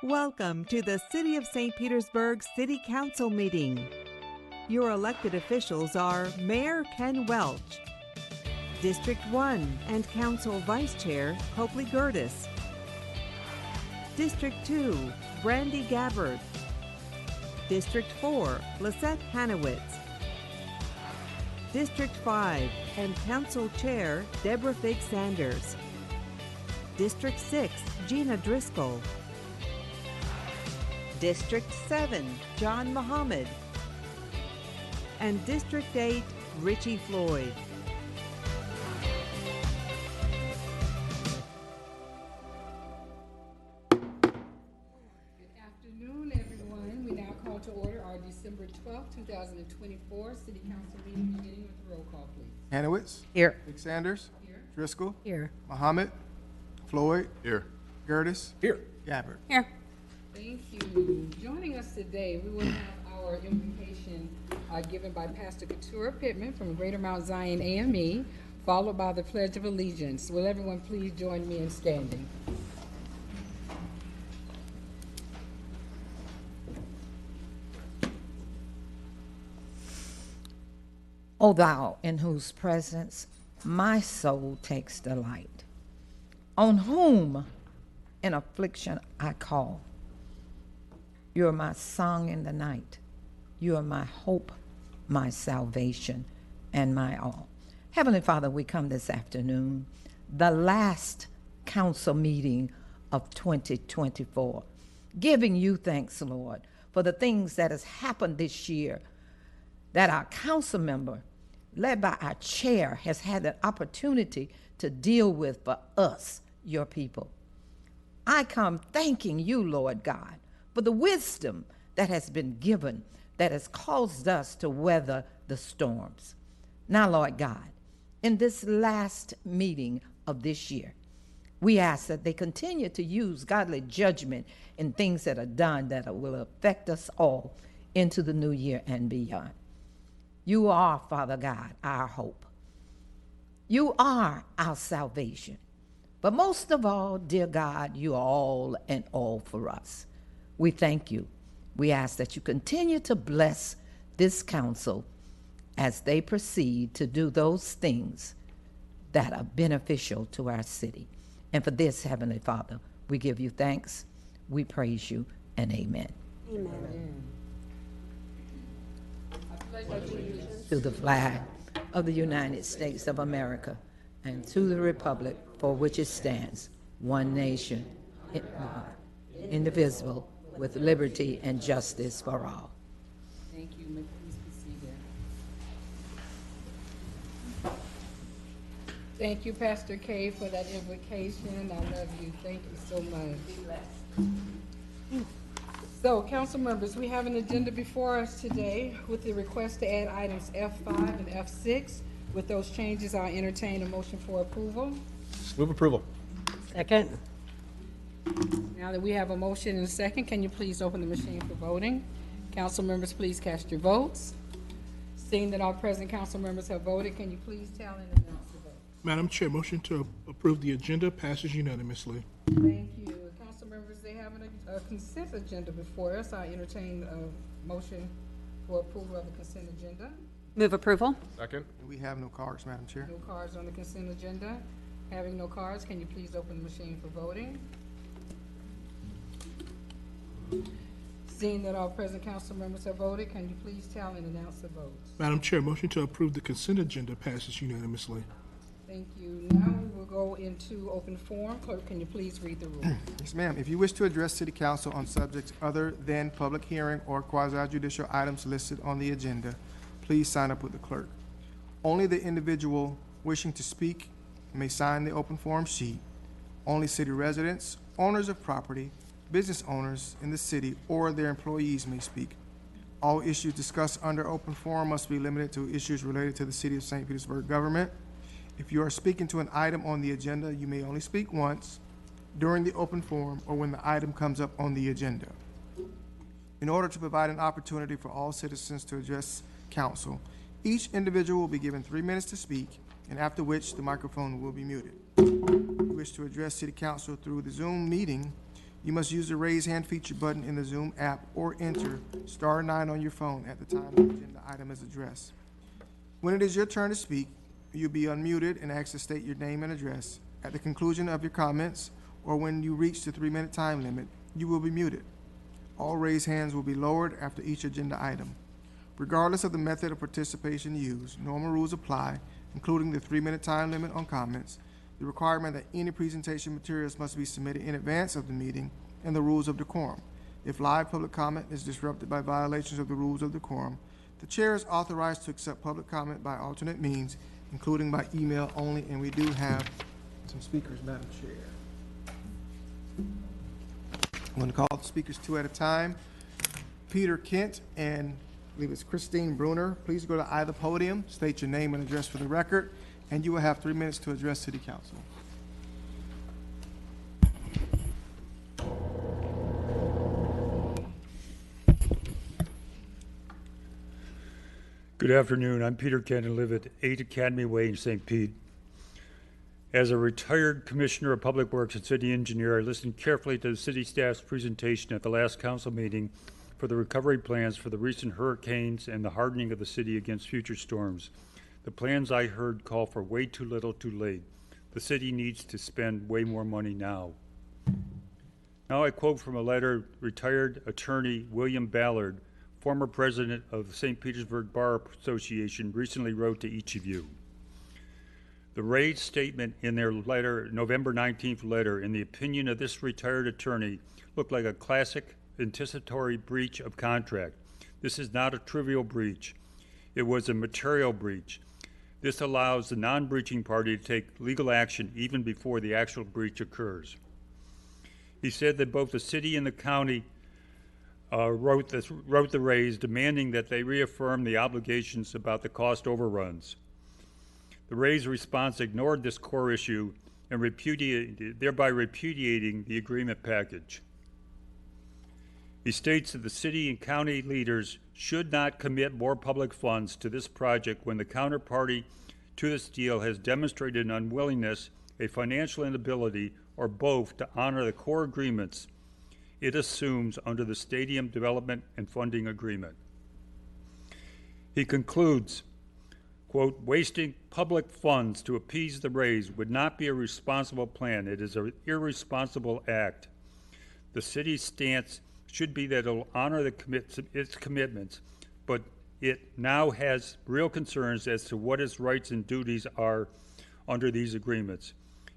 Welcome to the City of St. Petersburg City Council meeting. Your elected officials are Mayor Ken Welch, District 1 and Council Vice Chair Copley Gertis, District 2, Brandy Gabbard, District 4, Lisette Hanowitz, District 5 and Council Chair Deborah Fig Sanders, District 6, Gina Driscoll, District 7, John Muhammad, and District 8, Richie Floyd. Good afternoon, everyone. We now call to order our December 12th, 2024 City Council meeting, beginning with the roll call, please. Hanowitz. Here. Big Sanders. Here. Driscoll. Here. Muhammad. Floyd. Here. Gertis. Here. Gabbard. Here. Thank you. Joining us today, we will have our invocation given by Pastor Keturah Pittman from Greater Mount Zion AME, followed by the Pledge of Allegiance. Will everyone please join me in standing? O thou in whose presence my soul takes delight, on whom in affliction I call. You are my song in the night. You are my hope, my salvation, and my all. Heavenly Father, we come this afternoon, the last council meeting of 2024, giving you thanks, Lord, for the things that has happened this year, that our council member, led by our chair, has had an opportunity to deal with for us, your people. I come thanking you, Lord God, for the wisdom that has been given that has caused us to weather the storms. Now, Lord God, in this last meeting of this year, we ask that they continue to use godly judgment in things that are done that will affect us all into the new year and beyond. You are, Father God, our hope. You are our salvation. But most of all, dear God, you are all and all for us. We thank you. We ask that you continue to bless this council as they proceed to do those things that are beneficial to our city. And for this, Heavenly Father, we give you thanks, we praise you, and amen. Amen. To the flag of the United States of America and to the republic for which it stands, one nation, indivisible, with liberty and justice for all. Thank you. May please be seated. Thank you, Pastor Kay, for that invocation. I love you. Thank you so much. So, council members, we have an agenda before us today with the request to add items F5 and F6. With those changes, I'll entertain a motion for approval. Move approval. Second. Now that we have a motion and a second, can you please open the machine for voting? Council members, please cast your votes. Seeing that all present council members have voted, can you please tally and announce the vote? Madam Chair, motion to approve the agenda passes unanimously. Thank you. Council members, they have a consent agenda before us. I entertain a motion for approval of the consent agenda. Move approval. Second. We have no cards, Madam Chair. No cards on the consent agenda. Having no cards, can you please open the machine for voting? Seeing that all present council members have voted, can you please tally and announce the votes? Madam Chair, motion to approve the consent agenda passes unanimously. Thank you. Now we will go into open forum. Clerk, can you please read the rules? Yes, ma'am. If you wish to address City Council on subjects other than public hearing or quasi-judicial items listed on the agenda, please sign up with the clerk. Only the individual wishing to speak may sign the open forum sheet. Only city residents, owners of property, business owners in the city, or their employees may speak. All issues discussed under open forum must be limited to issues related to the City of St. Petersburg government. If you are speaking to an item on the agenda, you may only speak once during the open forum or when the item comes up on the agenda. In order to provide an opportunity for all citizens to address council, each individual will be given 3 minutes to speak, and after which the microphone will be muted. If you wish to address City Council through the Zoom meeting, You must use the raise hand feature button in the Zoom app or enter *9 on your phone at the time the agenda item is addressed. When it is your turn to speak, you'll be unmuted and asked to state your name and address. At the conclusion of your comments, or when you reach the 3-minute time limit, you will be muted. All raised hands will be lowered after each agenda item. Regardless of the method of participation used, normal rules apply, including the 3-minute time limit on comments, the requirement that any presentation materials must be submitted in advance of the meeting, and the rules of decorum. If live public comment is disrupted by violations of the rules of decorum, the chair is authorized to accept public comment by alternate means, including by email only, and we do have some speakers, Madam Chair. I'm going to call the speakers 2 at a time. Peter Kent and I believe it's Christine Bruner. Please go to either podium, state your name and address for the record, and you will have 3 minutes to address City Council. Good afternoon. I'm Peter Kent and live at 8 Academy Way in St. Pete. As a retired Commissioner of Public Works and City Engineer, I listened carefully to the City staff's presentation at the last council meeting for the recovery plans for the recent hurricanes and the hardening of the city against future storms. The plans I heard call for way too little too late. The city needs to spend way more money now. Now I quote from a letter retired attorney William Ballard, former president of the St. Petersburg Bar Association, recently wrote to each of you. The raised statement in their letter, November 19th letter, in the opinion of this retired attorney, looked like a classic anticipatory breach of contract. This is not a trivial breach. It was a material breach. This allows the non-breaching party to take legal action even before the actual breach occurs. He said that both the city and the county wrote the raise, demanding that they reaffirm the obligations about the cost overruns. The raise response ignored this core issue and thereby repudiating the agreement package. He states that the city and county leaders should not commit more public funds to this project when the counterparty to this deal has demonstrated an unwillingness, a financial inability, or both to honor the core agreements it assumes under the Stadium Development and Funding Agreement. He concludes, quote, wasting public funds to appease the raise would not be a responsible plan. It is an irresponsible act. The city's stance should be that it will honor its commitments, but it now has real concerns as to what its rights and duties are under these agreements.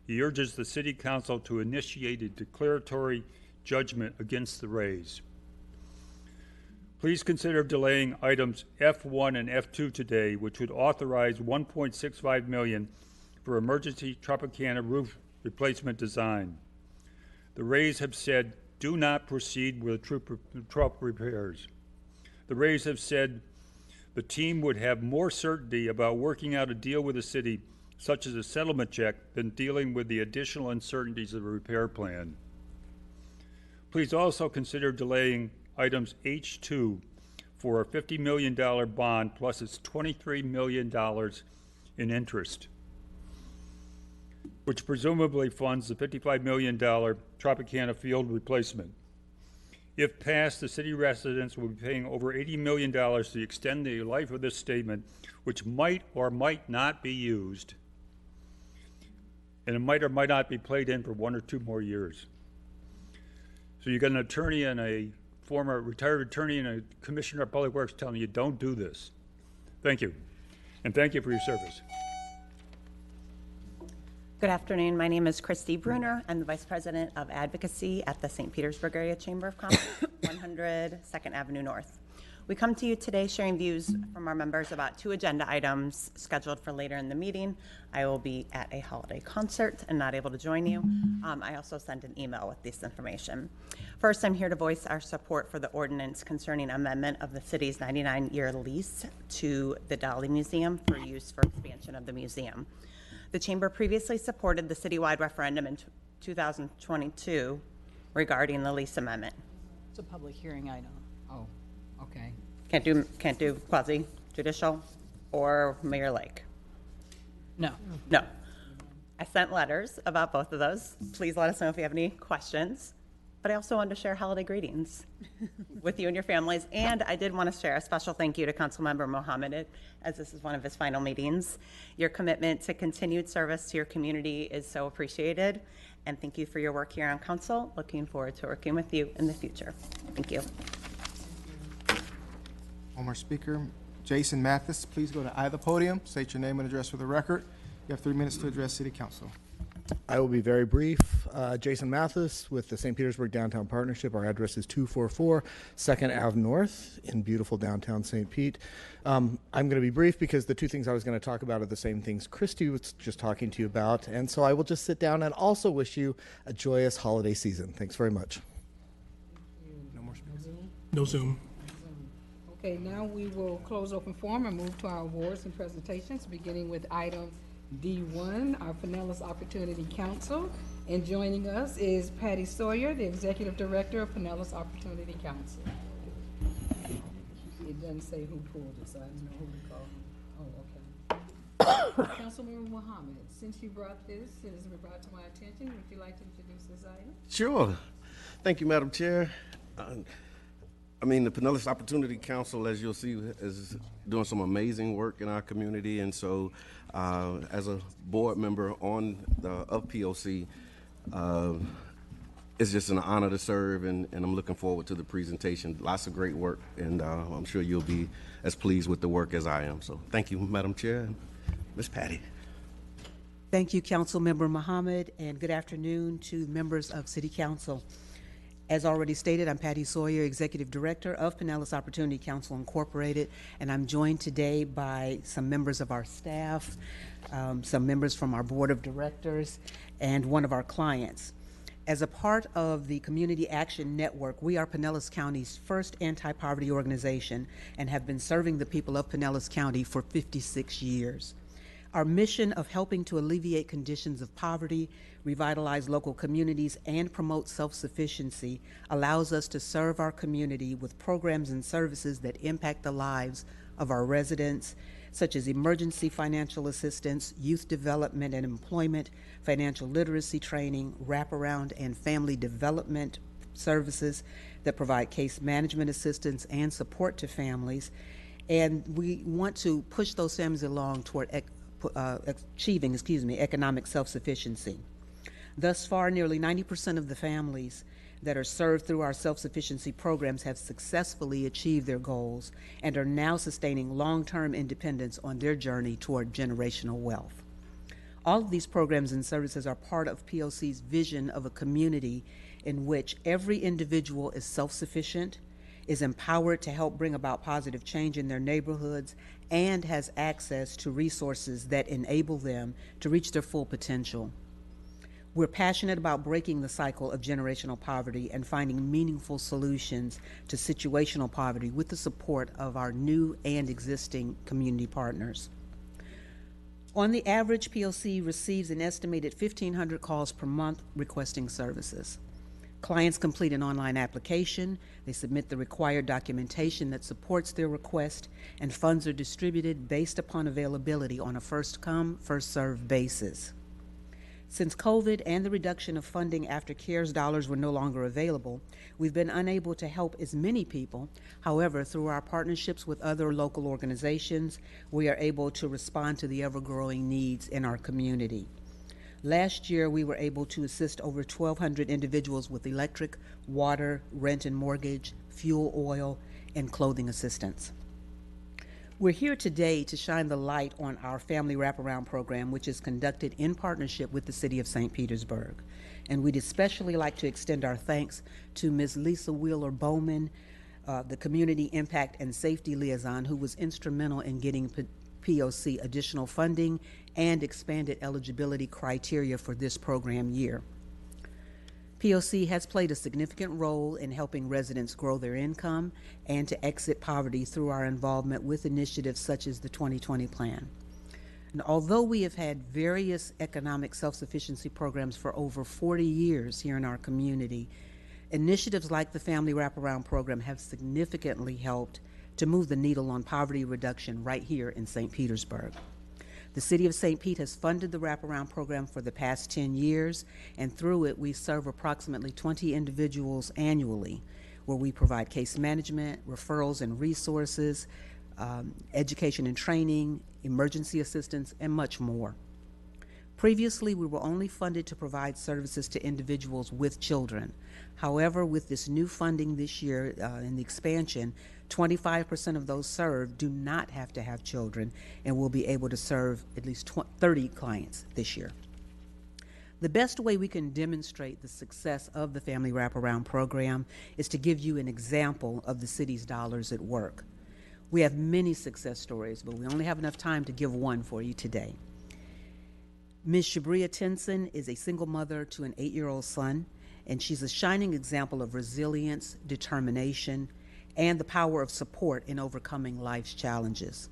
He urges the City Council to initiate a declaratory judgment against the raise. Please consider delaying items F1 and F2 today, which would authorize $1.65 million for emergency Tropicana roof replacement design. The Rays have said, do not proceed with troop repairs. The Rays have said the team would have more certainty about working out a deal with the city, such as a settlement check, than dealing with the additional uncertainties of a repair plan. Please also consider delaying items H2 for a $50 million bond plus its $23 million in interest, which presumably funds the $55 million Tropicana field replacement. If passed, the city residents will be paying over $80 million to extend the life of this statement, which might or might not be used, and it might or might not be played in for 1 or 2 more years. So you got an attorney and a former retired attorney and a commissioner of public works telling you don't do this. Thank you. And thank you for your service. Good afternoon. My name is Christy Bruner. I'm the Vice President of Advocacy at the St. Petersburg Area Chamber of Commerce, 100 2nd Avenue North. We come to you today sharing views from our members about 2 agenda items scheduled for later in the meeting. I will be at a holiday concert and not able to join you. I also sent an email with this information. First, I'm here to voice our support for the ordinance concerning amendment of the city's 99-year lease to the Dali Museum for use for expansion of the museum. The Chamber previously supported the citywide referendum in 2022 regarding the lease amendment. It's a public hearing item. Oh, okay. Can't do quasi-judicial or Mayor Lake. No. No. I sent letters about both of those. Please let us know if you have any questions. but I also wanted to share holiday greetings with you and your families. And I did want to share a special thank you to Councilmember Mohammed, as this is one of his final meetings. Your commitment to continued service to your community is so appreciated. And thank you for your work here on council. Looking forward to working with you in the future. Thank you. One more speaker, Jason Mathis. Please go to either podium, state your name and address for the record. You have 3 minutes to address City Council. I will be very brief. Jason Mathis with the St. Petersburg Downtown Partnership. Our address is 244 2nd Ave North in beautiful downtown St. Pete. I'm going to be brief because the two things I was going to talk about are the same things Christy was just talking to you about. And so I will just sit down and also wish you a joyous holiday season. Thanks very much. No more speakers. No Zoom. Okay, now we will close open forum and move to our awards and presentations, beginning with item D1, our Pinellas Opportunity Council. And joining us is Patty Sawyer, the Executive Director of Pinellas Opportunity Council. It doesn't say who pulled it, so I don't know who to call. Oh, okay. Councilmember Mohammed, since you brought this, it has been brought to my attention, would you like to introduce this item? Sure. Thank you, Madam Chair. The Pinellas Opportunity Council, as you'll see, is doing some amazing work in our community. And so as a board member of POC, it's just an honor to serve, and I'm looking forward to the presentation. Lots of great work, and I'm sure you'll be as pleased with the work as I am. So thank you, Madam Chair, and Ms. Patty. Thank you, Councilmember Mohammed, and good afternoon to members of City Council. As already stated, I'm Patty Sawyer, Executive Director of Pinellas Opportunity Council Incorporated, and I'm joined today by some members of our staff, some members from our Board of Directors, and one of our clients. As a part of the Community Action Network, we are Pinellas County's first anti-poverty organization and have been serving the people of Pinellas County for 56 years. Our mission of helping to alleviate conditions of poverty, revitalize local communities, and promote self-sufficiency allows us to serve our community with programs and services that impact the lives of our residents, such as emergency financial assistance, youth development and employment, financial literacy training, wraparound and family development services that provide case management assistance and support to families. And we want to push those families along toward achieving economic self-sufficiency. Thus far, nearly 90% of the families that are served through our self-sufficiency programs have successfully achieved their goals and are now sustaining long-term independence on their journey toward generational wealth. All of these programs and services are part of POC's vision of a community in which every individual is self-sufficient, is empowered to help bring about positive change in their neighborhoods, and has access to resources that enable them to reach their full potential. We're passionate about breaking the cycle of generational poverty and finding meaningful solutions to situational poverty with the support of our new and existing community partners. On the average, POC receives an estimated 1,500 calls per month requesting services. Clients complete an online application, they submit the required documentation that supports their request, and funds are distributed based upon availability on a first-come, first-served basis. Since COVID and the reduction of funding after CARES dollars were no longer available, we've been unable to help as many people. However, through our partnerships with other local organizations, we are able to respond to the ever-growing needs in our community. Last year, we were able to assist over 1,200 individuals with electric, water, rent and mortgage, fuel, oil, and clothing assistance. We're here today to shine the light on our Family Wraparound program, which is conducted in partnership with the City of St. Petersburg. And we'd especially like to extend our thanks to Ms. Lisa Wheeler Bowman, the Community Impact and Safety Liaison, who was instrumental in getting POC additional funding and expanded eligibility criteria for this program year. POC has played a significant role in helping residents grow their income and to exit poverty through our involvement with initiatives such as the 2020 Plan. And although we have had various economic self-sufficiency programs for over 40 years here in our community, initiatives like the Family Wraparound program have significantly helped to move the needle on poverty reduction right here in St. Petersburg. The City of St. Pete has funded the wraparound program for the past 10 years, and through it, we serve approximately 20 individuals annually, where we provide case management, referrals and resources, education and training, emergency assistance, and much more. Previously, we were only funded to provide services to individuals with children. However, with this new funding this year in the expansion, 25% of those served do not have to have children and will be able to serve at least 30 clients this year. The best way we can demonstrate the success of the Family Wraparound Program is to give you an example of the city's dollars at work. We have many success stories, but we only have enough time to give one for you today. Ms. Shabria Tenson is a single mother to an 8-year-old son, and she's a shining example of resilience, determination, and the power of support in overcoming life's challenges.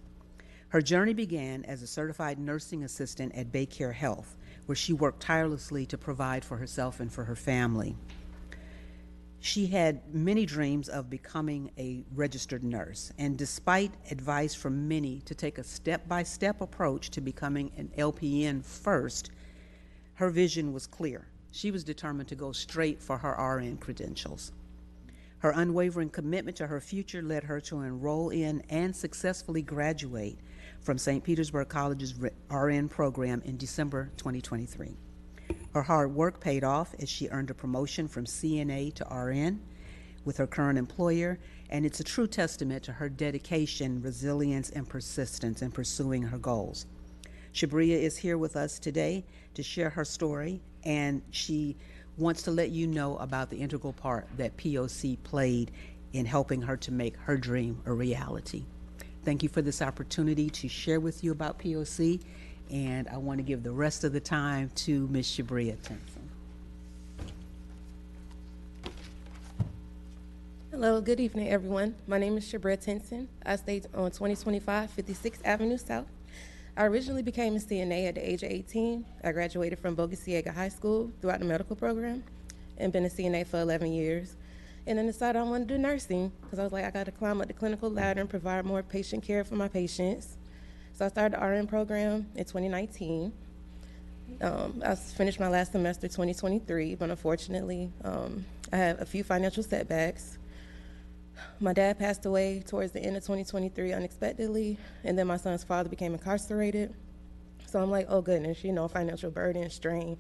Her journey began as a certified nursing assistant at Baycare Health, where she worked tirelessly to provide for herself and for her family. She had many dreams of becoming a registered nurse, and despite advice from many to take a step-by-step approach to becoming an LPN first, her vision was clear. She was determined to go straight for her RN credentials. Her unwavering commitment to her future led her to enroll in and successfully graduate from St. Petersburg College's RN program in December 2023. Her hard work paid off as she earned a promotion from CNA to RN with her current employer, and it's a true testament to her dedication, resilience, and persistence in pursuing her goals. Shabria is here with us today to share her story, and she wants to let you know about the integral part that POC played in helping her to make her dream a reality. Thank you for this opportunity to share with you about POC, and I want to give the rest of the time to Ms. Shabria Tenson. Hello, good evening, everyone. My name is Shabria Tenson. I stay on 2025 56th Avenue South. I originally became a CNA at the age of 18. I graduated from Bogosiega High School throughout the medical program and been a CNA for 11 years. And then decided I wanted to do nursing because I was like, I got to climb up the clinical ladder and provide more patient care for my patients. So I started the RN program in 2019. I finished my last semester 2023, but unfortunately, I had a few financial setbacks. My dad passed away towards the end of 2023 unexpectedly, and then my son's father became incarcerated. So I'm like, oh goodness, you know, financial burden, strain,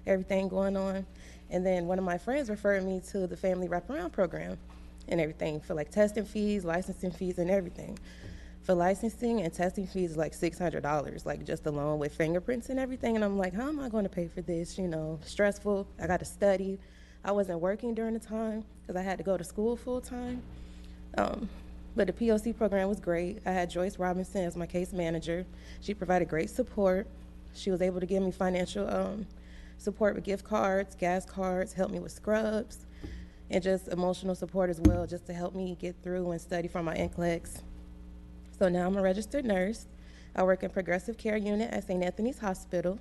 everything going on. And then one of my friends referred me to the Family Wraparound Program and everything for like testing fees, licensing fees, and everything. For licensing and testing fees, like $600, like just alone with fingerprints and everything. And I'm like, how am I going to pay for this? You know, stressful. I got to study. I wasn't working during the time because I had to go to school full time. But the POC program was great. I had Joyce Robinson as my case manager. She provided great support. She was able to give me financial support with gift cards, gas cards, help me with scrubs, and just emotional support as well, just to help me get through and study for my NCLEX. So now I'm a registered nurse. I work in progressive care unit at St. Anthony's Hospital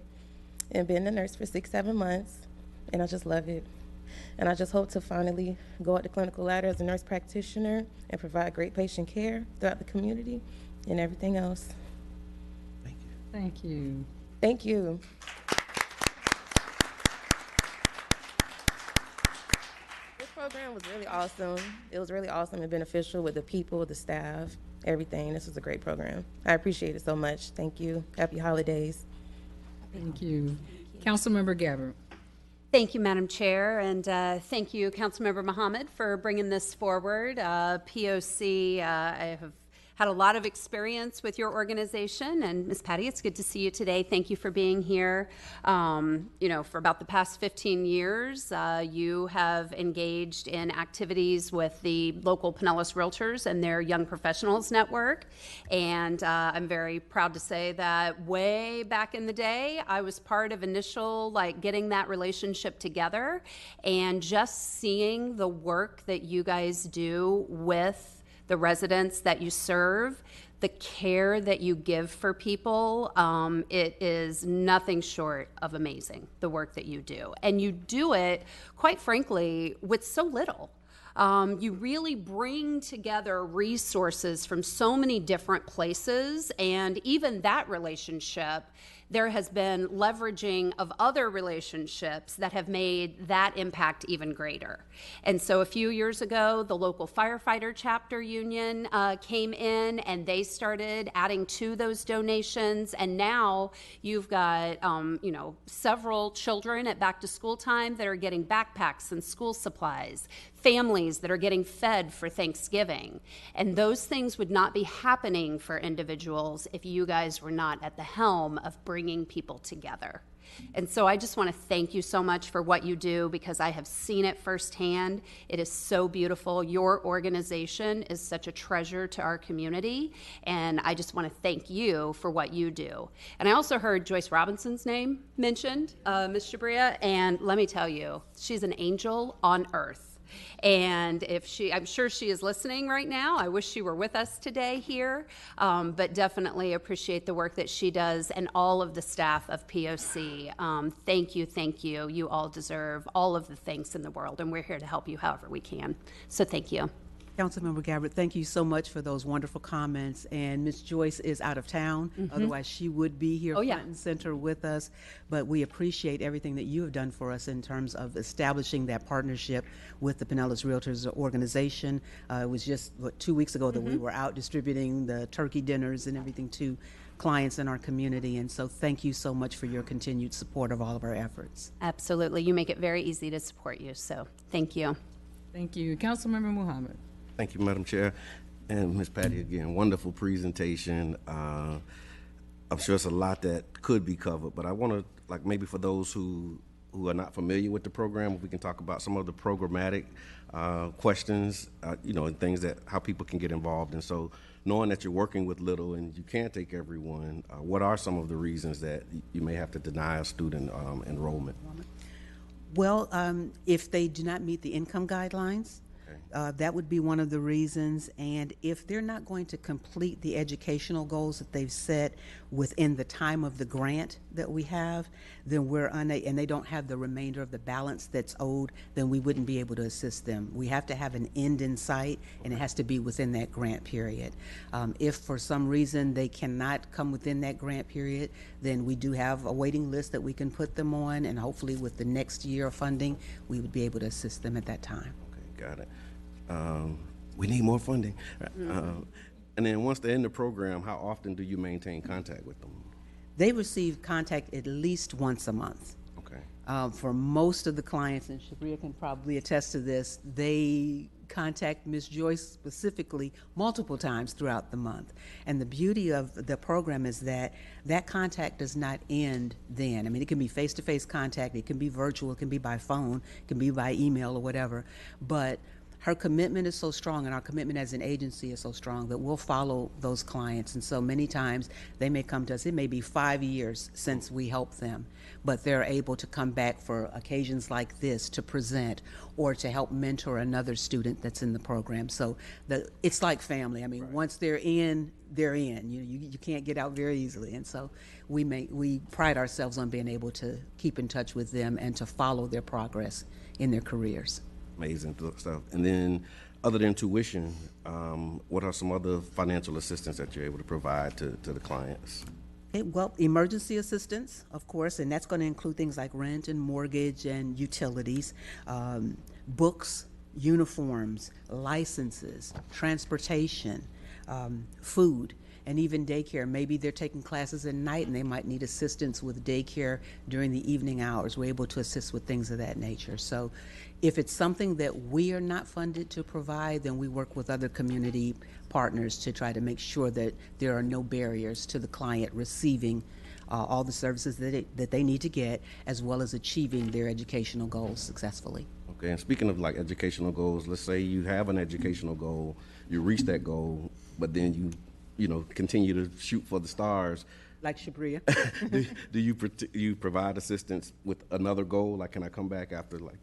and been a nurse for 6-7 months, and I just love it. And I just hope to finally go up the clinical ladder as a nurse practitioner and provide great patient care throughout the community and everything else. Thank you. Thank you. Thank you. This program was really awesome. It was really awesome and beneficial with the people, the staff, everything. This was a great program. I appreciate it so much. Thank you. Happy holidays. Thank you. Councilmember Gabbard. Thank you, Madam Chair, and thank you, Councilmember Mohammed, for bringing this forward. POC, I have had a lot of experience with your organization, and Ms. Patty, it's good to see you today. Thank you for being here. You know, for about the past 15 years, you have engaged in activities with the local Pinellas Realtors and their Young Professionals Network, and I'm very proud to say that way back in the day, I was part of initial, like, getting that relationship together, and just seeing the work that you guys do with the residents that you serve, the care that you give for people, it is nothing short of amazing, the work that you do. And you do it, quite frankly, with so little. You really bring together resources from so many different places, and even that relationship, there has been leveraging of other relationships that have made that impact even greater. And so a few years ago, the local firefighter chapter union came in, and they started adding to those donations. And now you've got, several children at back to school time that are getting backpacks and school supplies, families that are getting fed for Thanksgiving. And those things would not be happening for individuals if you guys were not at the helm of bringing people together. And so I just want to thank you so much for what you do, because I have seen it firsthand. It is so beautiful. Your organization is such a treasure to our community, and I just want to thank you for what you do. And I also heard Joyce Robinson's name mentioned, Ms. Shabria, and let me tell you, she's an angel on earth. And I'm sure she is listening right now. I wish she were with us today here, but definitely appreciate the work that she does and all of the staff of POC. Thank you. You all deserve all of the thanks in the world, and we're here to help you however we can. So thank you. Councilmember Gabbard, thank you so much for those wonderful comments. And Ms. Joyce is out of town. Otherwise, she would be here front and center with us. But we appreciate everything that you have done for us in terms of establishing that partnership with the Pinellas Realtors organization. It was just 2 weeks ago that we were out distributing the turkey dinners and everything to clients in our community. And so thank you so much for your continued support of all of our efforts. Absolutely. You make it very easy to support you. So thank you. Thank you. Councilmember Muhammad. Thank you, Madam Chair. And Ms. Patty, again, wonderful presentation. I'm sure it's a lot that could be covered, but I want to, like, maybe for those who are not familiar with the program, if we can talk about some of the programmatic questions, and things that, how people can get involved. And so knowing that you're working with little and you can't take everyone, what are some of the reasons that you may have to deny a student enrollment? Well, if they do not meet the income guidelines, that would be one of the reasons. And if they're not going to complete the educational goals that they've set within the time of the grant that we have, then and they don't have the remainder of the balance that's owed, then we wouldn't be able to assist them. We have to have an end in sight, and it has to be within that grant period. If for some reason they cannot come within that grant period, then we do have a waiting list that we can put them on, and hopefully with the next year of funding, we would be able to assist them at that time. Okay, got it. We need more funding. And then once they're in the program, how often do you maintain contact with them? They receive contact at least once a month. Okay. For most of the clients, and Shabria can probably attest to this, they contact Ms. Joyce specifically multiple times throughout the month. And the beauty of the program is that that contact does not end then. I mean, it can be face-to-face contact, it can be virtual, it can be by phone, it can be by email or whatever, but her commitment is so strong, and our commitment as an agency is so strong, that we'll follow those clients. And so many times they may come to us, it may be 5 years since we helped them, but they're able to come back for occasions like this to present or to help mentor another student that's in the program. So it's like family. I mean, once they're in, they're in. You can't get out very easily. And so we pride ourselves on being able to keep in touch with them and to follow their progress in their careers. Amazing stuff. And then, other than tuition, what are some other financial assistance that you're able to provide to the clients? Well, emergency assistance, of course, and that's going to include things like rent and mortgage and utilities, books, uniforms, licenses, transportation, food, and even daycare. Maybe they're taking classes at night and they might need assistance with daycare during the evening hours. We're able to assist with things of that nature. So if it's something that we are not funded to provide, then we work with other community partners to try to make sure that there are no barriers to the client receiving all the services that they need to get, as well as achieving their educational goals successfully. Okay, and speaking of like educational goals, let's say you have an educational goal, you reach that goal, but then you continue to shoot for the stars. Like Shabria. do you provide assistance with another goal? Like, can I come back after like?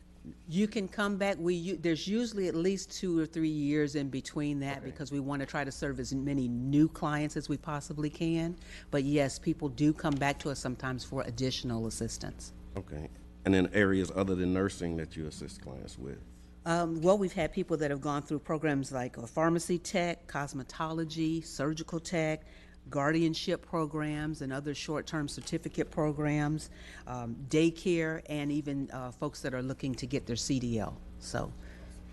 You can come back. There's usually at least 2 or 3 years in between that, okay, because we want to try to serve as many new clients as we possibly can. But yes, people do come back to us sometimes for additional assistance. Okay. And then areas other than nursing that you assist clients with? Well, we've had people that have gone through programs like pharmacy tech, cosmetology, surgical tech, guardianship programs, and other short-term certificate programs, daycare, and even folks that are looking to get their CDL. So,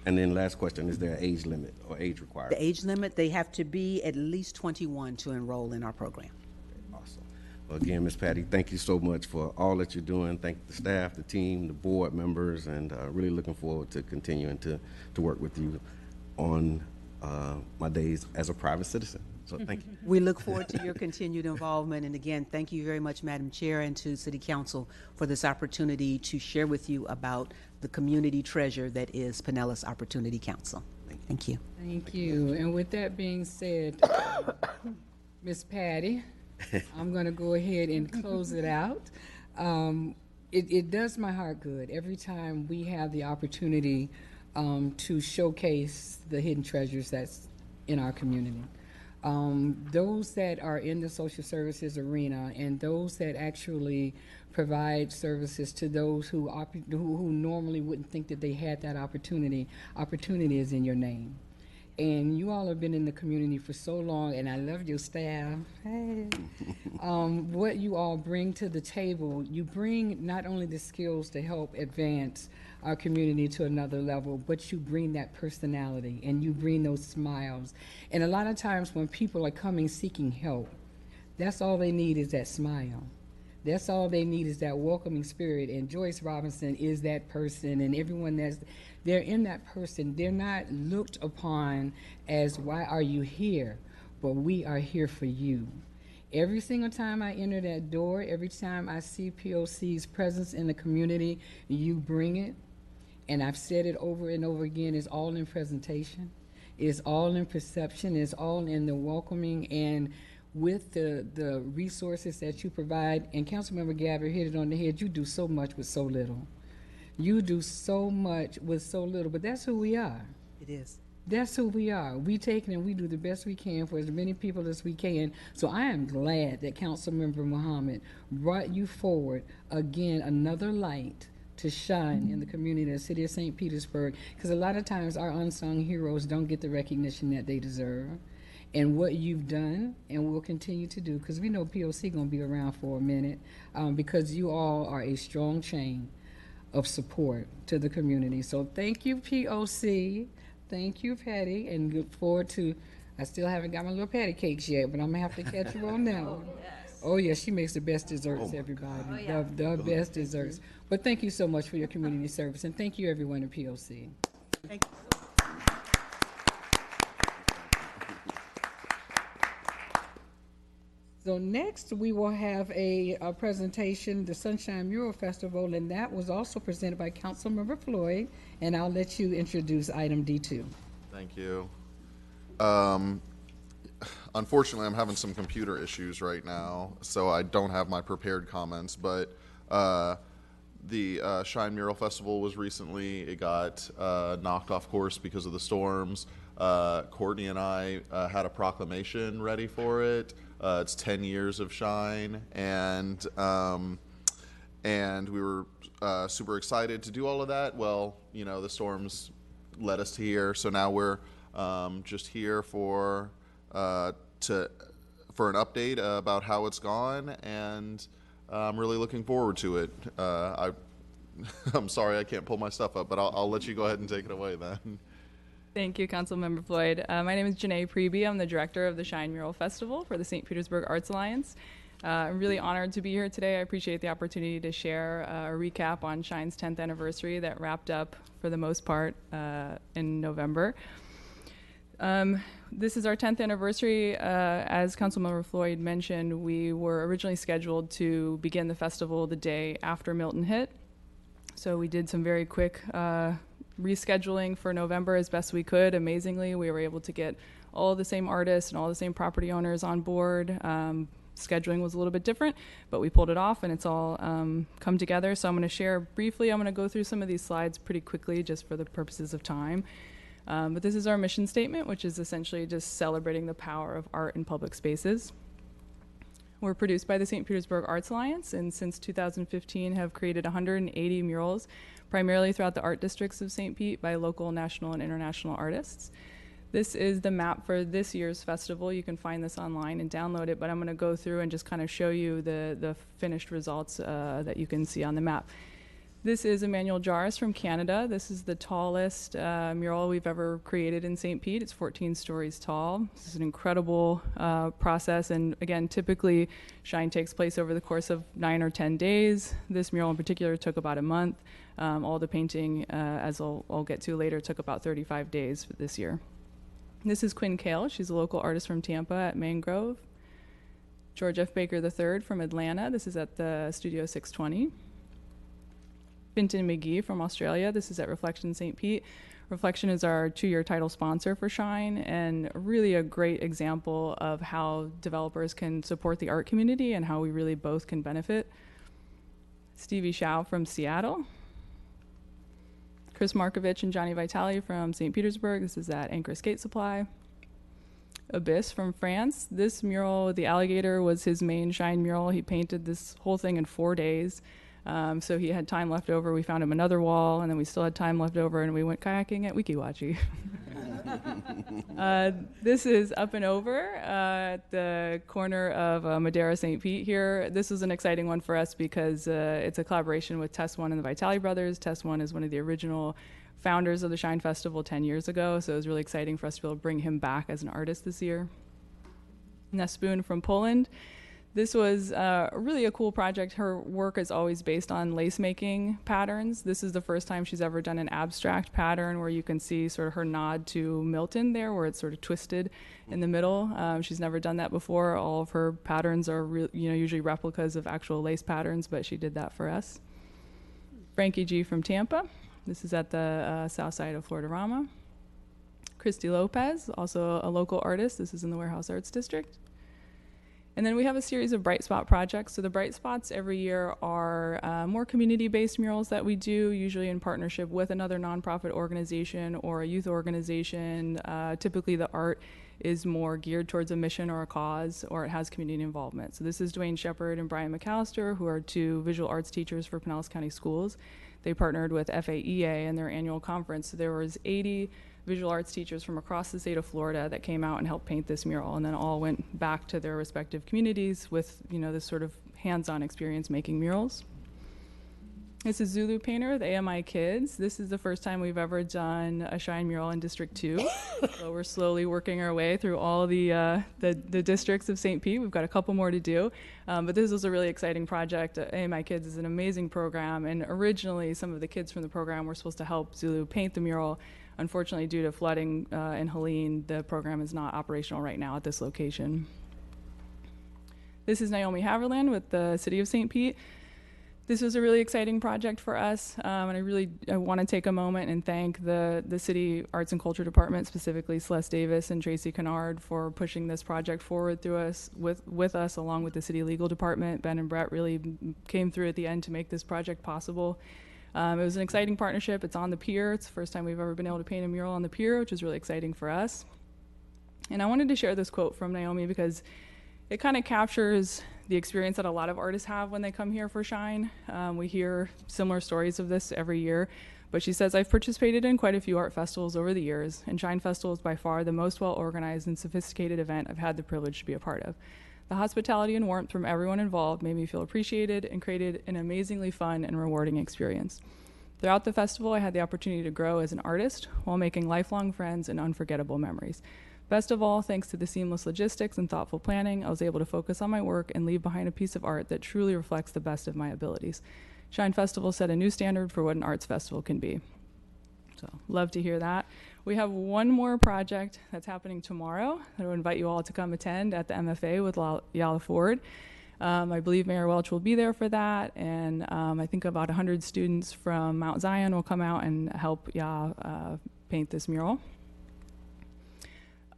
And then last question, is there an age limit or age requirement? the age limit, they have to be at least 21 to enroll in our program. Awesome. Well, again, Ms. Patty, thank you so much for all that you're doing. Thank the staff, the team, the board members, and really looking forward to continuing to work with you on my days as a private citizen. So thank you. We look forward to your continued involvement, and again, thank you very much, Madam Chair, and to City Council for this opportunity to share with you about the community treasure that is Pinellas Opportunity Council. Thank you. Thank you. And with that being said, Ms. Patty, I'm going to go ahead and close it out. It does my heart good every time we have the opportunity to showcase the hidden treasures that's in our community. Those that are in the social services arena and those that actually provide services to those who normally wouldn't think that they had that opportunity is in your name. And you all have been in the community for so long, and I love your staff. Hey. What you all bring to the table, you bring not only the skills to help advance our community to another level, but you bring that personality and you bring those smiles. And a lot of times when people are coming seeking help, that's all they need is that smile. That's all they need is that welcoming spirit. And Joyce Robinson is that person, and everyone they're in that person. They're not looked upon as, why are you here? But we are here for you. Every single time I enter that door, every time I see POC's presence in the community, you bring it. And I've said it over and over again, it's all in presentation. It's all in perception. It's all in the welcoming and with the resources that you provide. And Councilmember Gabbard hit it on the head. You do so much with so little. You do so much with so little, but that's who we are. It is. That's who we are. We take it and we do the best we can for as many people as we can. So I am glad that Councilmember Muhammad brought you forward again, another light to shine in the community of the city of St. Petersburg, because a lot of times our unsung heroes don't get the recognition that they deserve. And what you've done and will continue to do, because we know POC going to be around for a minute, because you all are a strong chain of support to the community. So thank you, POC. Thank you, Patty, and look forward to, I still haven't got my little patty cakes yet, but I'm going to have to catch you on that one. Oh, yeah, she makes the best desserts, everybody. Oh, yeah. The best desserts. But thank you so much for your community service, and thank you, everyone at POC. Thank you. So next, we will have a presentation, the Sunshine Mural Festival, and that was also presented by Councilmember Floyd, and I'll let you introduce item D2. Thank you. Unfortunately, I'm having some computer issues right now, so I don't have my prepared comments, but the Shine Mural Festival was recently, it got knocked off course because of the storms. Courtney and I had a proclamation ready for it. It's 10 years of Shine, and we were super excited to do all of that. Well, you know, the storms led us to here, so now we're just here for an update about how it's gone, and I'm really looking forward to it. I'm sorry I can't pull my stuff up, but I'll let you go ahead and take it away then. Thank you, Councilmember Floyd. My name is Janae Preby. I'm the director of the Shine Mural Festival for the St. Petersburg Arts Alliance. I'm really honored to be here today. I appreciate the opportunity to share a recap on Shine's 10th anniversary that wrapped up, for the most part, in November. This is our 10th anniversary. As Councilmember Floyd mentioned, we were originally scheduled to begin the festival the day after Milton hit. So we did some very quick rescheduling for November as best we could. Amazingly, we were able to get all the same artists and all the same property owners on board. Scheduling was a little bit different, but we pulled it off and it's all come together. So I'm going to share briefly. I'm going to go through some of these slides pretty quickly just for the purposes of time. But this is our mission statement, which is essentially just celebrating the power of art in public spaces. were produced by the St. Petersburg Arts Alliance, and since 2015 have created 180 murals, primarily throughout the art districts of St. Pete by local, national, and international artists. This is the map for this year's festival. You can find this online and download it, but I'm going to go through and just kind of show you the finished results that you can see on the map. This is Emmanuel Jarvis from Canada. This is the tallest mural we've ever created in St. Pete. It's 14 stories tall. This is an incredible process, and again, typically Shine takes place over the course of 9 or 10 days. This mural in particular took about a month. All the painting, as I'll get to later, took about 35 days for this year. This is Quinn Kale. She's a local artist from Tampa at Mangrove. George F. Baker III from Atlanta. This is at the Studio 620. Fintan McGee from Australia. This is at Reflection St. Pete. Reflection is our 2-year title sponsor for Shine, and really a great example of how developers can support the art community and how we really both can benefit. Stevie Shao from Seattle. Chris Markovich and Johnny Vitale from St. Petersburg. This is at Anchor Skate Supply. Abyss from France. This mural, the alligator, was his main Shine mural. He painted this whole thing in 4 days. So he had time left over. We found him another wall, and then we still had time left over, and we went kayaking at Weeki Wachee. This is Up and Over at the corner of Madera St. Pete here. This was an exciting one for us because it's a collaboration with Test One and the Vitale brothers. Test One is one of the original founders of the Shine Festival 10 years ago, so it was really exciting for us to be able to bring him back as an artist this year. Nespoon from Poland. This was really a cool project. Her work is always based on lace making patterns. This is the first time she's ever done an abstract pattern where you can see sort of her nod to Milton there, where it's sort of twisted in the middle. She's never done that before. All of her patterns are usually replicas of actual lace patterns, but she did that for us. Frankie G from Tampa. This is at the south side of Floridorama. Christy Lopez, also a local artist. This is in the Warehouse Arts District. And then we have a series of Bright Spot projects. So the Bright Spots every year are more community-based murals that we do, usually in partnership with another nonprofit organization or a youth organization. Typically the art is more geared towards a mission or a cause, or it has community involvement. So this is Dwayne Shepard and Brian McAllister, who are 2 visual arts teachers for Pinellas County Schools. They partnered with FAEA in their annual conference. So there was 80 visual arts teachers from across the state of Florida that came out and helped paint this mural, and then all went back to their respective communities with this sort of hands-on experience making murals. This is Zulu Painter, the AMI Kids. This is the first time we've ever done a Shine mural in District 2. So we're slowly working our way through all the districts of St. Pete. We've got a couple more to do, but this was a really exciting project. AMI Kids is an amazing program, and originally some of the kids from the program were supposed to help Zulu paint the mural. Unfortunately, due to flooding in Helene, the program is not operational right now at this location. This is Naomi Haverland with the City of St. Pete. This was a really exciting project for us, and I want to take a moment and thank the City Arts and Culture Department, specifically Celeste Davis and Tracy Kennard, for pushing this project forward with us, along with the City Legal Department. Ben and Brett really came through at the end to make this project possible. It was an exciting partnership. It's on the pier. It's the first time we've ever been able to paint a mural on the pier, which is really exciting for us. And I wanted to share this quote from Naomi because it kind of captures the experience that a lot of artists have when they come here for Shine. We hear similar stories of this every year, but she says, "I've participated in quite a few art festivals over the years, and Shine Festival is by far the most well-organized and sophisticated event I've had the privilege to be a part of. The hospitality and warmth from everyone involved made me feel appreciated and created an amazingly fun and rewarding experience. Throughout the festival, I had the opportunity to grow as an artist while making lifelong friends and unforgettable memories. Best of all, thanks to the seamless logistics and thoughtful planning, I was able to focus on my work and leave behind a piece of art that truly reflects the best of my abilities. Shine Festival set a new standard for what an arts festival can be." So, love to hear that. We have one more project that's happening tomorrow that I would invite you all to come attend at the MFA with Yala Ford. I believe Mayor Welch will be there for that, and I think about 100 students from Mount Zion will come out and help paint this mural.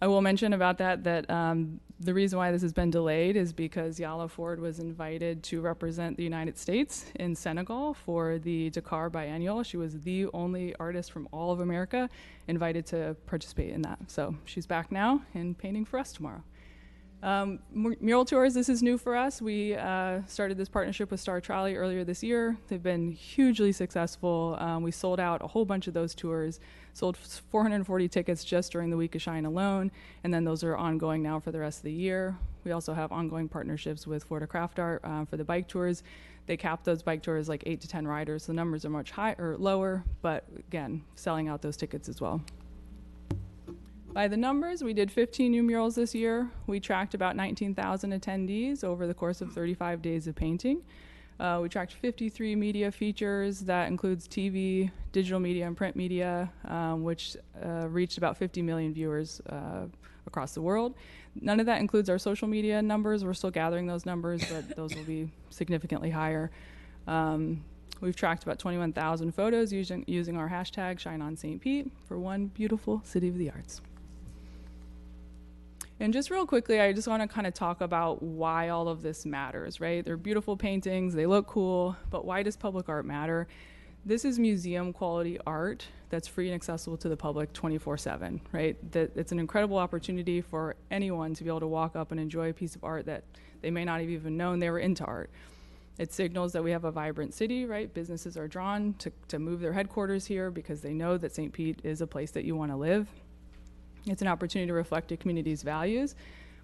I will mention about that the reason why this has been delayed is because Yala Ford was invited to represent the United States in Senegal for the Dakar Biennial. She was the only artist from all of America invited to participate in that. So she's back now and painting for us tomorrow. Mural tours, this is new for us. We started this partnership with Star Trolley earlier this year. They've been hugely successful. We sold out a whole bunch of those tours, sold 440 tickets just during the week of Shine alone, and then those are ongoing now for the rest of the year. We also have ongoing partnerships with Florida Craft Art for the bike tours. They cap those bike tours like 8 to 10 riders. The numbers are much higher or lower, but again, selling out those tickets as well. By the numbers, we did 15 new murals this year. We tracked about 19,000 attendees over the course of 35 days of painting. We tracked 53 media features. That includes TV, digital media, and print media, which reached about 50 million viewers across the world. None of that includes our social media numbers. We're still gathering those numbers, but those will be significantly higher. We've tracked about 21,000 photos using our hashtag #ShineOnSt. for one beautiful city of the arts. And just real quickly, I just want to kind of talk about why all of this matters, right? They're beautiful paintings, they look cool, but why does public art matter? This is museum quality art that's free and accessible to the public 24/7, right? It's an incredible opportunity for anyone to be able to walk up and enjoy a piece of art that they may not have even known they were into art. It signals that we have a vibrant city, right? Businesses are drawn to move their headquarters here because they know that St. Pete is a place that you want to live. It's an opportunity to reflect a community's values.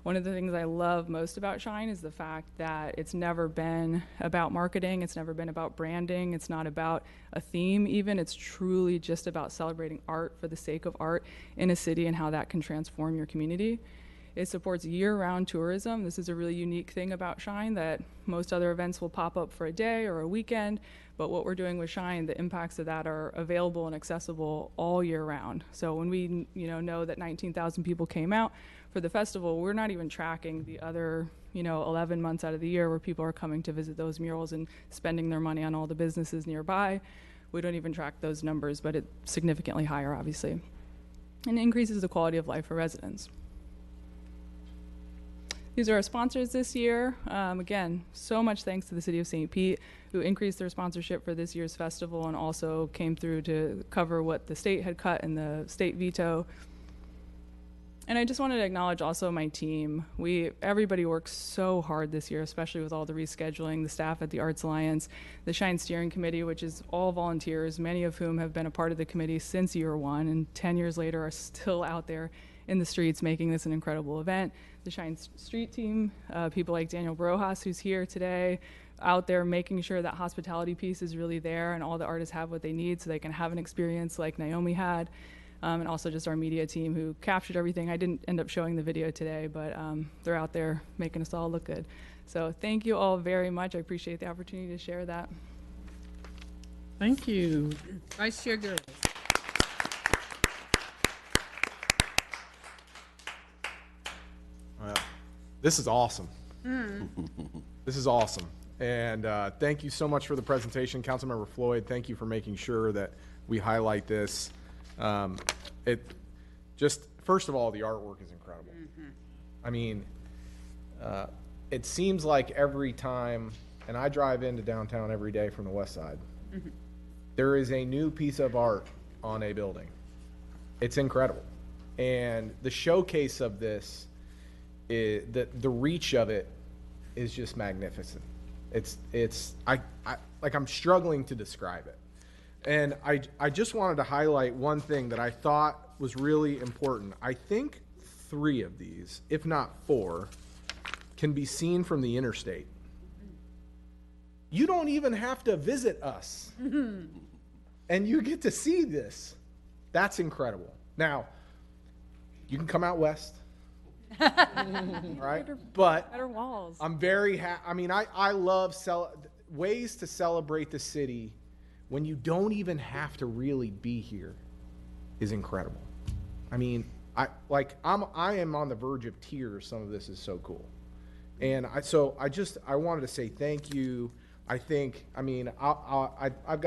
One of the things I love most about Shine is the fact that it's never been about marketing, it's never been about branding, it's not about a theme even, it's truly just about celebrating art for the sake of art in a city and how that can transform your community. It supports year-round tourism. This is a really unique thing about Shine, that most other events will pop up for a day or a weekend, but what we're doing with Shine, the impacts of that are available and accessible all year round. So when we know that 19,000 people came out for the festival, we're not even tracking the other 11 months out of the year where people are coming to visit those murals and spending their money on all the businesses nearby. We don't even track those numbers, but it's significantly higher, obviously. And it increases the quality of life for residents. These are our sponsors this year. Again, so much thanks to the City of St. Pete, who increased their sponsorship for this year's festival and also came through to cover what the state had cut in the state veto. And I just wanted to acknowledge also my team. Everybody works so hard this year, especially with all the rescheduling, the staff at the Arts Alliance, the Shine Steering Committee, which is all volunteers, many of whom have been a part of the committee since year one, and 10 years later are still out there in the streets making this an incredible event. The Shine Street team, people like Daniel Brojas, who's here today, out there making sure that hospitality piece is really there and all the artists have what they need so they can have an experience like Naomi had. And also just our media team who captured everything. I didn't end up showing the video today, but they're out there making us all look good. So thank you all very much. I appreciate the opportunity to share that. Thank you. Vice Chair Gurley. Well, this is awesome. This is awesome. And thank you so much for the presentation. Councilmember Floyd, thank you for making sure that we highlight this. First of all, the artwork is incredible. I mean, it seems like every time, and I drive into downtown every day from the west side, there is a new piece of art on a building. It's incredible. And the showcase of this, the reach of it is just magnificent. I'm struggling to describe it. And I just wanted to highlight one thing that I thought was really important. I think 3 of these, if not 4, can be seen from the interstate. You don't even have to visit us. And you get to see this. That's incredible. Now, you can come out west. Right? But better walls. I'm very happy. I mean, I love ways to celebrate the city when you don't even have to really be here is incredible. I mean, I am on the verge of tears. Some of this is so cool. And I wanted to say thank you. I've got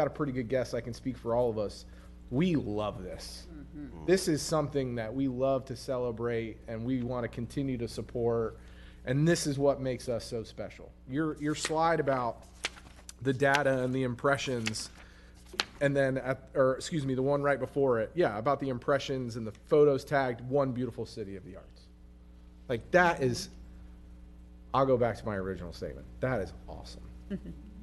a pretty good guess. I can speak for all of us. We love this. This is something that we love to celebrate and we want to continue to support. And this is what makes us so special. Your slide about the data and the impressions, and then the one right before it, about the impressions and the photos tagged one beautiful city of the arts. Like that is I'll go back to my original statement. That is awesome.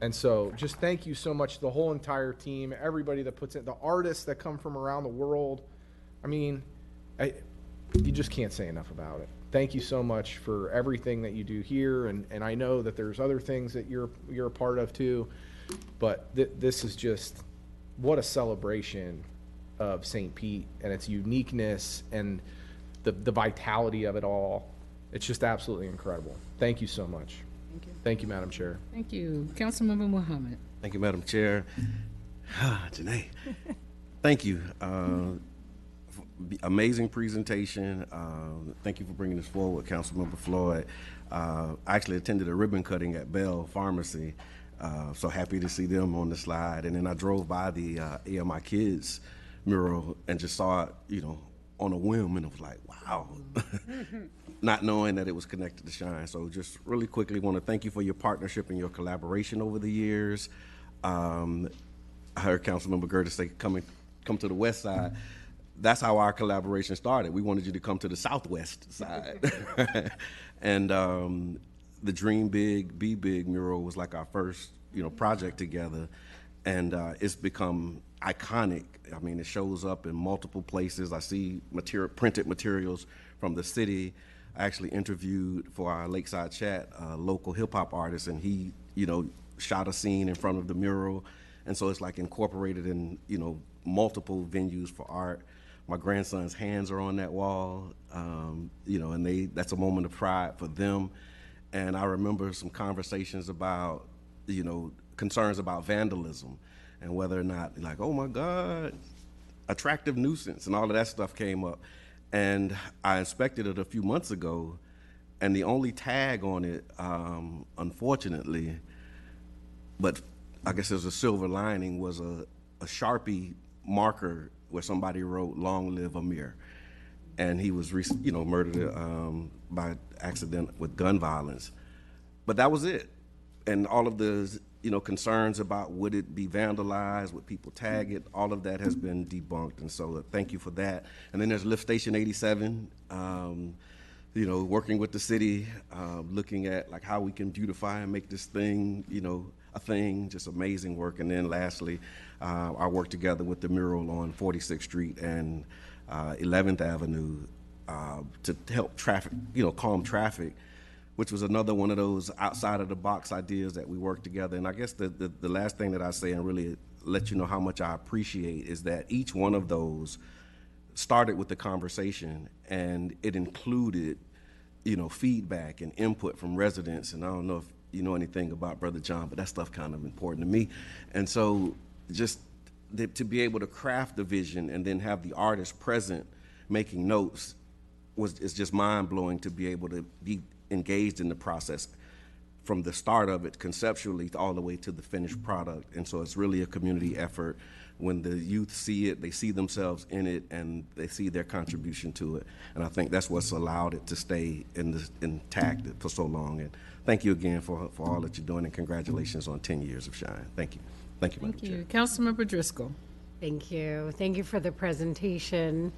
And so just thank you so much, the whole entire team, everybody that puts in, the artists that come from around the world. I mean, you just can't say enough about it. Thank you so much for everything that you do here. And I know that there's other things that you're a part of too, but this is just, what a celebration of St. Pete and its uniqueness and the vitality of it all. It's just absolutely incredible. Thank you so much. Thank you. Thank you, Madam Chair. Thank you. Councilmember Mohammed. Thank you, Madam Chair. Janae, thank you. Amazing presentation. Thank you for bringing this forward, Councilmember Floyd. I actually attended a ribbon cutting at Bell Pharmacy, so happy to see them on the slide. And then I drove by the My Kids mural and just saw it, you know, on a whim, and it was like, wow. Not knowing that it was connected to Shine. So just really quickly want to thank you for your partnership and your collaboration over the years. I heard Councilmember Gertis say come to the west side. That's how our collaboration started. We wanted you to come to the southwest side. And the Dream Big, Be Big mural was like our first, you know, project together. And it's become iconic. I mean, it shows up in multiple places. I see printed materials from the city. I actually interviewed for our Lakeside Chat a local hip hop artist, and he, you know, shot a scene in front of the mural. And so it's like incorporated in, you know, multiple venues for art. My grandson's hands are on that wall, you know, and that's a moment of pride for them. And I remember some conversations about, you know, concerns about vandalism and whether or not, like, oh my God, attractive nuisance and all of that stuff came up. And I inspected it a few months ago, and the only tag on it, unfortunately, but I guess there's a silver lining, was a Sharpie marker where somebody wrote "Long Live Amir," and he was, you know, murdered by accident with gun violence. But that was it, and all of the, you know, concerns about would it be vandalized, would people tag it, all of that has been debunked, and so thank you for that. And then there's Lift Station 87, you know, working with the city, looking at like how we can beautify and make this thing, you know, a thing, just amazing work. And then lastly, I worked together with the mural on 46th Street and 11th Avenue to help traffic, you know, calm traffic, which was another one of those outside of the box ideas that we worked together. And I guess the last thing that I say and really let you know how much I appreciate is that each one of those started with the conversation, and it included, you know, feedback and input from residents. And I don't know if you know anything about Brother John, but that stuff kind of important to me. And so just to be able to craft the vision and then have the artist present making notes is just mind-blowing, to be able to be engaged in the process from the start of it conceptually all the way to the finished product. And so it's really a community effort. When the youth see it, they see themselves in it, and they see their contribution to it. And I think that's what's allowed it to stay intact for so long. And thank you again for all that you're doing, and congratulations on 10 years of Shine. Thank you. Thank you, Madam Chair. Councilmember Driscoll. Thank you. Thank you for the presentation.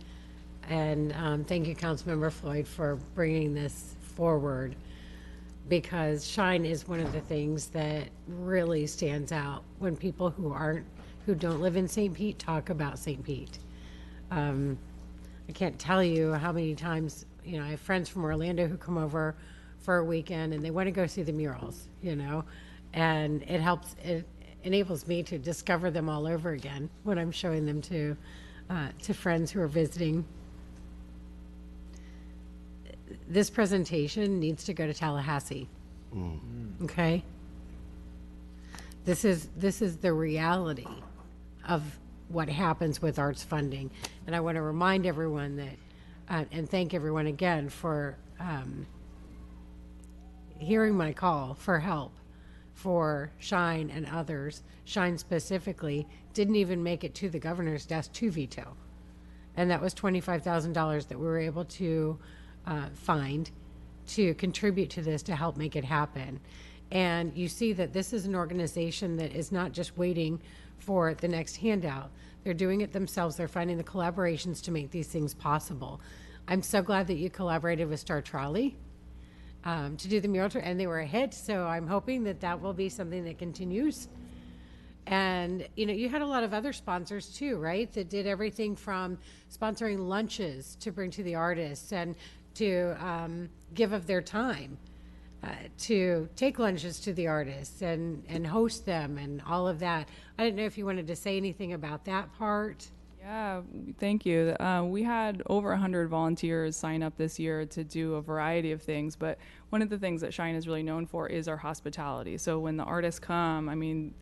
And thank you, Councilmember Floyd, for bringing this forward, because Shine is one of the things that really stands out when people who don't live in St. Pete talk about St. Pete. I can't tell you how many times, you know, I have friends from Orlando who come over for a weekend and they want to go see the murals, you know, and it enables me to discover them all over again when I'm showing them to friends who are visiting. This presentation needs to go to Tallahassee. Okay? This is the reality of what happens with arts funding. And I want to remind everyone that, and thank everyone again for hearing my call for help for Shine and others. Shine specifically didn't even make it to the governor's desk to veto. And that was $25,000 that we were able to find to contribute to this to help make it happen. And you see that this is an organization that is not just waiting for the next handout. They're doing it themselves. They're finding the collaborations to make these things possible. I'm so glad that you collaborated with Star Trolley to do the mural tour, and they were a hit. So I'm hoping that that will be something that continues. And, you know, you had a lot of other sponsors too, right? That did everything from sponsoring lunches to bring to the artists and to give of their time to take lunches to the artists and host them and all of that. I didn't know if you wanted to say anything about that part. Yeah, thank you. We had over 100 volunteers sign up this year to do a variety of things, but one of the things that Shine is really known for is our hospitality. So when the artists come, I mean,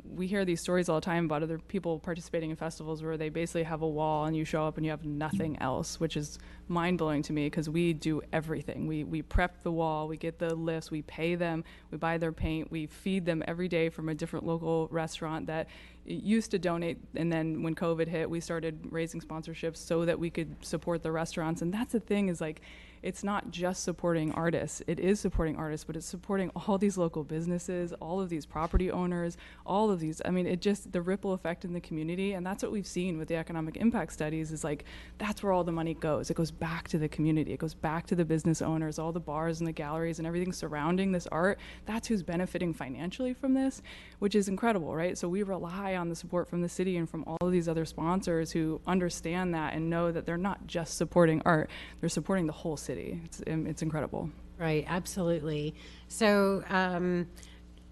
we hear these stories all the time about other people participating in festivals where they basically have a wall and you show up and you have nothing else, which is mind-blowing to me because we do everything. We prep the wall, we get the lifts, we pay them, we buy their paint, we feed them every day from a different local restaurant that used to donate, and then when COVID hit, we started raising sponsorships so that we could support the restaurants. And that's the thing, is like, it's not just supporting artists. It is supporting artists, but it's supporting all these local businesses, all of these property owners, all of these. I mean, it just, the ripple effect in the community, and that's what we've seen with the economic impact studies, is like, that's where all the money goes. It goes back to the community. It goes back to the business owners, all the bars and the galleries and everything surrounding this art. That's who's benefiting financially from this, which is incredible, right? So we rely on the support from the city and from all of these other sponsors who understand that and know that they're not just supporting art, they're supporting the whole city. It's incredible. Right, absolutely. So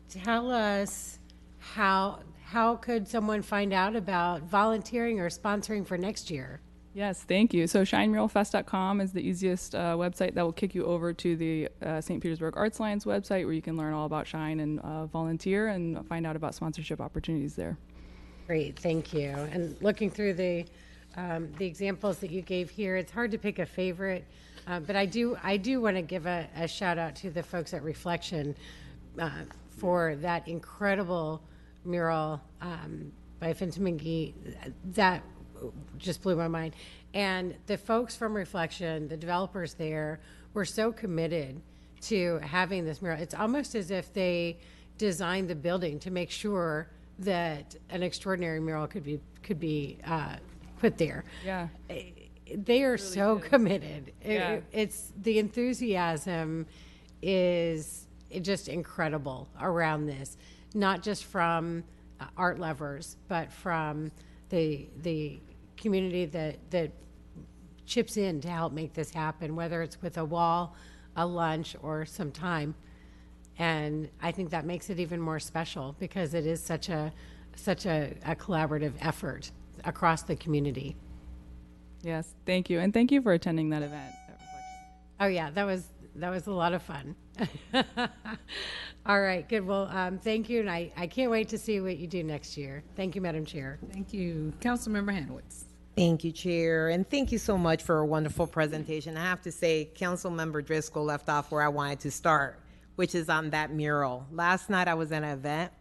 tell us how could someone find out about volunteering or sponsoring for next year? Yes, thank you. So shinemuralfest.com is the easiest website that will kick you over to the St. Petersburg Arts Alliance website, where you can learn all about Shine and volunteer and find out about sponsorship opportunities there. Great, thank you. And looking through the examples that you gave here, it's hard to pick a favorite, but I do want to give a shout out to the folks at Reflection for that incredible mural by Fenton McGee. That just blew my mind. And the folks from Reflection, the developers there, were so committed to having this mural. It's almost as if they designed the building to make sure that an extraordinary mural could be put there. Yeah. They are really so committed. Yeah. It's the enthusiasm is just incredible around this, not just from art lovers, but from the community that chips in to help make this happen, whether it's with a wall, a lunch, or some time. And I think that makes it even more special because it is such a collaborative effort across the community. Yes, thank you. And thank you for attending that event. Oh yeah, that was a lot of fun. All right, good. Well, thank you, and I can't wait to see what you do next year. Thank you, Madam Chair. Thank you. Councilmember Hanowitz. Thank you, Chair, and thank you so much for a wonderful presentation. I have to say, Councilmember Driscoll left off where I wanted to start, which is on that mural. Last night I was at an event,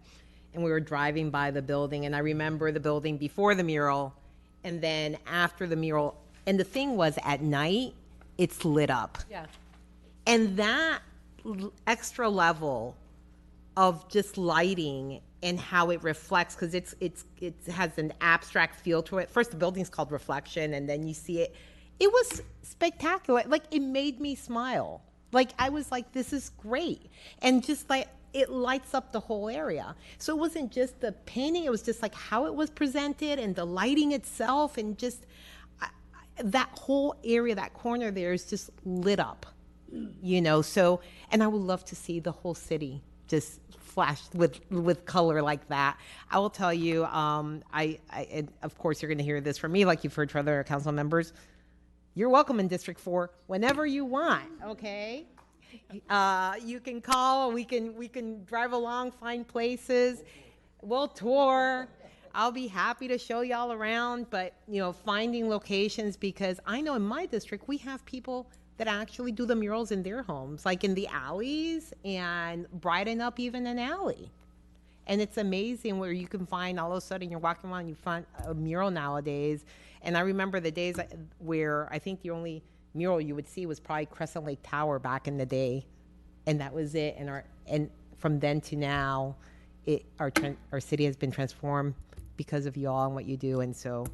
and we were driving by the building, and I remember the building before the mural, and then after the mural. And the thing was, at night, it's lit up. Yeah. And that extra level of just lighting and how it reflects, because it has an abstract feel to it. First, the building's called Reflection, and then you see it. It was spectacular. Like, it made me smile. Like, I was like, this is great. And just like, it lights up the whole area. So it wasn't just the painting, it was just like how it was presented and the lighting itself, and just that whole area, that corner there is just lit up, you know. So, and I would love to see the whole city just flashed with color like that. I will tell you, I and of course you're going to hear this from me, like you've heard from other council members. You're welcome in District 4 whenever you want. Okay, you can call. We can drive along, find places. We'll tour. I'll be happy to show y'all around. But you know, finding locations, because I know in my district we have people that actually do the murals in their homes, like in the alleys, and brighten up even an alley. And it's amazing where you can find, all of a sudden you're walking around and you find a mural nowadays. And I remember the days where I think the only mural you would see was probably Crescent Lake Tower back in the day. And that was it. And from then to now, our city has been transformed because of y'all and what you do. And so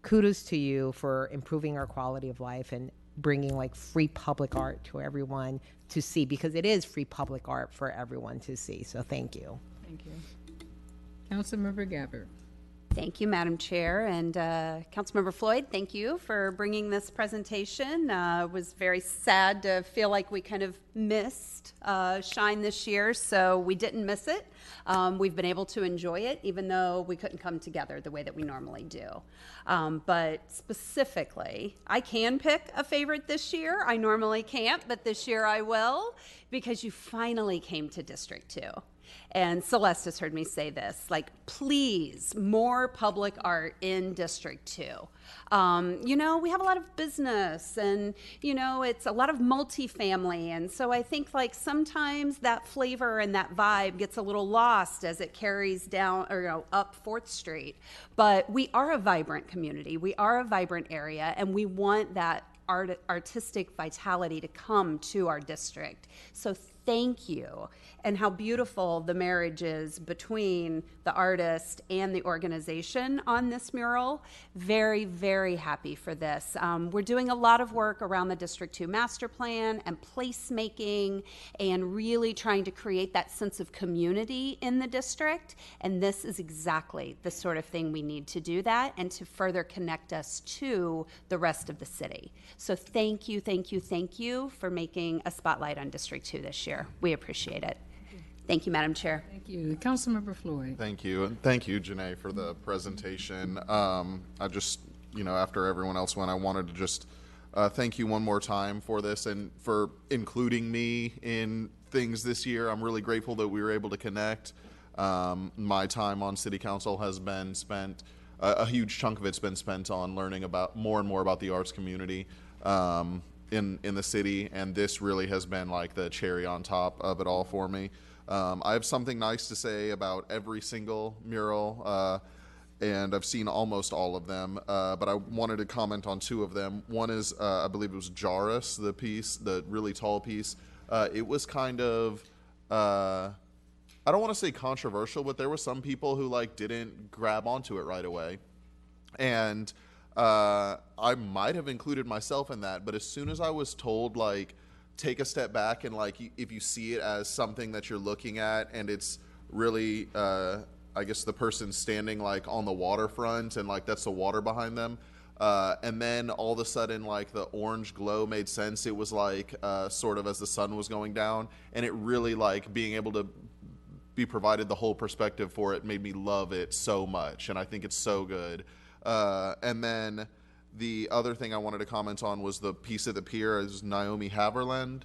kudos to you for improving our quality of life. And bringing like free public art to everyone to see, because it is free public art for everyone to see. So thank you. Thank you. Councilmember Gabbard. Thank you, Madam Chair, and Councilmember Floyd, thank you for bringing this presentation. It was very sad to feel like we kind of missed Shine this year, so we didn't miss it. We've been able to enjoy it, even though we couldn't come together the way that we normally do. But specifically, I can pick a favorite this year. I normally can't, but this year I will, because you finally came to District 2. And Celeste has heard me say this, like, please, more public art in District 2. You know, we have a lot of business and, you know, it's a lot of multifamily. And so I think like sometimes that flavor and that vibe gets a little lost as it carries down or, you know, up 4th Street. But we are a vibrant community. We are a vibrant area, and we want that artistic vitality to come to our district. So thank you. And how beautiful the marriage is between the artist and the organization on this mural. Very, very happy for this. We're doing a lot of work around the District 2 master plan and placemaking and really trying to create that sense of community in the district. And this is exactly the sort of thing we need to do that and to further connect us to the rest of the city. So thank you, thank you, thank you for making a spotlight on District 2 this year. We appreciate it. Thank you, Madam Chair. Thank you. Councilmember Floyd. Thank you. And thank you, Janae, for the presentation. I just, you know, after everyone else went, I wanted to just thank you one more time for this and for including me in things this year. I'm really grateful that we were able to connect. My time on City Council has been spent, a huge chunk of it's been spent on learning about more and more about the arts community in the city, and this really has been like the cherry on top of it all for me. I have something nice to say about every single mural, and I've seen almost all of them, but I wanted to comment on 2 of them. One is, I believe it was Jairus, the piece, the really tall piece. It was kind of, I don't want to say controversial, but there were some people who like didn't grab onto it right away. And I might have included myself in that, but as soon as I was told, like, take a step back and like if you see it as something that you're looking at and it's really I guess the person standing like on the waterfront and like that's the water behind them, and then all of a sudden like the orange glow made sense. It was like sort of as the sun was going down, and it really like being able to be provided the whole perspective for it made me love it so much, and I think it's so good. And then the other thing I wanted to comment on was the piece at the pier is Naomi Haverland.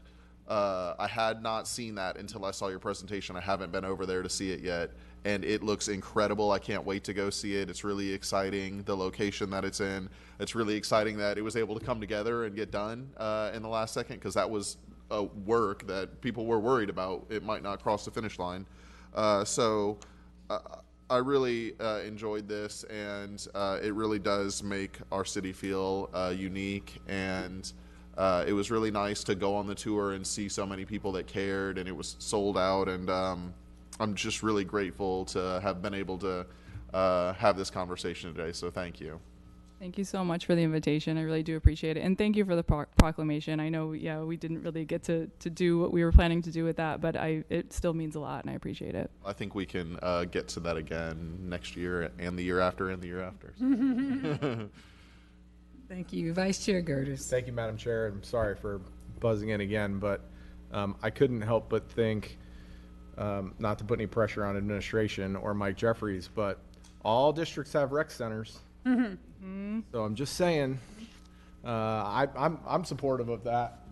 I had not seen that until I saw your presentation. I haven't been over there to see it yet, and it looks incredible. I can't wait to go see it. It's really exciting, the location that it's in. It's really exciting that it was able to come together and get done in the last second, because that was a work that people were worried about. It might not cross the finish line. I really enjoyed this, and it really does make our city feel unique, and it was really nice to go on the tour and see so many people that cared, and it was sold out, and I'm just really grateful to have been able to have this conversation today, so thank you. Thank you so much for the invitation. I really do appreciate it. And thank you for the proclamation. I know, yeah, we didn't really get to do what we were planning to do with that, but it still means a lot, and I appreciate it. I think we can get to that again next year and the year after and the year after. Thank you. Vice Chair Gertis. Thank you, Madam Chair. I'm sorry for buzzing in again, but I couldn't help but think, not to put any pressure on administration or Mike Jeffries, but all districts have rec centers. So I'm just saying, I'm supportive of that,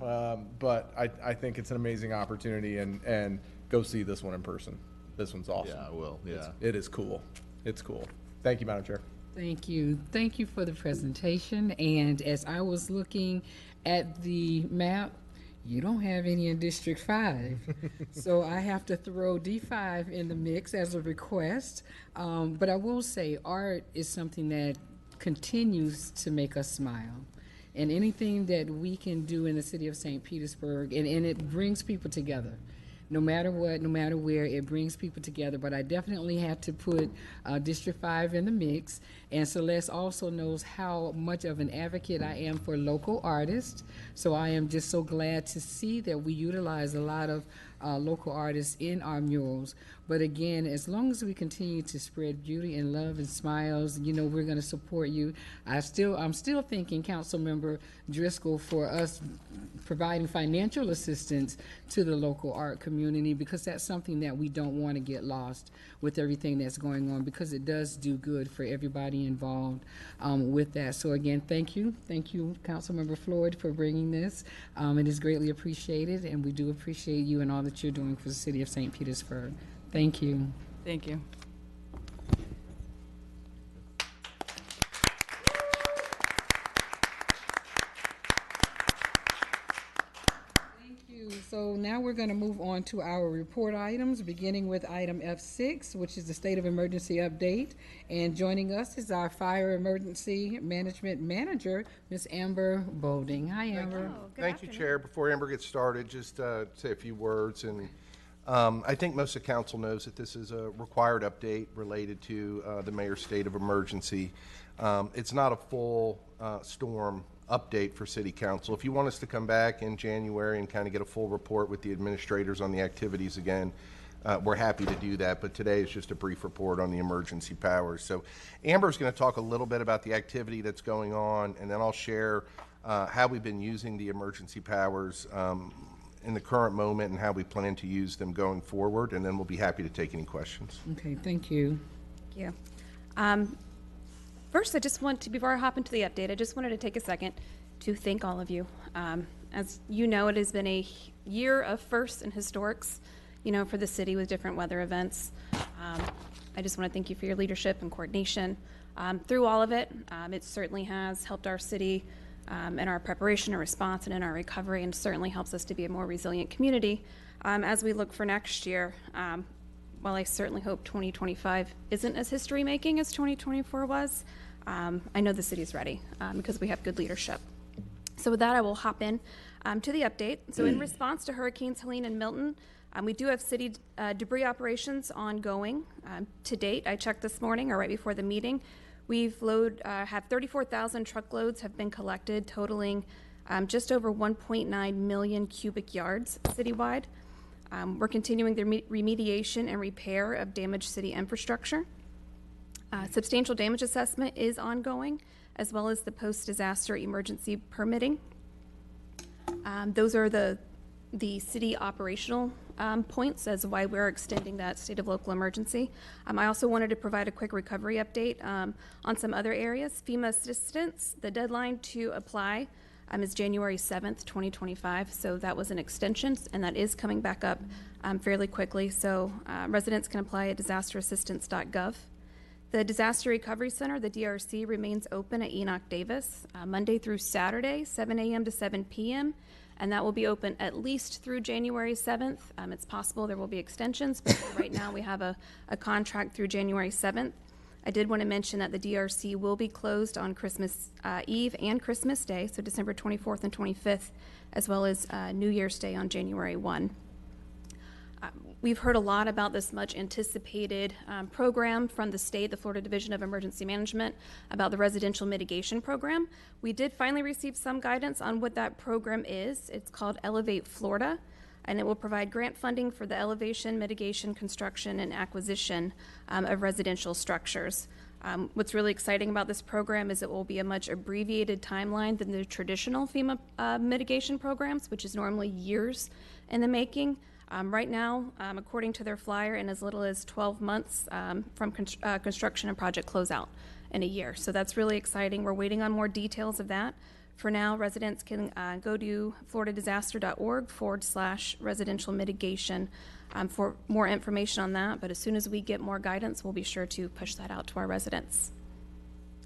but I think it's an amazing opportunity, and go see this one in person. This one's awesome. Yeah, I will. Yeah, it is cool. It's cool. Thank you, Madam Chair. Thank you. Thank you for the presentation. And as I was looking at the map, you don't have any in District 5. So I have to throw D5 in the mix as a request. But I will say art is something that continues to make us smile. And anything that we can do in the city of St. Petersburg, and it brings people together. no matter what, no matter where, it brings people together. But I definitely had to put District 5 in the mix. And Celeste also knows how much of an advocate I am for local artists. So I am just so glad to see that we utilize a lot of local artists in our murals. But again, as long as we continue to spread beauty and love and smiles, you know, we're going to support you. I'm still thanking Councilmember Driscoll for us providing financial assistance to the local art community, because that's something that we don't want to get lost with everything that's going on, because it does do good for everybody involved with that. So again, thank you. Thank you, Councilmember Floyd, for bringing this. It is greatly appreciated, and we do appreciate you and all that you're doing for the city of St. Petersburg. Thank you. Thank you. So now we're going to move on to our report items, beginning with item F6, which is the State of Emergency Update. And joining us is our Fire Emergency Management Manager, Ms. Amber Bolding. Hi, Amber. Thank you, Chair. Before Amber gets started, just say a few words. And I think most of the council knows that this is a required update related to the mayor's state of emergency. It's not a full storm update for City Council. If you want us to come back in January and kind of get a full report with the administrators on the activities again, we're happy to do that, but today is just a brief report on the emergency powers. So Amber's going to talk a little bit about the activity that's going on, and then I'll share how we've been using the emergency powers in the current moment and how we plan to use them going forward, and then we'll be happy to take any questions. Okay, thank you. Thank you. First, I just want to, before I hop into the update, I just wanted to take a second to thank all of you. As you know, it has been a year of firsts and historics, you know, for the city with different weather events. I just want to thank you for your leadership and coordination through all of it. It certainly has helped our city in our preparation and response and in our recovery, and certainly helps us to be a more resilient community as we look for next year. While I certainly hope 2025 isn't as history-making as 2024 was, I know the city's ready because we have good leadership. So with that, I will hop in to the update. So in response to Hurricanes Helene and Milton, we do have city debris operations ongoing. To date, I checked this morning or right before the meeting, we've have 34,000 truckloads have been collected, totaling just over 1.9 million cubic yards citywide. We're continuing the remediation and repair of damaged city infrastructure. Substantial damage assessment is ongoing, as well as the post-disaster emergency permitting. Those are the city operational points as why we're extending that state of local emergency. I also wanted to provide a quick recovery update on some other areas. FEMA assistance, the deadline to apply is January 7th, 2025, so that was an extension, and that is coming back up fairly quickly. So residents can apply at disasterassistance.gov. The Disaster Recovery Center, the DRC, remains open at Enoch Davis Monday through Saturday, 7 a.m. to 7 p.m., and that will be open at least through January 7th. It's possible there will be extensions, but right now we have a contract through January 7th. I did want to mention that the DRC will be closed on Christmas Eve and Christmas Day, so December 24th and 25th, as well as New Year's Day on January 1. We've heard a lot about this much anticipated program from the state, the Florida Division of Emergency Management, about the residential mitigation program. We did finally receive some guidance on what that program is. It's called Elevate Florida, and it will provide grant funding for the elevation, mitigation, construction, and acquisition of residential structures. What's really exciting about this program is it will be a much abbreviated timeline than the traditional FEMA mitigation programs, which is normally years in the making. Right now, according to their flyer, in as little as 12 months from construction and project closeout in a year. So that's really exciting. We're waiting on more details of that. For now, residents can go to floridadisaster.org/residential mitigation for more information on that. But as soon as we get more guidance, we'll be sure to push that out to our residents.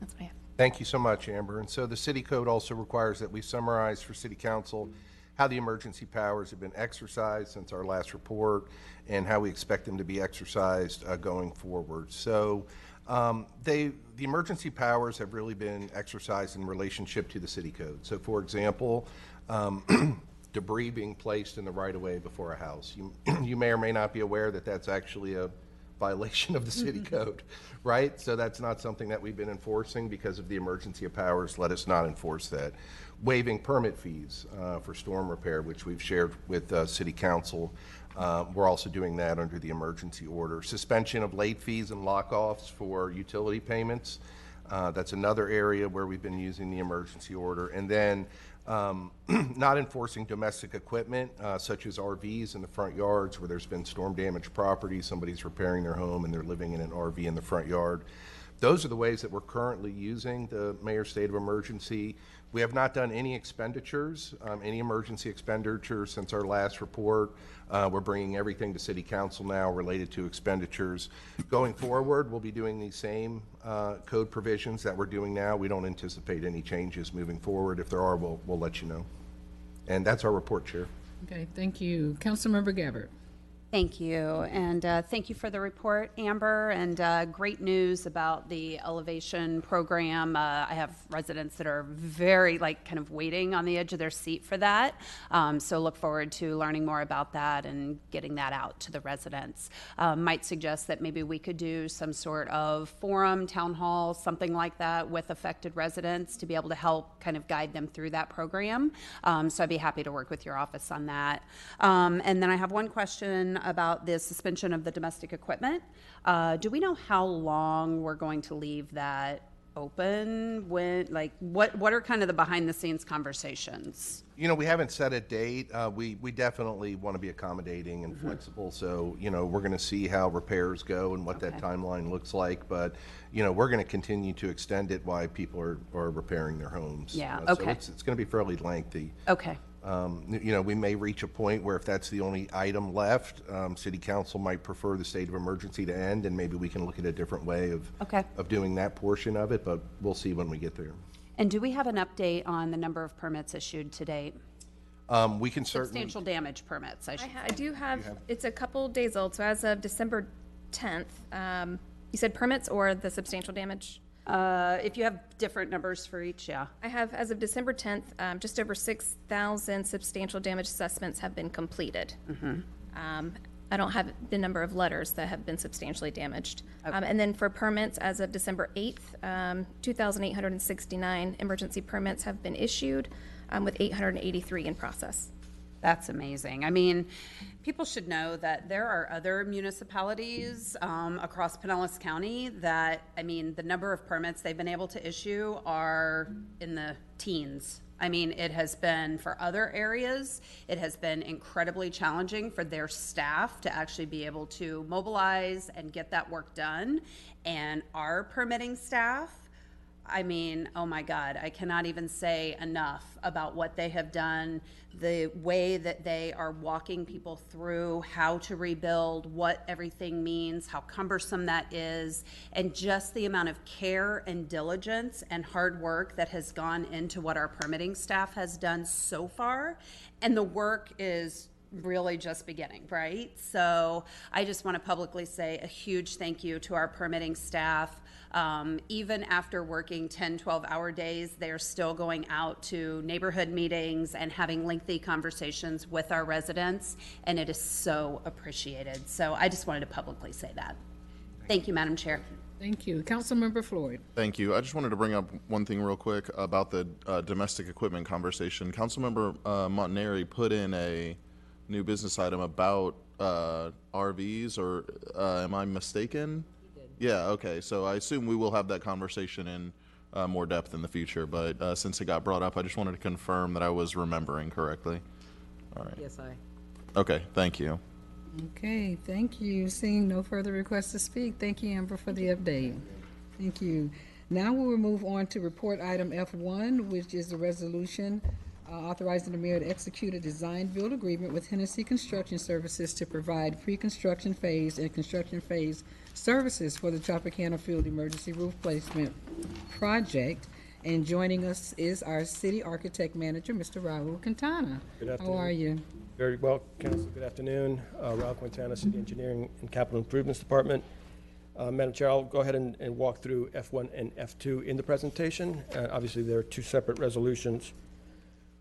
That's what I have. Thank you so much, Amber. And so the city code also requires that we summarize for City Council how the emergency powers have been exercised since our last report and how we expect them to be exercised going forward. So the emergency powers have really been exercised in relationship to the city code. So for example, debris being placed in the right-of-way before a house. You may or may not be aware that that's actually a violation of the city code, right? So that's not something that we've been enforcing because of the emergency of powers. Let us not enforce that. Waiving permit fees for storm repair, which we've shared with City Council. We're also doing that under the emergency order. Suspension of late fees and lock-offs for utility payments. That's another area where we've been using the emergency order. And then not enforcing domestic equipment, such as RVs in the front yards where there's been storm damaged property, somebody's repairing their home and they're living in an RV in the front yard. Those are the ways that we're currently using the mayor's state of emergency. We have not done any expenditures, any emergency expenditures since our last report. We're bringing everything to City Council now related to expenditures. Going forward, we'll be doing the same code provisions that we're doing now. We don't anticipate any changes moving forward. If there are, we'll let you know. And that's our report, Chair. Okay, thank you. Councilmember Gabbard. Thank you, and thank you for the report, Amber, and great news about the elevation program. I have residents that are very, kind of waiting on the edge of their seat for that, so look forward to learning more about that and getting that out to the residents. Might suggest that maybe we could do some sort of forum, town hall, something like that with affected residents to be able to help kind of guide them through that program, so I'd be happy to work with your office on that. And then I have one question about the suspension of the domestic equipment. Do we know how long we're going to leave that open? When, what are kind of the behind the scenes conversations? We haven't set a date. We definitely want to be accommodating and flexible. So, we're going to see how repairs go and what that timeline looks like. But, we're going to continue to extend it while people are repairing their homes. Yeah, So it's going to be fairly lengthy. Okay. We may reach a point where if that's the only item left, City Council might prefer the state of emergency to end, and maybe we can look at a different way of doing that portion of it, but we'll see when we get there. And do we have an update on the number of permits issued to date? We can certainly... Substantial damage permits, I do have, it's a couple days old, so as of December 10th, you said permits or the substantial damage? If you have different numbers for each, yeah. I have, as of December 10th, just over 6,000 substantial damage assessments have been completed. I don't have the number of letters that have been substantially damaged. And then for permits, as of December 8th, 2,869 emergency permits have been issued, with 883 in process. That's amazing. I mean, people should know that there are other municipalities across Pinellas County that, the number of permits they've been able to issue are in the teens. It has been, for other areas, it has been incredibly challenging for their staff to actually be able to mobilize and get that work done. And our permitting staff, oh my God, I cannot even say enough about what they have done, the way that they are walking people through how to rebuild, what everything means, how cumbersome that is, and just the amount of care and diligence and hard work that has gone into what our permitting staff has done so far. And the work is really just beginning, right? So I just want to publicly say a huge thank you to our permitting staff. Even after working 10, 12-hour days, they're still going out to neighborhood meetings and having lengthy conversations with our residents, and it is so appreciated. So I just wanted to publicly say that. Thank you, Madam Chair. Thank you. Councilmember Floyd. Thank you. I just wanted to bring up one thing real quick about the domestic equipment conversation. Councilmember Montanari put in a new business item about RVs, or am I mistaken? He did. Yeah, okay. So I assume we will have that conversation in more depth in the future, but since it got brought up, I just wanted to confirm that I was remembering correctly. All right. Yes, Okay, thank you. Okay, thank you. Seeing no further requests to speak, thank you, Amber, for the update. Thank you. Now we will move on to report item F1, which is the resolution authorizing the mayor to execute a design-build agreement with Hennessy Construction Services to provide pre-construction phase and construction phase services for the Tropicana Field Emergency Roof Placement Project. And joining us is our city architect manager, Mr. Raul Quintana. Good afternoon. How are you? Very well, Council. Good afternoon. Raul Quintana, City Engineering and Capital Improvements Department. Madam Chair, I'll go ahead and walk through F1 and F2 in the presentation. Obviously, there are two separate resolutions.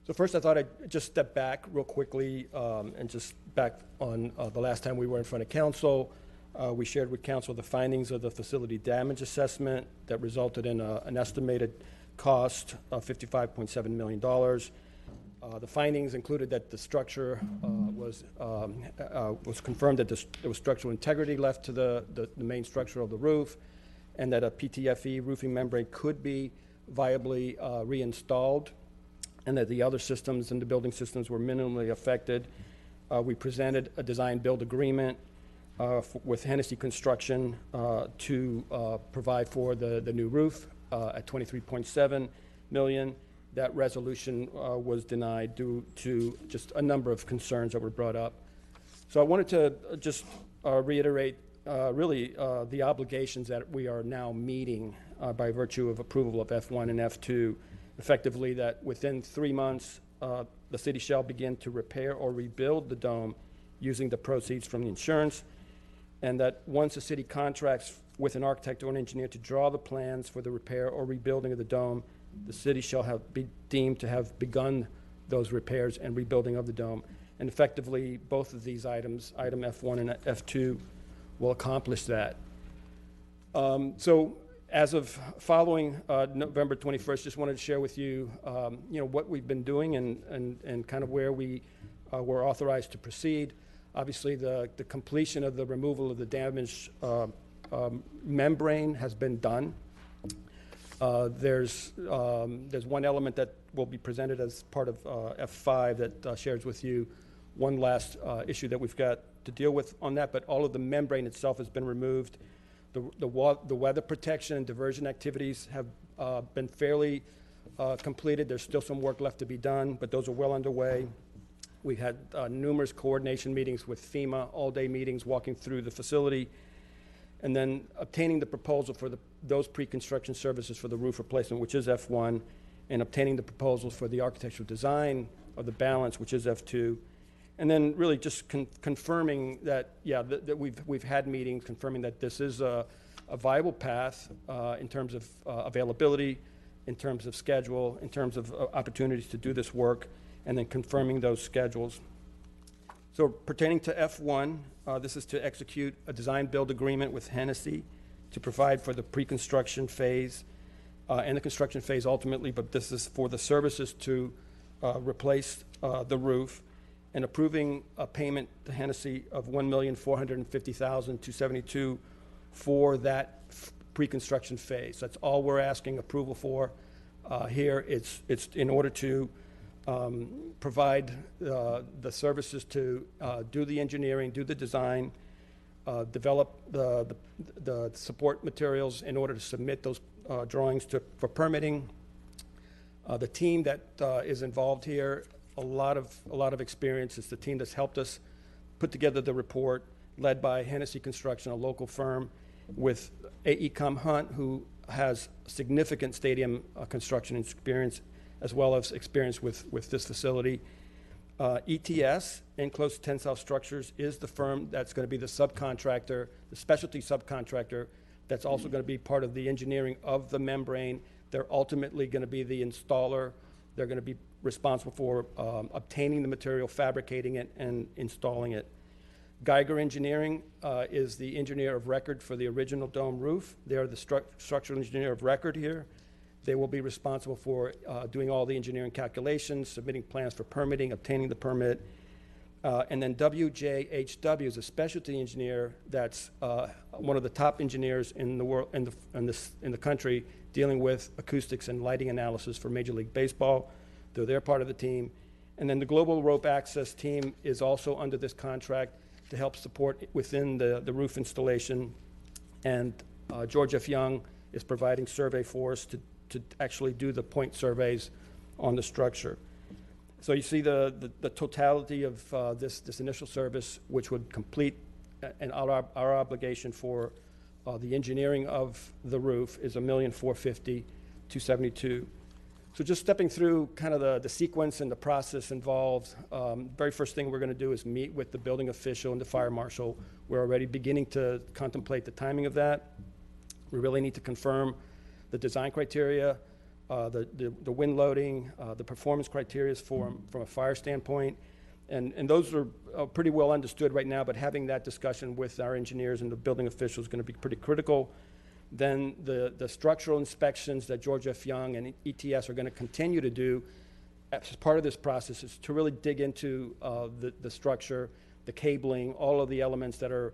So first, I thought I'd just step back real quickly and just back on the last time we were in front of council. We shared with council the findings of the facility damage assessment that resulted in an estimated cost of $55.7 million. The findings included that the structure was confirmed that there was structural integrity left to the main structure of the roof, and that a PTFE roofing membrane could be viably reinstalled, and that the other systems and the building systems were minimally affected. We presented a design-build agreement with Hennessy Construction to provide for the new roof at $23.7 million. That resolution was denied due to just a number of concerns that were brought up. So I wanted to just reiterate really the obligations that we are now meeting by virtue of approval of F1 and F2, effectively that within 3 months, the city shall begin to repair or rebuild the dome using the proceeds from the insurance, and that once the city contracts with an architect or an engineer to draw the plans for the repair or rebuilding of the dome, the city shall be deemed to have begun those repairs and rebuilding of the dome. And effectively, both of these items, item F1 and F2, will accomplish that. So as of following November 21st, just wanted to share with you, what we've been doing and kind of where we were authorized to proceed. Obviously, the completion of the removal of the damaged membrane has been done. There's one element that will be presented as part of F5 that shares with you one last issue that we've got to deal with on that, but all of the membrane itself has been removed. The weather protection and diversion activities have been fairly completed. There's still some work left to be done, but those are well underway. We've had numerous coordination meetings with FEMA, all-day meetings walking through the facility, and then obtaining the proposal for those pre-construction services for the roof replacement, which is F1, and obtaining the proposals for the architectural design of the balance, which is F2, and then really just confirming that, that we've had meetings confirming that this is a viable path in terms of availability, in terms of schedule, in terms of opportunities to do this work, and then confirming those schedules. So pertaining to F1, this is to execute a design-build agreement with Hennessy to provide for the pre-construction phase and the construction phase ultimately, but this is for the services to replace the roof, and approving a payment to Hennessy of $1,450,272 for that pre-construction phase. That's all we're asking approval for here. It's in order to provide the services to do the engineering, do the design, develop the support materials in order to submit those drawings for permitting. The team that is involved here, a lot of experience. It's the team that's helped us put together the report, led by Hennessy Construction, a local firm, with AECOM Hunt, who has significant stadium construction experience, as well as experience with this facility. ETS, Enclosed Tensile Structures, is the firm that's going to be the subcontractor, the specialty subcontractor, that's also going to be part of the engineering of the membrane. They're ultimately going to be the installer. They're going to be responsible for obtaining the material, fabricating it, and installing it. Geiger Engineering is the engineer of record for the original dome roof. They are the structural engineer of record here. They will be responsible for doing all the engineering calculations, submitting plans for permitting, obtaining the permit. And then WJHW is a specialty engineer that's one of the top engineers in the world, in the country, dealing with acoustics and lighting analysis for Major League Baseball. They're part of the team. And then the Global Rope Access team is also under this contract to help support within the roof installation. And George F. Young is providing survey for us to actually do the point surveys on the structure. So you see the totality of this initial service, which would complete, and our obligation for the engineering of the roof is $1,450,272. So just stepping through kind of the sequence and the process involved, very first thing we're going to do is meet with the building official and the fire marshal. We're already beginning to contemplate the timing of that. We really need to confirm the design criteria, the wind loading, the performance criteria from a fire standpoint. And those are pretty well understood right now, but having that discussion with our engineers and the building officials is going to be pretty critical. Then the structural inspections that George F. Young and ETS are going to continue to do as part of this process is to really dig into the structure, the cabling, all of the elements that are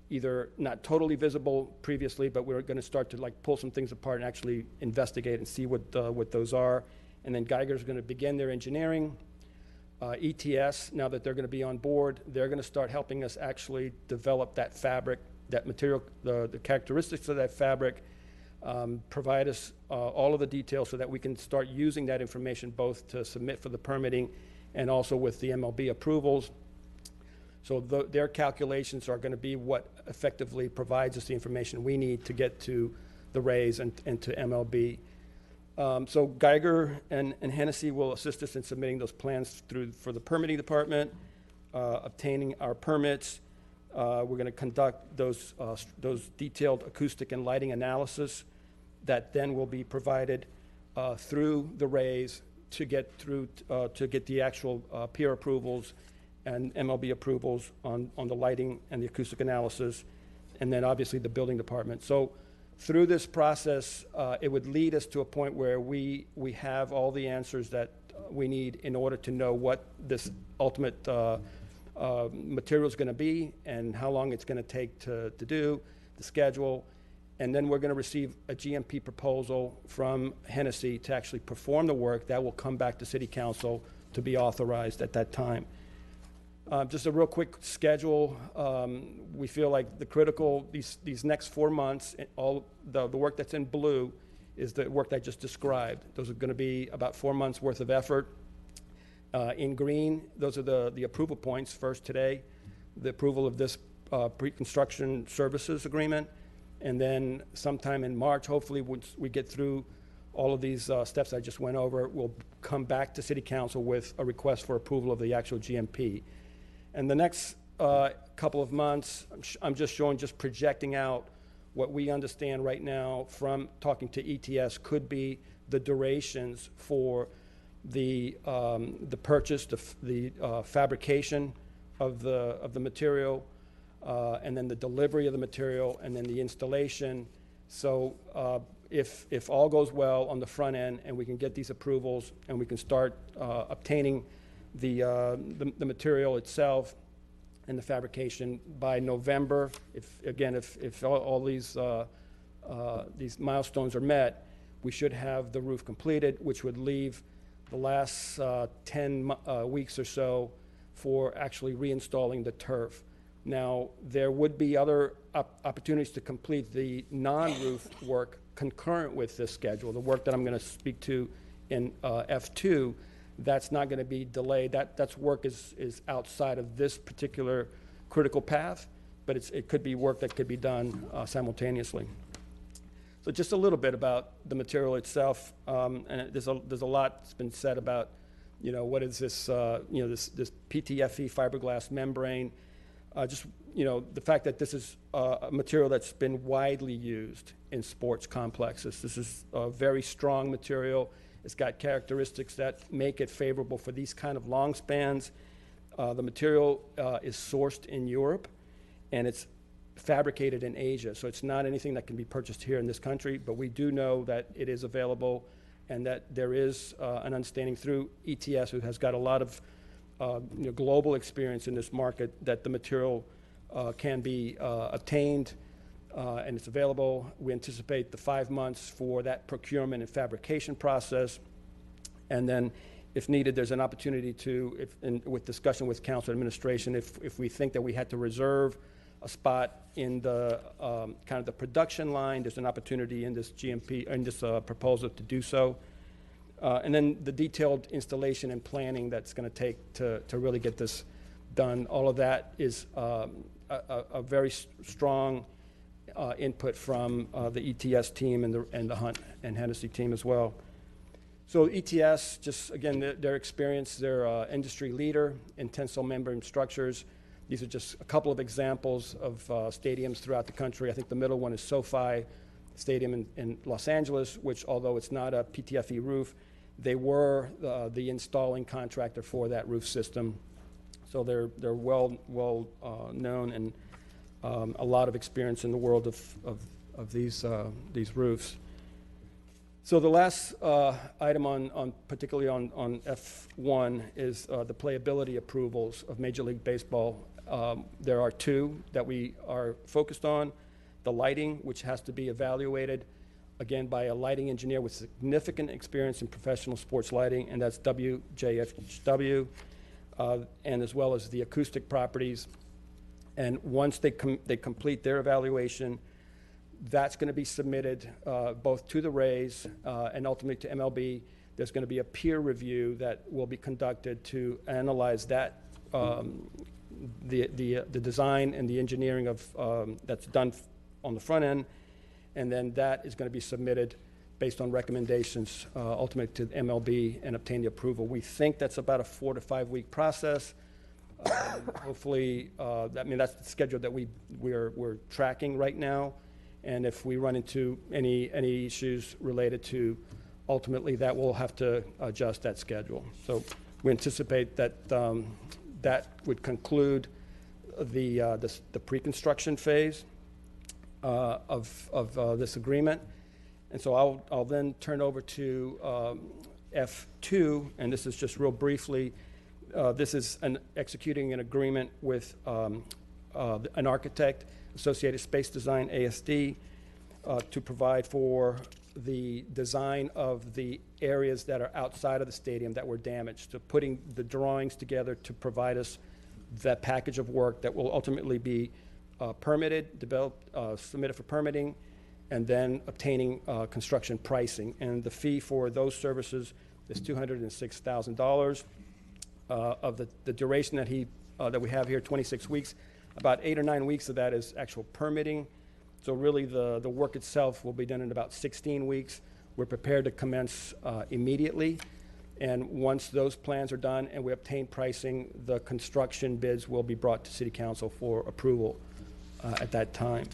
either not totally visible previously, but we're going to start to like pull some things apart and actually investigate and see what those are. And then Geiger's going to begin their engineering. ETS, now that they're going to be on board, they're going to start helping us actually develop that fabric, that material, the characteristics of that fabric, provide us all of the details so that we can start using that information both to submit for the permitting and also with the MLB approvals. So their calculations are going to be what effectively provides us the information we need to get to the raise and to MLB. So Geiger and Hennessy will assist us in submitting those plans for the permitting department, obtaining our permits. We're going to conduct those detailed acoustic and lighting analysis that then will be provided through the raise to get the actual peer approvals and MLB approvals on the lighting and the acoustic analysis, and then obviously the building department. So through this process, it would lead us to a point where we have all the answers that we need in order to know what this ultimate material is going to be and how long it's going to take to do, the schedule. And then we're going to receive a GMP proposal from Hennessy to actually perform the work. That will come back to City Council to be authorized at that time. Just a real quick schedule. We feel like the critical, these next 4 months, all the work that's in blue is the work that I just described. Those are going to be about 4 months worth of effort. In green, those are the approval points. First today, the approval of this pre-construction services agreement. And then sometime in March, hopefully, once we get through all of these steps I just went over, we'll come back to City Council with a request for approval of the actual GMP. And the next couple of months, I'm just projecting out what we understand right now from talking to ETS could be the durations for the purchase, the fabrication of the material, and then the delivery of the material, and then the installation. So if all goes well on the front end and we can get these approvals and we can start obtaining the material itself and the fabrication by November, if all these milestones are met, we should have the roof completed, which would leave the last 10 weeks or so for actually reinstalling the turf. Now, there would be other opportunities to complete the non-roof work concurrent with this schedule, the work that I'm going to speak to in F2. That's not going to be delayed. That's work is outside of this particular critical path, but it could be work that could be done simultaneously. So just a little bit about the material itself, and there's a lot that's been said about, what is this, this PTFE fiberglass membrane. The fact that this is a material that's been widely used in sports complexes. This is a very strong material. It's got characteristics that make it favorable for these kind of long spans. The material is sourced in Europe, and it's fabricated in Asia. So it's not anything that can be purchased here in this country, but we do know that it is available and that there is an understanding through ETS, who has got a lot of global experience in this market, that the material can be obtained and it's available. We anticipate the 5 months for that procurement and fabrication process. And then if needed, there's an opportunity to, with discussion with council administration, if we think that we had to reserve a spot in the kind of the production line, there's an opportunity in this GMP, in this proposal to do so. And then the detailed installation and planning that's going to take to really get this done. All of that is a very strong input from the ETS team and the Hunt and Hennessy team as well. So ETS, just again, their experience, they're industry leader in tensile membrane structures. These are just a couple of examples of stadiums throughout the country. I think the middle one is SoFi stadium in Los Angeles, which although it's not a PTFE roof, they were the installing contractor for that roof system. So they're well known and a lot of experience in the world of these roofs. So the last item particularly on F1 is the playability approvals of Major League Baseball. There are two that we are focused on. The lighting, which has to be evaluated, again, by a lighting engineer with significant experience in professional sports lighting, and that's WJFW, and as well as the acoustic properties. And once they complete their evaluation, that's going to be submitted both to the Rays and ultimately to MLB. There's going to be a peer review that will be conducted to analyze that, the design and the engineering of that's done on the front end, and then that is going to be submitted based on recommendations ultimately to MLB and obtain the approval. We think that's about a 4 to 5 week process. Hopefully, that's the schedule that we're tracking right now. And if we run into any issues related to, ultimately, that we'll have to adjust that schedule. So we anticipate that that would conclude the pre-construction phase of this agreement. And so I'll then turn over to F2, and this is just real briefly. This is executing an agreement with an architect, Associated Space Design, ASD, to provide for the design of the areas that are outside of the stadium that were damaged. So putting the drawings together to provide us that package of work that will ultimately be permitted, developed, submitted for permitting, and then obtaining construction pricing. And the fee for those services is $206,000. Of the duration that we have here, 26 weeks, about 8 or 9 weeks of that is actual permitting. So really the work itself will be done in about 16 weeks. We're prepared to commence immediately. And once those plans are done and we obtain pricing, the construction bids will be brought to City Council for approval at that time.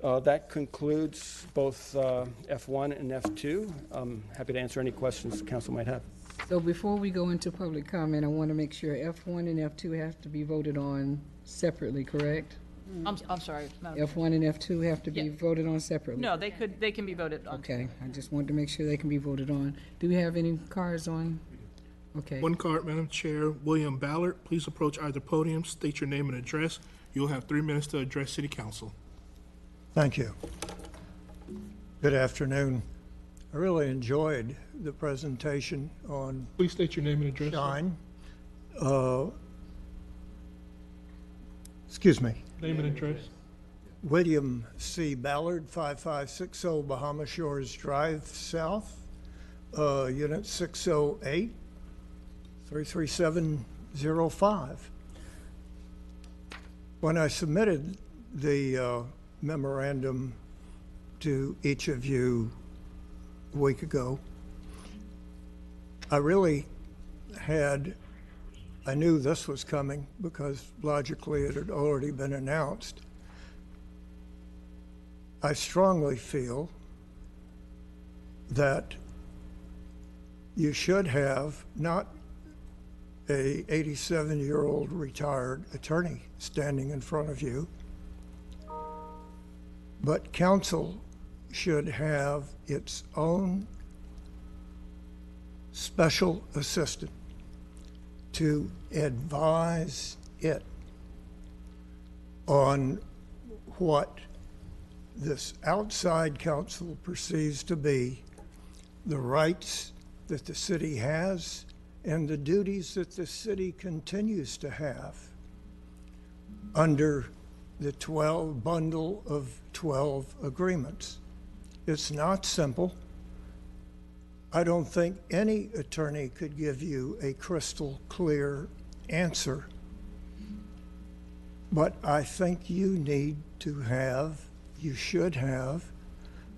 That concludes both F1 and F2. I'm happy to answer any questions the council might have. So before we go into public comment, I want to make sure F1 and F2 have to be voted on separately, correct? I'm sorry. Madam F1 and F2 have to be voted on separately? No, they can be voted on. Okay, I just wanted to make sure they can be voted on. Do we have any cards on? Okay. One card, Madam Chair. William Ballard, please approach either podium, state your name and address. You'll have 3 minutes to address City Council. Thank you. Good afternoon. I really enjoyed the presentation on Please state your name and address. Shine. Excuse me. Name and address. William C. Ballard, 5560 Bahama Shores Drive South, Unit 608, 33705. When I submitted the memorandum to each of you a week ago, I knew this was coming because logically it had already been announced. I strongly feel that you should have not a 87-year-old retired attorney standing in front of you, but council should have its own special assistant to advise it on what this outside council perceives to be the rights that the city has and the duties that the city continues to have under the bundle of 12 agreements. It's not simple. I don't think any attorney could give you a crystal clear answer, but I think you should have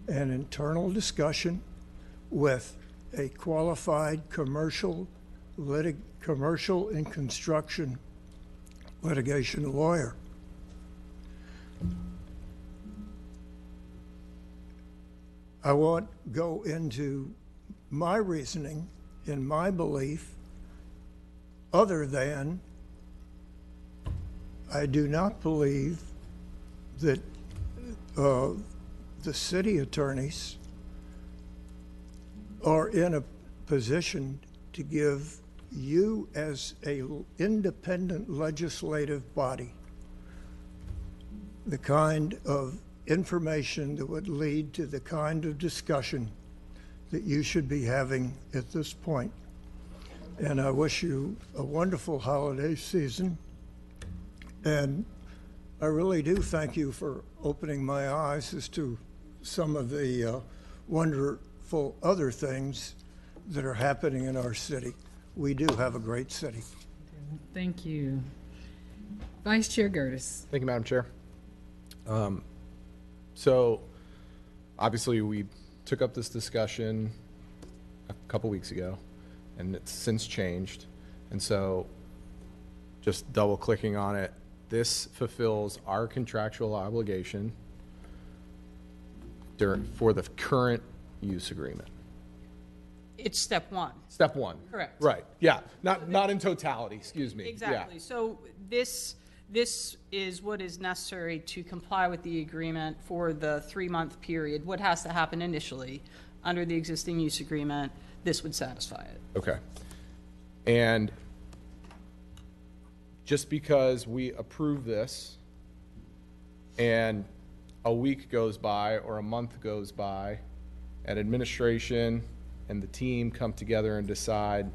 an internal discussion with a qualified commercial and construction litigation lawyer. I won't go into my reasoning in my belief other than I do not believe that the city attorneys are in a position to give you as a independent legislative body the kind of information that would lead to the kind of discussion that you should be having at this point. And I wish you a wonderful holiday season. And I really do thank you for opening my eyes as to some of the wonderful other things that are happening in our city. We do have a great city. Thank you. Vice Chair Gertis. Thank you, Madam Chair. So, obviously, we took up this discussion a couple weeks ago, and it's since changed. And so, just double clicking on it, this fulfills our contractual obligation for the current use agreement. It's step one. Step one. Correct. Right. Yeah. Not in totality. Excuse me. Exactly. Yeah. So this is what is necessary to comply with the agreement for the 3-month period. What has to happen initially under the existing use agreement, this would satisfy it. Okay. And just because we approve this and a week goes by or a month goes by and administration and the team come together and decide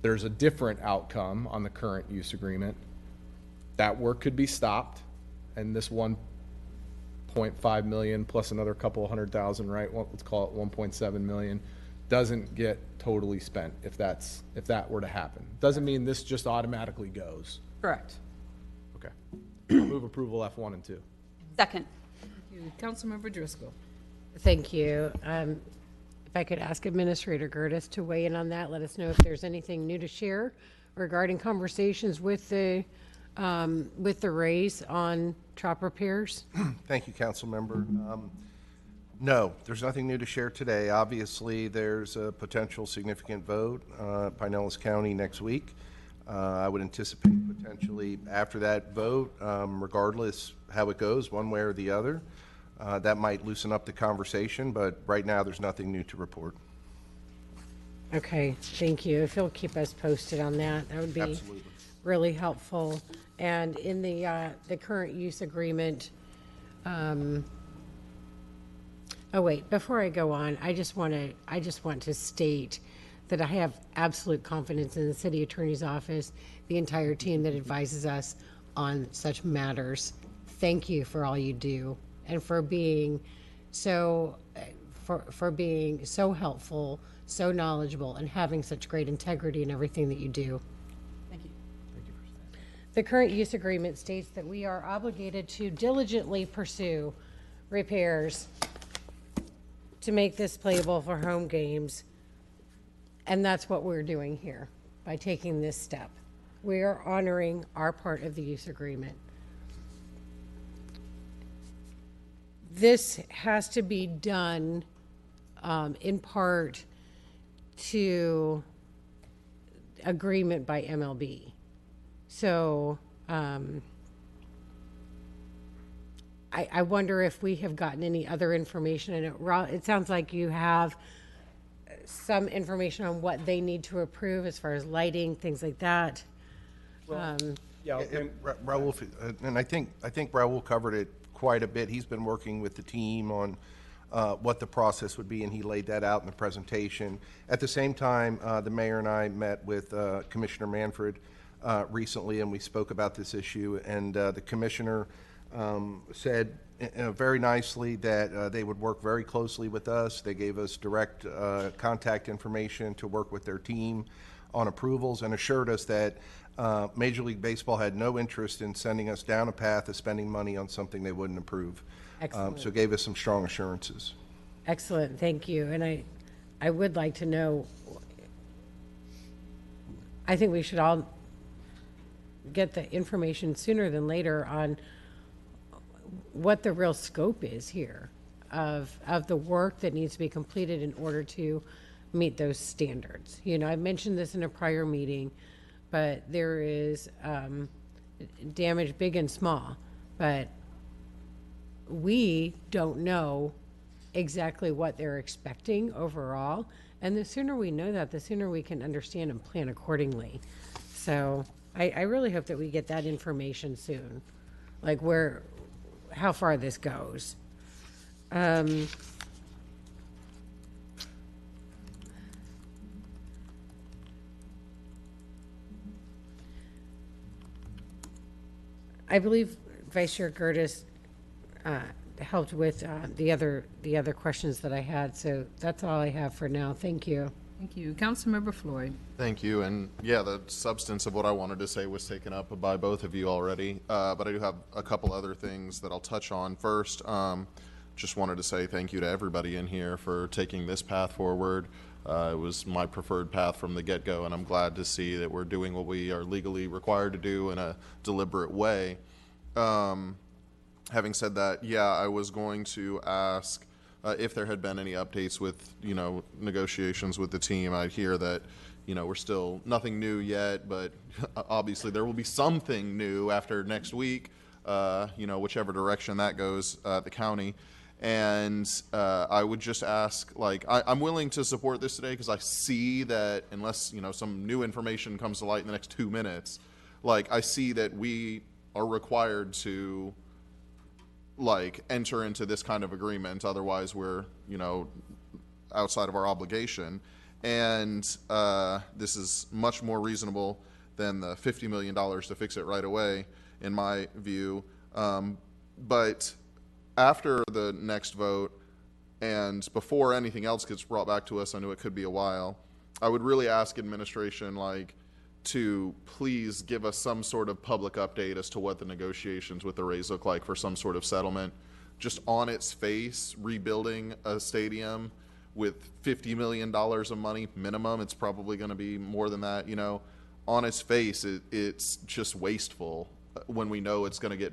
there's a different outcome on the current use agreement, that work could be stopped, and this 1.5 million plus another couple of $100,000, right? Let's call it 1.7 million, doesn't get totally spent if that were to happen. Doesn't mean this just automatically goes. Correct. Okay. I'll move approval F1 and 2. Second. Councilmember Driscoll. Thank you. If I could ask Administrator Gertis to weigh in on that, let us know if there's anything new to share regarding conversations with the raise on trap repairs. Thank you, council member. No, there's nothing new to share today. Obviously, there's a potential significant vote, Pinellas County next week. I would anticipate potentially after that vote, regardless how it goes, one way or the other, that might loosen up the conversation, but right now there's nothing new to report. Okay, thank you. If you'll keep us posted on that, that would be Absolutely. really helpful. And in the current use agreement, oh wait, before I go on, I just want to state that I have absolute confidence in the city attorney's office, the entire team that advises us on such matters. Thank you for all you do and for being so helpful, so knowledgeable, and having such great integrity in everything that you do. Thank you. The current use agreement states that we are obligated to diligently pursue repairs to make this playable for home games. And that's what we're doing here by taking this step. We are honoring our part of the use agreement. This has to be done in part to agreement by MLB. So I wonder if we have gotten any other information. And it sounds like you have some information on what they need to approve as far as lighting, things like that. Yeah, and Raul, and I think Raul covered it quite a bit. He's been working with the team on what the process would be, and he laid that out in the presentation. At the same time, the mayor and I met with Commissioner Manfred recently, and we spoke about this issue, and the commissioner said very nicely that they would work very closely with us. They gave us direct contact information to work with their team on approvals and assured us that Major League Baseball had no interest in sending us down a path of spending money on something they wouldn't approve. Excellent. So gave us some strong assurances. Excellent, thank you. And I would like to know, I think we should all get the information sooner than later on what the real scope is here. of the work that needs to be completed in order to meet those standards. You know, I mentioned this in a prior meeting, but there is damage big and small, but we don't know exactly what they're expecting overall. And the sooner we know that, the sooner we can understand and plan accordingly. So I really hope that we get that information soon, like how far this goes. I believe Vice Chair Gertis helped with the other questions that I had, so that's all I have for now. Thank you. Thank you. Councilmember Floyd. Thank you. And yeah, the substance of what I wanted to say was taken up by both of you already. But I do have a couple other things that I'll touch on. First, just wanted to say thank you to everybody in here for taking this path forward. It was my preferred path from the get-go, and I'm glad to see that we're doing what we are legally required to do in a deliberate way. Having said that, yeah, I was going to ask if there had been any updates with, negotiations with the team. I hear that, we're still nothing new yet, but obviously there will be something new after next week, whichever direction that goes, the county. And I would just ask, I'm willing to support this today because I see that unless, some new information comes to light in the next 2 minutes, I see that we are required to enter into this kind of agreement. Otherwise we're, outside of our obligation. And this is much more reasonable than the $50 million to fix it right away, in my view. But after the next vote and before anything else gets brought back to us, I know it could be a while, I would really ask administration to please give us some sort of public update as to what the negotiations with the Rays look like for some sort of settlement. Just on its face, rebuilding a stadium with $50 million of money minimum, it's probably going to be more than that, on its face, it's just wasteful when we know it's going to get,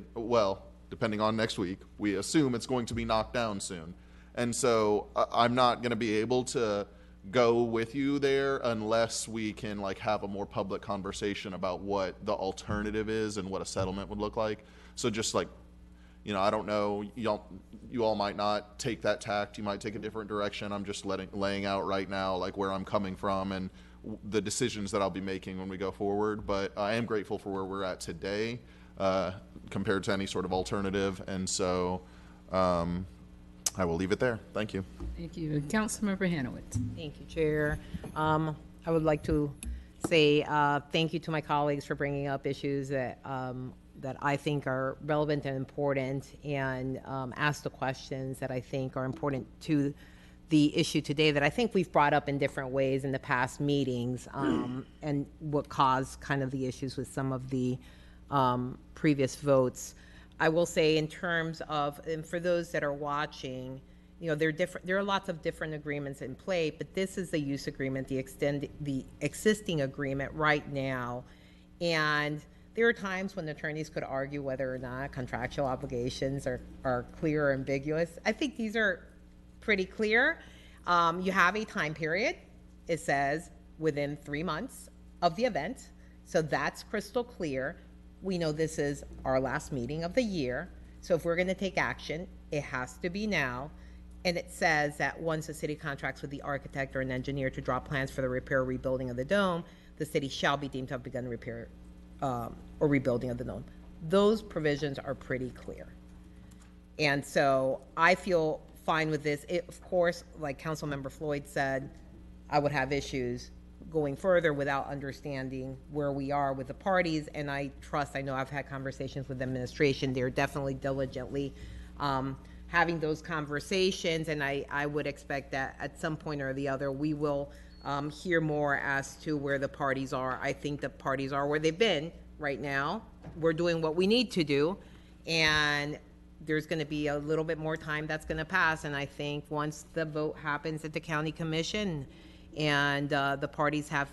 depending on next week, we assume it's going to be knocked down soon. And so I'm not going to be able to go with you there unless we can have a more public conversation about what the alternative is and what a settlement would look like. So just I don't know, you all might not take that tact, you might take a different direction. I'm just laying out right now where I'm coming from and the decisions that I'll be making when we go forward. But I am grateful for where we're at today compared to any sort of alternative. And so I will leave it there. Thank you. Thank you. Councilmember Hanowitz. Thank you, Chair. I would like to say thank you to my colleagues for bringing up issues that I think are relevant and important, and ask the questions that I think are important to the issue today that I think we've brought up in different ways in the past meetings, and what caused kind of the issues with some of the previous votes. I will say in terms of, and for those that are watching, there are lots of different agreements in play, but this is the use agreement, the existing agreement right now. And there are times when attorneys could argue whether or not contractual obligations are clear or ambiguous. I think these are pretty clear. You have a time period. It says within 3 months of the event. So that's crystal clear. We know this is our last meeting of the year. So if we're going to take action, it has to be now. And it says that once the city contracts with the architect or an engineer to draw plans for the repair or rebuilding of the dome, the city shall be deemed to have begun repair or rebuilding of the dome. Those provisions are pretty clear. And so I feel fine with this. Of course, like Councilmember Floyd said, I would have issues going further without understanding where we are with the parties. And I know I've had conversations with the administration. They're definitely diligently having those conversations. And I would expect that at some point or the other, we will hear more as to where the parties are. I think the parties are where they've been right now. We're doing what we need to do. And there's going to be a little bit more time that's going to pass. And I think once the vote happens at the county commission and the parties have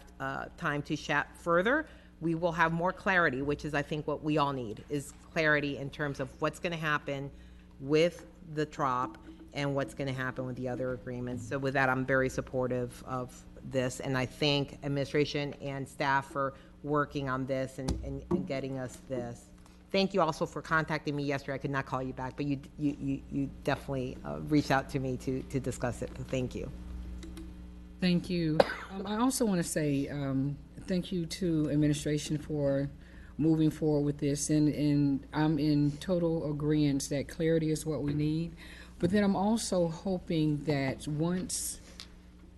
time to chat further, we will have more clarity, which is, I think, what we all need, is clarity in terms of what's going to happen with the TROP and what's going to happen with the other agreements. So with that, I'm very supportive of this, and I thank administration and staff for working on this and getting us this. Thank you also for contacting me yesterday. I could not call you back, but you definitely reached out to me to discuss it. So thank you. Thank you. I also want to say thank you to administration for moving forward with this, and I'm in total agreement that clarity is what we need. But then I'm also hoping that once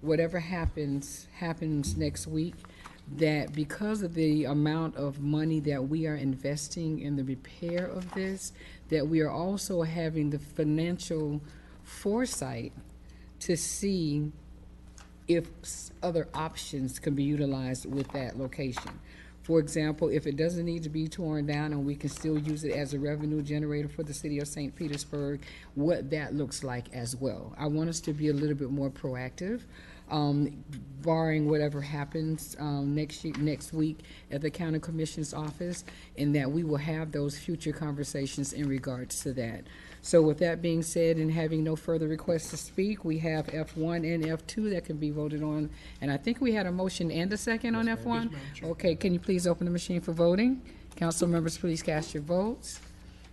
whatever happens next week, that because of the amount of money that we are investing in the repair of this, that we are also having the financial foresight to see if other options can be utilized with that location. For example, if it doesn't need to be torn down and we can still use it as a revenue generator for the city of St. Petersburg, what that looks like as well. I want us to be a little bit more proactive, barring whatever happens next week at the county commission's office, and that we will have those future conversations in regards to that. So with that being said, and having no further requests to speak, we have F1 and F2 that can be voted on. And I think we had a motion and a second on F1. Okay, can you please open the machine for voting? Council members, please cast your votes.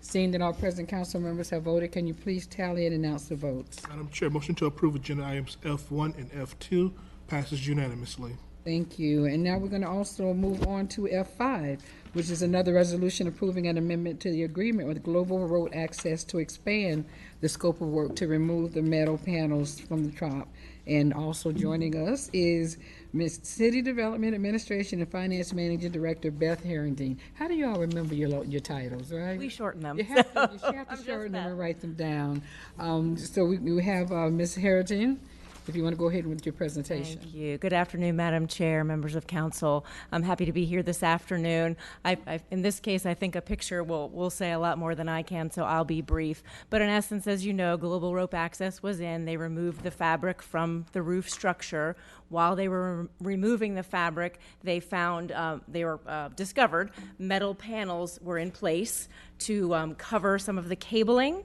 Seeing that all present council members have voted, can you please tally and announce the votes? Madam Chair, motion to approve agenda items F1 and F2 passes unanimously. Thank you. And now we're going to also move on to F5, which is another resolution approving an amendment to the agreement with Global Road Access to expand the scope of work to remove the metal panels from the top. And also joining us is Ms. City Development Administration and Finance Managing Director Beth Harrington. How do you all remember your titles, right? We shorten them. You have to shorten them and write them down. So we have Ms. Harrington. If you want to go ahead with your presentation. Thank you. Good afternoon, Madam Chair, members of council. I'm happy to be here this afternoon. In this case, I think a picture will say a lot more than I can, so I'll be brief. But in essence, as you know, Global Rope Access was in. They removed the fabric from the roof structure. While they were removing the fabric, they found, discovered metal panels were in place to cover some of the cabling.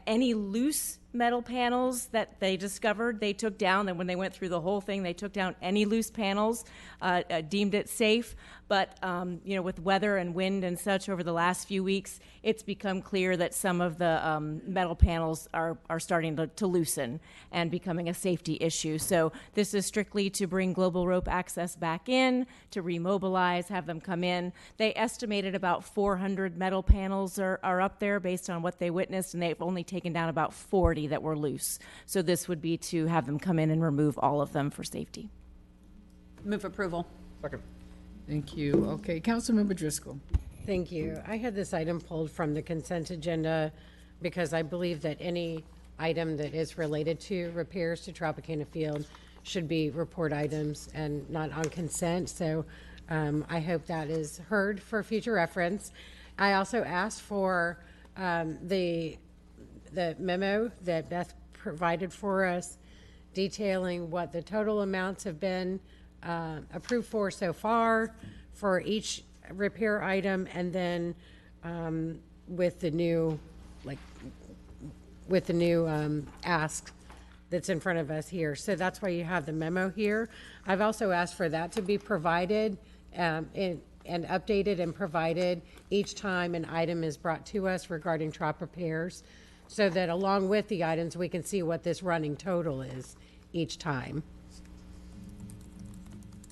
Any loose metal panels that they discovered, they took down. And when they went through the whole thing, they took down any loose panels, deemed it safe. But with weather and wind and such over the last few weeks, it's become clear that some of the metal panels are starting to loosen and becoming a safety issue. So this is strictly to bring Global Rope Access back in, to remobilize, have them come in. They estimated about 400 metal panels are up there based on what they witnessed, and they've only taken down about 40 that were loose. So this would be to have them come in and remove all of them for safety. Move approval. Second. Thank you. Okay, Councilmember Driscoll. Thank you. I had this item pulled from the consent agenda because I believe that any item that is related to repairs to Tropicana Field should be report items and not on consent. So I hope that is heard for future reference. I also asked for the memo that Beth provided for us detailing what the total amounts have been approved for so far for each repair item, and then with the new ask that's in front of us here. So that's why you have the memo here. I've also asked for that to be provided and updated and provided each time an item is brought to us regarding trop repairs, so that along with the items we can see what this running total is each time.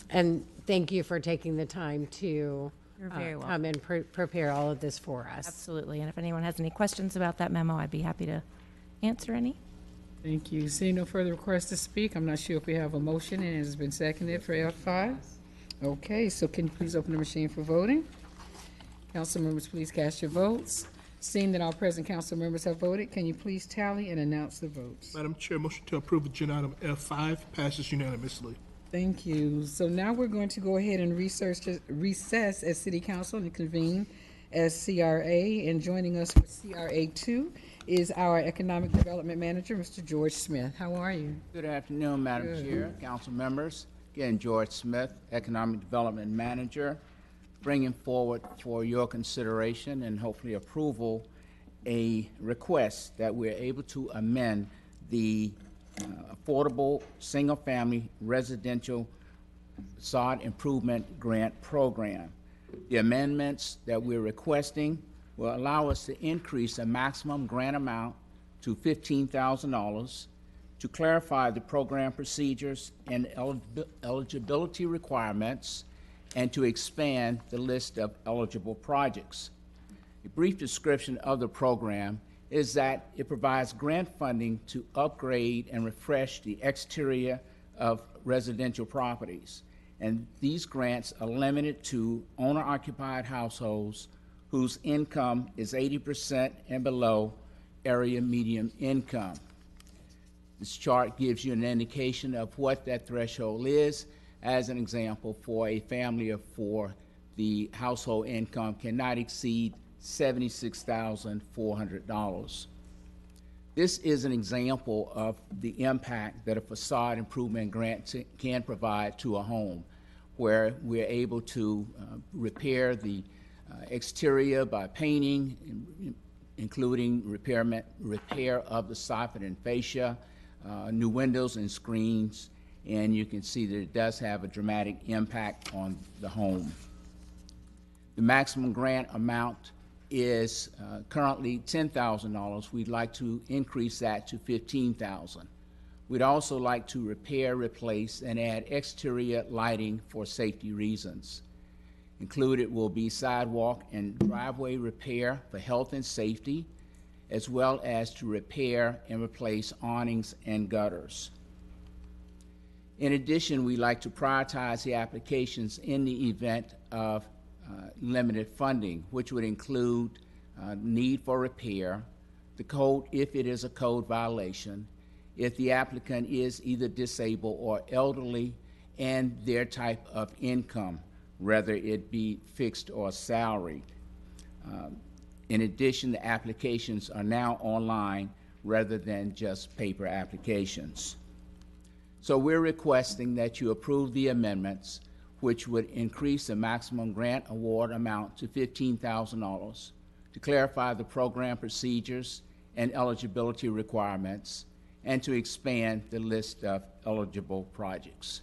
And thank you for taking the time to You're very welcome. come and prepare all of this for us. Absolutely. And if anyone has any questions about that memo, I'd be happy to answer any. Thank you. Seeing no further requests to speak, I'm not sure if we have a motion and it has been seconded for F5. Okay, so can you please open the machine for voting? Council members, please cast your votes. Seeing that all present council members have voted, can you please tally and announce the votes? Madam Chair, motion to approve agenda item F5 passes unanimously. Thank you. So now we're going to go ahead and recess as City Council and convene as CRA. And joining us for CRA 2 is our Economic Development Manager, Mr. George Smith. How are you? Good afternoon, Madam Chair, council members. Again, George Smith, Economic Development Manager, bringing forward for your consideration and hopefully approval a request that we're able to amend the Affordable Single-Family Residential Facade Improvement Grant Program. The amendments that we're requesting will allow us to increase the maximum grant amount to $15,000, to clarify the program procedures and eligibility requirements, and to expand the list of eligible projects. A brief description of the program is that it provides grant funding to upgrade and refresh the exterior of residential properties. And these grants are limited to owner-occupied households whose income is 80% and below area median income. This chart gives you an indication of what that threshold is. As an example, for a family of four, the household income cannot exceed $76,400. This is an example of the impact that a facade improvement grant can provide to a home, where we're able to repair the exterior by painting, including repair of the soffit and fascia, new windows and screens, and you can see that it does have a dramatic impact on the home. The maximum grant amount is currently $10,000. We'd like to increase that to $15,000. We'd also like to repair, replace, and add exterior lighting for safety reasons. Included will be sidewalk and driveway repair for health and safety, as well as to repair and replace awnings and gutters. In addition, we like to prioritize the applications in the event of limited funding, which would include need for repair, the code if it is a code violation, if the applicant is either disabled or elderly, and their type of income, whether it be fixed or salaried. In addition, the applications are now online rather than just paper applications. So we're requesting that you approve the amendments, which would increase the maximum grant award amount to $15,000, to clarify the program procedures and eligibility requirements, and to expand the list of eligible projects.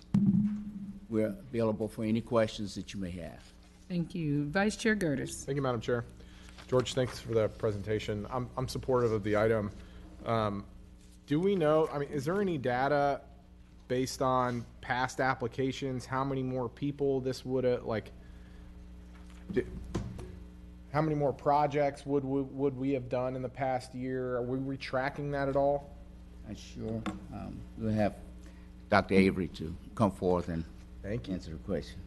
We're available for any questions that you may have. Thank you. Vice Chair Girders. Thank you, Madam Chair. George, thanks for the presentation. I'm supportive of the item. Do we know, I mean, is there any data based on past applications, how many more people this would have, how many more projects would we have done in the past year? Are we tracking that at all? Sure. We'll have Dr. Avery to come forth and answer the questions.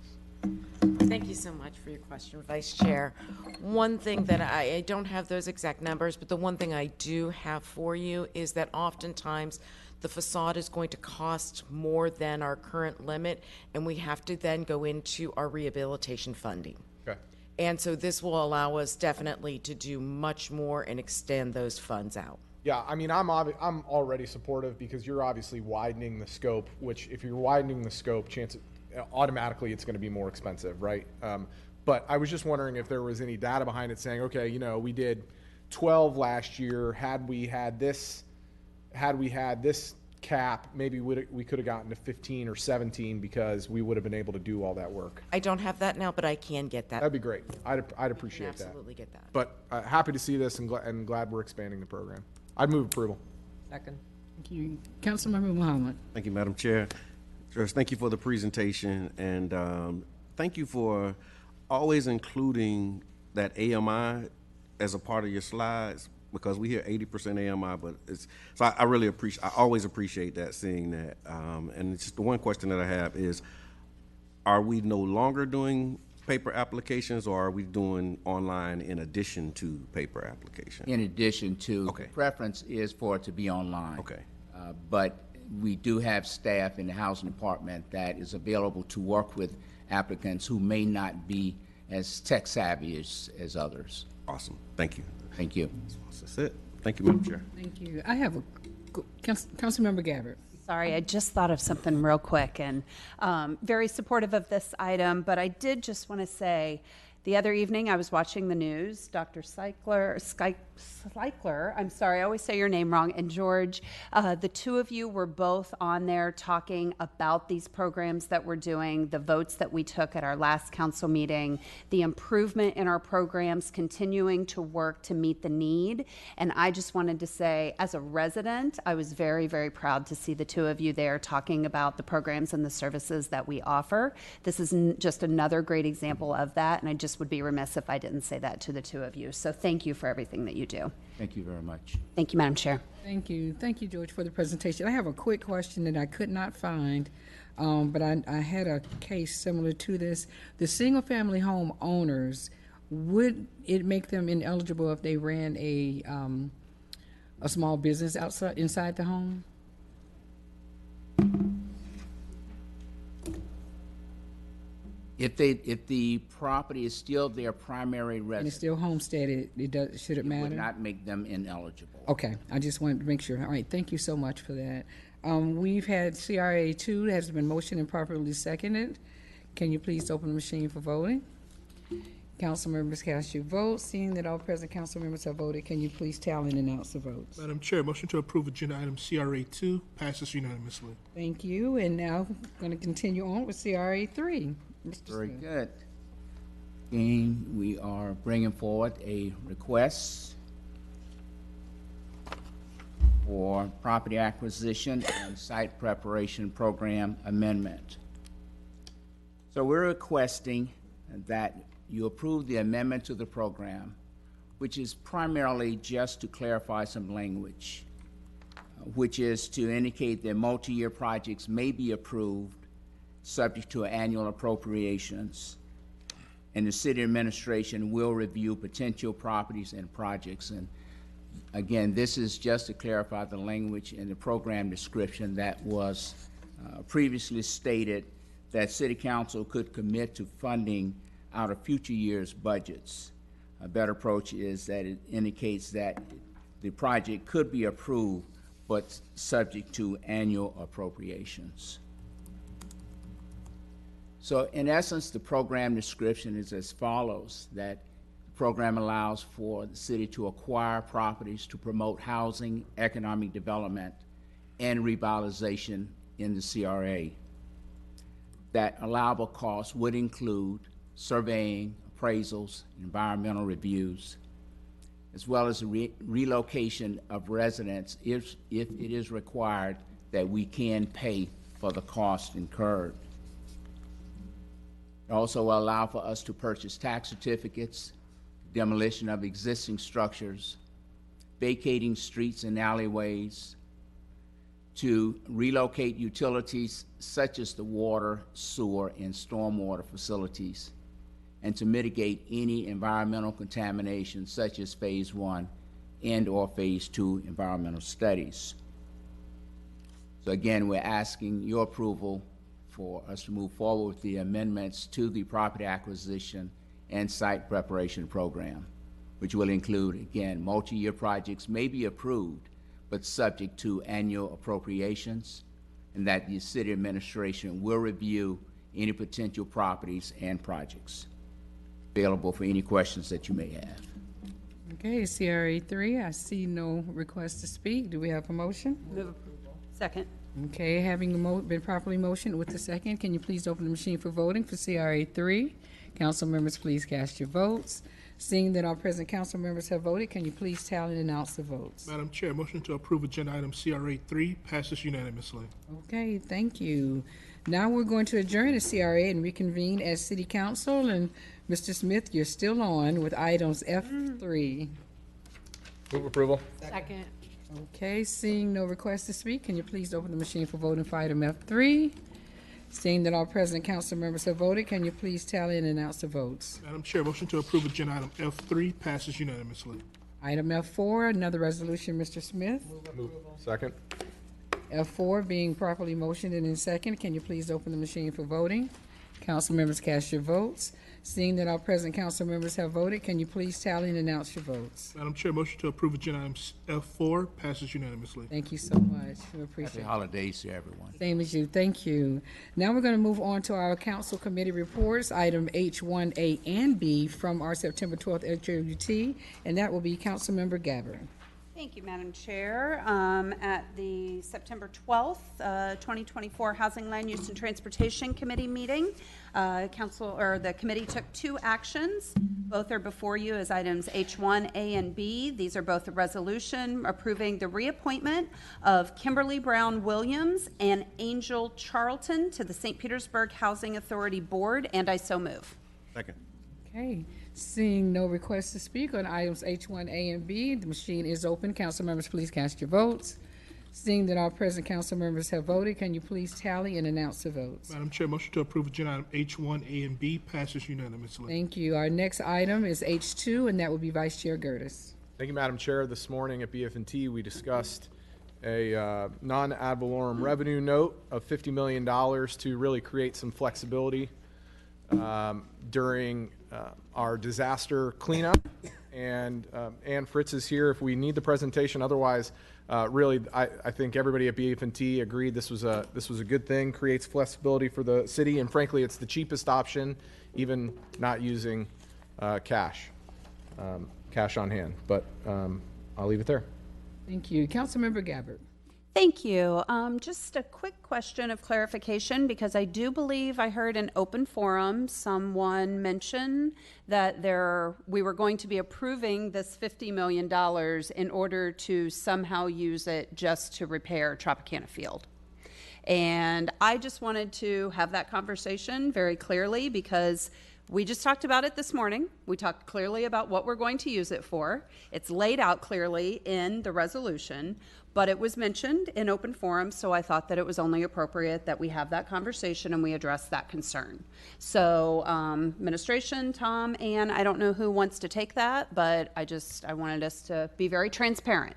Thank you so much for your question, Vice Chair. One thing that I don't have those exact numbers, but the one thing I do have for you is that oftentimes the facade is going to cost more than our current limit, and we have to then go into our rehabilitation funding. Okay. And so this will allow us definitely to do much more and extend those funds out. Yeah, I mean, I'm already supportive because you're obviously widening the scope, which if you're widening the scope, automatically it's going to be more expensive, right? But I was just wondering if there was any data behind it saying, okay, you know, we did 12 last year. Had we had this cap, maybe we could have gotten to 15 or 17 because we would have been able to do all that work. I don't have that now, but I can get that. That'd be great. I'd appreciate that. Absolutely get that. But happy to see this and glad we're expanding the program. I'd move approval. Second. Thank you. Councilmember Muhammad. Thank you, Madam Chair. George, thank you for the presentation, and thank you for always including that AMI as a part of your slides, because we hear 80% AMI, but I really appreciate, I always appreciate that, seeing that. And it's just the one question that I have is, are we no longer doing paper applications, or are we doing online in addition to paper applications? In addition to, okay. Preference is for it to be online. Okay. But we do have staff in the housing department that is available to work with applicants who may not be as tech savvy as others. Awesome. Thank you. Thank you. That's it. Thank you, Madam Chair. Thank you. I have Councilmember Gabbard. Sorry, I just thought of something real quick, and very supportive of this item, but I did just want to say The other evening, I was watching the news. Dr. Sykler, I'm sorry, I always say your name wrong, and George, the two of you were both on there talking about these programs that we're doing, the votes that we took at our last council meeting, the improvement in our programs, continuing to work to meet the need. And I just wanted to say, as a resident, I was very, very proud to see the two of you there talking about the programs and the services that we offer. This is just another great example of that, and I just would be remiss if I didn't say that to the two of you. So thank you for everything that you do. Thank you very much. Thank you, Madam Chair. Thank you. Thank you, George, for the presentation. I have a quick question that I could not find, but I had a case similar to this. The single-family home owners, would it make them ineligible if they ran a small business inside the home? If the property is still their primary residence. And it's still homesteaded, should it matter? Would not make them ineligible. Okay, I just wanted to make sure. All right, thank you so much for that. We've had CRA 2 has been motioned and properly seconded. Can you please open the machine for voting? Council members, cast your vote. Seeing that all present council members have voted, can you please tally and announce the votes? Madam Chair, motion to approve agenda item CRA 2 passes unanimously. Thank you, and now going to continue on with CRA 3. Mr. Very Smith. good. Again, we are bringing forward a request for property acquisition and site preparation program amendment. So we're requesting that you approve the amendment to the program, which is primarily just to clarify some language, which is to indicate that multi-year projects may be approved subject to annual appropriations, and the city administration will review potential properties and projects. And again, this is just to clarify the language in the program description that was previously stated that city council could commit to funding out of future years' budgets. A better approach is that it indicates that the project could be approved, but subject to annual appropriations. So in essence, the program description is as follows, that the program allows for the city to acquire properties to promote housing, economic development, and revitalization in the CRA. That allowable costs would include surveying, appraisals, environmental reviews, as well as relocation of residents if it is required that we can pay for the cost incurred. It also will allow for us to purchase tax certificates, demolition of existing structures, vacating streets and alleyways, to relocate utilities such as the water, sewer, and stormwater facilities, and to mitigate any environmental contamination such as Phase 1 and/or Phase 2 environmental studies. So again, we're asking your approval for us to move forward with the amendments to the property acquisition and site preparation program, which will include, again, multi-year projects may be approved, but subject to annual appropriations, and that the city administration will review any potential properties and projects. Available for any questions that you may have. Okay, CRA 3, I see no request to speak. Do we have a motion? Move approval. Second. Okay, having been properly motioned with the second, can you please open the machine for voting for CRA 3? Council members, please cast your votes. Seeing that all present council members have voted, can you please tally and announce the votes? Madam Chair, motion to approve agenda item CRA 3 passes unanimously. Okay, thank you. Now we're going to adjourn the CRA and reconvene as City Council. And Mr. Smith, you're still on with items F3. Move approval. Second. Okay, seeing no request to speak, can you please open the machine for voting for item F3? Seeing that all present council members have voted, can you please tally and announce the votes? Madam Chair, motion to approve agenda item F3 passes unanimously. Item F4, another resolution, Mr. Smith. Move. Second. F4 being properly motioned and in second, can you please open the machine for voting? Council members, cast your votes. Seeing that all present council members have voted, can you please tally and announce your votes? Madam Chair, motion to approve agenda item F4 passes unanimously. Thank you so much. We appreciate Happy it. holidays to everyone. Same as you. Thank you. Now we're going to move on to our council committee reports, item H1A and B from our September 12th HWT, and that will be Councilmember Gabbard. Thank you, Madam Chair. At the September 12th, 2024 Housing, Land Use, and Transportation Committee meeting, the committee took 2 actions. Both are before you as items H1, A, and B. These are both a resolution approving the reappointment of Kimberly Brown Williams and Angel Charlton to the St. Petersburg Housing Authority Board, and I so move. Second. Okay. Seeing no requests to speak on items H1, A, and B, the machine is open. Council members, please cast your votes. Seeing that all present council members have voted, can you please tally and announce the votes? Madam Chair, motion to approve agenda item H1, A, and B passes unanimously. Thank you. Our next item is H2, and that will be Vice Chair Gertis. Thank you, Madam Chair. This morning at BF&T, we discussed a non-ad valorem revenue note of $50 million to really create some flexibility during our disaster cleanup. And Ann Fritz is here if we need the presentation. Otherwise, really, I think everybody at BF&T agreed this was a good thing, creates flexibility for the city, and frankly, it's the cheapest option, even not using cash on hand. But I'll leave it there. Thank you. Councilmember Gabbard. Thank you. Just a quick question of clarification, because I do believe I heard in open forum someone mention that we were going to be approving this $50 million in order to somehow use it just to repair Tropicana Field. And I just wanted to have that conversation very clearly, because we just talked about it this morning. We talked clearly about what we're going to use it for. It's laid out clearly in the resolution, but it was mentioned in open forum, so I thought that it was only appropriate that we have that conversation and we address that concern. So, administration, Tom, Ann, I don't know who wants to take that, but I wanted us to be very transparent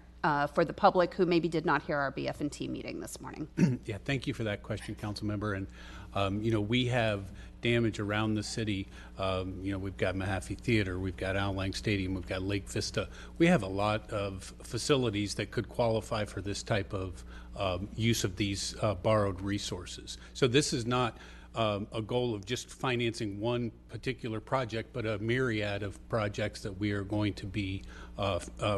for the public who maybe did not hear our BF&T meeting this morning. Yeah, thank you for that question, Councilmember. And we have damage around the city. We've got Mahaffey Theater, we've got Al Lang Stadium, we've got Lake Vista. We have a lot of facilities that could qualify for this type of use of these borrowed resources. So this is not a goal of just financing one particular project, but a myriad of projects that we are going to be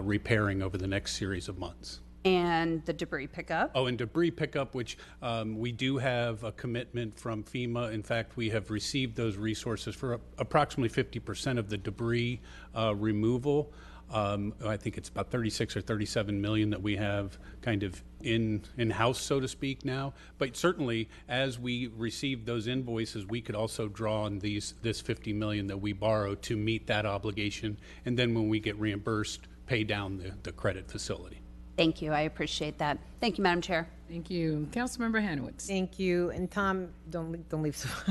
repairing over the next series of months. And the debris pickup. Oh, and debris pickup, which we do have a commitment from FEMA. In fact, we have received those resources for approximately 50% of the debris removal. I think it's about 36 or 37 million that we have kind of in-house, so to speak, now. But certainly, as we receive those invoices, we could also draw on this 50 million that we borrow to meet that obligation. And then when we get reimbursed, pay down the credit facility. Thank you. I appreciate that. Thank you, Madam Chair. Thank you. Councilmember Hanowitz. Thank you. And Tom, don't leave.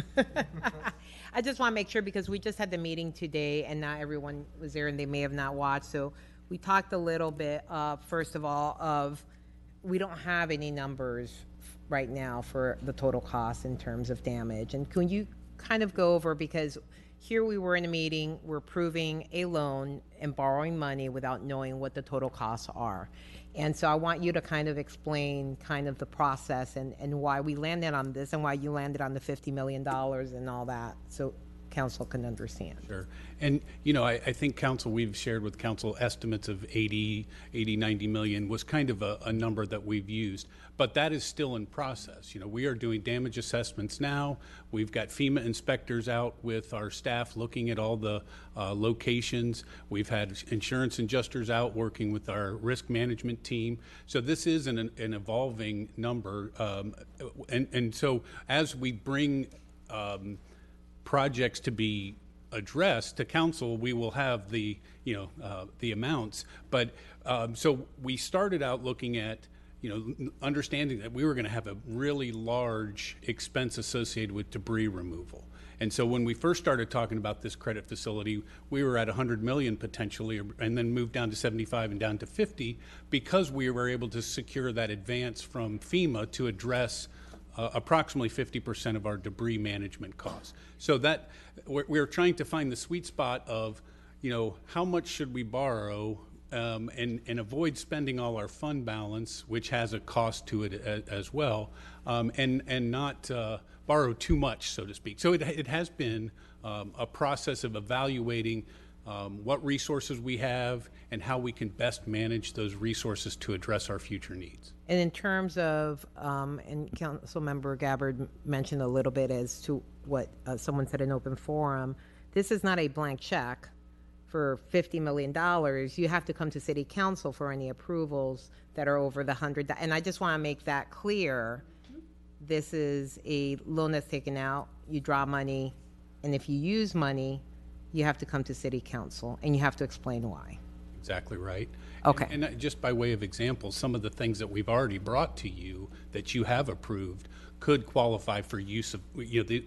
I just want to make sure, because we just had the meeting today and not everyone was there and they may have not watched. So we talked a little bit, first of all, of we don't have any numbers right now for the total cost in terms of damage. And can you kind of go over, because here we were in a meeting, we're approving a loan and borrowing money without knowing what the total costs are. And so I want you to kind of explain kind of the process and why we landed on this and why you landed on the $50 million and all that, so council can understand. Sure. And, I think council, we've shared with council estimates of 80, 90 million was kind of a number that we've used. But that is still in process. We are doing damage assessments now. We've got FEMA inspectors out with our staff looking at all the locations. We've had insurance adjusters out working with our risk management team. So this is an evolving number. And so as we bring projects to be addressed to council, we will have the amounts. But so we started out looking at understanding that we were going to have a really large expense associated with debris removal. And so when we first started talking about this credit facility, we were at 100 million potentially, and then moved down to 75 and down to 50, because we were able to secure that advance from FEMA to address approximately 50% of our debris management costs. So that we're trying to find the sweet spot of, how much should we borrow and avoid spending all our fund balance, which has a cost to it as well, and not borrow too much, so to speak. So it has been a process of evaluating what resources we have and how we can best manage those resources to address our future needs. And in terms of, and Councilmember Gabbard mentioned a little bit as to what someone said in open forum, this is not a blank check for $50 million. You have to come to City Council for any approvals that are over the 100. And I just want to make that clear. This is a loan that's taken out, you draw money, and if you use money, you have to come to City Council, and you have to explain why. Exactly right. Okay. And just by way of example, some of the things that we've already brought to you that you have approved could qualify for use of,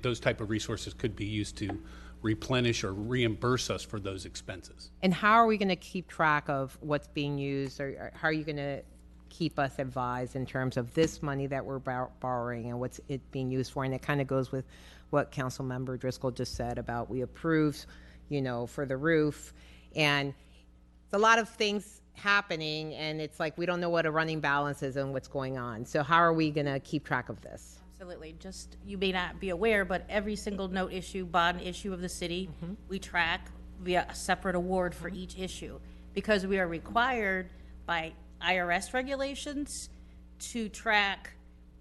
those type of resources could be used to replenish or reimburse us for those expenses. And how are we going to keep track of what's being used, or how are you going to keep us advised in terms of this money that we're borrowing and what's it being used for? And it kind of goes with what Councilmember Driscoll just said about we approved, for the roof, and it's a lot of things happening, and it's like we don't know what a running balance is and what's going on. So how are we going to keep track of this? Absolutely. Just, you may not be aware, but every single note issue, bond issue of the city, we track via a separate award for each issue, because we are required by IRS regulations to track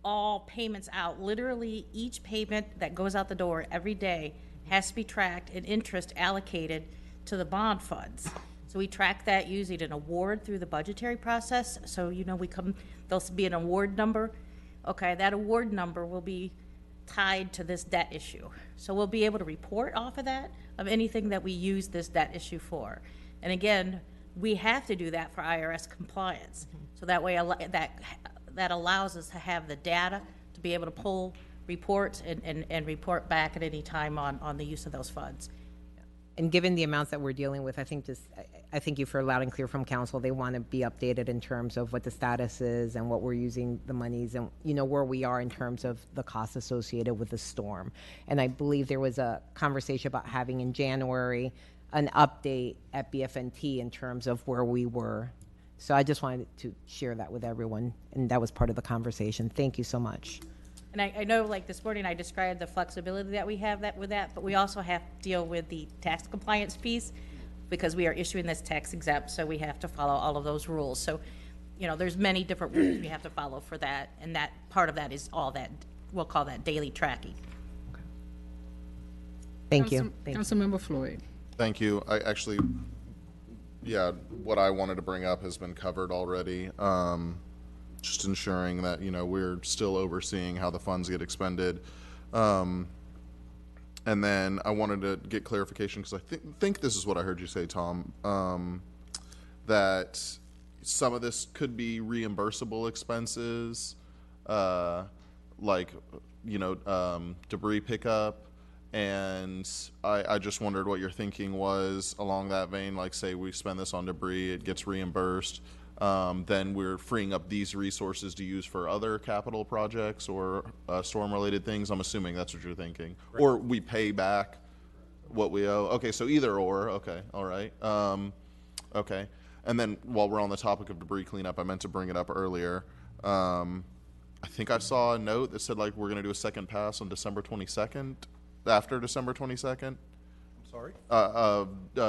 all payments out. Literally, each payment that goes out the door every day has to be tracked and interest allocated to the bond funds. So we track that using an award through the budgetary process. So, there'll be an award number. Okay, that award number will be tied to this debt issue. So we'll be able to report off of that, of anything that we use this debt issue for. And again, we have to do that for IRS compliance. So that way, that allows us to have the data to be able to pull reports and report back at any time on the use of those funds. And given the amounts that we're dealing with, I thank you for loud and clear from council. They want to be updated in terms of what the status is and what we're using the monies and, where we are in terms of the costs associated with the storm. And I believe there was a conversation about having in January an update at BFNT in terms of where we were. So I just wanted to share that with everyone, and that was part of the conversation. Thank you so much. And I know, like this morning, I described the flexibility that we have with that, but we also have to deal with the tax compliance piece, because we are issuing this tax exempt, so we have to follow all of those rules. So, there's many different rules we have to follow for that, and that part of that is all that, we'll call that daily tracking. Thank you. Councilmember Floyd. Thank you. I actually, what I wanted to bring up has been covered already. Just ensuring that, we're still overseeing how the funds get expended. And then I wanted to get clarification, because I think this is what I heard you say, Tom, that some of this could be reimbursable expenses, debris pickup. And I just wondered what your thinking was along that vein. Like, say we spend this on debris, it gets reimbursed. Then we're freeing up these resources to use for other capital projects or storm-related things. I'm assuming that's what you're thinking. Right. Or we pay back what we owe. Okay, so either or. Okay, all right. Okay. And then while we're on the topic of debris cleanup, I meant to bring it up earlier. I think I saw a note that said, we're going to do a second pass on December 22nd, after December 22nd. Sorry?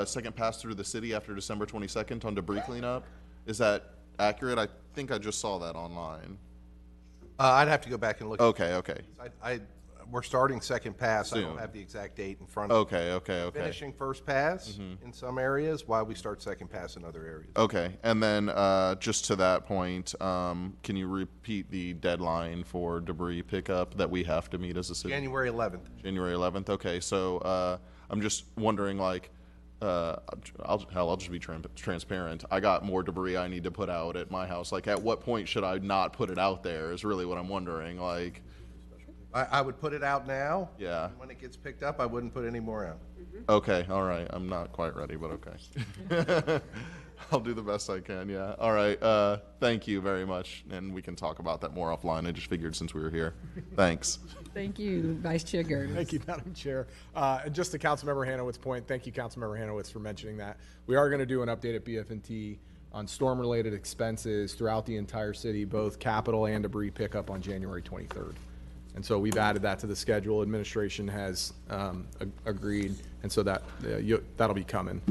Second pass through the city after December 22nd on debris cleanup. Is that accurate? I think I just saw that online. I'd have to go back and look. Okay. We're starting second pass. Soon. I don't have the exact date in front of me. Okay. Finishing first pass in some areas while we start second pass in other areas. Okay. And then just to that point, can you repeat the deadline for debris pickup that we have to meet as a city? January 11th. January 11th. Okay. So I'm just wondering, I'll just be transparent. I got more debris I need to put out at my house. At what point should I not put it out there is really what I'm wondering. I would put it out now. Yeah. And when it gets picked up, I wouldn't put any more out. Okay. All right. I'm not quite ready, but okay. I'll do the best I can, yeah. All right, thank you very much, and we can talk about that more offline. I just figured since we were here. Thanks. Thank you, Vice Chair Gertis. Thank you, Madam Chair. And just to Councilmember Hanowitz's point, thank you, Councilmember Hanowitz, for mentioning that. We are going to do an update at BF&T on storm-related expenses throughout the entire city, both capital and debris pickup on January 23rd. And so we've added that to the schedule. Administration has agreed, and so that that'll be coming.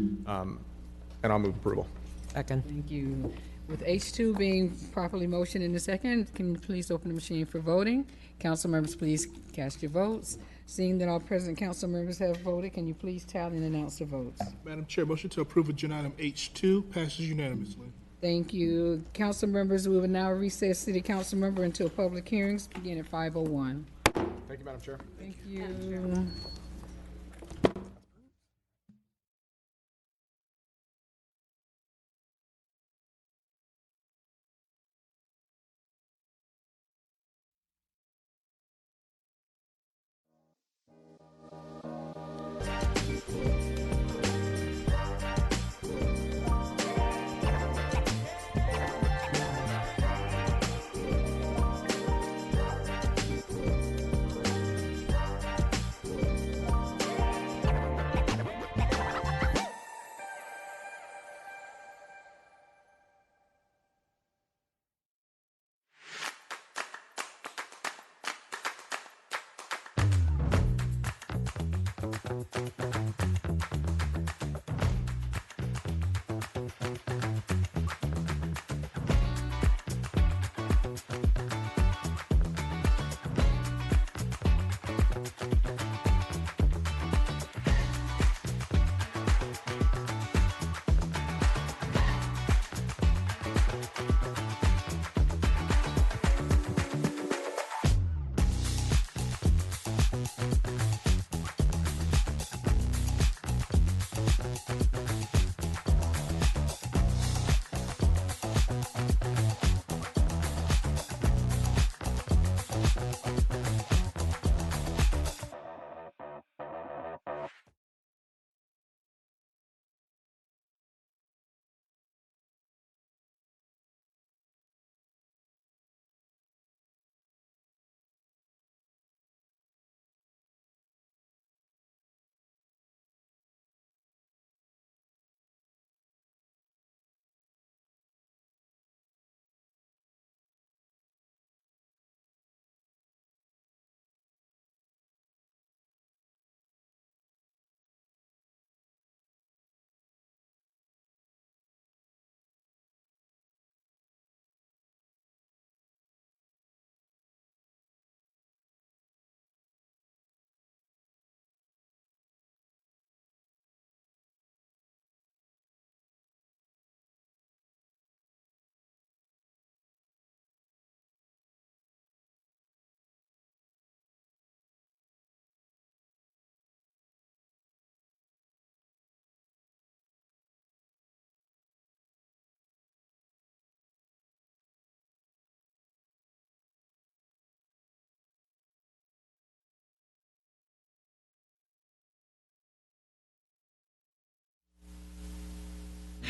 And I'll move approval. Second. Thank you. With H2 being properly motioned in the second, can you please open the machine for voting? Council members, please cast your votes. Seeing that all present council members have voted, can you please tally and announce the votes? Madam Chair, motion to approve agenda item H2 passes unanimously. Thank you. Council members, we will now recess city council member until public hearings begin at 5:01. Thank you, Madam Chair. Thank you.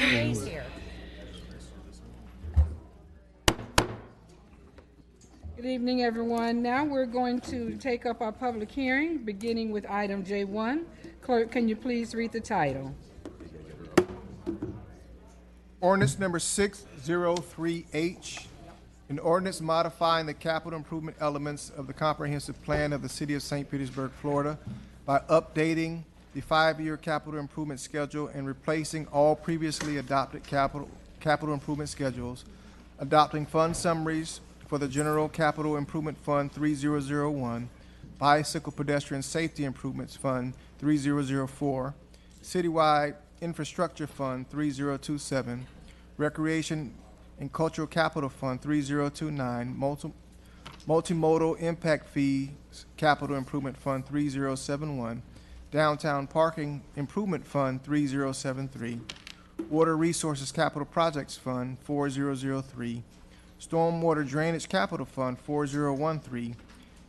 Ray's here. Good evening, everyone. Now we're going to take up our public hearing, beginning with item J1. Clerk, can you please read the title? Ordinance number 603H, an ordinance modifying the capital improvement elements of the comprehensive plan of the city of St. Petersburg, Florida by updating the 5-year capital improvement schedule and replacing all previously adopted capital improvement schedules, adopting fund summaries for the General Capital Improvement Fund 3001, Bicycle Pedestrian Safety Improvements Fund 3004, Citywide Infrastructure Fund 3027, Recreation and Cultural Capital Fund 3029, Multimodal Impact Fees Capital Improvement Fund 3071, Downtown Parking Improvement Fund 3073, Water Resources Capital Projects Fund 4003, Stormwater Drainage Capital Fund 4013,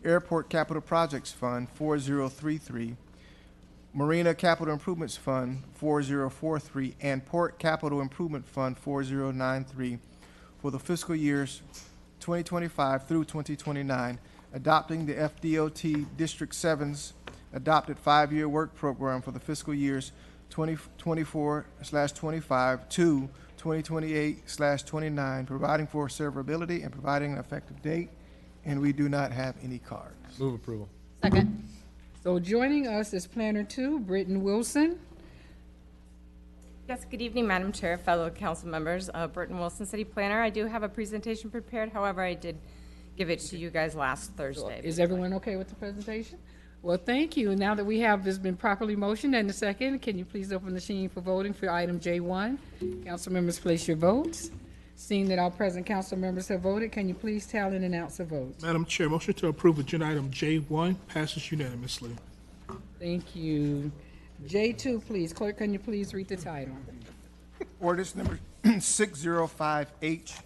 Airport Capital Projects Fund 4033, Marina Capital Improvements Fund 4043, and Port Capital Improvement Fund 4093 for the fiscal years 2025 through 2029, adopting the FDOT District 7's adopted five-year work program for the fiscal years 2024/25 to 2028/29, providing for severability and providing an effective date, and we do not have any cards. Move approval. Second. So joining us is Planner 2, Britton Wilson. Yes, good evening, Madam Chair, fellow council members. Britton Wilson, City Planner. I do have a presentation prepared. However, I did give it to you guys last Thursday. Is everyone okay with the presentation? Well, thank you. Now that we have this been properly motioned and a second, can you please open the machine for voting for item J1? Council members, place your votes. Seeing that all present council members have voted, can you please tally and announce the vote? Madam Chair, motion to approve agenda item J1 passes unanimously. Thank you. J2, please. Clerk, can you please read the title? Ordinance number 605H,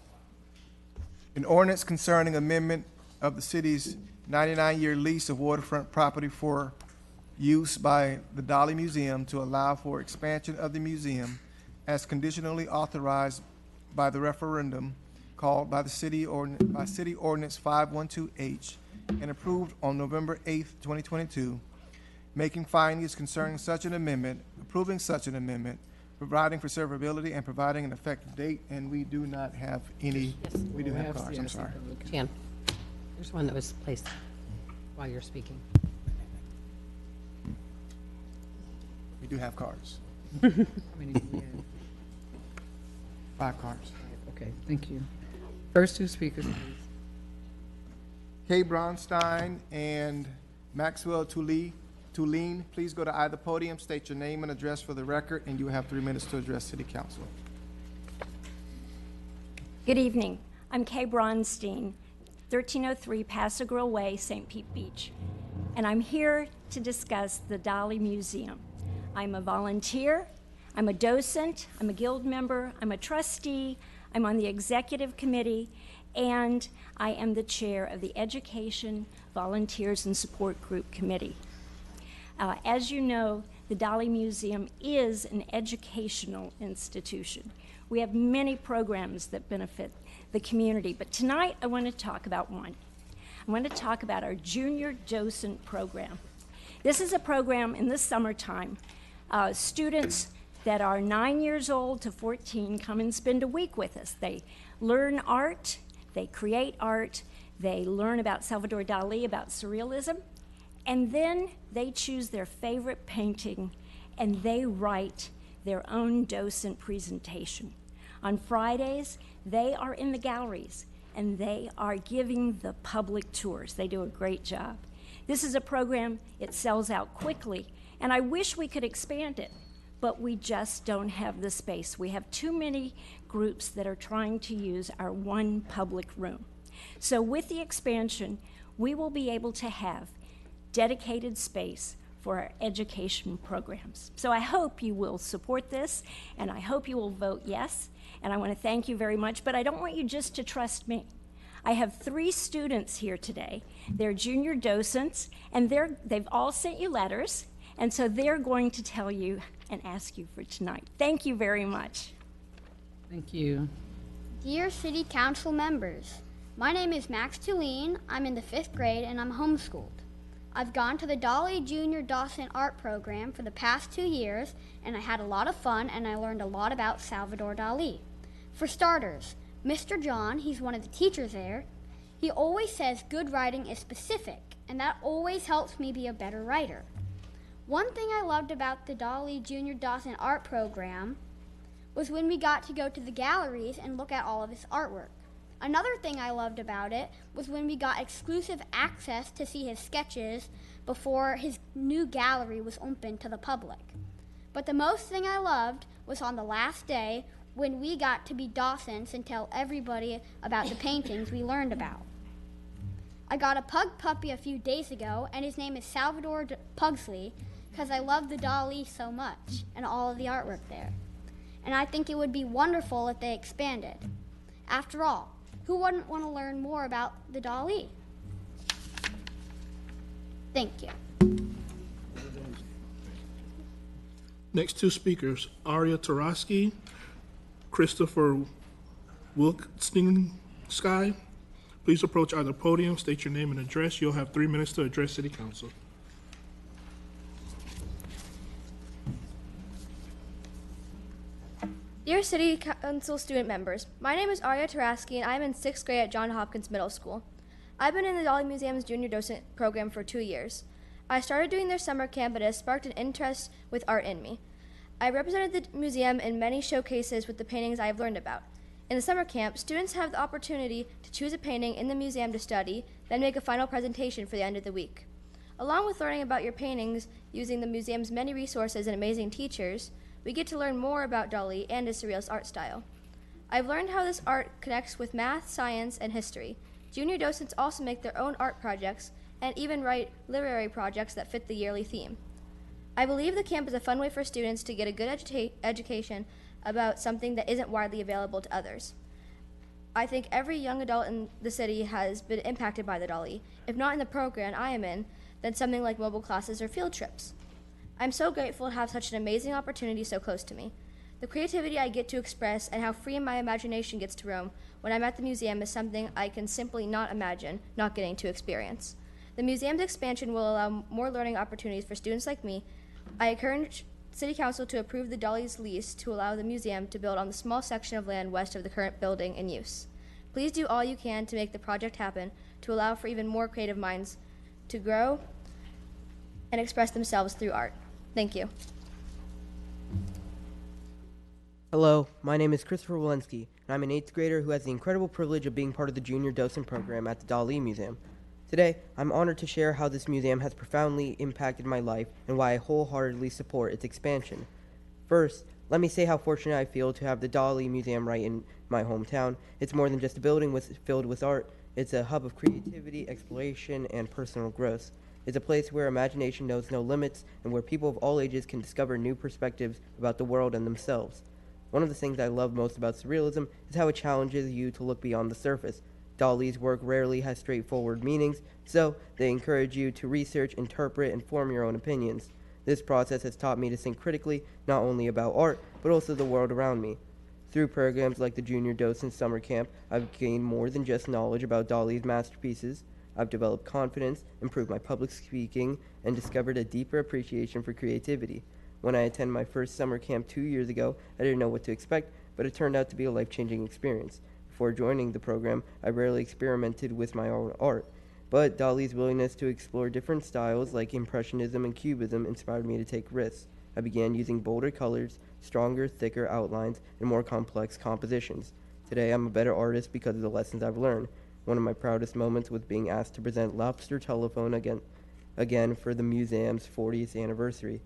an ordinance concerning amendment of the city's 99-year lease of waterfront property for use by the Dolly Museum to allow for expansion of the museum as conditionally authorized by the referendum called by the City Ordinance 512H and approved on November 8th, 2022, making findings concerning such an amendment, approving such an amendment, providing for severability and providing an effective date, and we do not have any, we do have cards, I'm sorry. Jan, there's one that was placed while you're speaking. We do have cards. How many do we have? 5 cards. Okay, thank you. First two speakers, please. Kay Bronstein and Maxwell Tulane, please go to either podium, state your name and address for the record, and you have 3 minutes to address City Council. Good evening. I'm Kay Bronstein, 1303 Paso Grill Way, St. Pete Beach, and I'm here to discuss the Dolly Museum. I'm a volunteer, I'm a docent, I'm a guild member, I'm a trustee, I'm on the executive committee, and I am the chair of the Education, Volunteers, and Support Group Committee. As you know, the Dolly Museum is an educational institution. We have many programs that benefit the community, but tonight I want to talk about one. I want to talk about our Junior Docent Program. This is a program in the summertime. Students that are 9 years old to 14 come and spend a week with us. They learn art, they create art, they learn about Salvador Dali, about surrealism, and then they choose their favorite painting and they write their own docent presentation. On Fridays, they are in the galleries and they are giving the public tours. They do a great job. This is a program, it sells out quickly, and I wish we could expand it, but we just don't have the space. We have too many groups that are trying to use our one public room. So with the expansion, we will be able to have dedicated space for our education programs. So I hope you will support this, and I hope you will vote yes, and I want to thank you very much, but I don't want you just to trust me. I have 3 students here today. They're junior docents, and they've all sent you letters, and so they're going to tell you and ask you for tonight. Thank you very much. Thank you. Dear City Council members, my name is Max Tulane. I'm in the 5th grade and I'm homeschooled. I've gone to the Dolly Junior Docent Art Program for the past 2 years, and I had a lot of fun and I learned a lot about Salvador Dali. For starters, Mr. John, he's one of the teachers there, he always says good writing is specific, and that always helps me be a better writer. One thing I loved about the Dolly Junior Docent Art Program was when we got to go to the galleries and look at all of his artwork. Another thing I loved about it was when we got exclusive access to see his sketches before his new gallery was open to the public. But the most thing I loved was on the last day when we got to be docents and tell everybody about the paintings we learned about. I got a pug puppy a few days ago, and his name is Salvador Pugsley, because I love the Dali so much and all of the artwork there. And I think it would be wonderful if they expanded. After all, who wouldn't want to learn more about the Dali? Thank you. Next two speakers, Arya Tarosky, Christopher Wilkstein. Please approach either podium, state your name and address. You'll have 3 minutes to address City Council. Dear City Council student members, my name is Arya Tarasky and I'm in 6th grade at Johns Hopkins Middle School. I've been in the Dolly Museum's junior docent program for 2 years. I started doing their summer camp and it has sparked an interest with art in me. I represented the museum in many showcases with the paintings I have learned about. In the summer camp, students have the opportunity to choose a painting in the museum to study, then make a final presentation for the end of the week. Along with learning about your paintings using the museum's many resources and amazing teachers, we get to learn more about Dolly and his surrealist art style. I've learned how this art connects with math, science, and history. Junior docents also make their own art projects and even write literary projects that fit the yearly theme. I believe the camp is a fun way for students to get a good education about something that isn't widely available to others. I think every young adult in the city has been impacted by the Dolly. If not in the program I am in, then something like mobile classes or field trips. I'm so grateful to have such an amazing opportunity so close to me. The creativity I get to express and how free my imagination gets to roam when I'm at the museum is something I can simply not imagine not getting to experience. The museum's expansion will allow more learning opportunities for students like me. I encourage City Council to approve the Dolly's lease to allow the museum to build on the small section of land west of the current building in use. Please do all you can to make the project happen to allow for even more creative minds to grow and express themselves through art. Thank you. Hello, my name is Christopher Walensky, and I'm an 8th grader who has the incredible privilege of being part of the junior docent program at the Dolly Museum. Today, I'm honored to share how this museum has profoundly impacted my life and why I wholeheartedly support its expansion. First, let me say how fortunate I feel to have the Dolly Museum right in my hometown. It's more than just a building filled with art. It's a hub of creativity, exploration, and personal growth. It's a place where imagination knows no limits and where people of all ages can discover new perspectives about the world and themselves. One of the things I love most about surrealism is how it challenges you to look beyond the surface. Dolly's work rarely has straightforward meanings, so they encourage you to research, interpret, and form your own opinions. This process has taught me to think critically, not only about art, but also the world around me. Through programs like the Junior Docent Summer Camp, I've gained more than just knowledge about Dolly's masterpieces. I've developed confidence, improved my public speaking, and discovered a deeper appreciation for creativity. When I attended my first summer camp 2 years ago, I didn't know what to expect, but it turned out to be a life-changing experience. Before joining the program, I rarely experimented with my own art, but Dolly's willingness to explore different styles like Impressionism and Cubism inspired me to take risks. I began using bolder colors, stronger, thicker outlines, and more complex compositions. Today, I'm a better artist because of the lessons I've learned. One of my proudest moments was being asked to present Lobster Telephone again for the museum's 40th anniversary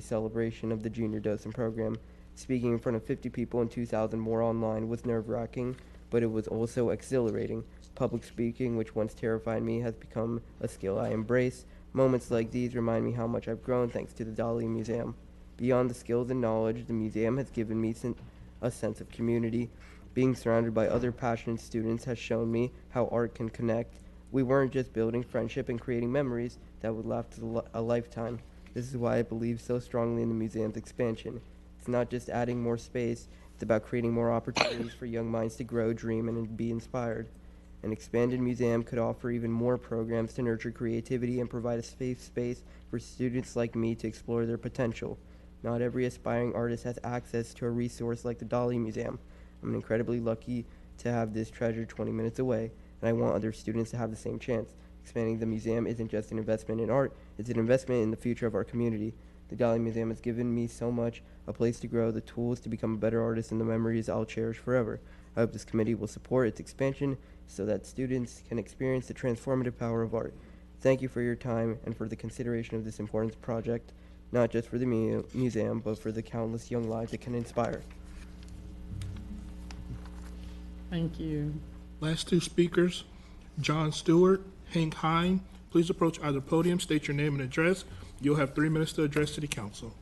celebration of the Junior Docent Program. Speaking in front of 50 people and 2,000 more online was nerve-wracking, but it was also exhilarating. Public speaking, which once terrified me, has become a skill I embrace. Moments like these remind me how much I've grown thanks to the Dolly Museum. Beyond the skills and knowledge, the museum has given me a sense of community. Being surrounded by other passionate students has shown me how art can connect. We weren't just building friendship and creating memories that would last a lifetime. This is why I believe so strongly in the museum's expansion. It's not just adding more space, it's about creating more opportunities for young minds to grow, dream, and be inspired. An expanded museum could offer even more programs to nurture creativity and provide a safe space for students like me to explore their potential. Not every aspiring artist has access to a resource like the Dolly Museum. I'm incredibly lucky to have this treasure 20 minutes away, and I want other students to have the same chance. Expanding the museum isn't just an investment in art, it's an investment in the future of our community. The Dolly Museum has given me so much, a place to grow, the tools to become a better artist, and the memories I'll cherish forever. I hope this committee will support its expansion so that students can experience the transformative power of art. Thank you for your time and for the consideration of this important project, not just for the museum, but for the countless young lives it can inspire. Thank you. Last two speakers, John Stewart, Hank Hine. Please approach either podium, state your name and address. You'll have 3 minutes to address City Council.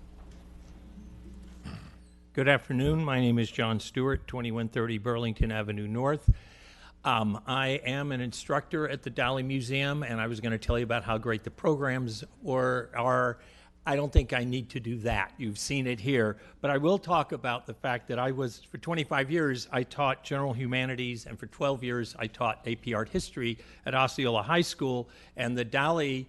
Good afternoon. My name is John Stewart, 2130 Burlington Avenue North. I am an instructor at the Dolly Museum, and I was going to tell you about how great the programs are. I don't think I need to do that. You've seen it here. But I will talk about the fact that for 25 years, I taught general humanities, and for 12 years, I taught AP Art History at Osceola High School, and the Dali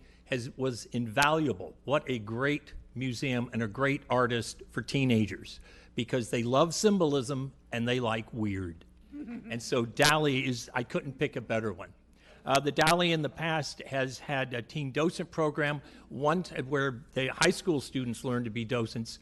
was invaluable. What a great museum and a great artist for teenagers, because they love symbolism and they like weird. And so Dali I couldn't pick a better one. The Dali in the past has had a teen docent program, one where the high school students learned to be docents.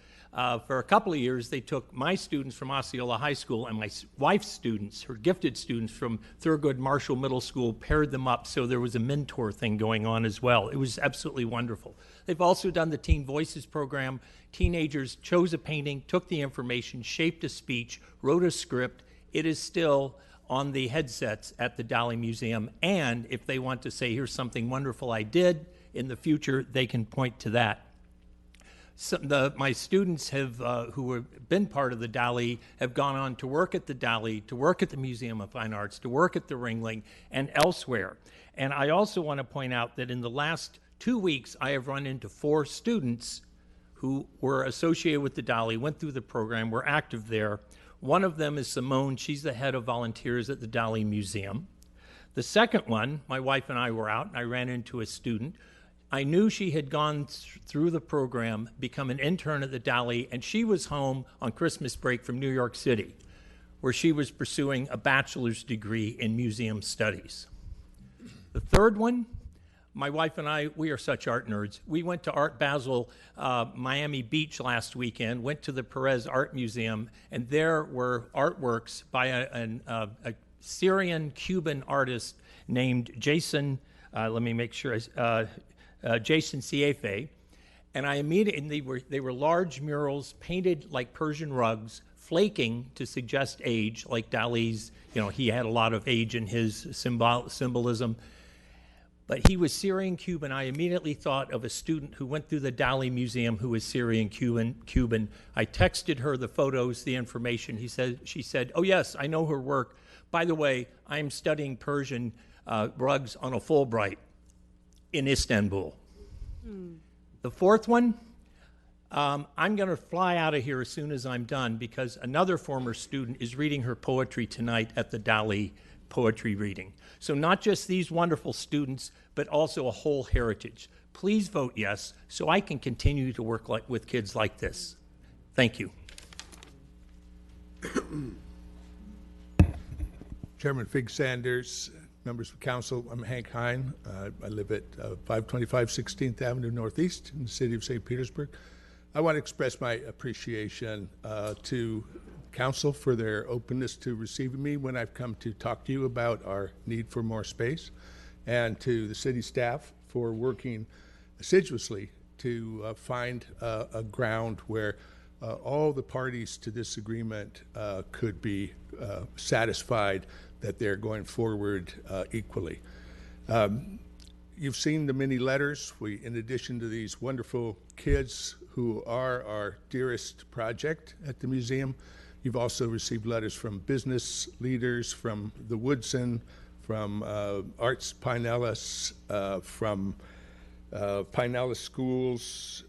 For a couple of years, they took my students from Osceola High School and my wife's students, her gifted students from Thurgood Marshall Middle School, paired them up, so there was a mentor thing going on as well. It was absolutely wonderful. They've also done the Teen Voices program. Teenagers chose a painting, took the information, shaped a speech, wrote a script. It is still on the headsets at the Dali Museum, and if they want to say, here's something wonderful I did in the future, they can point to that. My students who have been part of the Dali have gone on to work at the Dali, to work at the Museum of Fine Arts, to work at the Ringling, and elsewhere. And I also want to point out that in the last 2 weeks, I have run into 4 students who were associated with the Dali, went through the program, were active there. One of them is Simone. She's the head of volunteers at the Dali Museum. The second one, my wife and I were out, and I ran into a student. I knew she had gone through the program, become an intern at the Dali, and she was home on Christmas break from New York City, where she was pursuing a bachelor's degree in museum studies. The third one, my wife and I, we are such art nerds. We went to Art Basel, Miami Beach last weekend, went to the Perez Art Museum, and there were artworks by a Syrian-Cuban artist named Jason, Jason Siefe. And I immediately, they were large murals painted like Persian rugs, flaking to suggest age, like Dali's, he had a lot of age in his symbolism. But he was Syrian-Cuban. I immediately thought of a student who went through the Dali Museum who was Syrian-Cuban. I texted her the photos, the information. She said, oh yes, I know her work. By the way, I'm studying Persian rugs on a Fulbright in Istanbul. The fourth one, I'm going to fly out of here as soon as I'm done, because another former student is reading her poetry tonight at the Dali poetry reading. So not just these wonderful students, but also a whole heritage. Please vote yes, so I can continue to work with kids like this. Thank you. Chairman Fig Sanders, members of council, I'm Hank Hine. I live at 525 16th Avenue Northeast in the city of St. Petersburg. I want to express my appreciation to council for their openness to receiving me when I've come to talk to you about our need for more space, and to the city staff for working assiduously to find a ground where all the parties to this agreement could be satisfied that they're going forward equally. You've seen the many letters. In addition to these wonderful kids who are our dearest project at the museum, you've also received letters from business leaders, from the Woodson, from Arts Pinellas, from Pinellas Schools,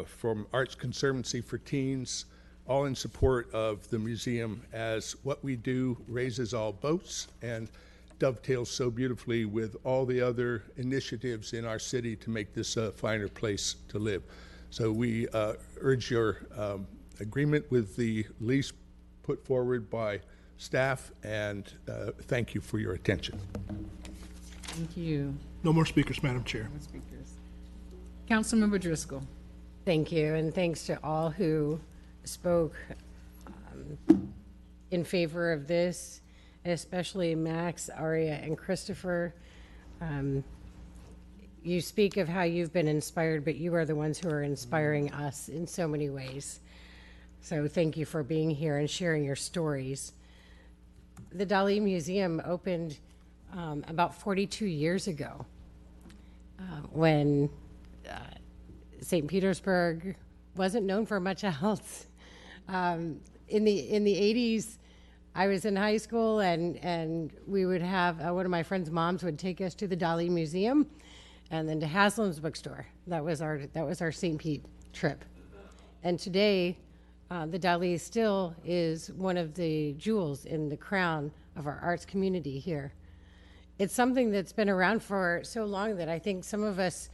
from Arts Conservancy for Teens, all in support of the museum, as what we do raises all boats and dovetails so beautifully with all the other initiatives in our city to make this a finer place to live. So we urge your agreement with the lease put forward by staff, and thank you for your attention. Thank you. No more speakers, Madam Chair. No more speakers. Councilmember Driscoll. Thank you, and thanks to all who spoke in favor of this, especially Max, Aria, and Christopher. You speak of how you've been inspired, but you are the ones who are inspiring us in so many ways. So thank you for being here and sharing your stories. The Dali Museum opened about 42 years ago when St. Petersburg wasn't known for much else. In the 80s, I was in high school, and we would have one of my friend's moms would take us to the Dali Museum, and then to Haslam's bookstore. That was our St. Pete trip. And today, the Dali still is one of the jewels in the crown of our arts community here. It's something that's been around for so long that I think some of us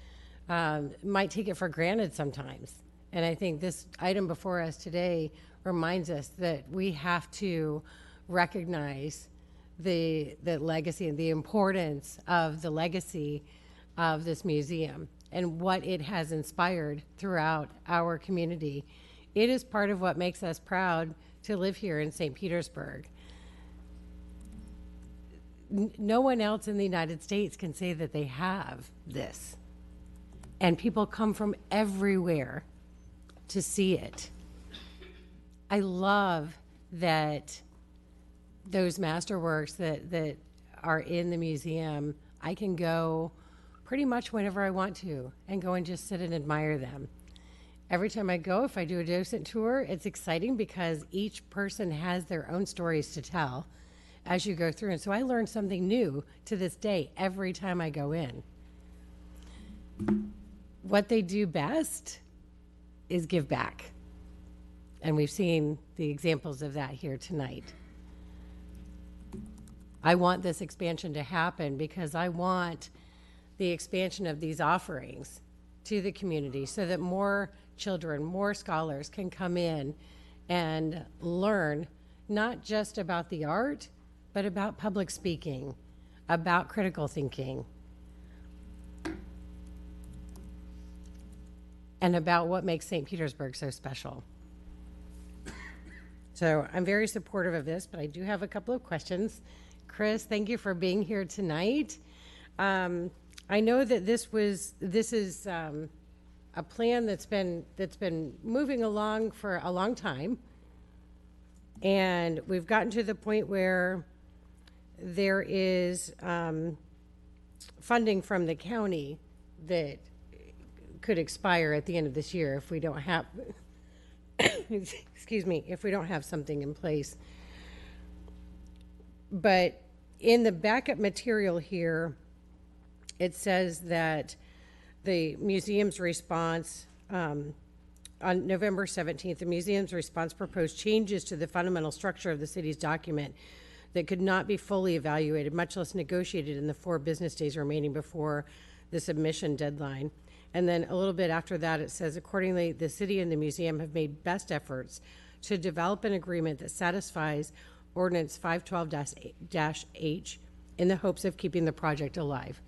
might take it for granted sometimes. And I think this item before us today reminds us that we have to recognize the legacy and the importance of the legacy of this museum and what it has inspired throughout our community. It is part of what makes us proud to live here in St. Petersburg. No one else in the United States can say that they have this. And people come from everywhere to see it. I love that those masterworks that are in the museum, I can go pretty much whenever I want to and go and just sit and admire them. Every time I go, if I do a docent tour, it's exciting because each person has their own stories to tell as you go through. And so I learn something new to this day every time I go in. What they do best is give back. And we've seen the examples of that here tonight. I want this expansion to happen because I want the expansion of these offerings to the community so that more children, more scholars can come in and learn not just about the art, but about public speaking, about critical thinking, and about what makes St. Petersburg so special. So I'm very supportive of this, but I do have a couple of questions. Chris, thank you for being here tonight. I know that this is a plan that's been moving along for a long time, and we've gotten to the point where there is funding from the county that could expire at the end of this year if we don't have excuse me, if we don't have something in place. But in the backup material here, it says that the museum's response, on November 17th, the museum's response proposed changes to the fundamental structure of the city's document that could not be fully evaluated, much less negotiated in the 4 business days remaining before the submission deadline. And then a little bit after that, it says, accordingly, the city and the museum have made best efforts to develop an agreement that satisfies Ordinance 512-H in the hopes of keeping the project alive.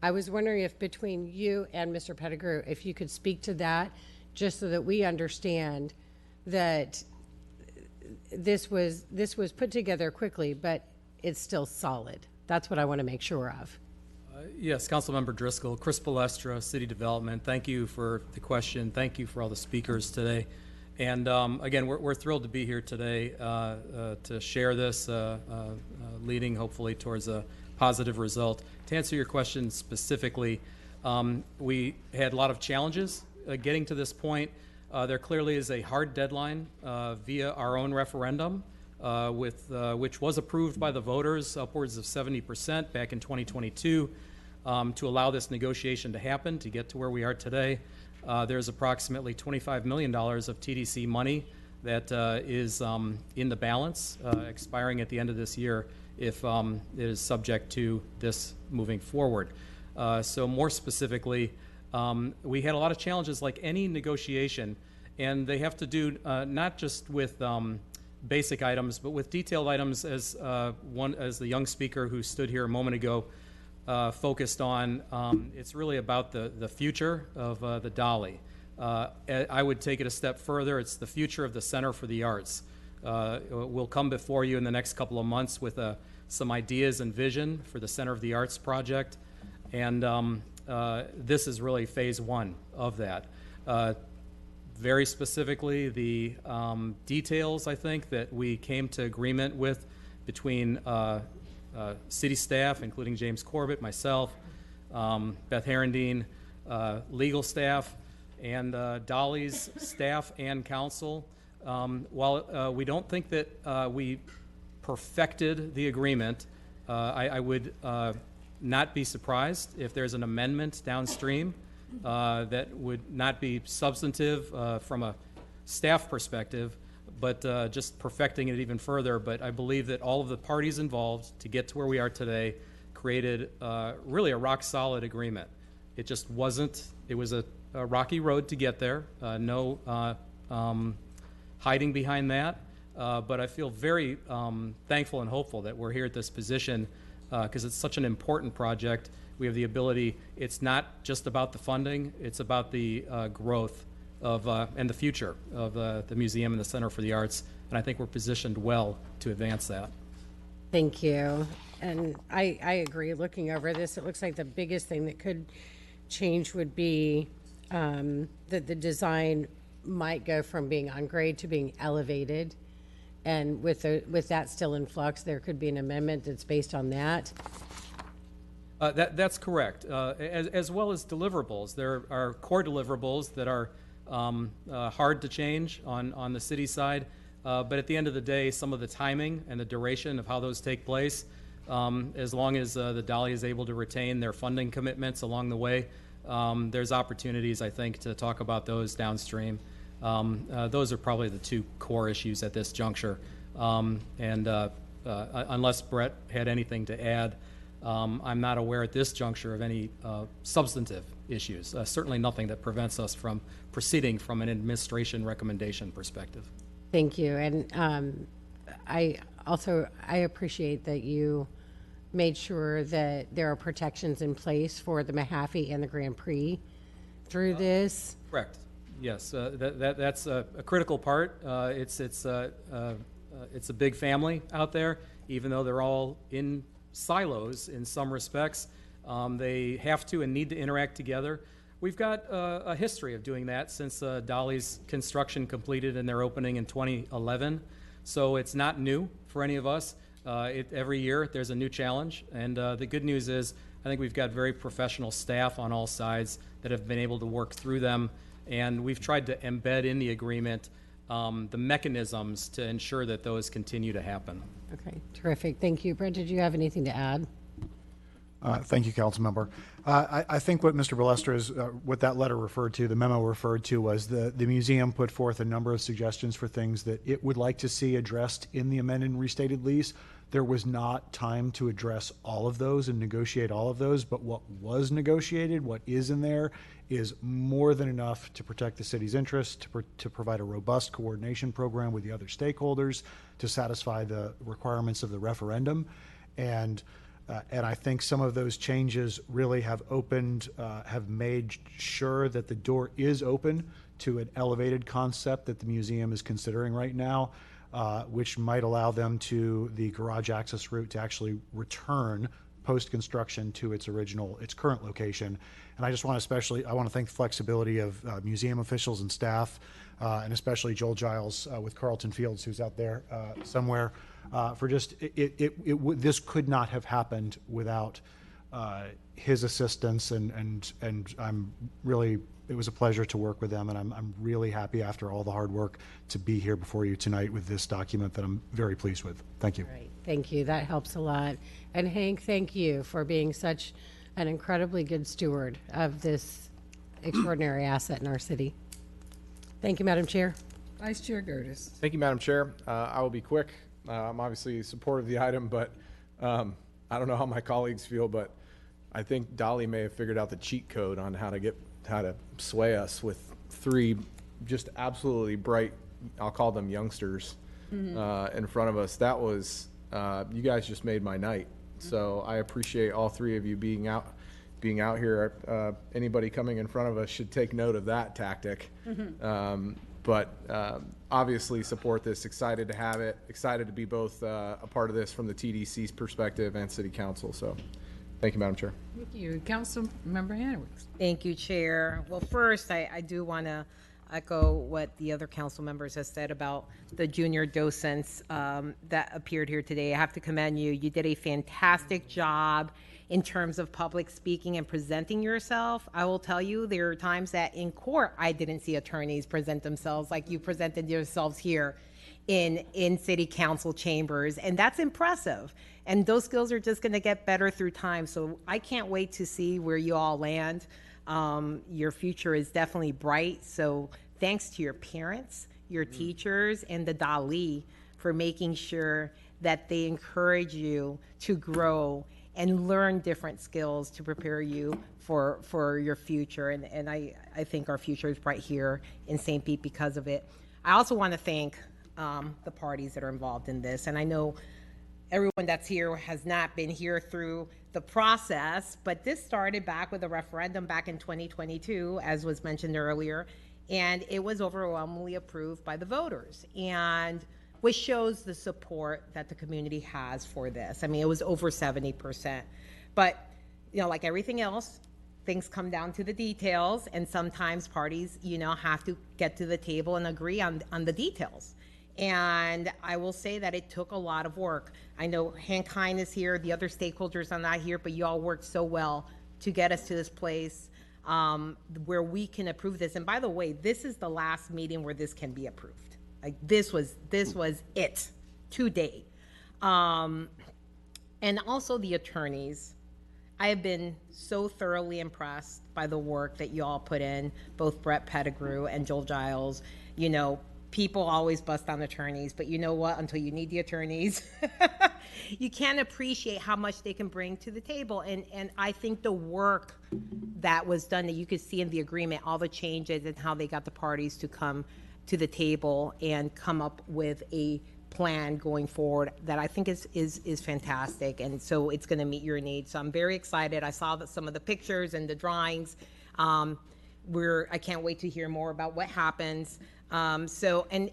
I was wondering if between you and Mr. Pettigrew, if you could speak to that, just so that we understand that this was put together quickly, but it's still solid. That's what I want to make sure of. Yes, Councilmember Driscoll, Chris Palestra, City Development. Thank you for the question. Thank you for all the speakers today. And again, we're thrilled to be here today to share this, leading hopefully towards a positive result. To answer your question specifically, we had a lot of challenges getting to this point. There clearly is a hard deadline via our own referendum, which was approved by the voters, upwards of 70% back in 2022, to allow this negotiation to happen, to get to where we are today. There's approximately $25 million of TDC money that is in the balance, expiring at the end of this year if it is subject to this moving forward. So more specifically, we had a lot of challenges like any negotiation, and they have to do not just with basic items, but with detailed items, as the young speaker who stood here a moment ago focused on. It's really about the future of the Dali. I would take it a step further. It's the future of the Center for the Arts. We'll come before you in the next couple of months with some ideas and vision for the Center of the Arts project, and this is really phase 1 of that. Very specifically, the details, I think, that we came to agreement with between city staff, including James Corbett, myself, Beth Herendeen, legal staff, and Dali's staff and council. While we don't think that we perfected the agreement, I would not be surprised if there's an amendment downstream that would not be substantive from a staff perspective, but just perfecting it even further. But I believe that all of the parties involved to get to where we are today created really a rock-solid agreement. It just wasn't, it was a rocky road to get there, no hiding behind that. But I feel very thankful and hopeful that we're here at this position because it's such an important project. We have the ability, it's not just about the funding, it's about the growth of and the future of the museum and the Center for the Arts, and I think we're positioned well to advance that. Thank you. And I agree. Looking over this, it looks like the biggest thing that could change would be that the design might go from being on grade to being elevated. And with that still in flux, there could be an amendment that's based on that. That's correct, as well as deliverables. There are core deliverables that are hard to change on the city side, but at the end of the day, some of the timing and the duration of how those take place, as long as the Dolly is able to retain their funding commitments along the way, there's opportunities, I think, to talk about those downstream. Those are probably the two core issues at this juncture. Unless Brett had anything to add, I'm not aware at this juncture of any substantive issues. Certainly nothing that prevents us from proceeding from an administration recommendation perspective. Thank you. And I appreciate that you made sure that there are protections in place for the Mahaffey and the Grand Prix through this. Correct. Yes, that's a critical part. It's a big family out there, even though they're all in silos in some respects. They have to and need to interact together. We've got a history of doing that since Dolly's construction completed and their opening in 2011. So it's not new for any of us. Every year there's a new challenge, and the good news is I think we've got very professional staff on all sides that have been able to work through them. And we've tried to embed in the agreement the mechanisms to ensure that those continue to happen. Okay, terrific. Thank you. Brent, did you have anything to add? Thank you, Councilmember. I think what Mr. Ballester is, what that letter referred to, the memo referred to, was the museum put forth a number of suggestions for things that it would like to see addressed in the amended and restated lease. There was not time to address all of those and negotiate all of those, but what was negotiated, what is in there, is more than enough to protect the city's interest, to provide a robust coordination program with the other stakeholders, to satisfy the requirements of the referendum. And I think some of those changes really have made sure that the door is open to an elevated concept that the museum is considering right now, which might allow them to, the garage access route, to actually return post-construction to its current location. And I just want to I want to thank the flexibility of museum officials and staff, and especially Joel Giles with Carlton Fields, who's out there somewhere, for just, this could not have happened without his assistance, and I'm really, it was a pleasure to work with them, and I'm really happy after all the hard work to be here before you tonight with this document that I'm very pleased with. Thank you. Great. Thank you. That helps a lot. And Hank, thank you for being such an incredibly good steward of this extraordinary asset in our city. Thank you, Madam Chair. Vice Chair Gertis. Thank you, Madam Chair. I will be quick. I'm obviously supportive of the item, but I don't know how my colleagues feel, but I think Dolly may have figured out the cheat code on how to sway us with three just absolutely bright, I'll call them youngsters, in front of us. That was, you guys just made my night. So I appreciate all three of you being out here. Anybody coming in front of us should take note of that tactic. But obviously support this, excited to have it, excited to be both a part of this from the TDC's perspective and City Council. So thank you, Madam Chair. Thank you. Councilmember Hannawix. Thank you, Chair. Well, first, I do want to echo what the other council members have said about the junior docents that appeared here today. I have to commend you. You did a fantastic job in terms of public speaking and presenting yourself. I will tell you, there are times that in court, I didn't see attorneys present themselves like you presented yourselves here in city council chambers, and that's impressive. And those skills are just going to get better through time. So I can't wait to see where you all land. Your future is definitely bright. So thanks to your parents, your teachers, and the Dali for making sure that they encourage you to grow and learn different skills to prepare you for your future. And I think our future is bright here in St. Pete because of it. I also want to thank the parties that are involved in this. And I know everyone that's here has not been here through the process, but this started back with a referendum back in 2022, as was mentioned earlier, and it was overwhelmingly approved by the voters, and which shows the support that the community has for this. I mean, it was over 70%. But, you know, like everything else, things come down to the details, and sometimes parties, you know, have to get to the table and agree on the details. And I will say that it took a lot of work. I know Hank Hein is here, the other stakeholders are not here, but you all worked so well to get us to this place where we can approve this. And by the way, this is the last meeting where this can be approved. Like this was it to date. And also the attorneys. I have been so thoroughly impressed by the work that you all put in, both Brett Pettigrew and Joel Giles. You know, people always bust on attorneys, but you know what? Until you need the attorneys, you can't appreciate how much they can bring to the table. And I think the work that was done, that you could see in the agreement, all the changes and how they got the parties to come to the table and come up with a plan going forward that I think is fantastic. And so it's going to meet your needs. So I'm very excited. I saw some of the pictures and the drawings. I can't wait to hear more about what happens. And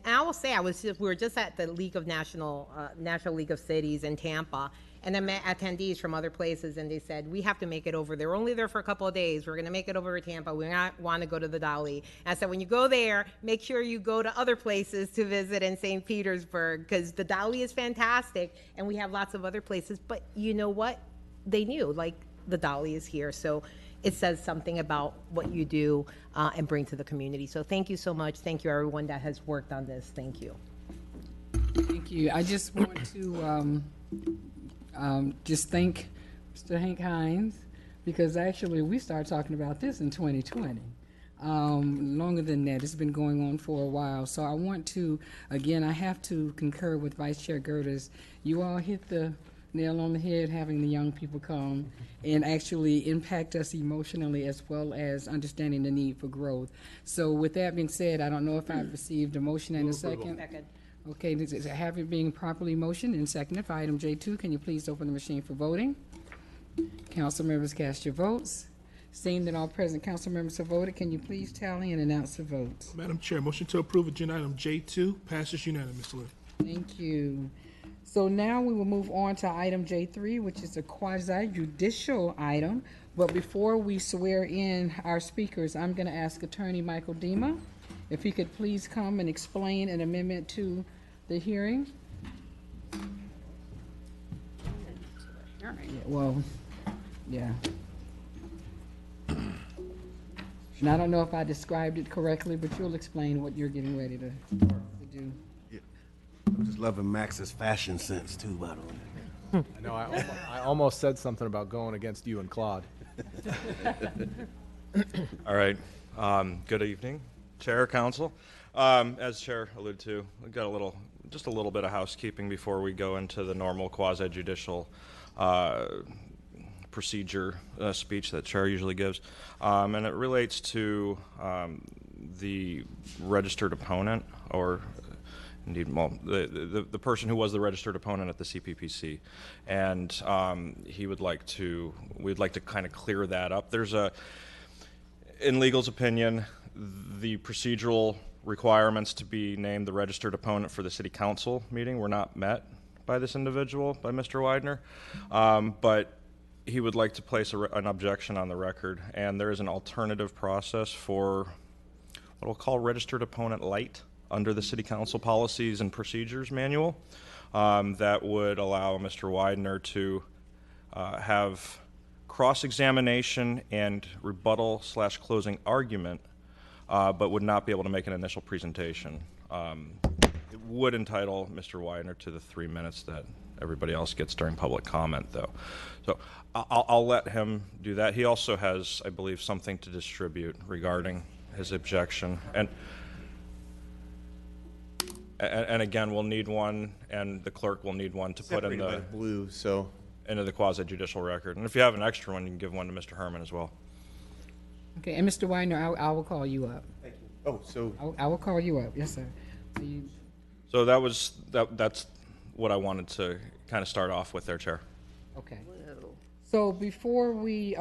I will say, we were just at the National League of Cities in Tampa, and I met attendees from other places, and they said, we have to make it over. They're only there for a couple of days. We're going to make it over to Tampa. We want to go to the Dali. And I said, when you go there, make sure you go to other places to visit in St. Petersburg, because the Dali is fantastic, and we have lots of other places. But you know what? They knew, like, the Dali is here. So it says something about what you do and bring to the community. So thank you so much. Thank you, everyone that has worked on this. Thank you. Thank you. I just want to just thank Mr. Hank Hines, because actually we started talking about this in 2020. Longer than that, it's been going on for a while. So I want to, again, I have to concur with Vice Chair Gerdes. You all hit the nail on the head, having the young people come and actually impact us emotionally, as well as understanding the need for growth. So with that being said, I don't know if I've received a motion and a second. Okay, I have it being properly motioned and seconded for item J2. Can you please open the machine for voting? Council members, cast your votes. Seeing that all present council members have voted, can you please tally and announce the votes? Madam Chair, motion to approve agenda item J2 passes unanimously. Thank you. So now we will move on to item J3, which is a quasi-judicial item. But before we swear in our speakers, I'm going to ask Attorney Michael Dima if he could please come and explain an amendment to the hearing. Yeah, well, yeah. And I don't know if I described it correctly, but you'll explain what you're getting ready to do. I'm just loving Max's fashion sense too, by the way. I know, I almost said something about going against you and Claude. All right. Good evening, Chair, Council. As Chair alluded to, we've got just a little bit of housekeeping before we go into the normal quasi-judicial procedure speech that Chair usually gives. And it relates to the registered opponent, or indeed, well, the person who was the registered opponent at the CPPC, and we'd like to kind of clear that up. There's in legal's opinion, the procedural requirements to be named the registered opponent for the city council meeting were not met by this individual, by Mr. Widener, but he would like to place an objection on the record, and there is an alternative process for what we'll call registered opponent light under the City Council Policies and Procedures Manual that would allow Mr. Widener to have cross-examination and rebuttal/closing argument, but would not be able to make an initial presentation. It would entitle Mr. Widener to the 3 minutes that everybody else gets during public comment, though. So I'll let him do that. He also has, I believe, something to distribute regarding his objection. And again, we'll need one, and the clerk will need one to put in the blue, so into the quasi-judicial record. And if you have an extra one, you can give one to Mr. Herman as well. Okay, and Mr. Widener, I will call you up. Thank you. Oh, so I will call you up. Yes, sir. So that's what I wanted to kind of start off with there, Chair. Okay. So before we,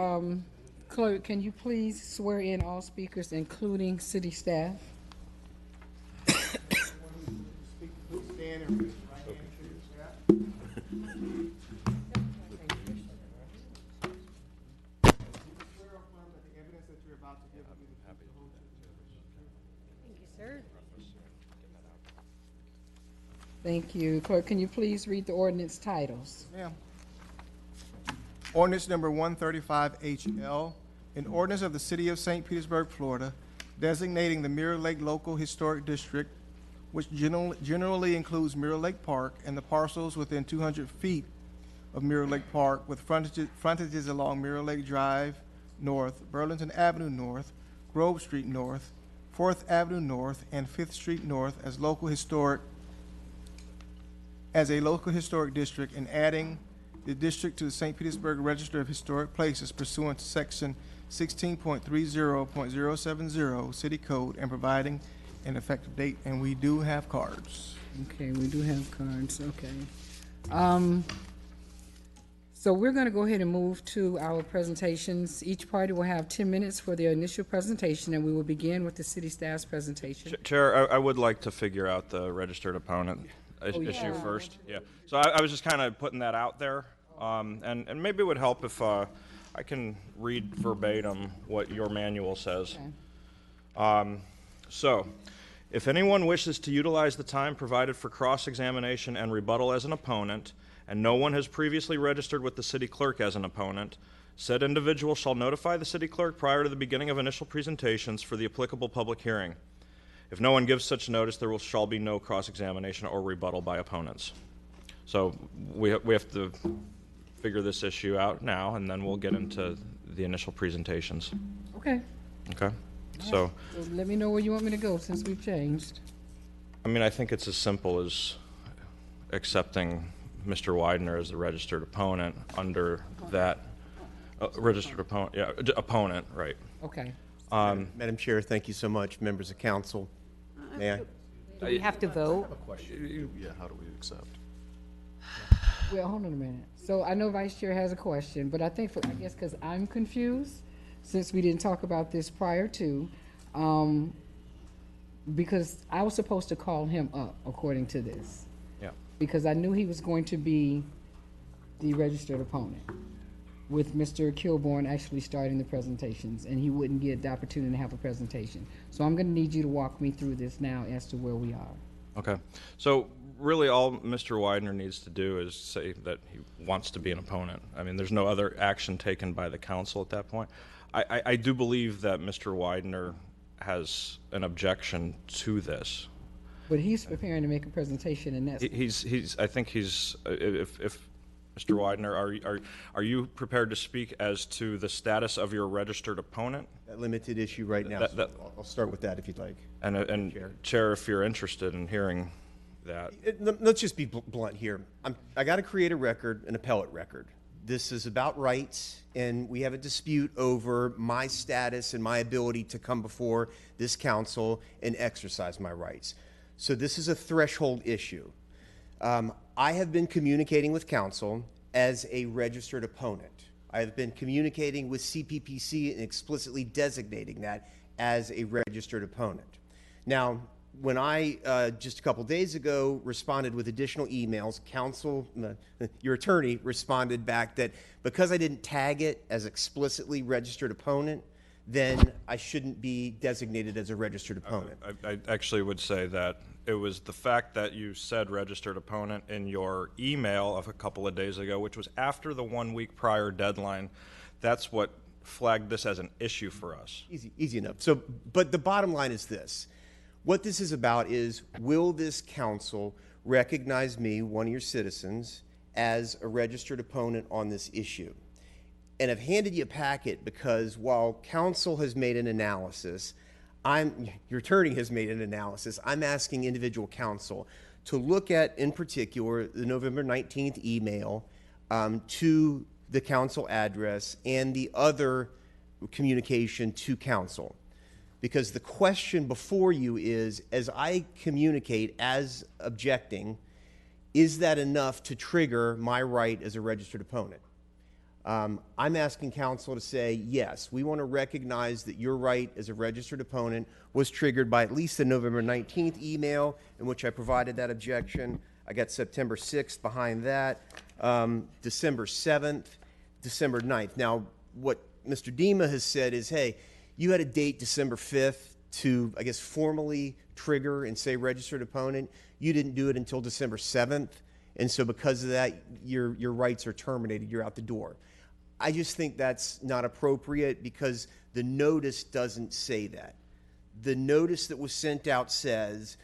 clerk, can you please swear in all speakers, including city staff? Thank you. Clerk, can you please read the ordinance titles? Ma'am. Ordinance number 135 HL, an ordinance of the City of St. Petersburg, Florida, designating the Mirror Lake Local Historic District, which generally includes Mirror Lake Park and the parcels within 200 feet of Mirror Lake Park with frontages along Mirror Lake Drive North, Burlington Avenue North, Grove Street North, 4th Avenue North, and 5th Street North as a local historic district, and adding the district to the St. Petersburg Register of Historic Places pursuant to section 16.30.070 City Code, and providing an effective date. And we do have cards. Okay, we do have cards, okay. So we're gonna go ahead and move to our presentations. Each party will have 10 minutes for their initial presentation, and we will begin with the city staff's presentation. Chair, I would like to figure out the registered opponent issue first. Yeah. So I was just kind of putting that out there, and maybe it would help if I can read verbatim what your manual says. Okay. So, if anyone wishes to utilize the time provided for cross-examination and rebuttal as an opponent, and no one has previously registered with the city clerk as an opponent, said individual shall notify the city clerk prior to the beginning of initial presentations for the applicable public hearing. If no one gives such notice, there shall be no cross-examination or rebuttal by opponents. So we have to figure this issue out now, and then we'll get into the initial presentations. Okay. Okay? So let me know where you want me to go since we've changed. I mean, I think it's as simple as accepting Mr. Widener as the registered opponent under that registered opponent. Yeah, opponent, right. Okay. Madam Chair, thank you so much. Members of council, may I? Do we have to vote? I have a question. Yeah, how do we accept? Well, hold on a minute. So I know Vice Chair has a question, but I think, I guess because I'm confused, since we didn't talk about this prior to, because I was supposed to call him up according to this. Yeah. Because I knew he was going to be the registered opponent, with Mr. Kilborn actually starting the presentations, and he wouldn't get the opportunity to have a presentation. So I'm going to need you to walk me through this now as to where we are. Okay. So really all Mr. Widener needs to do is say that he wants to be an opponent. I mean, there's no other action taken by the council at that point. I do believe that Mr. Widener has an objection to this. But he's preparing to make a presentation, and that's... I think he's, if Mr. Widener, are you prepared to speak as to the status of your registered opponent? That limited issue right now, so I'll start with that if you'd like. And Chair, if you're interested in hearing that. Let's just be blunt here. I got to create a record, an appellate record. This is about rights, and we have a dispute over my status and my ability to come before this council and exercise my rights. So this is a threshold issue. I have been communicating with council as a registered opponent. I have been communicating with CPPC and explicitly designating that as a registered opponent. Now, when I, just a couple days ago, responded with additional emails, council, your attorney responded back that because I didn't tag it as explicitly registered opponent, then I shouldn't be designated as a registered opponent. I actually would say that it was the fact that you said registered opponent in your email of a couple of days ago, which was after the 1 week prior deadline. That's what flagged this as an issue for us. Easy enough. So, but the bottom line is this. What this is about is, will this council recognize me, one of your citizens, as a registered opponent on this issue. And I've handed you a packet because while council has made an analysis, your attorney has made an analysis, I'm asking individual counsel to look at, in particular, the November 19th email to the council address and the other communication to council. Because the question before you is, as I communicate as objecting, is that enough to trigger my right as a registered opponent? I'm asking council to say, yes, we want to recognize that your right as a registered opponent was triggered by at least the November 19th email in which I provided that objection. I got September 6th behind that, December 7th, December 9th. Now, what Mr. Dima has said is, hey, you had a date December 5th to, I guess, formally trigger and say registered opponent. You didn't do it until December 7th. And so because of that, your rights are terminated. You're out the door. I just think that's not appropriate because the notice doesn't say that. The notice that was sent out says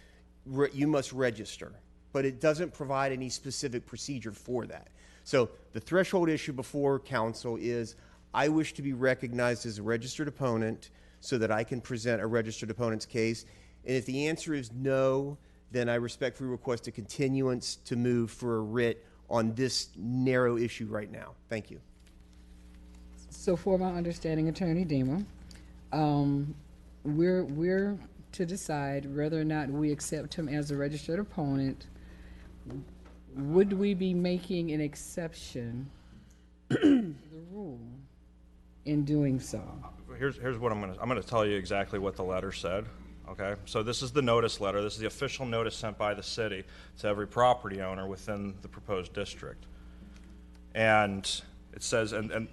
you must register, but it doesn't provide any specific procedure for that. So the threshold issue before council is I wish to be recognized as a registered opponent so that I can present a registered opponent's case. And if the answer is no, then I respectfully request a continuance to move for a writ on this narrow issue right now. Thank you. So for my understanding, Attorney Dima, we're to decide whether or not we accept him as a registered opponent. Would we be making an exception to the rule in doing so? Here's what I'm gonna tell you exactly what the letter said. Okay, so this is the notice letter. This is the official notice sent by the city to every property owner within the proposed district. And it says, and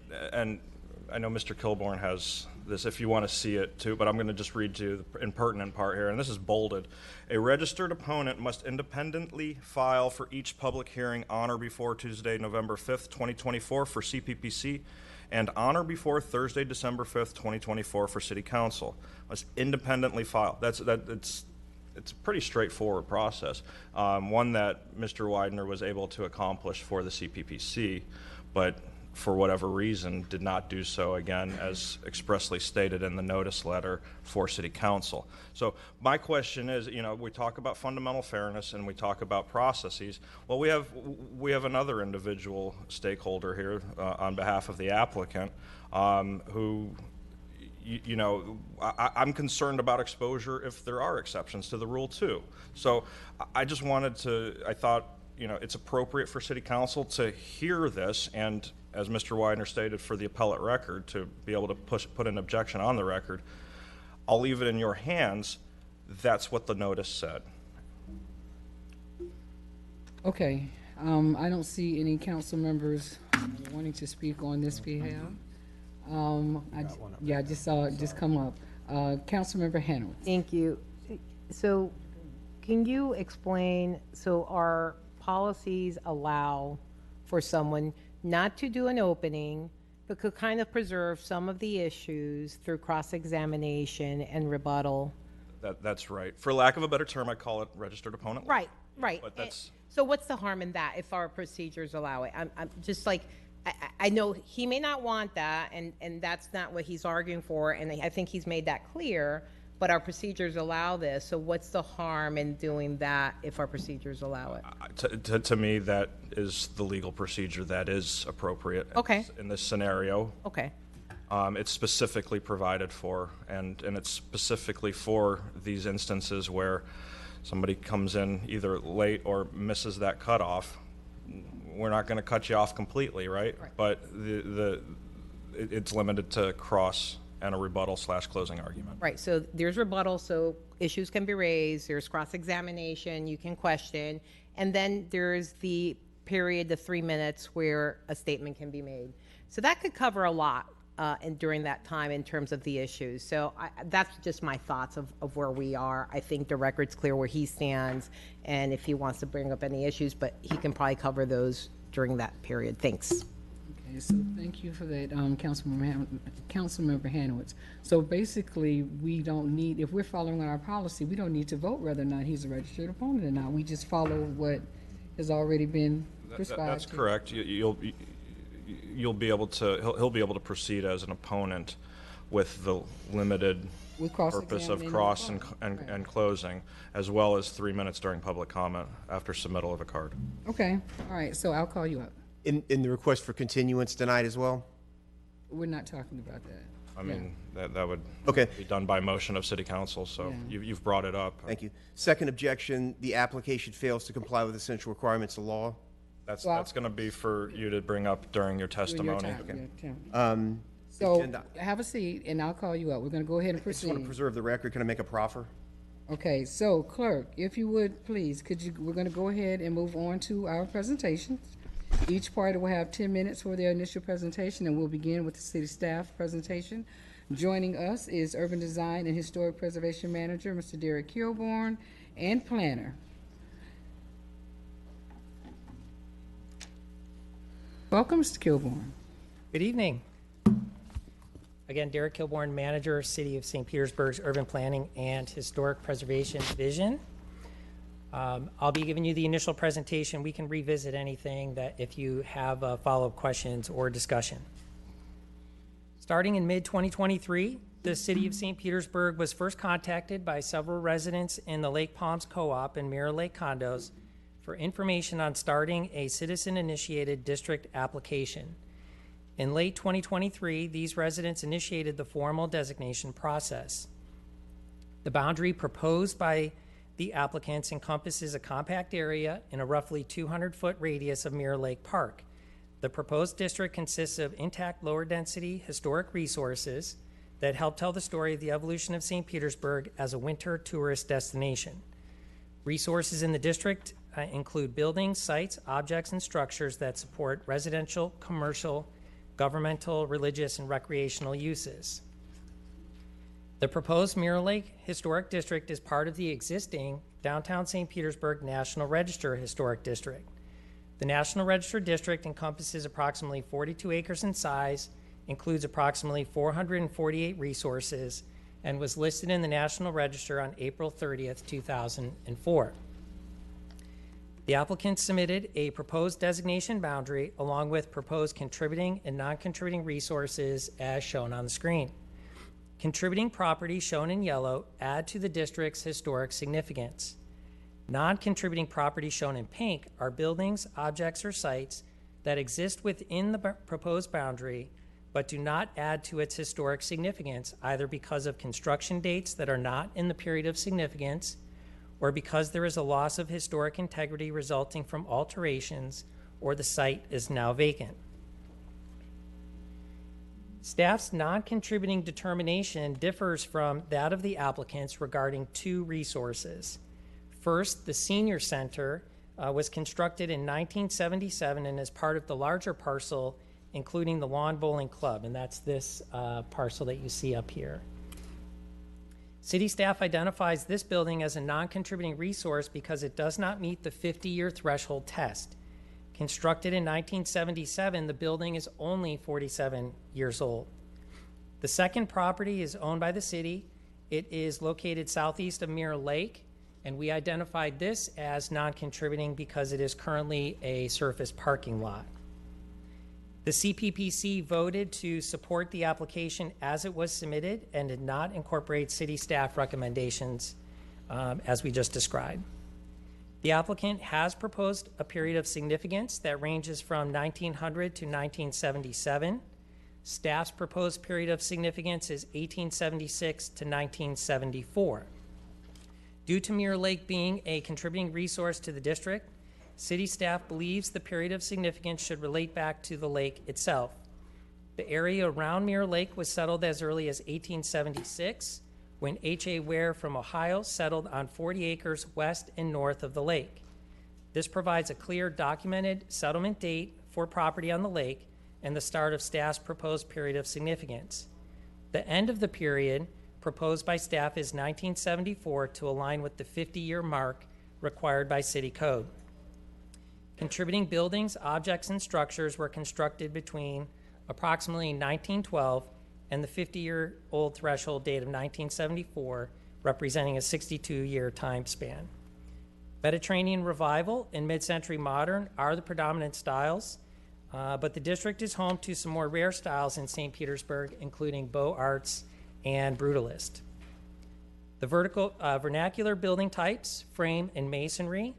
I know Mr. Kilborn has this if you want to see it too, but I'm going to just read you the impertinent part here, and this is bolded. A registered opponent must independently file for each public hearing on or before Tuesday, November 5th, 2024 for CPPC, and on or before Thursday, December 5th, 2024 for City Council. Must independently file. It's a pretty straightforward process, one that Mr. Widener was able to accomplish for the CPPC, but for whatever reason did not do so again as expressly stated in the notice letter for City Council. So my question is, you know, we talk about fundamental fairness and we talk about processes. Well, we have another individual stakeholder here on behalf of the applicant who, you know, I'm concerned about exposure if there are exceptions to the rule too. So I just wanted to, I thought, you know, it's appropriate for City Council to hear this and, as Mr. Widener stated, for the appellate record to be able to put an objection on the record. I'll leave it in your hands. That's what the notice said. Okay, I don't see any council members wanting to speak on this behalf. I just saw it just come up. Councilmember Hanover. Thank you. So can you explain, so our policies allow for someone not to do an opening, but could kind of preserve some of the issues through cross-examination and rebuttal? That's right. For lack of a better term, I call it registered opponent. Right, right. But that's... So what's the harm in that if our procedures allow it? I'm just like, I know he may not want that, and that's not what he's arguing for, and I think he's made that clear, but our procedures allow this, so what's the harm in doing that if our procedures allow it? To me, that is the legal procedure that is appropriate in this scenario. Okay. It's specifically provided for, and it's specifically for these instances where somebody comes in either late or misses that cutoff. We're not going to cut you off completely, right? But it's limited to cross and a rebuttal/closing argument. Right, so there's rebuttal, so issues can be raised, there's cross-examination, you can question, and then there's the period, the 3 minutes, where a statement can be made. So that could cover a lot during that time in terms of the issues. So that's just my thoughts of where we are. I think the record's clear where he stands, and if he wants to bring up any issues, but he can probably cover those during that period. Thanks. Okay, so thank you for that, Councilmember Hanowitz. So basically, we don't need, if we're following our policy, we don't need to vote whether or not he's a registered opponent or not. We just follow what has already been Chris That's Fogg. correct. You'll be able to, he'll be able to proceed as an opponent with the limited With purpose of cross-examining cross the and, opponent. and closing, as well as 3 minutes during public comment after submittal of a card. Okay, all right, so I'll call you up. In the request for continuance tonight as well? We're not talking about that. I mean, that would Okay. be done by motion of city council, so you've brought it up. Thank you. Second objection, the application fails to comply with essential requirements of law. That's going to be for you to bring up during your testimony. So, Agenda. have a seat, and I'll call you up. We're gonna go ahead and I just want to proceed. preserve the record. Can I make a proffer? Okay, so clerk, if you would, please, we're gonna go ahead and move on to our presentations. Each party will have 10 minutes for their initial presentation, and we'll begin with the city staff presentation. Joining us is Urban Design and Historic Preservation Manager, Mr. Derek Kilborn, and Planner. Welcome, Mr. Kilborn. Good evening. Again, Derek Kilborn, Manager, City of St. Petersburg's Urban Planning and Historic Preservation Division. I'll be giving you the initial presentation. We can revisit anything that if you have follow-up questions or discussion. Starting in mid-2023, the City of St. Petersburg was first contacted by several residents in the Lake Palms Co-op and Mirror Lake condos for information on starting a citizen-initiated district application. In late 2023, these residents initiated the formal designation process. The boundary proposed by the applicants encompasses a compact area in a roughly 200-foot radius of Mirror Lake Park. The proposed district consists of intact lower-density historic resources that help tell the story of the evolution of St. Petersburg as a winter tourist destination. Resources in the district include buildings, sites, objects, and structures that support residential, commercial, governmental, religious, and recreational uses. The proposed Mirror Lake Historic District is part of the existing Downtown St. Petersburg National Register Historic District. The National Register District encompasses approximately 42 acres in size, includes approximately 448 resources, and was listed in the National Register on April 30th, 2004. The applicant submitted a proposed designation boundary along with proposed contributing and non-contributing resources as shown on the screen. Contributing properties shown in yellow add to the district's historic significance. Non-contributing properties shown in pink are buildings, objects, or sites that exist within the proposed boundary but do not add to its historic significance, either because of construction dates that are not in the period of significance or because there is a loss of historic integrity resulting from alterations or the site is now vacant. Staff's non-contributing determination differs from that of the applicants regarding two resources. First, the Senior Center was constructed in 1977 and is part of the larger parcel, including the Lawn Bowling Club, and that's this parcel that you see up here. City staff identifies this building as a non-contributing resource because it does not meet the 50-year threshold test. Constructed in 1977, the building is only 47 years old. The second property is owned by the city. It is located southeast of Mirror Lake, and we identified this as non-contributing because it is currently a surface parking lot. The CPPC voted to support the application as it was submitted and did not incorporate city staff recommendations as we just described. The applicant has proposed a period of significance that ranges from 1900 to 1977. Staff's proposed period of significance is 1876 to 1974. Due to Mirror Lake being a contributing resource to the district, city staff believes the period of significance should relate back to the lake itself. The area around Mirror Lake was settled as early as 1876, when H.A. Ware from Ohio settled on 40 acres west and north of the lake. This provides a clear documented settlement date for property on the lake and the start of staff's proposed period of significance. The end of the period proposed by staff is 1974 to align with the 50-year mark required by city code. Contributing buildings, objects, and structures were constructed between approximately 1912 and the 50-year-old threshold date of 1974, representing a 62-year time span. Mediterranean Revival and Mid-Century Modern are the predominant styles, but the district is home to some more rare styles in St. Petersburg, including Beaux Arts and Brutalist. The vernacular building types, frame, and masonry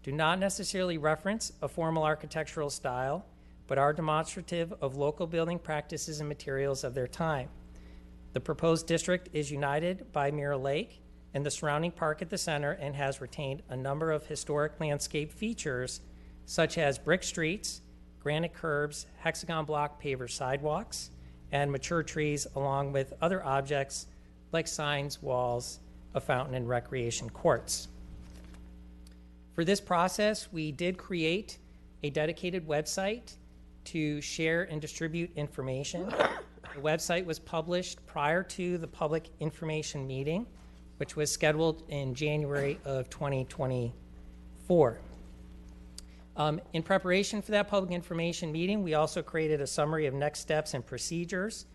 do not necessarily reference a formal architectural style, but are demonstrative of local building practices and materials of their time. The proposed district is united by Mirror Lake and the surrounding park at the center and has retained a number of historic landscape features such as brick streets, granite curbs, hexagon block paver sidewalks, and mature trees, along with other objects like signs, walls, a fountain, and recreation courts. For this process, we did create a dedicated website to share and distribute information. The website was published prior to the public information meeting, which was scheduled in January of 2024. In preparation for that public information meeting, we also created a summary of next steps and procedures.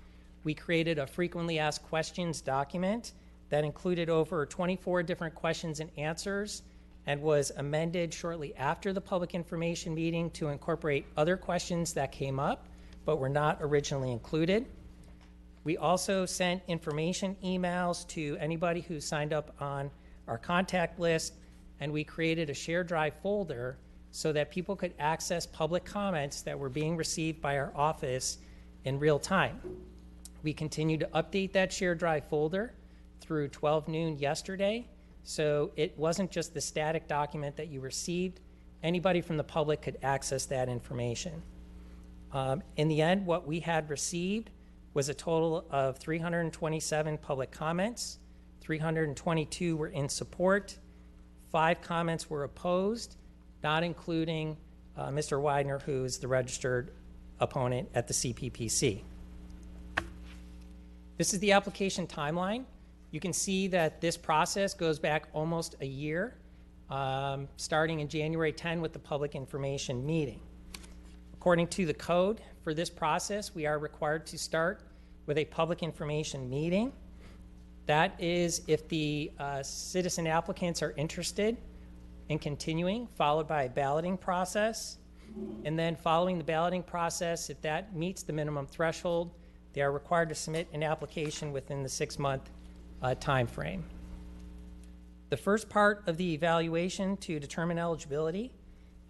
We created a frequently asked questions document that included over 24 different questions and answers and was amended shortly after the public information meeting to incorporate other questions that came up but were not originally included. We also sent information emails to anybody who signed up on our contact list, and we created a shared drive folder so that people could access public comments that were being received by our office in real time. We continue to update that shared drive folder through 12 noon yesterday, so it wasn't just the static document that you received. Anybody from the public could access that information. In the end, what we had received was a total of 327 public comments. 322 were in support. 5 comments were opposed, not including Mr. Widener, who is the registered opponent at the CPPC. This is the application timeline. You can see that this process goes back almost a year, starting in January 10 with the public information meeting. According to the code for this process, we are required to start with a public information meeting. That is if the citizen applicants are interested in continuing, followed by a balloting process. And then following the balloting process, if that meets the minimum threshold, they are required to submit an application within the 6-month time frame. The first part of the evaluation to determine eligibility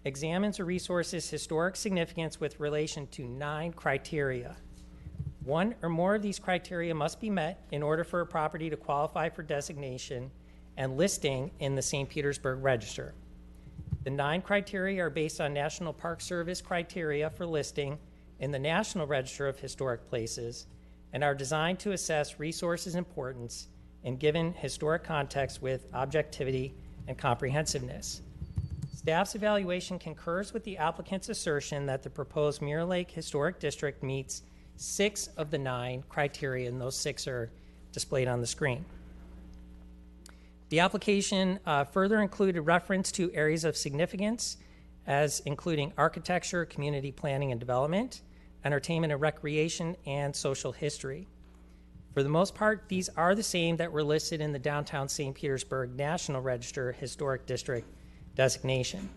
examines a resource's historic significance with relation to 9 criteria. 1 or more of these criteria must be met in order for a property to qualify for designation and listing in the St. Petersburg Register. The 9 criteria are based on National Park Service criteria for listing in the National Register of Historic Places and are designed to assess resources' importance in given historic context with objectivity and comprehensiveness. Staff's evaluation concurs with the applicant's assertion that the proposed Mirror Lake Historic District meets 6 of the 9 criteria, and those 6 are displayed on the screen. The application further included reference to areas of significance, as including architecture, community planning and development, entertainment and recreation, and social history. For the most part, these are the same that were listed in the Downtown St. Petersburg National Register Historic District designation.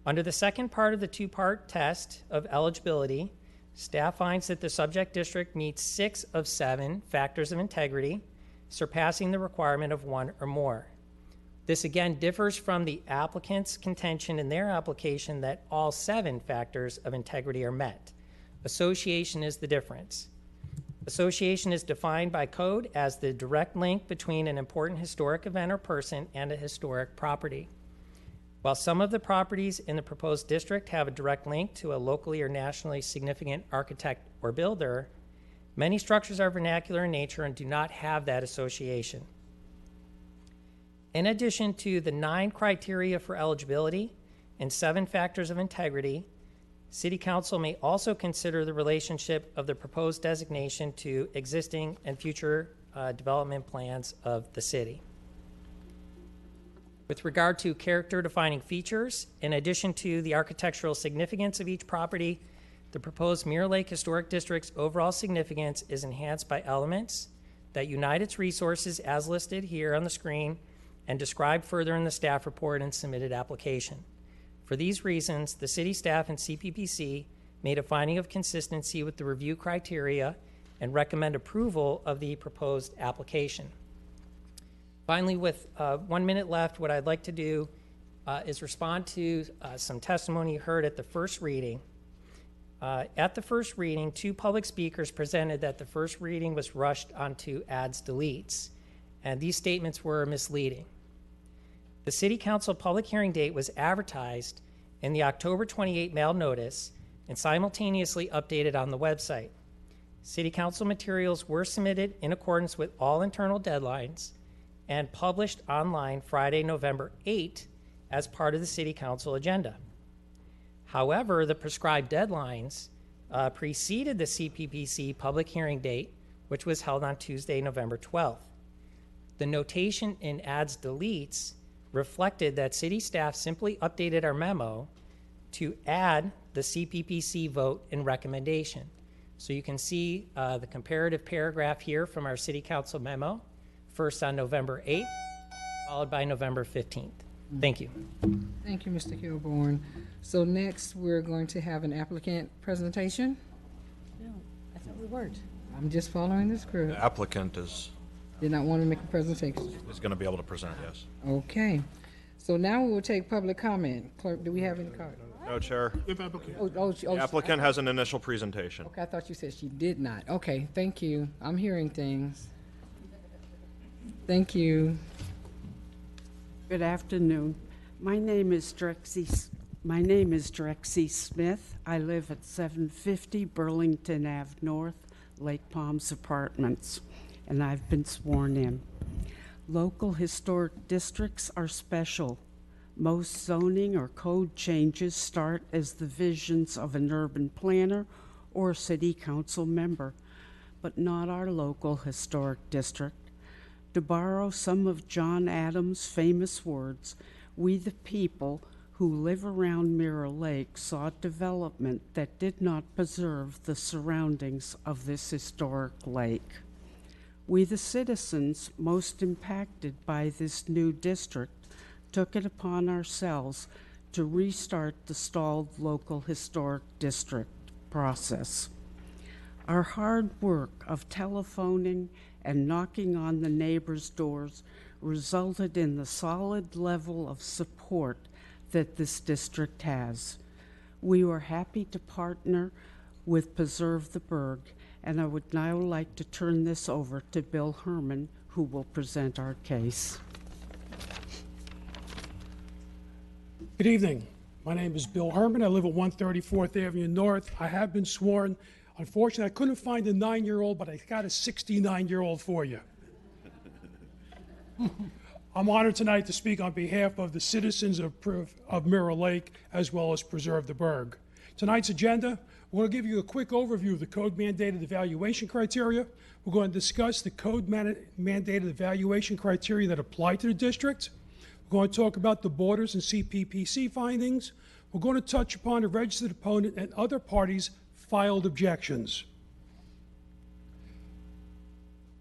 Under the second part of the 2-part test of eligibility, staff finds that the subject district meets 6 of 7 factors of integrity, surpassing the requirement of 1 or more. This again differs from the applicant's contention in their application that all 7 factors of integrity are met. Association is the difference. Association is defined by code as the direct link between an important historic event or person and a historic property. While some of the properties in the proposed district have a direct link to a locally or nationally significant architect or builder, many structures are vernacular in nature and do not have that association. In addition to the 9 criteria for eligibility and 7 factors of integrity, City Council may also consider the relationship of the proposed designation to existing and future development plans of the city. With regard to character-defining features, in addition to the architectural significance of each property, the proposed Mirror Lake Historic District's overall significance is enhanced by elements that unite its resources as listed here on the screen and described further in the staff report and submitted application. For these reasons, the city staff and CPPC made a finding of consistency with the review criteria and recommend approval of the proposed application. Finally, with 1 minute left, what I'd like to do is respond to some testimony heard at the first reading. At the first reading, 2 public speakers presented that the first reading was rushed onto adds deletes, and these statements were misleading. The City Council public hearing date was advertised in the October 28 mail notice and simultaneously updated on the website. City Council materials were submitted in accordance with all internal deadlines and published online Friday, November 8 as part of the City Council agenda. However, the prescribed deadlines preceded the CPPC public hearing date, which was held on Tuesday, November 12th. The notation in adds deletes reflected that city staff simply updated our memo to add the CPPC vote and recommendation. So you can see the comparative paragraph here from our City Council memo, first on November 8th, followed by November 15th. Thank you. Thank you, Mr. Kilborn. So next, we're going to have an applicant presentation. No, I thought we weren't. I'm just following the script. The applicant is Did not want to make a presentation. going to be able to present, yes. Okay. So now we will take public comment. Clerk, do we have any comment? No, Chair. The Applicant has an initial presentation. Okay, I thought you said she did not. Okay, thank you. I'm hearing things. Thank you. Good afternoon. My name is Drexy Smith. I live at 750 Burlington Ave North, Lake Palms Apartments, and I've been sworn in. Local historic districts are special. Most zoning or code changes start as the visions of an urban planner or city council member, but not our local historic district. To borrow some of John Adams' famous words, we the people who live around Mirror Lake saw development that did not preserve the surroundings of this historic lake. We the citizens most impacted by this new district took it upon ourselves to restart the stalled local historic district process. Our hard work of telephoning and knocking on the neighbors' doors resulted in the solid level of support that this district has. We were happy to partner with Preserve the Burg, and I would now like to turn this over to Bill Herman, who will present our case. Good evening. My name is Bill Herman. I live at 134th Avenue North. I have been sworn. Unfortunately, I couldn't find a 9-year-old, but I got a 69-year-old for you. I'm honored tonight to speak on behalf of the citizens of Mirror Lake, as well as Preserve the Burg. Tonight's agenda, we're going to give you a quick overview of the code-mandated evaluation criteria. We're going to discuss the code-mandated evaluation criteria that apply to the district. We're going to talk about the borders and CPPC findings. We're going to touch upon a registered opponent and other parties' filed objections.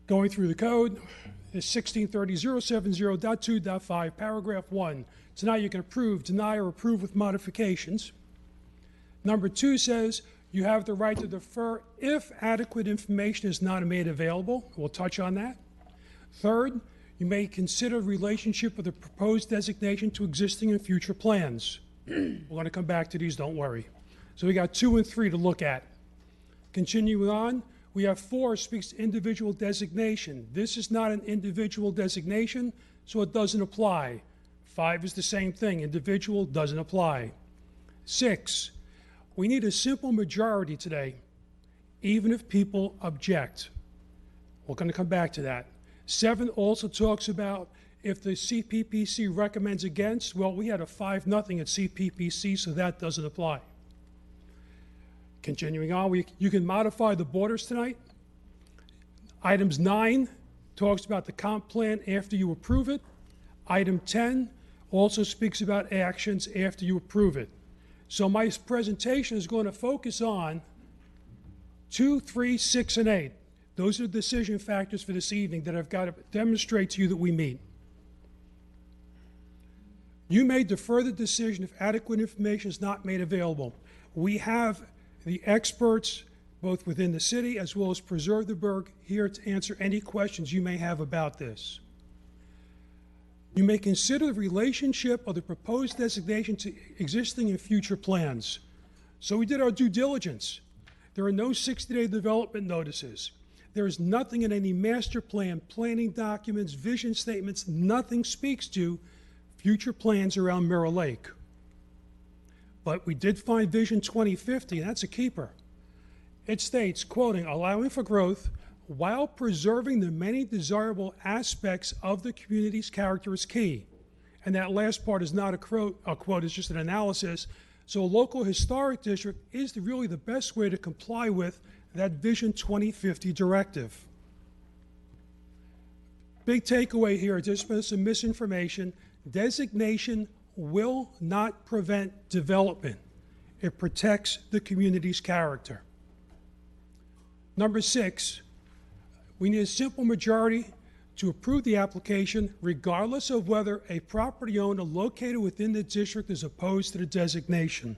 Going through the code is 1630.070.2.5, paragraph 1. Tonight you can approve, deny, or approve with modifications. Number 2 says you have the right to defer if adequate information is not made available. We'll touch on that. Third, you may consider relationship of the proposed designation to existing and future plans. We're going to come back to these, don't worry. So we got 2 and 3 to look at. Continuing on, we have 4 speaks to individual designation. This is not an individual designation, so it doesn't apply. 5 is the same thing, individual doesn't apply. 6, we need a simple majority today, even if people object. We're going to come back to that. 7 also talks about if the CPPC recommends against, well, we had a 5-0 at CPPC, so that doesn't apply. Continuing on, you can modify the borders tonight. Items 9 talks about the comp plan after you approve it. Item 10 also speaks about actions after you approve it. So my presentation is going to focus on 2, 3, 6, and 8. Those are the decision factors for this evening that I've got to demonstrate to you that we meet. You may defer the decision if adequate information is not made available. We have the experts, both within the city as well as Preserve the Burg, here to answer any questions you may have about this. You may consider the relationship of the proposed designation to existing and future plans. So we did our due diligence. There are no 60-day development notices. There is nothing in any master plan, planning documents, vision statements, nothing speaks to future plans around Mirror Lake. But we did find Vision 2050, and that's a keeper. It states, quoting, allowing for growth while preserving the many desirable aspects of the community's character is key. And that last part is not a quote, it's just an analysis. So a local historic district is really the best way to comply with that Vision 2050 directive. Big takeaway here, just been some misinformation. Designation will not prevent development. It protects the community's character. Number 6, we need a simple majority to approve the application regardless of whether a property owner located within the district is opposed to the designation.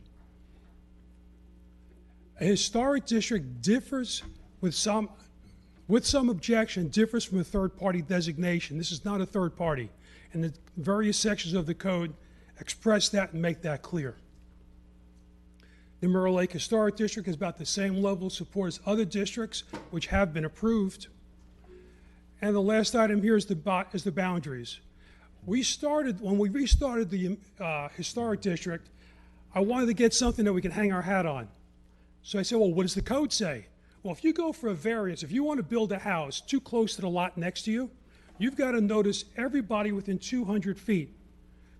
A historic district differs with some objection, differs from a third-party designation. This is not a third party, and the various sections of the code express that and make that clear. The Mirror Lake Historic District has about the same level of support as other districts which have been approved. And the last item here is the boundaries. When we restarted the historic district, I wanted to get something that we can hang our hat on. So I said, well, what does the code say? Well, if you go for a variance, if you want to build a house too close to the lot next to you, you've got to notice everybody within 200 feet.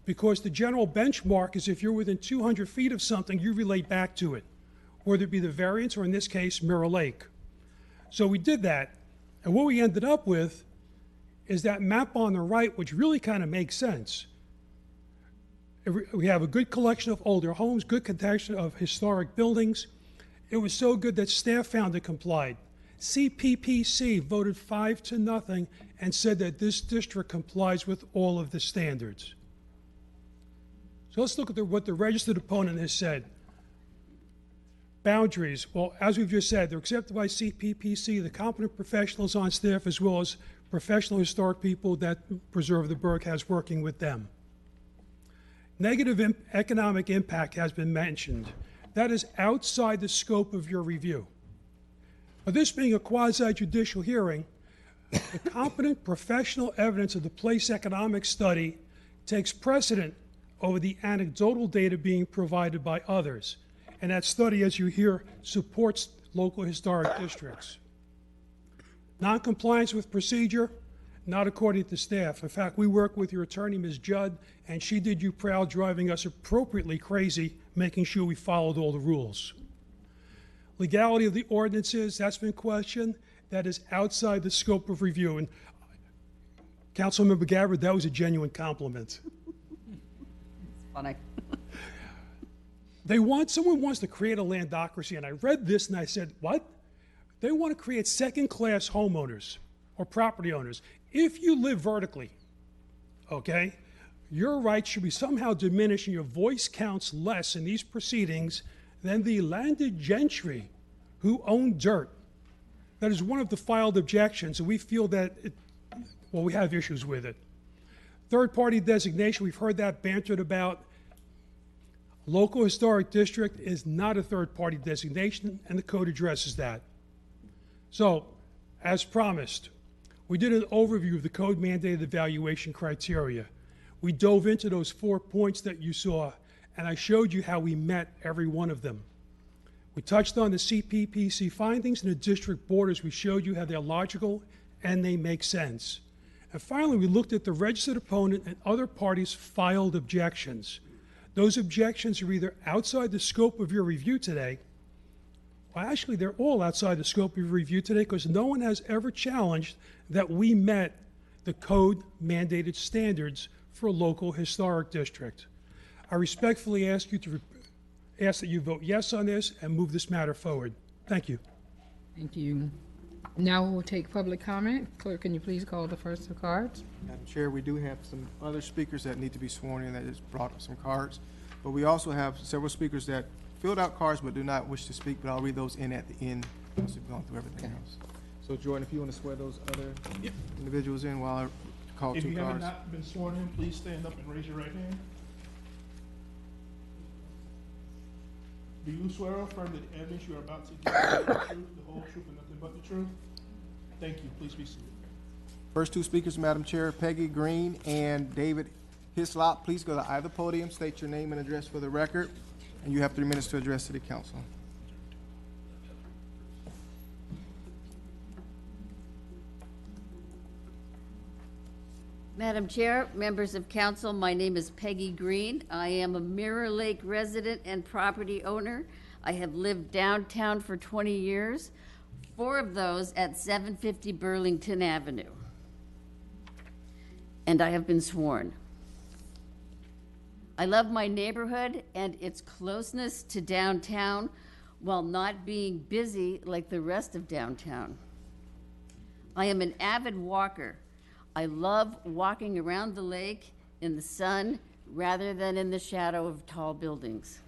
Because the general benchmark is if you're within 200 feet of something, you relate back to it, whether it be the variance or, in this case, Mirror Lake. So we did that, and what we ended up with is that map on the right, which really kind of makes sense. We have a good collection of older homes, good collection of historic buildings. It was so good that staff found it complied. CPPC voted 5-0 and said that this district complies with all of the standards. So let's look at what the registered opponent has said. Boundaries, well, as we've just said, they're accepted by CPPC, the competent professionals on staff, as well as professional historic people that Preserve the Burg has working with them. Negative economic impact has been mentioned. That is outside the scope of your review. But this being a quasi-judicial hearing, the competent professional evidence of the place economic study takes precedent over the anecdotal data being provided by others. And that study, as you hear, supports local historic districts. Non-compliance with procedure, not according to staff. In fact, we worked with your attorney, Ms. Judd, and she did you proud, driving us appropriately crazy, making sure we followed all the rules. Legality of the ordinances, that's been questioned. That is outside the scope of review. And Councilmember Gabbard, that was a genuine compliment. Funny. Someone wants to create a landocracy, and I read this and I said, what? They want to create second-class homeowners or property owners. If you live vertically, okay, your rights should be somehow diminished and your voice counts less in these proceedings than the landed gentry who own dirt. That is one of the filed objections, and we feel that, we have issues with it. Third-party designation, we've heard that bantered about. Local historic district is not a third-party designation, and the code addresses that. So, as promised, we did an overview of the code-mandated evaluation criteria. We dove into those 4 points that you saw, and I showed you how we met every one of them. We touched on the CPPC findings and the district borders. We showed you how they're logical and they make sense. And finally, we looked at the registered opponent and other parties' filed objections. Those objections are either outside the scope of your review today, well, actually, they're all outside the scope of your review today because no one has ever challenged that we met the code-mandated standards for a local historic district. I respectfully ask that you vote yes on this and move this matter forward. Thank you. Thank you. Now we'll take public comment. Clerk, can you please call the first of cards? Madam Chair, we do have some other speakers that need to be sworn in that just brought up some cards. But we also have several speakers that filled out cards but do not wish to speak, but I'll read those in at the end once we've gone through everything else. So Jordan, if you want to swear those other individuals in while I call If two you have cards. not been sworn in, please stand up and raise your right hand. Do you swear or affirm that the evidence you are about to give is the truth, the whole truth, and nothing but the truth? Thank you. Please be seated. First two speakers, Madam Chair, Peggy Green and David Hislop. Please go to either podium, state your name and address for the record, and you have 3 minutes to address City Council. Madam Chair, members of council, my name is Peggy Green. I am a Mirror Lake resident and property owner. I have lived downtown for 20 years, 4 of those at 750 Burlington Avenue. And I have been sworn. I love my neighborhood and its closeness to downtown while not being busy like the rest of downtown. I am an avid walker. I love walking around the lake in the sun rather than in the shadow of tall buildings.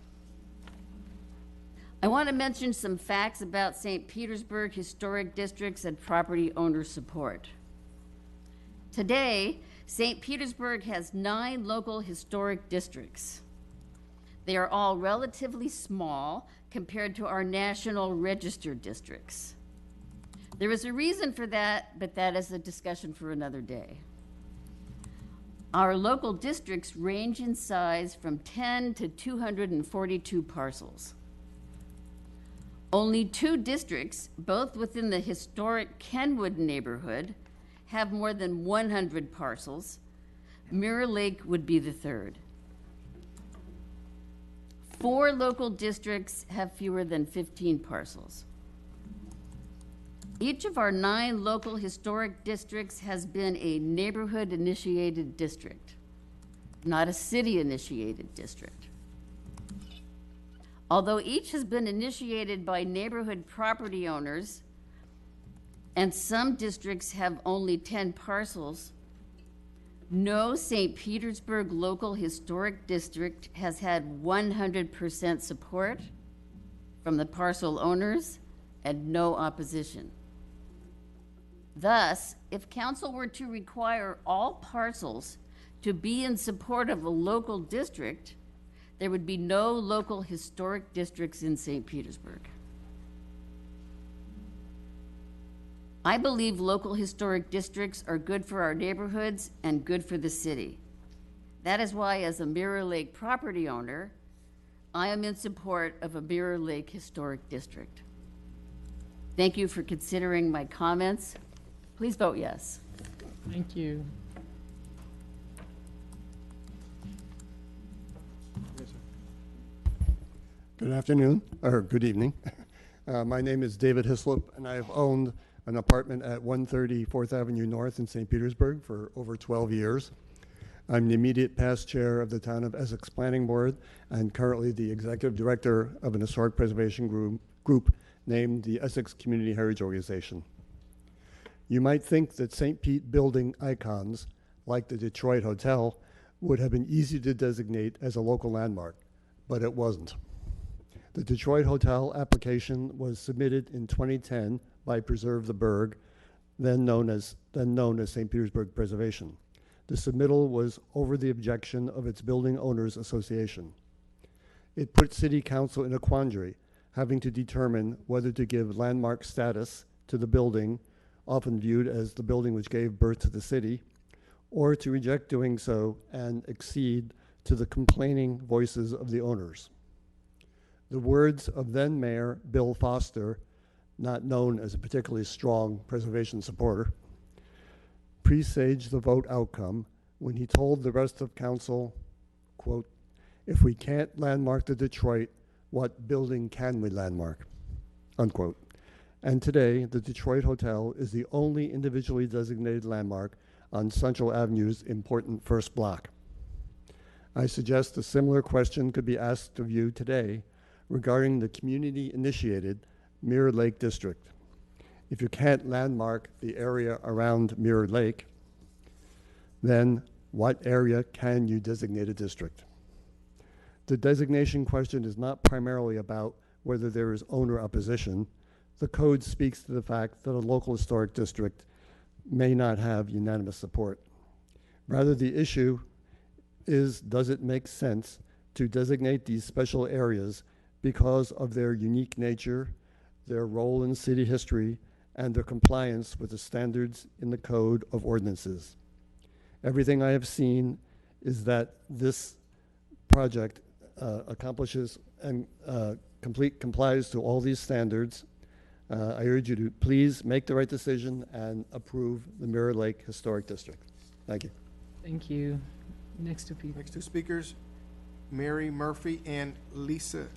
I want to mention some facts about St. Petersburg historic districts and property owner support. Today, St. Petersburg has 9 local historic districts. They are all relatively small compared to our national register districts. There is a reason for that, but that is a discussion for another day. Our local districts range in size from 10 to 242 parcels. Only 2 districts, both within the historic Kenwood neighborhood, have more than 100 parcels. Mirror Lake would be the 3rd. 4 local districts have fewer than 15 parcels. Each of our 9 local historic districts has been a neighborhood-initiated district, not a city-initiated district. Although each has been initiated by neighborhood property owners, and some districts have only 10 parcels, no St. Petersburg local historic district has had 100% support from the parcel owners and no opposition. Thus, if council were to require all parcels to be in support of a local district, there would be no local historic districts in St. Petersburg. I believe local historic districts are good for our neighborhoods and good for the city. That is why, as a Mirror Lake property owner, I am in support of a Mirror Lake historic district. Thank you for considering my comments. Please vote yes. Thank you. Good afternoon, or good evening. My name is David Hislop, and I have owned an apartment at 130 4th Avenue North in St. Petersburg for over 12 years. I'm the immediate past chair of the Town of Essex Planning Board and currently the executive director of an historic preservation group named the Essex Community Heritage Organization. You might think that St. Pete building icons, like the Detroit Hotel, would have been easy to designate as a local landmark, but it wasn't. The Detroit Hotel application was submitted in 2010 by Preserve the Burg, then known as St. Petersburg Preservation. The submittal was over the objection of its Building Owners Association. It put City Council in a quandary, having to determine whether to give landmark status to the building, often viewed as the building which gave birth to the city, or to reject doing so and accede to the complaining voices of the owners. The words of then Mayor Bill Foster, not known as a particularly strong preservation supporter, presaged the vote outcome when he told the rest of council, quote, "If we can't landmark the Detroit, what building can we landmark?" Unquote. And today, the Detroit Hotel is the only individually designated landmark on Central Avenue's important first block. I suggest a similar question could be asked of you today regarding the community-initiated Mirror Lake District. if you can't landmark the area around Mirror Lake, then what area can you designate a district? The designation question is not primarily about whether there is owner opposition. The code speaks to the fact that a local historic district may not have unanimous support. Rather, the issue is, does it make sense to designate these special areas because of their unique nature, their role in city history, and their compliance with the standards in the Code of Ordinances? Everything I have seen is that this project accomplishes and complies to all these standards. I urge you to please make the right decision and approve the Mirror Lake Historic District. Thank you. Thank you. Next two people. Next two speakers, Mary Murphy and Lisa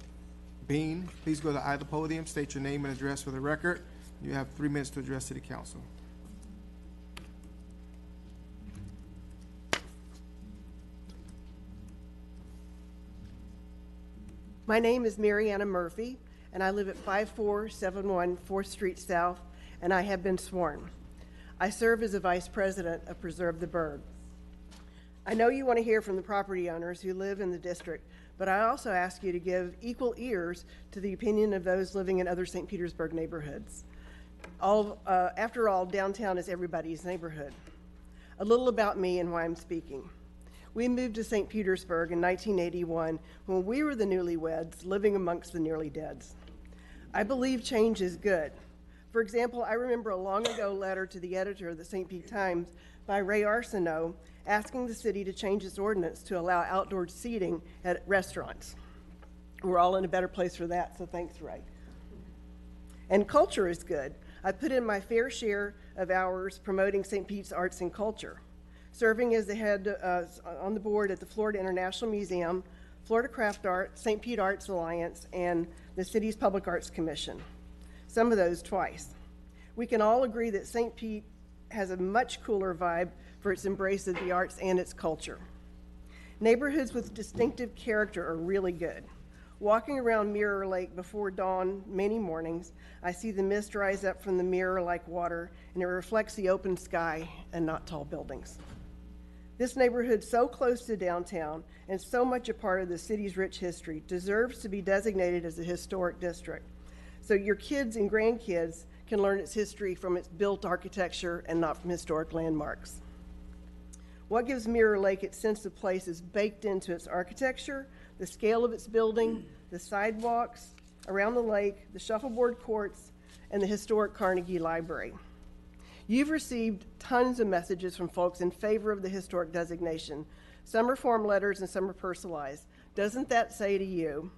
Bean. Please go to either podium, state your name and address for the record. You have 3 minutes to address City Council. My name is Mariana Murphy, and I live at 5471 4th Street South, and I have been sworn. I serve as a vice president of Preserve the Burg. I know you want to hear from the property owners who live in the district, but I also ask you to give equal ears to the opinion of those living in other St. Petersburg neighborhoods. After all, downtown is everybody's neighborhood. A little about me and why I'm speaking. We moved to St. Petersburg in 1981 when we were the newlyweds living amongst the nearly deads. I believe change is good. For example, I remember a long ago letter to the editor of the St. Pete Times by Ray Arsenault asking the city to change its ordinance to allow outdoor seating at restaurants. We're all in a better place for that, so thanks, Ray. And culture is good. I put in my fair share of hours promoting St. Pete's arts and culture, serving as the head on the board at the Florida International Museum, Florida Craft Art, St. Pete Arts Alliance, and the city's Public Arts Commission, some of those twice. We can all agree that St. Pete has a much cooler vibe for its embrace of the arts and its culture. Neighborhoods with distinctive character are really good. Walking around Mirror Lake before dawn many mornings, I see the mist rise up from the mirror-like water, and it reflects the open sky and not tall buildings. This neighborhood, so close to downtown and so much a part of the city's rich history, deserves to be designated as a historic district, so your kids and grandkids can learn its history from its built architecture and not from historic landmarks. What gives Mirror Lake its sense of place is baked into its architecture, the scale of its building, the sidewalks around the lake, the shuffleboard courts, and the historic Carnegie Library. You've received tons of messages from folks in favor of the historic designation. Some are form letters and some are personalized. Doesn't that say to you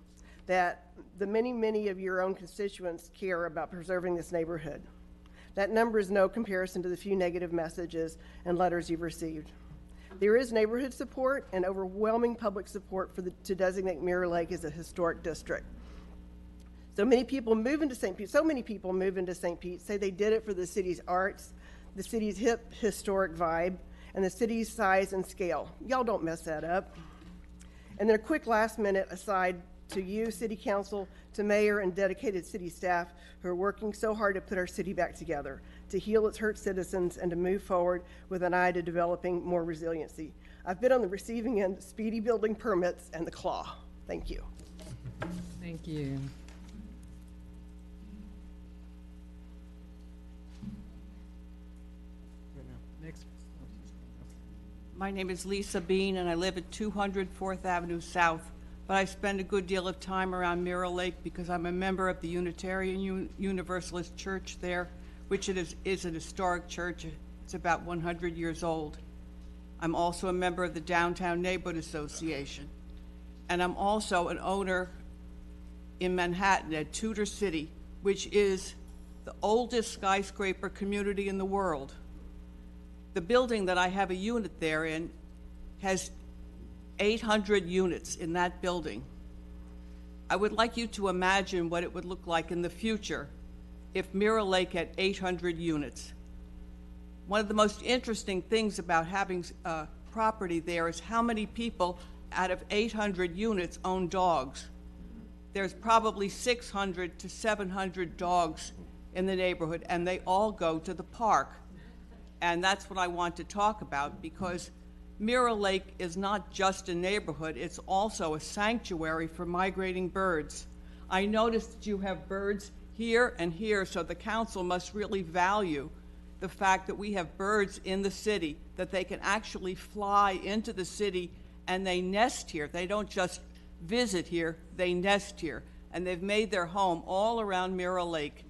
that the many of your own constituents care about preserving this neighborhood? That number is no comparison to the few negative messages and letters you've received. There is neighborhood support and overwhelming public support to designate Mirror Lake as a historic district. So many people move into St. Pete, say they did it for the city's arts, the city's hip historic vibe, and the city's size and scale. Y'all don't mess that up. And then a quick last minute aside to you, City Council, to Mayor and dedicated city staff who are working so hard to put our city back together, to heal its hurt citizens and to move forward with an eye to developing more resiliency. I've been on the receiving end of speedy building permits and the claw. Thank you. Thank you. Next. My name is Lisa Bean, and I live at 200 4th Avenue South, but I spend a good deal of time around Mirror Lake because I'm a member of the Unitarian Universalist Church there, which is an historic church. It's about 100 years old. I'm also a member of the Downtown Neighborhood Association, and I'm also an owner in Manhattan at Tudor City, which is the oldest skyscraper community in the world. The building that I have a unit there in has 800 units in that building. I would like you to imagine what it would look like in the future if Mirror Lake had 800 units. One of the most interesting things about having property there is how many people out of 800 units own dogs. There's probably 600 to 700 dogs in the neighborhood, and they all go to the park. And that's what I want to talk about, because Mirror Lake is not just a neighborhood, it's also a sanctuary for migrating birds. I noticed that you have birds here and here, so the council must really value the fact that we have birds in the city, that they can actually fly into the city and they nest here. They don't just visit here, they nest here. And they've made their home all around Mirror Lake.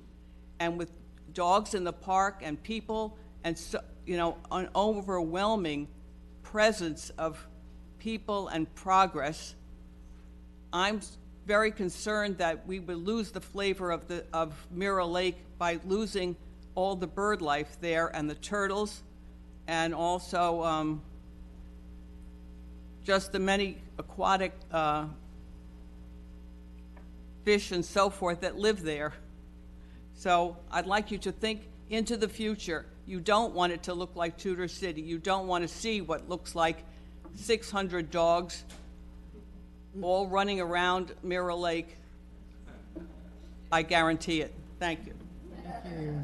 And with dogs in the park and people and, so, you know, an overwhelming presence of people and progress, I'm very concerned that we would lose the flavor of Mirror Lake by losing all the bird life there and the turtles, and also just the many aquatic fish and so forth that live there. So I'd like you to think into the future. You don't want it to look like Tudor City. You don't want to see what looks like 600 dogs all running around Mirror Lake. I guarantee it. Thank you. Thank you.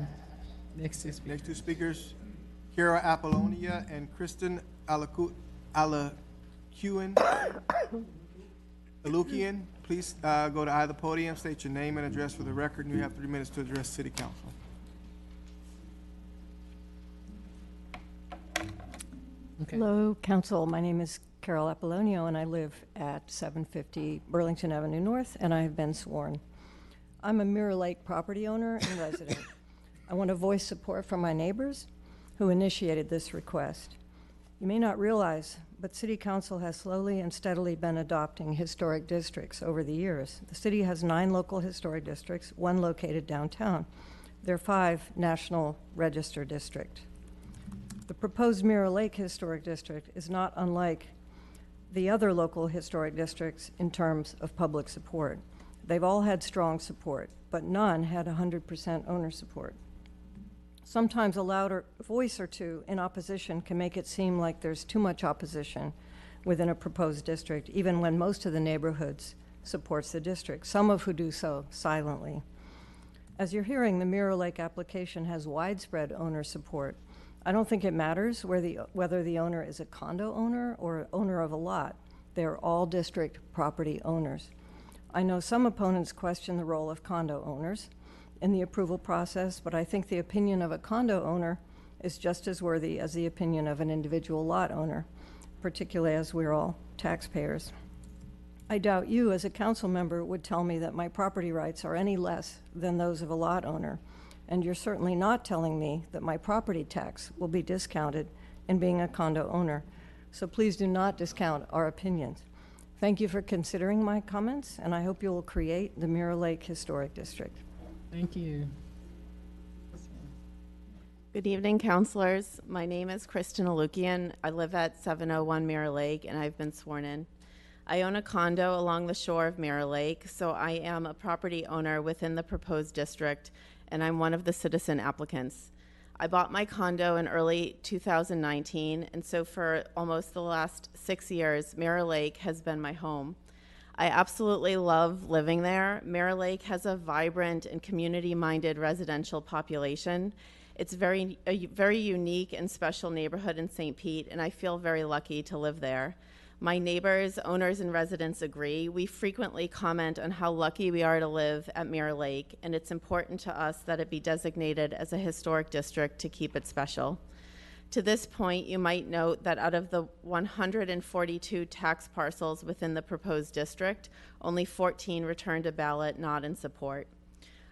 Next two speakers, Kara Apollonia and Kristen Alukian. Please go to either podium, state your name and address for the record, and you have 3 minutes to address City Council. Hello, Council. My name is Carol Apollonio, and I live at 750 Burlington Avenue North, and I have been sworn. I'm a Mirror Lake property owner and resident. I want to voice support from my neighbors who initiated this request. You may not realize, but City Council has slowly and steadily been adopting historic districts over the years. The city has 9 local historic districts, 1 located downtown. There are 5 National Register districts. The proposed Mirror Lake Historic District is not unlike the other local historic districts in terms of public support. They've all had strong support, but none had 100% owner support. Sometimes a louder voice or two in opposition can make it seem like there's too much opposition within a proposed district, even when most of the neighborhoods supports the district, some of who do so silently. As you're hearing, the Mirror Lake application has widespread owner support. I don't think it matters whether the owner is a condo owner or owner of a lot. They're all district property owners. I know some opponents question the role of condo owners in the approval process, but I think the opinion of a condo owner is just as worthy as the opinion of an individual lot owner, particularly as we're all taxpayers. I doubt you, as a council member, would tell me that my property rights are any less than those of a lot owner, and you're certainly not telling me that my property tax will be discounted in being a condo owner. So please do not discount our opinions. Thank you for considering my comments, and I hope you will create the Mirror Lake Historic District. Thank you. Good evening, councilors. My name is Kristen Alukian. I live at 701 Mirror Lake, and I've been sworn in. I own a condo along the shore of Mirror Lake, so I am a property owner within the proposed district, and I'm one of the citizen applicants. I bought my condo in early 2019, and so for almost the last 6 years, Mirror Lake has been my home. I absolutely love living there. Mirror Lake has a vibrant and community-minded residential population. It's a very unique and special neighborhood in St. Pete, and I feel very lucky to live there. My neighbors, owners, and residents agree. We frequently comment on how lucky we are to live at Mirror Lake, and it's important to us that it be designated as a historic district to keep it special. To this point, you might note that out of the 142 tax parcels within the proposed district, only 14 returned a ballot not in support.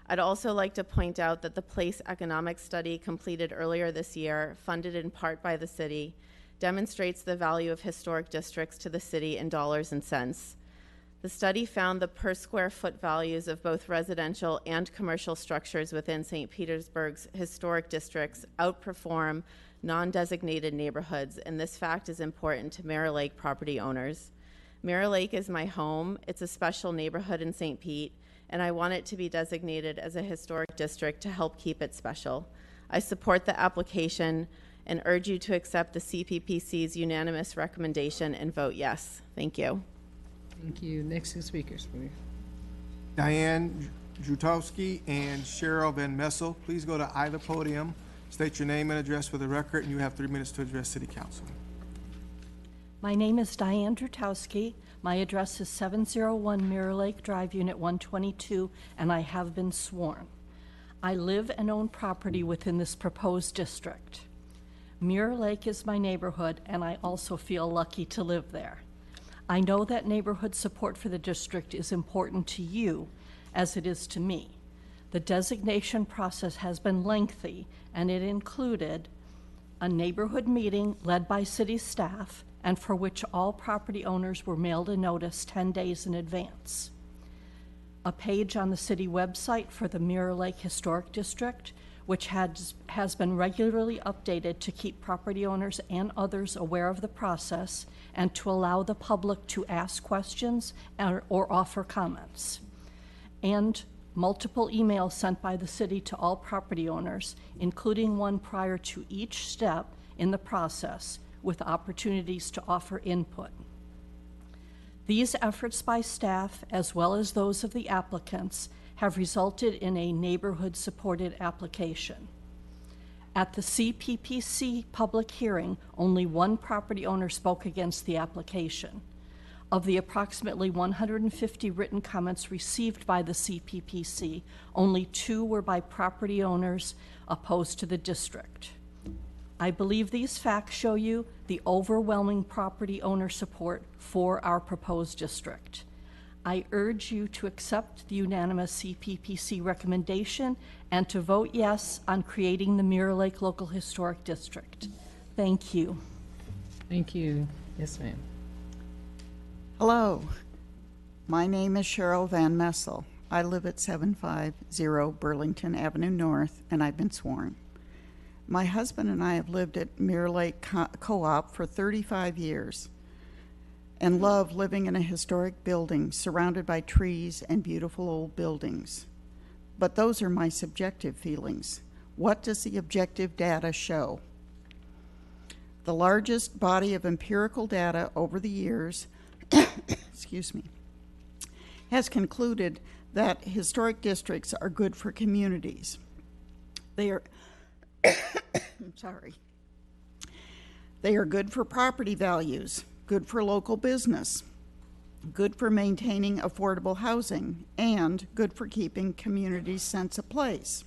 I'd also like to point out that the place economic study completed earlier this year, funded in part by the city, demonstrates the value of historic districts to the city in dollars and cents. The study found the per square foot values of both residential and commercial structures within St. Petersburg's historic districts outperform non-designated neighborhoods, and this fact is important to Mirror Lake property owners. Mirror Lake is my home. It's a special neighborhood in St. Pete, and I want it to be designated as a historic district to help keep it special. I support the application and urge you to accept the CPPC's unanimous recommendation and vote yes. Thank you. Thank you. Next two speakers, please. Diane Drutowski and Cheryl Van Messel. Please go to either podium, state your name and address for the record, and you have 3 minutes to address City Council. My name is Diane Drutowski. My address is 701 Mirror Lake Drive, Unit 122, and I have been sworn. I live and own property within this proposed district. Mirror Lake is my neighborhood, and I also feel lucky to live there. I know that neighborhood support for the district is important to you, as it is to me. The designation process has been lengthy, and it included a neighborhood meeting led by city staff, and for which all property owners were mailed a notice 10 days in advance. A page on the city website for the Mirror Lake Historic District, which has been regularly updated to keep property owners and others aware of the process and to allow the public to ask questions or offer comments. And multiple emails sent by the city to all property owners, including one prior to each step in the process, with opportunities to offer input. These efforts by staff, as well as those of the applicants, have resulted in a neighborhood-supported application. At the CPPC public hearing, only one property owner spoke against the application. Of the approximately 150 written comments received by the CPPC, only 2 were by property owners opposed to the district. I believe these facts show you the overwhelming property owner support for our proposed district. I urge you to accept the unanimous CPPC recommendation and to vote yes on creating the Mirror Lake Local Historic District. Thank you. Thank you. Yes, ma'am. Hello, my name is Cheryl Van Messel. I live at 750 Burlington Avenue North, and I've been sworn. My husband and I have lived at Mirror Lake Co-op for 35 years and love living in a historic building surrounded by trees and beautiful old buildings. But those are my subjective feelings. What does the objective data show? The largest body of empirical data over the years excuse me, has concluded that historic districts are good for communities. They are sorry. They are good for property values, good for local business, good for maintaining affordable housing, and good for keeping communities' sense of place.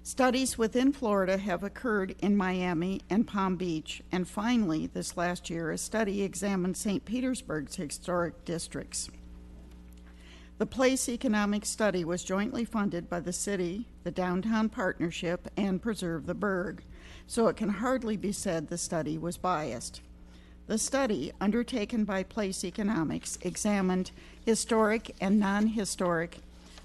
Studies within Florida have occurred in Miami and Palm Beach, and finally, this last year, a study examined St. Petersburg's historic districts. The Place Economic Study was jointly funded by the city, the Downtown Partnership, and Preserve the Burg, so it can hardly be said the study was biased. The study, undertaken by Place Economics, examined historic and non-historic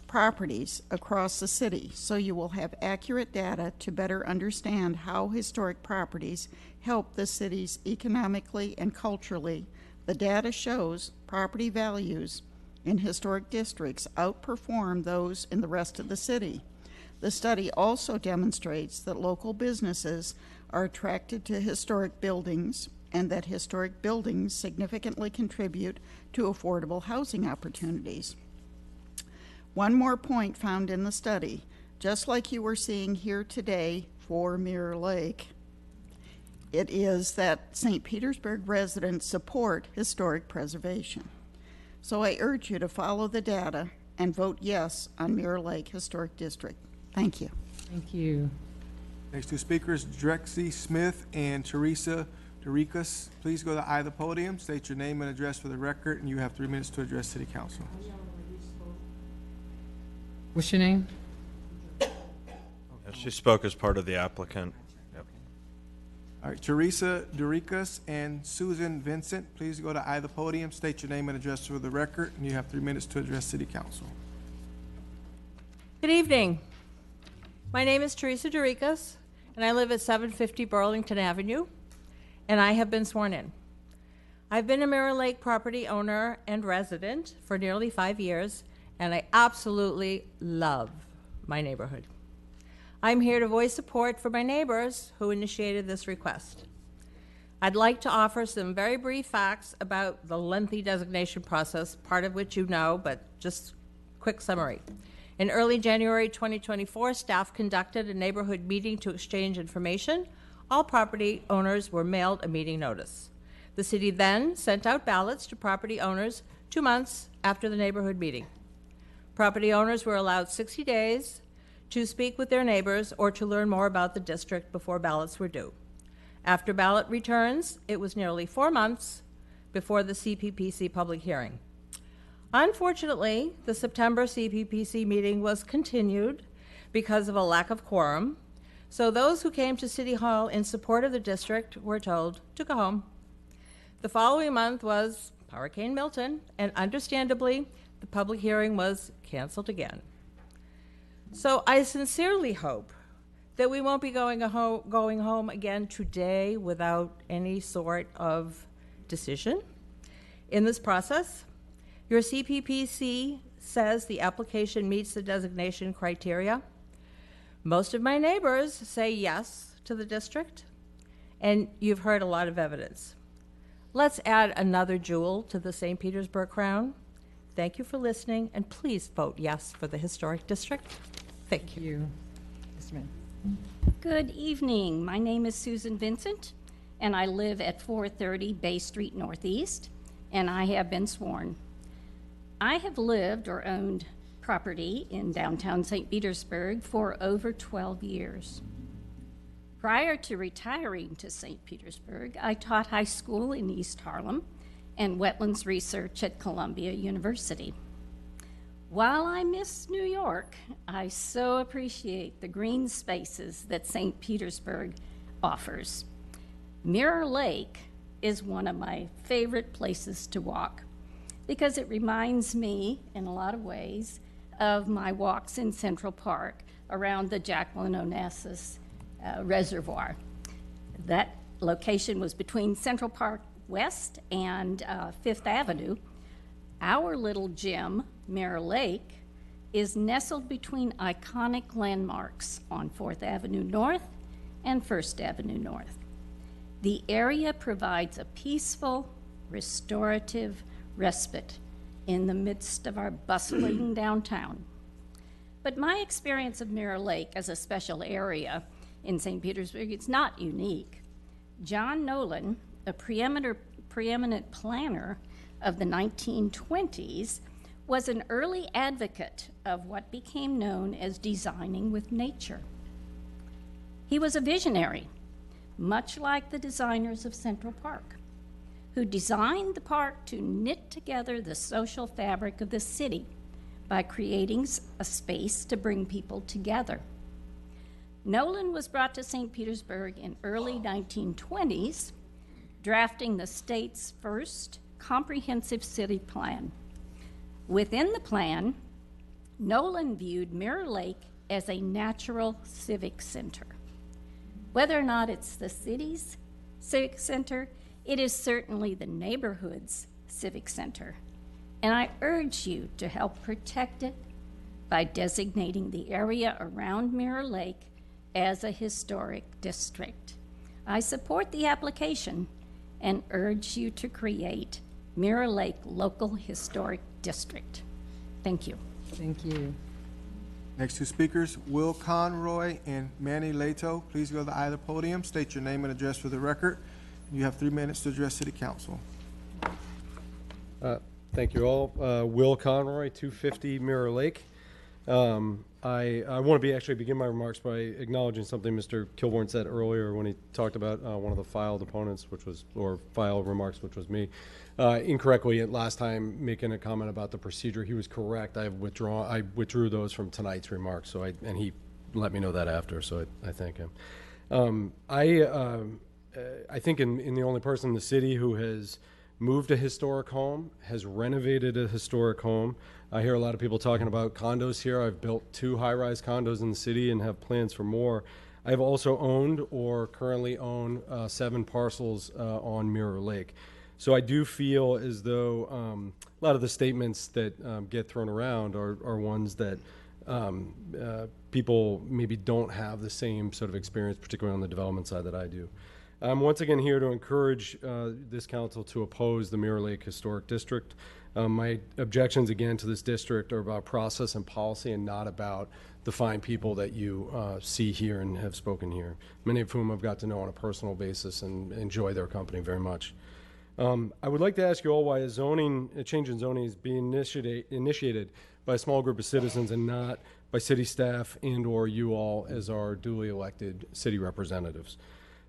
properties across the city, so you will have accurate data to better understand how historic properties help the cities economically and culturally. The data shows property values in historic districts outperform those in the rest of the city. The study also demonstrates that local businesses are attracted to historic buildings and that historic buildings significantly contribute to affordable housing opportunities. One more point found in the study, just like you were seeing here today for Mirror Lake, it is that St. Petersburg residents support historic preservation. So I urge you to follow the data and vote yes on Mirror Lake Historic District. Thank you. Thank you. Next 2 speakers, Drexy Smith and Teresa Dorikas. Please go to either podium, state your name and address for the record, and you have 3 minutes to address City Council. What's your name? She spoke as part of the applicant. Yep. All right, Teresa Dorikas and Susan Vincent, please go to either podium, state your name and address for the record, and you have 3 minutes to address City Council. Good evening. My name is Teresa Dorikas, and I live at 750 Burlington Avenue, and I have been sworn in. I've been a Mirror Lake property owner and resident for nearly 5 years, and I absolutely love my neighborhood. I'm here to voice support for my neighbors who initiated this request. I'd like to offer some very brief facts about the lengthy designation process, part of which you know, but just quick summary. In early January 2024, staff conducted a neighborhood meeting to exchange information. All property owners were mailed a meeting notice. The city then sent out ballots to property owners 2 months after the neighborhood meeting. Property owners were allowed 60 days to speak with their neighbors or to learn more about the district before ballots were due. After ballot returns, it was nearly 4 months before the CPPC public hearing. Unfortunately, the September CPPC meeting was continued because of a lack of quorum, so those who came to City Hall in support of the district were told to go home. The following month was Hurricane Milton, and understandably, the public hearing was canceled again. So I sincerely hope that we won't be going home again today without any sort of decision in this process. Your CPPC says the application meets the designation criteria. Most of my neighbors say yes to the district, and you've heard a lot of evidence. Let's add another jewel to the St. Petersburg crown. Thank you for listening, and please vote yes for the historic district. Thank you. Yes, ma'am. Good evening. My name is Susan Vincent, and I live at 430 Bay Street Northeast, and I have been sworn. I have lived or owned property in downtown St. Petersburg for over 12 years. Prior to retiring to St. Petersburg, I taught high school in East Harlem and wetlands research at Columbia University. While I miss New York, I so appreciate the green spaces that St. Petersburg offers. Mirror Lake is one of my favorite places to walk because it reminds me, in a lot of ways, of my walks in Central Park around the Jacqueline Onassis Reservoir. That location was between Central Park West and Fifth Avenue. Our little gym, Mirror Lake, is nestled between iconic landmarks on 4th Avenue North and 1st Avenue North. The area provides a peaceful, restorative respite in the midst of our bustling downtown. But my experience of Mirror Lake as a special area in St. Petersburg is not unique. John Nolan, a preeminent planner of the 1920s, was an early advocate of what became known as designing with nature. He was a visionary, much like the designers of Central Park, who designed the park to knit together the social fabric of the city by creating a space to bring people together. Nolan was brought to St. Petersburg in early 1920s, drafting the state's first comprehensive city plan. Within the plan, Nolan viewed Mirror Lake as a natural civic center. Whether or not it's the city's civic center, it is certainly the neighborhood's civic center. And I urge you to help protect it by designating the area around Mirror Lake as a historic district. I support the application and urge you to create Mirror Lake Local Historic District. Thank you. Thank you. Next two speakers, Will Conroy and Manny Leto. Please go to either podium, state your name and address for the record. You have 3 minutes to address City Council. Thank you all. Will Conroy, 250 Mirror Lake. I want to actually begin my remarks by acknowledging something Mr. Kilborn said earlier when he talked about one of the filed opponents, or filed remarks, which was me, incorrectly at last time making a comment about the procedure. He was correct. I withdrew those from tonight's remarks. And he let me know that after. So I thank him. I think in the only person in the city who has moved a historic home, has renovated a historic home. I hear a lot of people talking about condos here. I've built 2 high-rise condos in the city and have plans for more. I've also owned or currently own 7 parcels on Mirror Lake. So I do feel as though a lot of the statements that get thrown around are ones that people maybe don't have the same sort of experience, particularly on the development side that I do. I'm once again here to encourage this council to oppose the Mirror Lake Historic District. My objections again to this district are about process and policy and not about the fine people that you see here and have spoken here, many of whom I've got to know on a personal basis and enjoy their company very much. I would like to ask you all why a change in zoning is being initiated by a small group of citizens and not by city staff and or you all as our duly elected city representatives.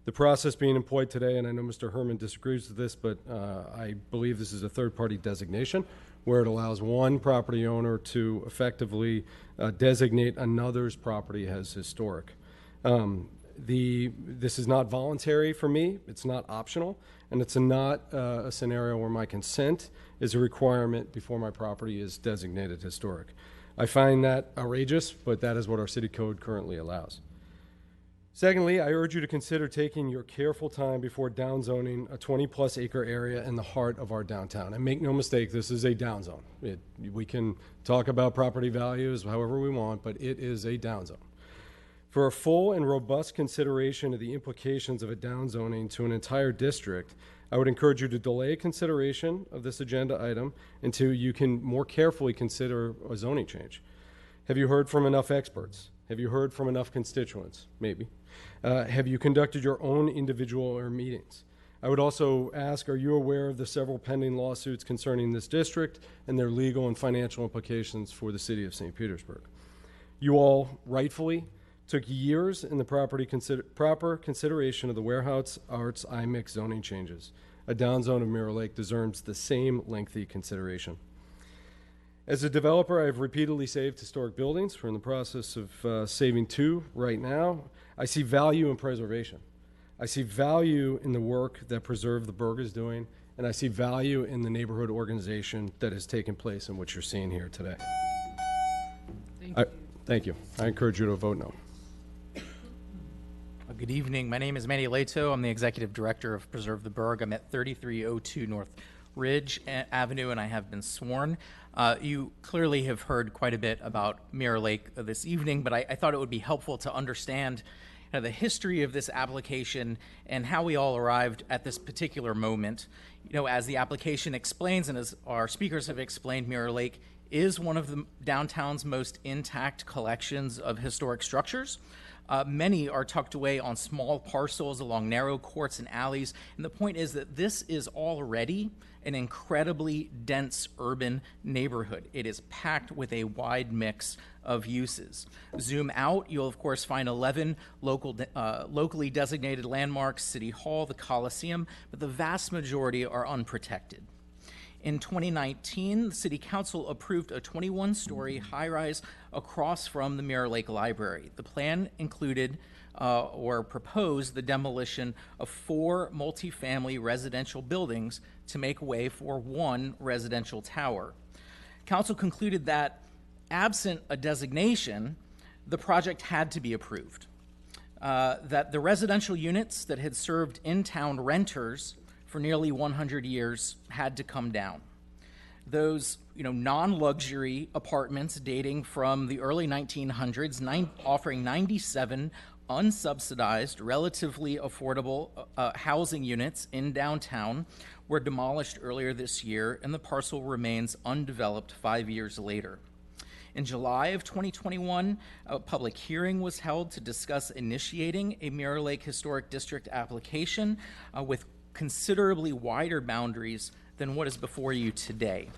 The process being employed today, and I know Mr. Herman disagrees with this, but I believe this is a third-party designation where it allows one property owner to effectively designate another's property as historic. This is not voluntary for me, it's not optional, and it's not a scenario where my consent is a requirement before my property is designated historic. I find that outrageous, but that is what our city code currently allows. Secondly, I urge you to consider taking your careful time before downzoning a 20-plus acre area in the heart of our downtown. And make no mistake, this is a downzone. We can talk about property values however we want, but it is a downzone. For a full and robust consideration of the implications of a downzoning to an entire district, I would encourage you to delay consideration of this agenda item until you can more carefully consider a zoning change. Have you heard from enough experts? Have you heard from enough constituents? Maybe. Have you conducted your own individual meetings? I would also ask, are you aware of the several pending lawsuits concerning this district and their legal and financial implications for the city of St. Petersburg? You all rightfully took years in the proper consideration of the Warehouse Arts IMIX zoning changes. A downzone of Mirror Lake deserves the same lengthy consideration. As a developer, I've repeatedly saved historic buildings. We're in the process of saving 2 right now. I see value in preservation. I see value in the work that Preserve the Burg is doing, and I see value in the neighborhood organization that has taken place and what you're seeing here today. Thank you. I encourage you to vote no. Good evening. My name is Manny Leto. I'm the executive director of Preserve the Burg. I'm at 3302 North Ridge Avenue, and I have been sworn. You clearly have heard quite a bit about Mirror Lake this evening, but I thought it would be helpful to understand the history of this application and how we all arrived at this particular moment. As the application explains, and as our speakers have explained, Mirror Lake is one of the downtown's most intact collections of historic structures. Many are tucked away on small parcels along narrow courts and alleys, and the point is that this is already an incredibly dense urban neighborhood. It is packed with a wide mix of uses. Zoom out, you'll of course find 11 locally designated landmarks, City Hall, the Coliseum, but the vast majority are unprotected. In 2019, the City Council approved a 21-story high-rise across from the Mirror Lake Library. The plan included or proposed the demolition of 4 multifamily residential buildings to make way for 1 residential tower. Council concluded that, absent a designation, the project had to be approved. That the residential units that had served in-town renters for nearly 100 years had to come down. Those non-luxury apartments dating from the early 1900s, offering 97 unsubsidized, relatively affordable housing units in downtown, were demolished earlier this year, and the parcel remains undeveloped 5 years later. In July of 2021, a public hearing was held to discuss initiating a Mirror Lake Historic District application with considerably wider boundaries than what is before you today.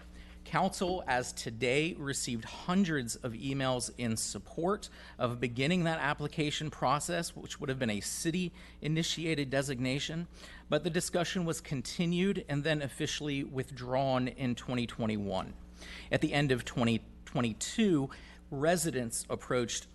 Council, as today, received hundreds of emails in support of beginning that application process, which would have been a city-initiated designation, but the discussion was continued and then officially withdrawn in 2021. At the end of 2022, residents approached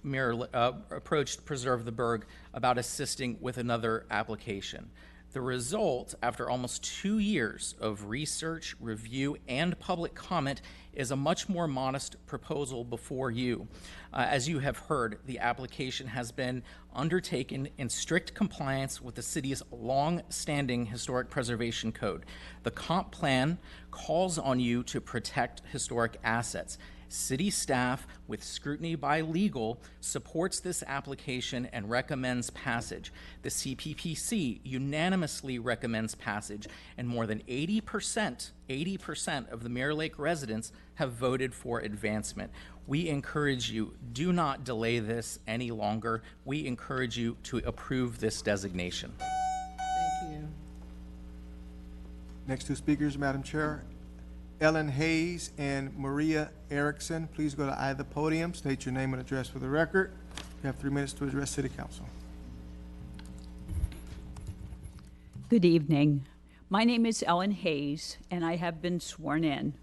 Preserve the Burg about assisting with another application. The result, after almost 2 years of research, review, and public comment, is a much more modest proposal before you. As you have heard, the application has been undertaken in strict compliance with the city's long-standing historic preservation code. The comp plan calls on you to protect historic assets, City staff, with scrutiny by legal, supports this application and recommends passage. The CPPC unanimously recommends passage, and more than 80% of the Mirror Lake residents have voted for advancement. We encourage you, do not delay this any longer. We encourage you to approve this designation. Thank you. Next two speakers, Madam Chair. Ellen Hayes and Maria Erickson, please go to either podium. State your name and address for the record. You have 3 minutes to address City Council. Good evening. My name is Ellen Hayes, and I have been sworn in.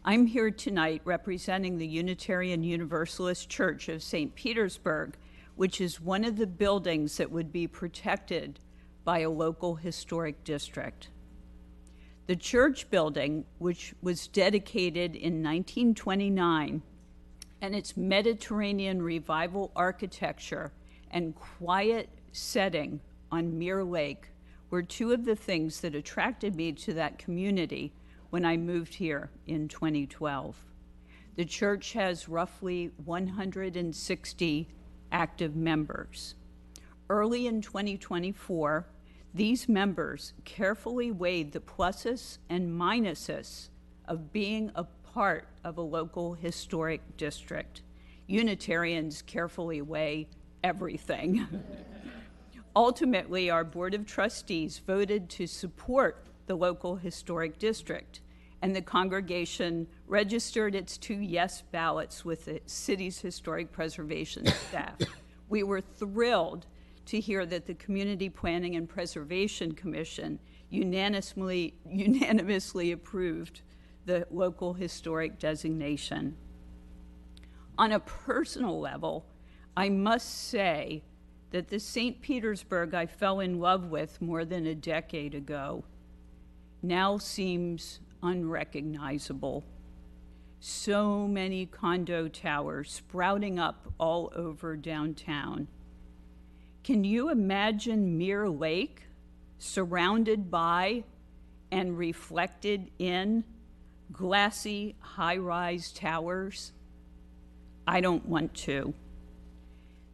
I'm here tonight representing the Unitarian Universalist Church of St. Petersburg, which is one of the buildings that would be protected by a local historic district. The church building, which was dedicated in 1929, and its Mediterranean revival architecture and quiet setting on Mirror Lake were two of the things that attracted me to that community when I moved here in 2012. The church has roughly 160 active members. Early in 2024, these members carefully weighed the pluses and minuses of being a part of a local historic district. Unitarians carefully weigh everything. Ultimately, our Board of Trustees voted to support the local historic district, and the congregation registered its 2 yes ballots with the city's historic preservation staff. We were thrilled to hear that the Community Planning and Preservation Commission unanimously approved the local historic designation. On a personal level, I must say that the St. Petersburg I fell in love with more than a decade ago now seems unrecognizable. So many condo towers sprouting up all over downtown. Can you imagine Mirror Lake surrounded by and reflected in glassy high-rise towers? I don't want to.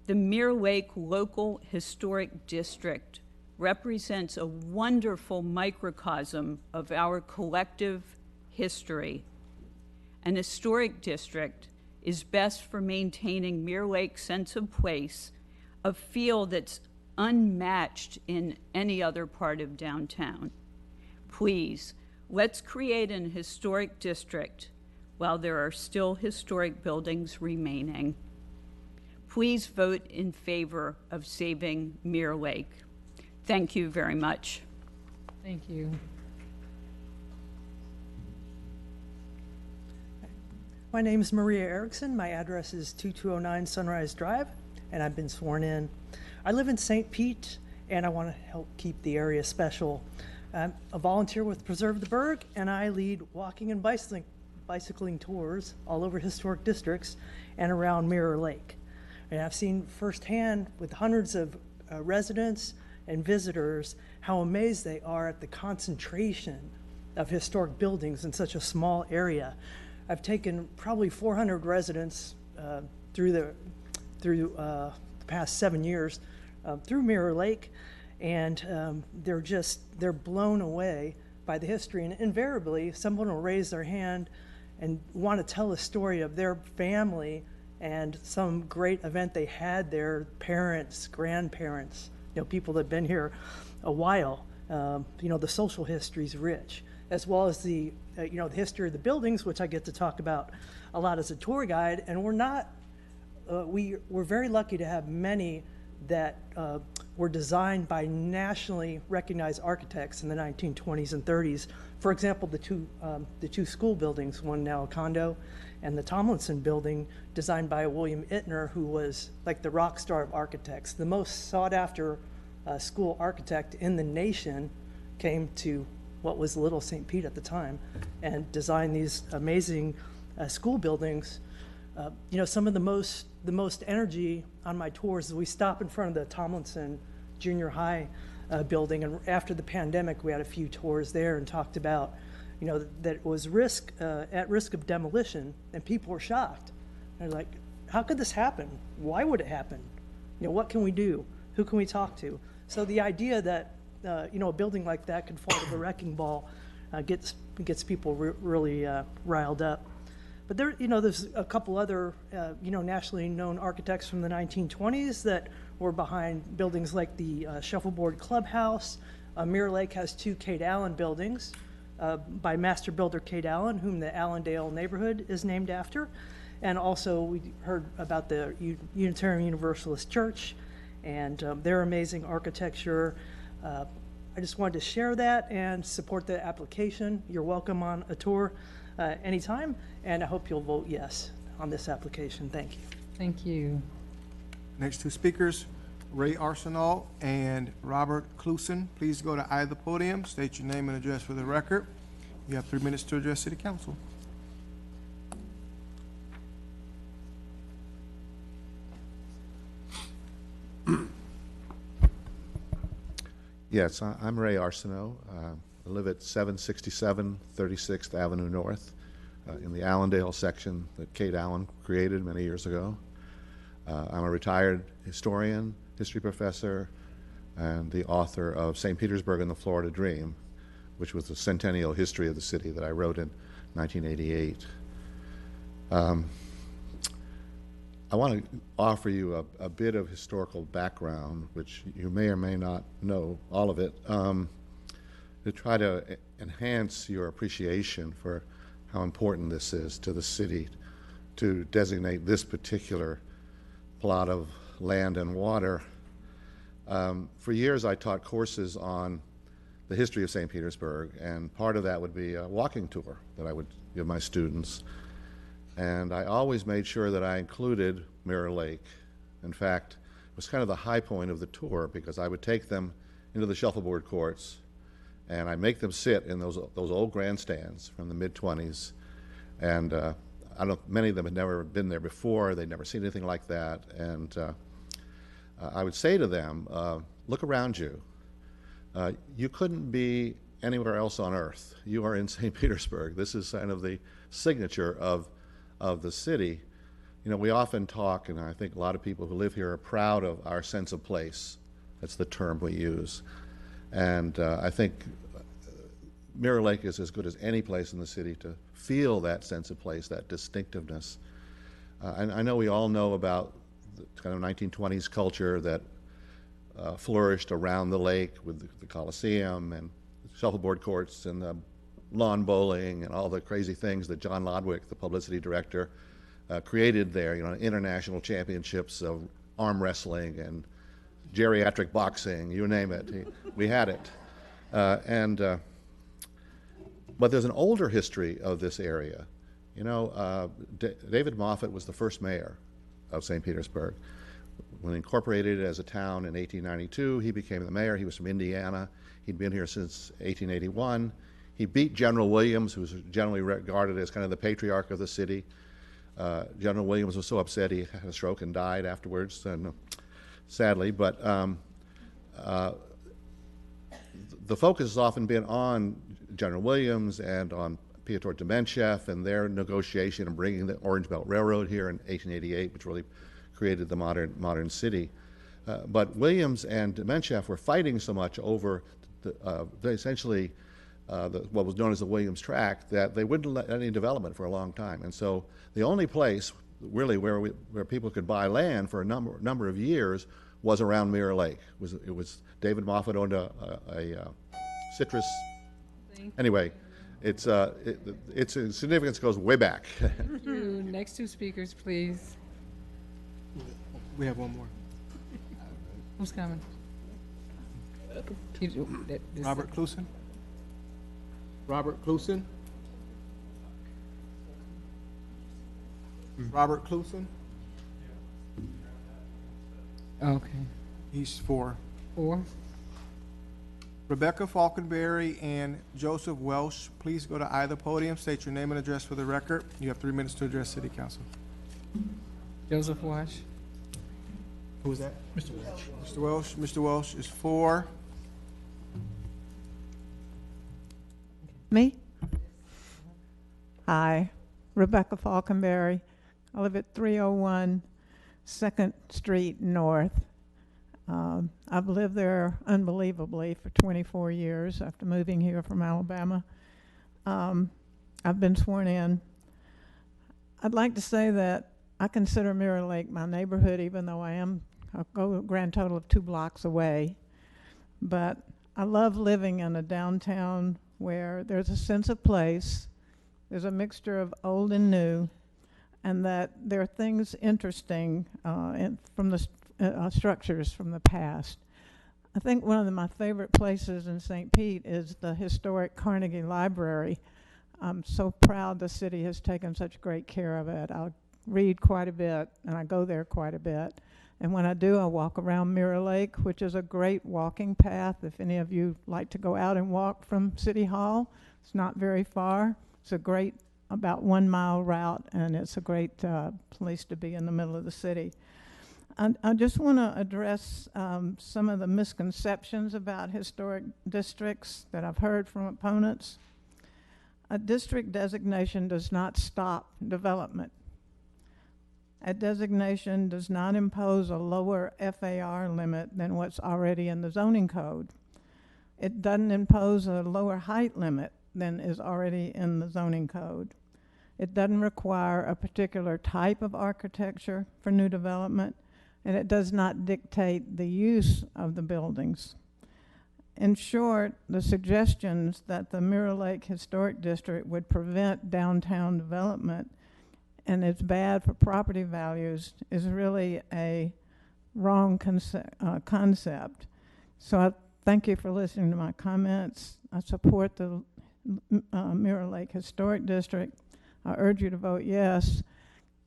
The Mirror Lake Local Historic District represents a wonderful microcosm of our collective history. An historic district is best for maintaining Mirror Lake's sense of place, a feel that's unmatched in any other part of downtown. Please, let's create an historic district while there are still historic buildings remaining. Please vote in favor of saving Mirror Lake. Thank you very much. Thank you. My name is Maria Erickson. My address is 2209 Sunrise Drive, and I've been sworn in. I live in St. Pete, and I want to help keep the area special. I'm a volunteer with Preserve the Burg, and I lead walking and bicycling tours all over historic districts and around Mirror Lake. And I've seen firsthand with hundreds of residents and visitors how amazed they are at the concentration of historic buildings in such a small area. I've taken probably 400 residents through the past 7 years through Mirror Lake, and they're blown away by the history. And invariably, someone will raise their hand and want to tell a story of their family and some great event they had, their parents, grandparents, people that have been here a while. The social history is rich, as well as the the history of the buildings, which I get to talk about a lot as a tour guide. And we're very lucky to have many that were designed by nationally recognized architects in the 1920s and 30s. For example, the two school buildings, one now a condo, and the Tomlinson building, designed by William Ittner, who was like the rock star of architects. The most sought after school architect in the nation came to what was Little St. Pete at the time and designed these amazing school buildings. Some of the most energy on my tours is we stop in front of the Tomlinson Junior High building, and after the pandemic we had a few tours there and talked about that was at risk of demolition, and people were shocked. They're like, how could this happen? Why would it happen? What can we do? Who can we talk to? So the idea that, a building like that could fall to the wrecking ball gets people really riled up. But there's a couple other, nationally known architects from the 1920s that were behind buildings like the Shuffleboard Clubhouse. Mirror Lake has 2 Kate Allen buildings by master builder Kate Allen, whom the Allendale neighborhood is named after. And also we heard about the Unitarian Universalist Church and their amazing architecture. I just wanted to share that and support the application. You're welcome on a tour anytime, and I hope you'll vote yes on this application. Thank you. Thank you. Next 2 speakers, Ray Arsenault and Robert Clusen. Please go to either podium, state your name and address for the record. You have 3 minutes to address City Council. Yes, I'm Ray Arsenault. I live at 767 36th Avenue North in the Allendale section that Kate Allen created many years ago. I'm a retired historian, history professor, and the author of St. Petersburg and the Florida Dream, which was the centennial history of the city that I wrote in 1988. I want to offer you a bit of historical background, which you may or may not know all of it, to try to enhance your appreciation for how important this is to the city to designate this particular plot of land and water. For years I taught courses on the history of St. Petersburg, and part of that would be a walking tour that I would give my students. And I always made sure that I included Mirror Lake. In fact, it was kind of the high point of the tour because I would take them into the shuffleboard courts and I'd make them sit in those old grandstands from the mid-20s. And many of them had never been there before, they'd never seen anything like that. And I would say to them, look around you. You couldn't be anywhere else on earth. You are in St. Petersburg. This is kind of the signature of the city. We often talk, and I think a lot of people who live here are proud of our sense of place. That's the term we use. And I think Mirror Lake is as good as any place in the city to feel that sense of place, that distinctiveness. And I know we all know about the kind of 1920s culture that flourished around the lake with the Coliseum and shuffleboard courts and the lawn bowling and all the crazy things that John Lodwick, the publicity director, created there, international championships of arm wrestling and geriatric boxing, you name it. We had it. But there's an older history of this area. David Moffett was the first mayor of St. Petersburg. When incorporated as a town in 1892, he became the mayor. He was from Indiana. He'd been here since 1881. He beat General Williams, who was generally regarded as kind of the patriarch of the city. General Williams was so upset he had a stroke and died afterwards, and sadly. But the focus has often been on General Williams and on Pyotr Dementchev and their negotiation and bringing the Orange Belt Railroad here in 1888, which really created the modern city. But Williams and Dementchev were fighting so much over essentially what was known as the Williams Tract that they wouldn't let any development for a long time. And so the only place really where people could buy land for a number of years was around Mirror Lake. It was David Moffett owned a citrus. Anyway, its significance goes way back. Thank you. Next 2 speakers, please. We have one more. Who's coming? Robert Clusen. Robert Clusen. Robert Clusen. Okay. He's 4. 4. Rebecca Falconberry and Joseph Welsh, please go to either podium, state your name and address for the record. You have 3 minutes to address City Council. Joseph Welsh. Who is that? Mr. Welch. Mr. Welsh. Mr. Welsh is 4. Me? Hi, Rebecca Falconberry. I live at 301 2nd Street North. I've lived there unbelievably for 24 years after moving here from Alabama. I've been sworn in. I'd like to say that I consider Mirror Lake my neighborhood, even though I go a grand total of 2 blocks away. But I love living in a downtown where there's a sense of place, there's a mixture of old and new, and that there are things interesting from the structures from the past. I think one of my favorite places in St. Pete is the historic Carnegie Library. I'm so proud the city has taken such great care of it. I read quite a bit, and I go there quite a bit. And when I do, I walk around Mirror Lake, which is a great walking path. If any of you like to go out and walk from City Hall, it's not very far. It's a great, about 1 mile route, and it's a great place to be in the middle of the city. I just want to address some of the misconceptions about historic districts that I've heard from opponents. A district designation does not stop development. A designation does not impose a lower FAR limit than what's already in the zoning code. It doesn't impose a lower height limit than is already in the zoning code. It doesn't require a particular type of architecture for new development, and it does not dictate the use of the buildings. In short, the suggestions that the Mirror Lake Historic District would prevent downtown development and it's bad for property values is really a wrong concept. So I thank you for listening to my comments. I support the Mirror Lake Historic District. I urge you to vote yes.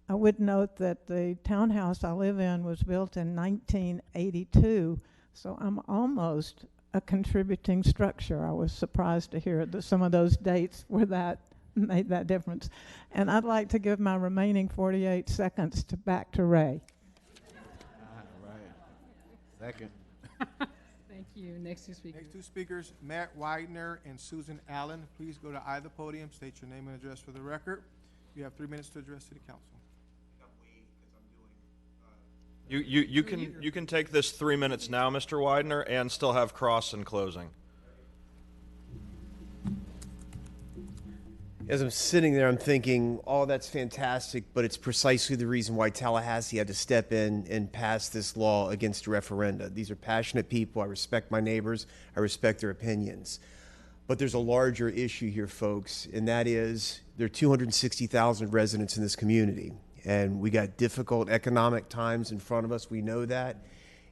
I would note that the townhouse I live in was built in 1982, so I'm almost a contributing structure. I was surprised to hear that some of those dates were that made that difference. And I'd like to give my remaining 48 seconds back to Ray. Second. Thank you. Next 2 speakers. Next 2 speakers, Matt Widener and Susan Allen. Please go to either podium, state your name and address for the record. You have 3 minutes to address City Council. You can take this 3 minutes now, Mr. Widener, and still have cross and closing. As I'm sitting there, I'm thinking, oh, that's fantastic, but it's precisely the reason why Tallahassee had to step in and pass this law against referenda. These are passionate people. I respect my neighbors. I respect their opinions. But there's a larger issue here, folks, and that is there are 260,000 residents in this community, and we got difficult economic times in front of us. We know that.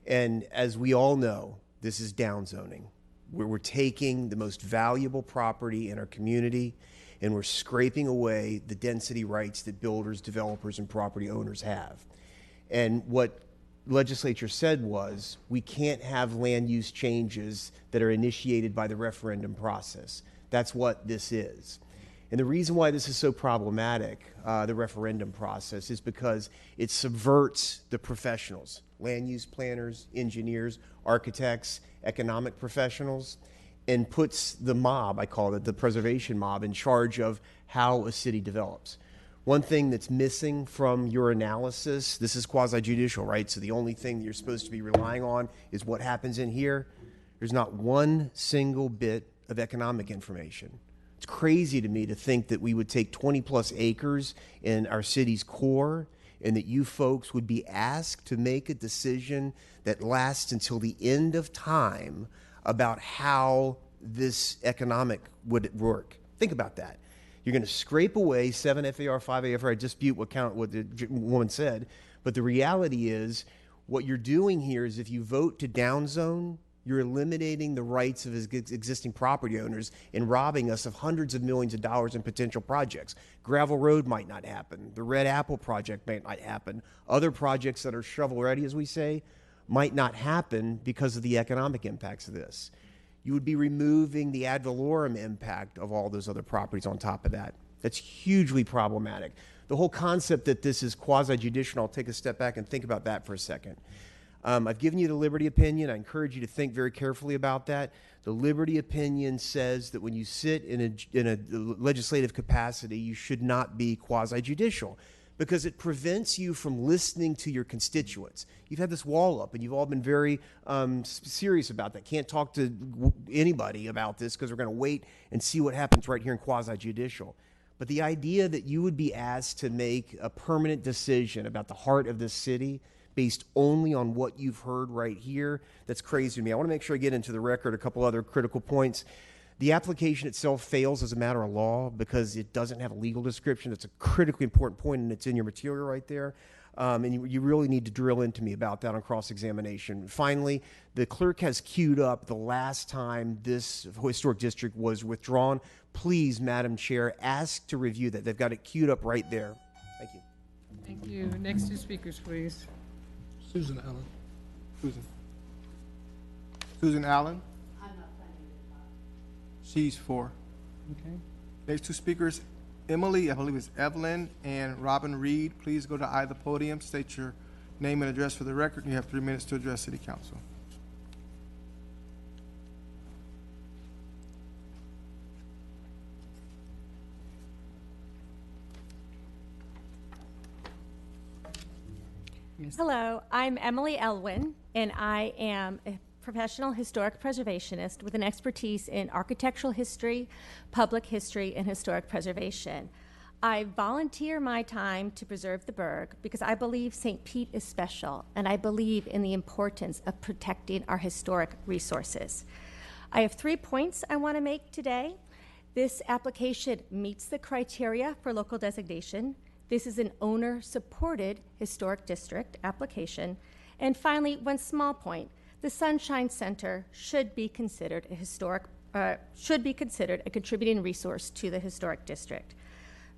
And as we all know, this is downzoning, where we're taking the most valuable property in our community and we're scraping away the density rights that builders, developers, and property owners have. And what legislature said was, we can't have land use changes that are initiated by the referendum process. That's what this is. And the reason why this is so problematic, the referendum process, is because it subverts the professionals, land use planners, engineers, architects, economic professionals, and puts the mob, I call it the preservation mob, in charge of how a city develops. One thing that's missing from your analysis, this is quasi-judicial, right? So the only thing that you're supposed to be relying on is what happens in here. There's not one single bit of economic information. It's crazy to me to think that we would take 20 plus acres in our city's core and that you folks would be asked to make a decision that lasts until the end of time about how this economic would work. Think about that. You're going to scrape away 7 FAR, 5 AFR. I dispute what the woman said, but the reality is what you're doing here is if you vote to downzone, you're eliminating the rights of existing property owners and robbing us of hundreds of millions of dollars in potential projects. Gravel Road might not happen. The Red Apple project might not happen. Other projects that are shovel ready, as we say, might not happen because of the economic impacts of this. You would be removing the ad valorem impact of all those other properties on top of that. That's hugely problematic. The whole concept that this is quasi-judicial, I'll take a step back and think about that for a second. I've given you the Liberty opinion. I encourage you to think very carefully about that. The Liberty opinion says that when you sit in a legislative capacity, you should not be quasi-judicial, because it prevents you from listening to your constituents. You've had this wall up, and you've all been very serious about that. Can't talk to anybody about this because we're going to wait and see what happens right here in quasi-judicial. But the idea that you would be asked to make a permanent decision about the heart of this city based only on what you've heard right here, that's crazy to me. I want to make sure I get into the record a couple other critical points. The application itself fails as a matter of law because it doesn't have a legal description. It's a critically important point, and it's in your material right there. And you really need to drill into me about that on cross-examination. Finally, the clerk has queued up the last time this historic district was withdrawn. Please, Madam Chair, ask to review that. They've got it queued up right there. Thank you. Thank you. Next two speakers, please. Susan Allen. Susan Allen? She's for. Okay. Next two speakers, Emily, I believe it's Evelyn, and Robin Reed. Please go to either podium, state your name and address for the record, and you have 3 minutes to address City Council. Hello, I'm Emily Elwin, and I am a professional historic preservationist with an expertise in architectural history, public history, and historic preservation. I volunteer my time to preserve the Burg because I believe St. Pete is special, and I believe in the importance of protecting our historic resources. I have 3 points I want to make today. This application meets the criteria for local designation. This is an owner-supported historic district application. And finally, one small point. The Sunshine Center should be considered a contributing resource to the historic district.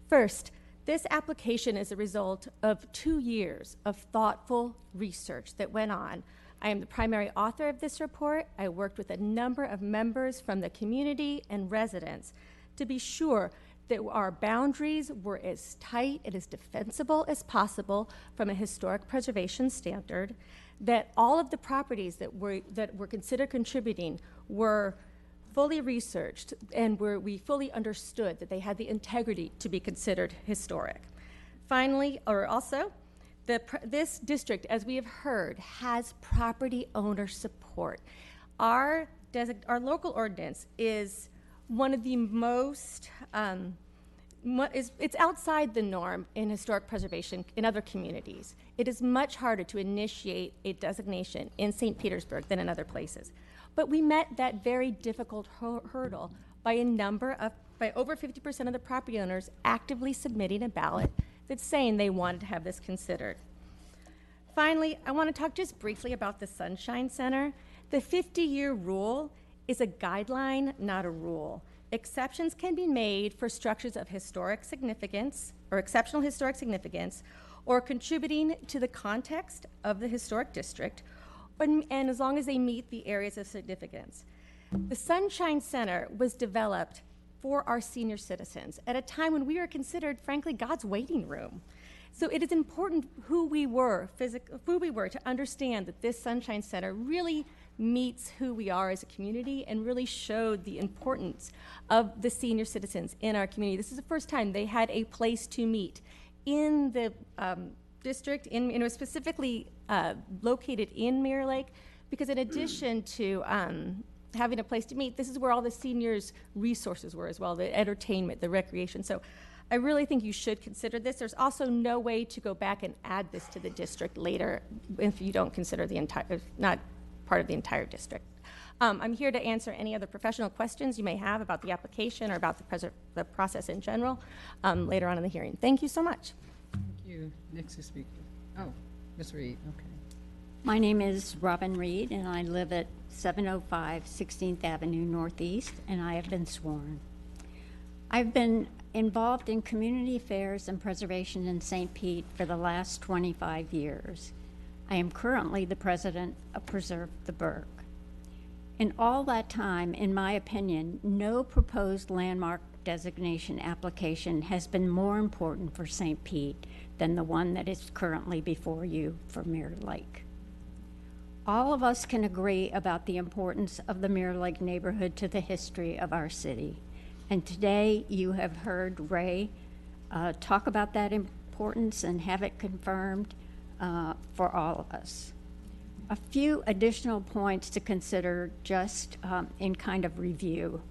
First, this application is a result of 2 years of thoughtful research that went on. I am the primary author of this report. I worked with a number of members from the community and residents to be sure that our boundaries were as tight and as defensible as possible from a historic preservation standard, that all of the properties that were considered contributing were fully researched, and we fully understood that they had the integrity to be considered historic. Finally, this district, as we have heard, has property owner support. Our local ordinance is one of the most, it's outside the norm in historic preservation in other communities. It is much harder to initiate a designation in St. Petersburg than in other places. But we met that very difficult hurdle by over 50% of the property owners actively submitting a ballot that's saying they wanted to have this considered. Finally, I want to talk just briefly about the Sunshine Center. The 50-year rule is a guideline, not a rule. Exceptions can be made for structures of historic significance or exceptional historic significance or contributing to the context of the historic district, and as long as they meet the areas of significance. The Sunshine Center was developed for our senior citizens at a time when we were considered, frankly, God's waiting room. So it is important who we were to understand that this Sunshine Center really meets who we are as a community and really showed the importance of the senior citizens in our community. This is the first time they had a place to meet in the district, specifically located in Mirror Lake, because in addition to having a place to meet, this is where all the seniors' resources were as well, the entertainment, the recreation. So I really think you should consider this. There's also no way to go back and add this to the district later if you don't consider not part of the entire district. I'm here to answer any other professional questions you may have about the application or about the process in general later on in the hearing. Thank you so much. Thank you. Next speaker. Oh, Ms. Reed, okay. My name is Robin Reed, and I live at 705 16th Avenue Northeast, and I have been sworn. I've been involved in community affairs and preservation in St. Pete for the last 25 years. I am currently the president of Preserve the Burg. In all that time, in my opinion, no proposed landmark designation application has been more important for St. Pete than the one that is currently before you for Mirror Lake. All of us can agree about the importance of the Mirror Lake neighborhood to the history of our city. And today you have heard Ray talk about that importance and have it confirmed for all of us. A few additional points to consider just in kind of review.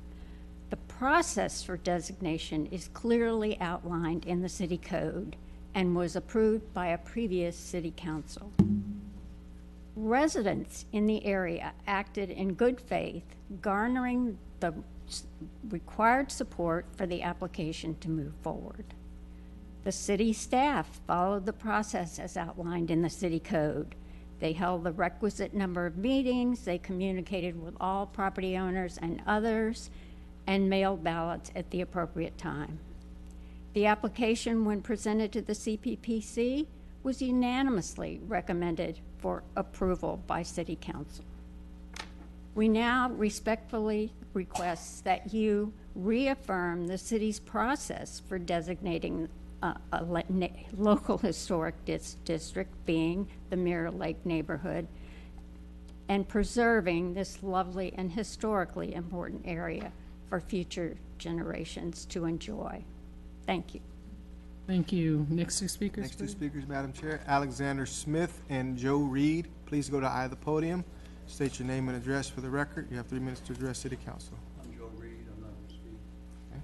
The process for designation is clearly outlined in the city code and was approved by a previous city council. Residents in the area acted in good faith, garnering the required support for the application to move forward. The city staff followed the process as outlined in the city code. They held the requisite number of meetings, they communicated with all property owners and others, and mailed ballots at the appropriate time. The application, when presented to the CPPC, was unanimously recommended for approval by City Council. We now respectfully request that you reaffirm the city's process for designating a local historic district, being the Mirror Lake neighborhood, and preserving this lovely and historically important area for future generations to enjoy. Thank you. Thank you. Next two speakers. Next two speakers, Madam Chair, Alexander Smith and Joe Reed. Please go to either podium. State your name and address for the record. You have 3 minutes to address City Council. I'm Joe Reed. I'm not going to speak. Okay.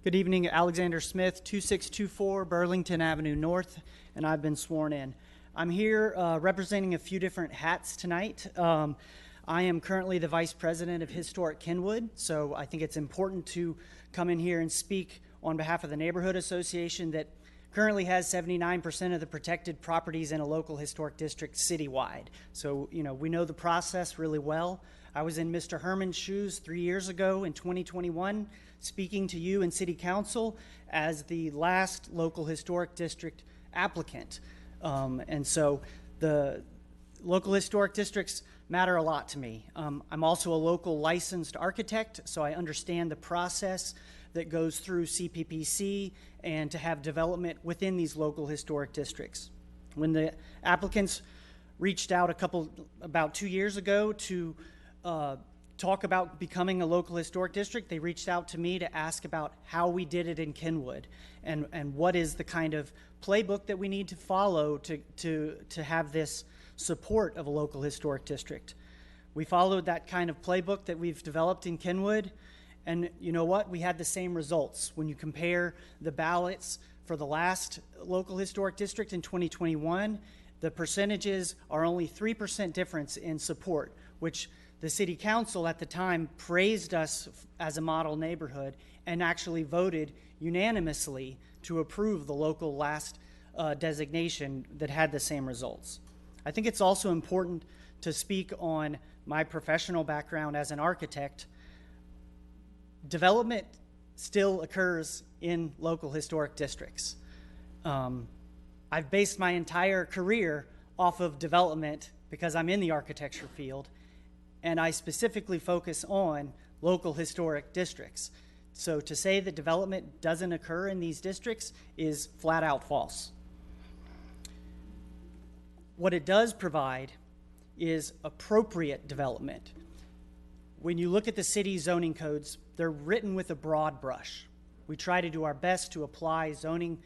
Good evening. Alexander Smith, 2624 Burlington Avenue North, and I've been sworn in. I'm here representing a few different hats tonight. I am currently the Vice President of Historic Kenwood, so I think it's important to come in here and speak on behalf of the Neighborhood Association that currently has 79% of the protected properties in a local historic district citywide. So, you know, we know the process really well. I was in Mr. Herman's shoes 3 years ago in 2021, speaking to you in City Council as the last local historic district applicant. And so the local historic districts matter a lot to me. I'm also a local licensed architect, so I understand the process that goes through CPPC and to have development within these local historic districts. When the applicants reached out about 2 years ago to talk about becoming a local historic district, they reached out to me to ask about how we did it in Kenwood and what is the kind of playbook that we need to follow to have this support of a local historic district. We followed that kind of playbook that we've developed in Kenwood, and you know what? We had the same results. When you compare the ballots for the last local historic district in 2021, the percentages are only 3% difference in support, which the City Council at the time praised us as a model neighborhood and actually voted unanimously to approve the local last designation that had the same results. I think it's also important to speak on my professional background as an architect. Development still occurs in local historic districts. I've based my entire career off of development because I'm in the architecture field, and I specifically focus on local historic districts. So to say that development doesn't occur in these districts is flat out false. What it does provide is appropriate development. When you look at the city zoning codes, they're written with a broad brush. We try to do our best to apply zoning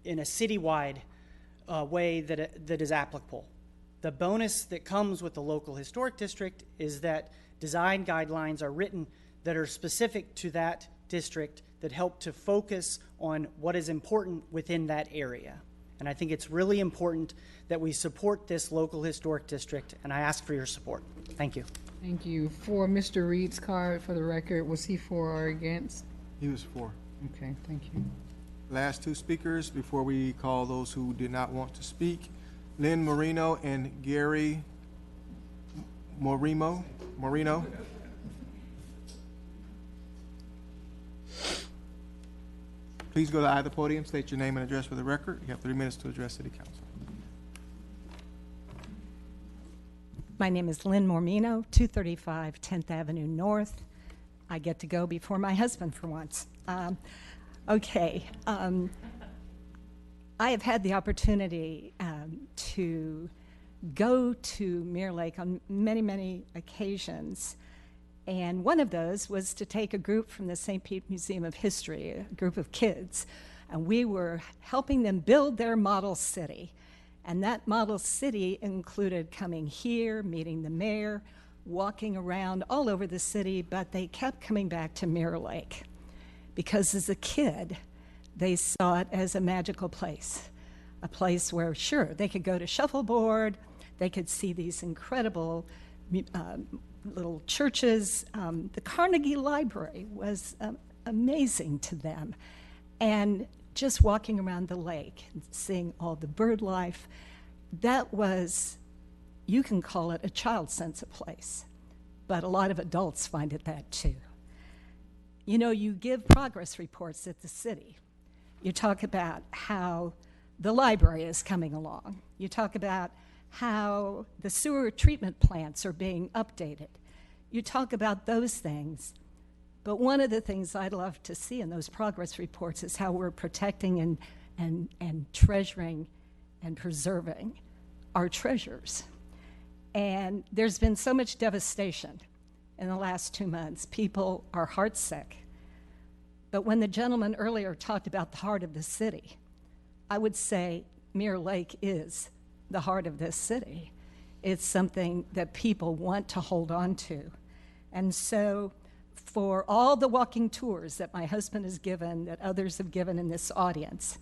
in a citywide way that is applicable. The bonus that comes with the local historic district is that design guidelines are written that are specific to that district that help to focus on what is important within that area. And I think it's really important that we support this local historic district, and I ask for your support. Thank you. Thank you. For Mr. Reed's card, for the record, was he for or against? He was for. Okay, thank you. Last two speakers before we call those who did not want to speak. Lynn Marino and Gary Morino. Please go to either podium, state your name and address for the record. You have 3 minutes to address City Council. My name is Lynn Mormino, 235 10th Avenue North. I get to go before my husband for once. I have had the opportunity to go to Mirror Lake on many, many occasions. And one of those was to take a group from the St. Pete Museum of History, a group of kids, and we were helping them build their model city. And that model city included coming here, meeting the mayor, walking around all over the city, but they kept coming back to Mirror Lake because as a kid, they saw it as a magical place, a place where, sure, they could go to shuffleboard, they could see these incredible little churches. The Carnegie Library was amazing to them. And just walking around the lake and seeing all the bird life, that was, you can call it a child's sense of place, but a lot of adults find it that too. You know, you give progress reports at the city. You talk about how the library is coming along. You talk about how the sewer treatment plants are being updated. You talk about those things. But one of the things I'd love to see in those progress reports is how we're protecting and treasuring and preserving our treasures. And there's been so much devastation in the last 2 months. People are heartsick. But when the gentleman earlier talked about the heart of the city, I would say Mirror Lake is the heart of this city. It's something that people want to hold on to. And so for all the walking tours that my husband has given, that others have given in this audience,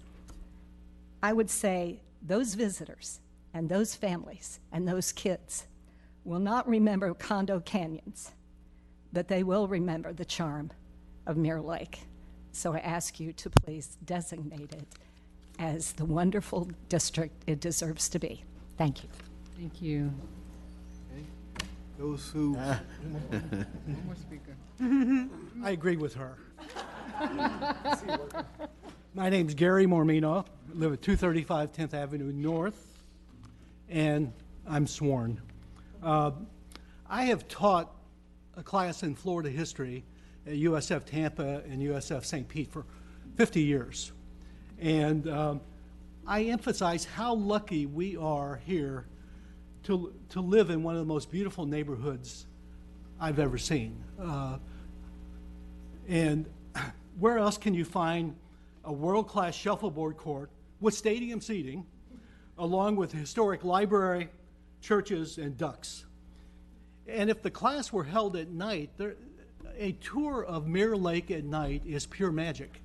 I would say those visitors and those families and those kids will not remember condo canyons, but they will remember the charm of Mirror Lake. So I ask you to please designate it as the wonderful district it deserves to be. Thank you. Thank you. Those who. One more speaker. I agree with her. My name's Gary Mormino. I live at 235 10th Avenue North, and I'm sworn. I have taught a class in Florida history at USF Tampa and USF St. Pete for 50 years. And I emphasize how lucky we are here to live in one of the most beautiful neighborhoods I've ever seen. And where else can you find a world-class shuffleboard court with stadium seating, along with a historic library, churches, and ducks? And if the class were held at night, a tour of Mirror Lake at night is pure magic.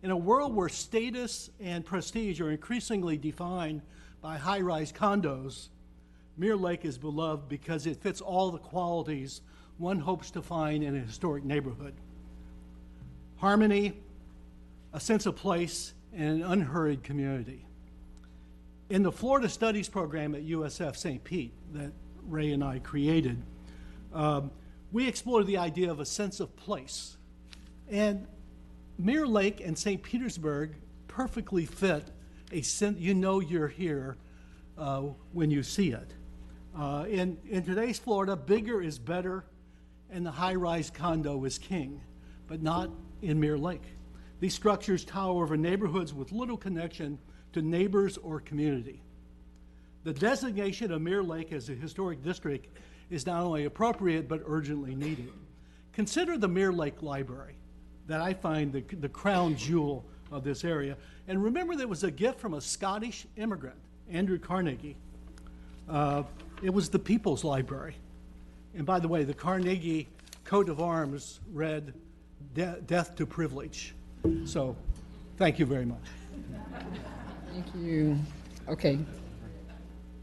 In a world where status and prestige are increasingly defined by high-rise condos, Mirror Lake is beloved because it fits all the qualities one hopes to find in a historic neighborhood. Harmony, a sense of place, and an unhurried community. In the Florida Studies program at USF St. Pete that Ray and I created, we explored the idea of a sense of place. And Mirror Lake and St. Petersburg perfectly fit a sense, you know you're here when you see it. In today's Florida, bigger is better and the high-rise condo is king, but not in Mirror Lake. These structures tower over neighborhoods with little connection to neighbors or community. The designation of Mirror Lake as a historic district is not only appropriate, but urgently needed. Consider the Mirror Lake Library, that I find the crown jewel of this area. And remember, there was a gift from a Scottish immigrant, Andrew Carnegie. It was the People's Library. And by the way, the Carnegie coat of arms read, "Death to Privilege." So, thank you very much. Thank you. Okay.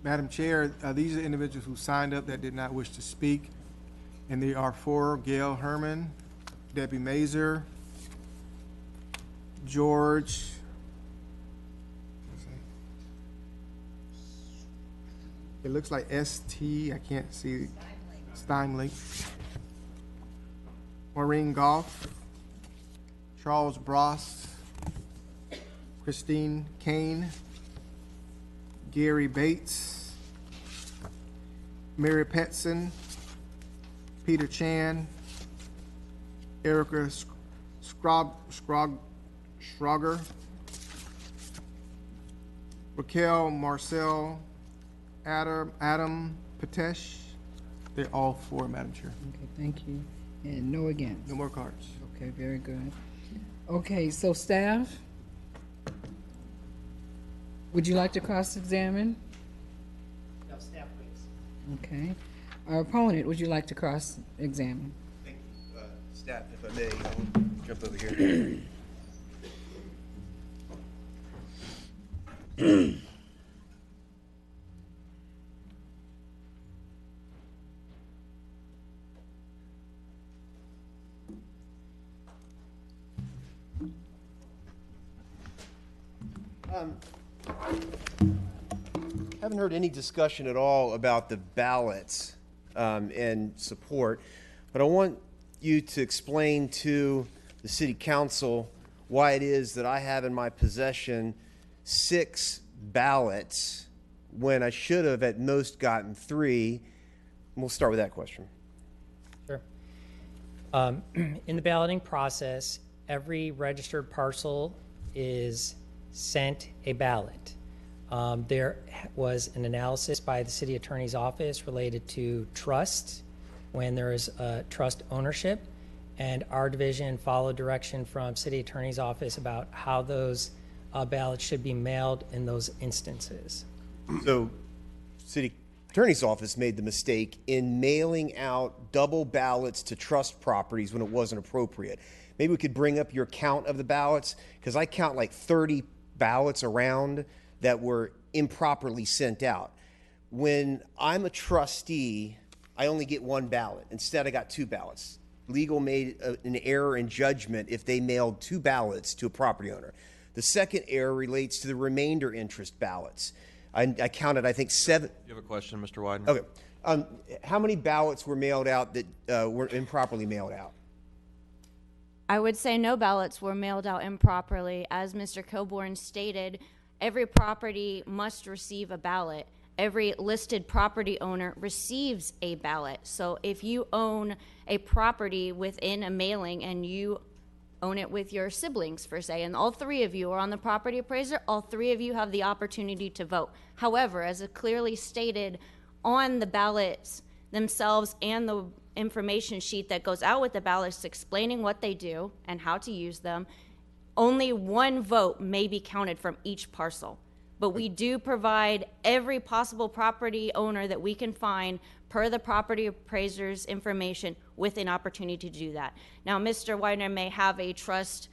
Madam Chair, these are individuals who signed up that did not wish to speak. And they are for Gail Herman, Debbie Mazer, George, it looks like ST, I can't see, Steinley, Maureen Goff, Charles Bross, Christine Kane, Gary Bates, Mary Petson, Peter Chan, Erica Schroger, Raquel Marcel, Adam Patesh. They're all for, Madam Chair. Okay, thank you. And no against? No more cards. Okay, very good. Okay, so staff? Would you like to cross-examine? No, staff, please. Okay. Our opponent, would you like to cross-examine? Thank you. Staff, if I may, I'll jump over here. Haven't heard any discussion at all about the ballots and support, but I want you to explain to the City Council why it is that I have in my possession 6 ballots when I should have at most gotten 3. We'll start with that question. Sure. In the balloting process, every registered parcel is sent a ballot. There was an analysis by the city attorney's office related to trust when there is trust ownership, and our division followed direction from city attorney's office about how those ballots should be mailed in those instances. So, city attorney's office made the mistake in mailing out double ballots to trust properties when it wasn't appropriate. Maybe we could bring up your count of the ballots, because I count like 30 ballots around that were improperly sent out. When I'm a trustee, I only get 1 ballot. Instead, I got 2 ballots. Legal made an error in judgment if they mailed 2 ballots to a property owner. The second error relates to the remainder interest ballots. I counted, I think, 7. You have a question, Mr. Wyden? Okay. How many ballots were mailed out that were improperly mailed out? I would say no ballots were mailed out improperly. As Mr. Coburn stated, every property must receive a ballot. Every listed property owner receives a ballot. So if you own a property within a mailing and you own it with your siblings, per se, and all 3 of you are on the property appraiser, all 3 of you have the opportunity to vote. However, as it clearly stated on the ballots themselves and the information sheet that goes out with the ballots explaining what they do and how to use them, only 1 vote may be counted from each parcel. But we do provide every possible property owner that we can find per the property appraiser's information with an opportunity to do that. Now, Mr. Widener may have a trust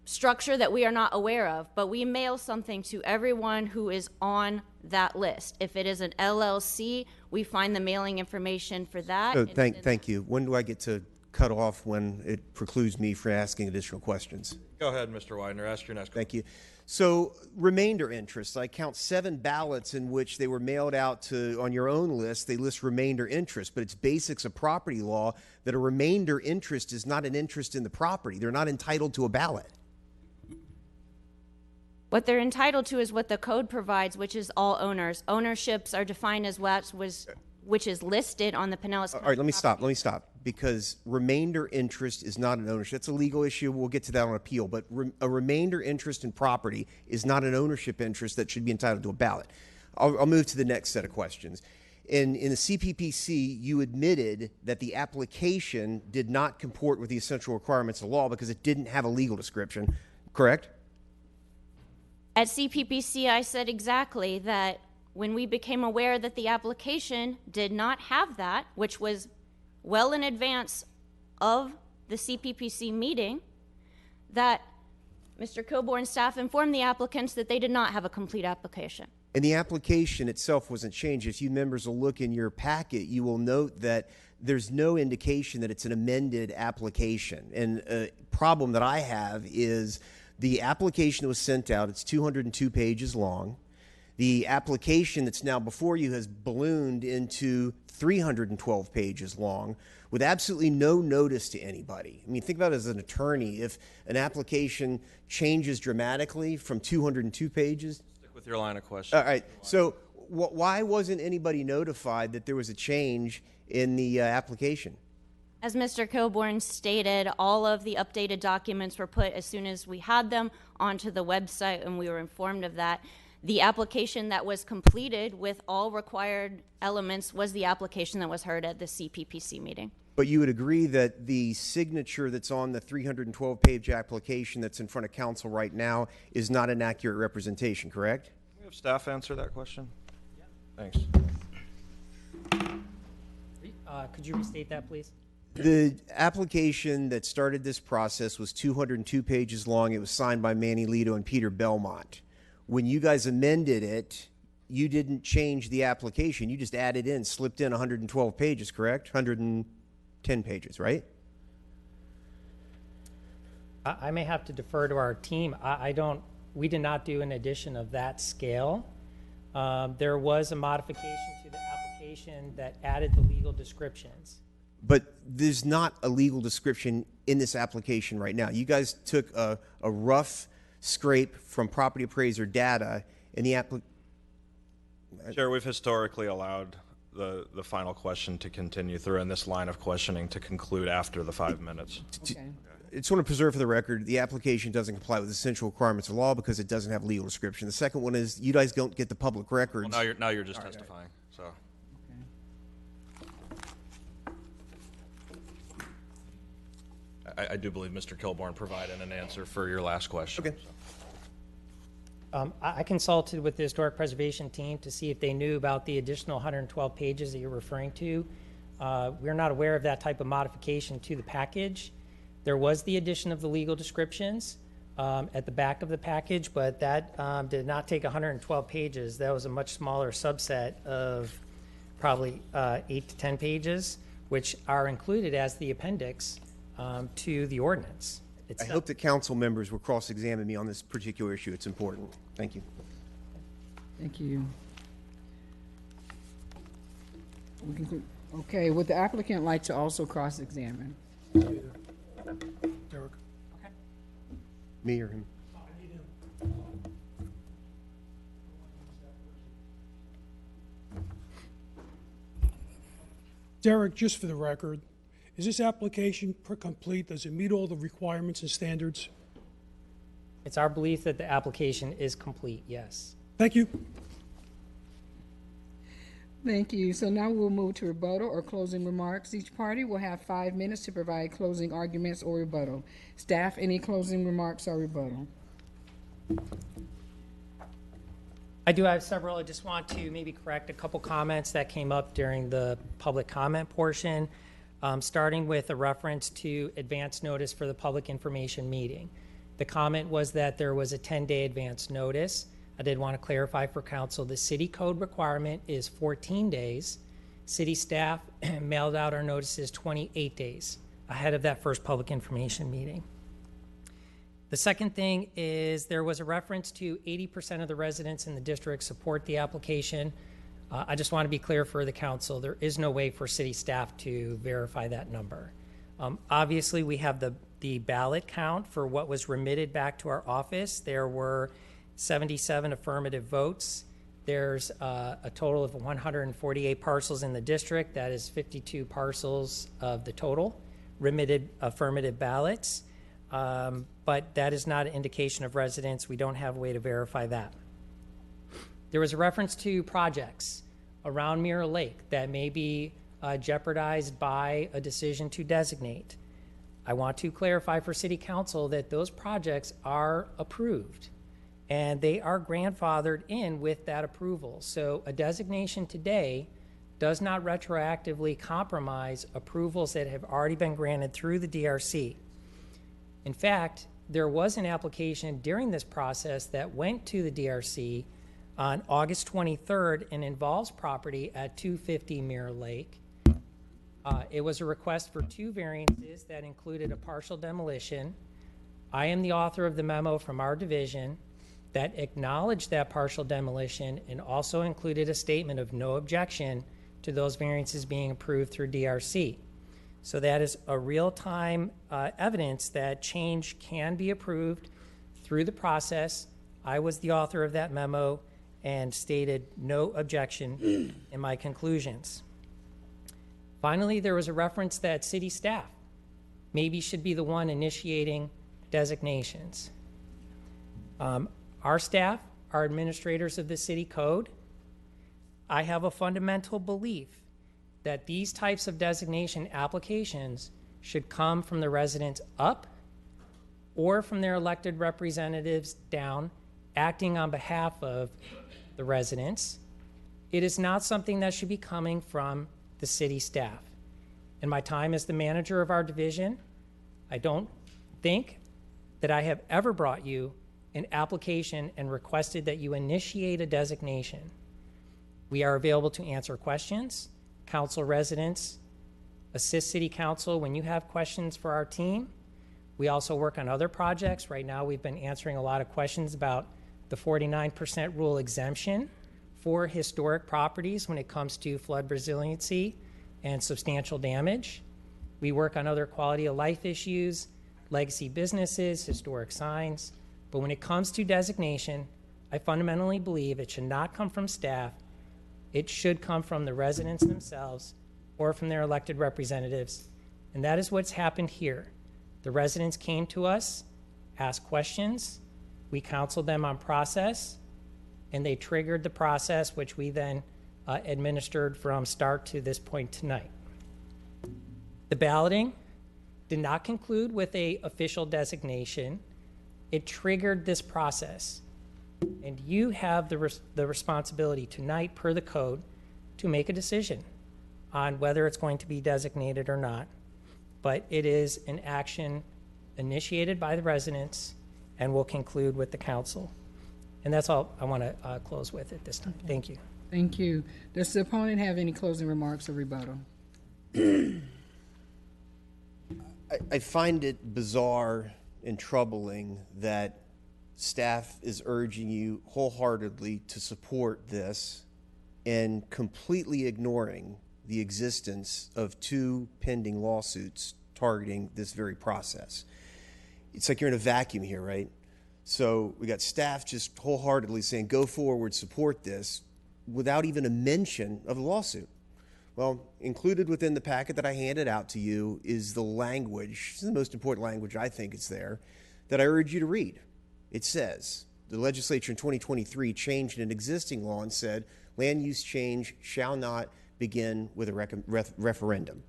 structure that we are not aware of, but we mail something to everyone who is on that list. If it is an LLC, we find the mailing information for that. So thank you. When do I get to cut off when it precludes me from asking additional questions? Go ahead, Mr. Widener. Ask your next question. Thank you. So, remainder interest. I count 7 ballots in which they were mailed out to, on your own list, they list remainder interest, but it's basics of property law that a remainder interest is not an interest in the property. They're not entitled to a ballot. What they're entitled to is what the code provides, which is all owners. Ownerships are defined as which is listed on the Pinellas County. All right, let me stop, because remainder interest is not an ownership. It's a legal issue. We'll get to that on appeal, but a remainder interest in property is not an ownership interest that should be entitled to a ballot. I'll move to the next set of questions. In the CPPC, you admitted that the application did not comport with the essential requirements of law because it didn't have a legal description, correct? At CPPC, I said exactly that when we became aware that the application did not have that, which was well in advance of the CPPC meeting, that Mr. Coburn's staff informed the applicants that they did not have a complete application. And the application itself wasn't changed. If you members will look in your packet, you will note that there's no indication that it's an amended application. And a problem that I have is the application that was sent out, it's 202 pages long. The application that's now before you has ballooned into 312 pages long with absolutely no notice to anybody. I mean, think about it as an attorney. If an application changes dramatically from 202 pages. Stick with your line of questioning. All right. So why wasn't anybody notified that there was a change in the application? As Mr. Coburn stated, all of the updated documents were put as soon as we had them onto the website, and we were informed of that. The application that was completed with all required elements was the application that was heard at the CPPC meeting. But you would agree that the signature that's on the 312-page application that's in front of council right now is not an accurate representation, correct? Can we have staff answer that question? Yeah. Thanks. Could you restate that, please? The application that started this process was 202 pages long. It was signed by Manny Lito and Peter Belmont. When you guys amended it, you didn't change the application. You just added in, slipped in 112 pages, correct? 110 pages, right? I may have to defer to our team. We did not do an addition of that scale. There was a modification to the application that added the legal descriptions. But there's not a legal description in this application right now. You guys took a rough scrape from property appraiser data in the application. Chair, we've historically allowed the final question to continue through and this line of questioning to conclude after the 5 minutes. Okay. I just want to preserve for the record, the application doesn't comply with the essential requirements of law because it doesn't have legal description. The second one is you guys don't get the public records. Well, now you're just testifying, so. I do believe Mr. Kilborn provided an answer for your last question. Okay. I consulted with the Historic Preservation team to see if they knew about the additional 112 pages that you're referring to. We're not aware of that type of modification to the package. There was the addition of the legal descriptions at the back of the package, but that did not take 112 pages. That was a much smaller subset of probably 8 to 10 pages, which are included as the appendix to the ordinance. I hope that council members will cross-examine me on this particular issue. It's important. Thank you. Thank you. Okay, would the applicant like to also cross-examine? Derek. Me or him? Derek, just for the record, is this application complete? Does it meet all the requirements and standards? It's our belief that the application is complete, yes. Thank you. Thank you. So now we'll move to rebuttal or closing remarks. Each party will have 5 minutes to provide closing arguments or rebuttal. Staff, any closing remarks or rebuttal? I do have several. I just want to maybe correct a couple comments that came up during the public comment portion. Starting with a reference to advance notice for the public information meeting. The comment was that there was a 10-day advance notice. I did want to clarify for council, the city code requirement is 14 days. City staff mailed out our notices 28 days ahead of that first public information meeting. The second thing is there was a reference to 80% of the residents in the district support the application. I just want to be clear for the council, there is no way for city staff to verify that number. Obviously, we have the ballot count for what was remitted back to our office. There were 77 affirmative votes. There's a total of 148 parcels in the district. That is 52 parcels of the total remitted affirmative ballots. But that is not an indication of residents. We don't have a way to verify that. There was a reference to projects around Mirror Lake that may be jeopardized by a decision to designate. I want to clarify for City Council that those projects are approved and they are grandfathered in with that approval. So a designation today does not retroactively compromise approvals that have already been granted through the DRC. In fact, there was an application during this process that went to the DRC on August 23rd and involves property at 250 Mirror Lake. It was a request for 2 variances that included a partial demolition. I am the author of the memo from our division that acknowledged that partial demolition and also included a statement of no objection to those variances being approved through DRC. So that is a real-time evidence that change can be approved through the process. I was the author of that memo and stated no objection in my conclusions. Finally, there was a reference that city staff maybe should be the one initiating designations. Our staff are administrators of the city code. I have a fundamental belief that these types of designation applications should come from the residents up or from their elected representatives down, acting on behalf of the residents. It is not something that should be coming from the city staff. In my time as the manager of our division, I don't think that I have ever brought you an application and requested that you initiate a designation. We are available to answer questions. Council residents assist City Council when you have questions for our team. We also work on other projects. Right now, we've been answering a lot of questions about the 49% rule exemption for historic properties when it comes to flood resiliency and substantial damage. We work on other quality of life issues, legacy businesses, historic signs. But when it comes to designation, I fundamentally believe it should not come from staff. It should come from the residents themselves or from their elected representatives. And that is what's happened here. The residents came to us, asked questions, we counseled them on process, and they triggered the process, which we then administered from start to this point tonight. The balloting did not conclude with an official designation. It triggered this process. And you have the responsibility tonight, per the code, to make a decision on whether it's going to be designated or not. But it is an action initiated by the residents and will conclude with the council. And that's all I want to close with at this time. Thank you. Thank you. Does the opponent have any closing remarks or rebuttal? I find it bizarre and troubling that staff is urging you wholeheartedly to support this and completely ignoring the existence of 2 pending lawsuits targeting this very process. It's like you're in a vacuum here, right? So we got staff just wholeheartedly saying, go forward, support this, without even a mention of the lawsuit. Well, included within the packet that I handed out to you is the language, this is the most important language I think is there, that I urge you to read. It says, the legislature in 2023 changed an existing law and said, land use change shall not begin with a referendum.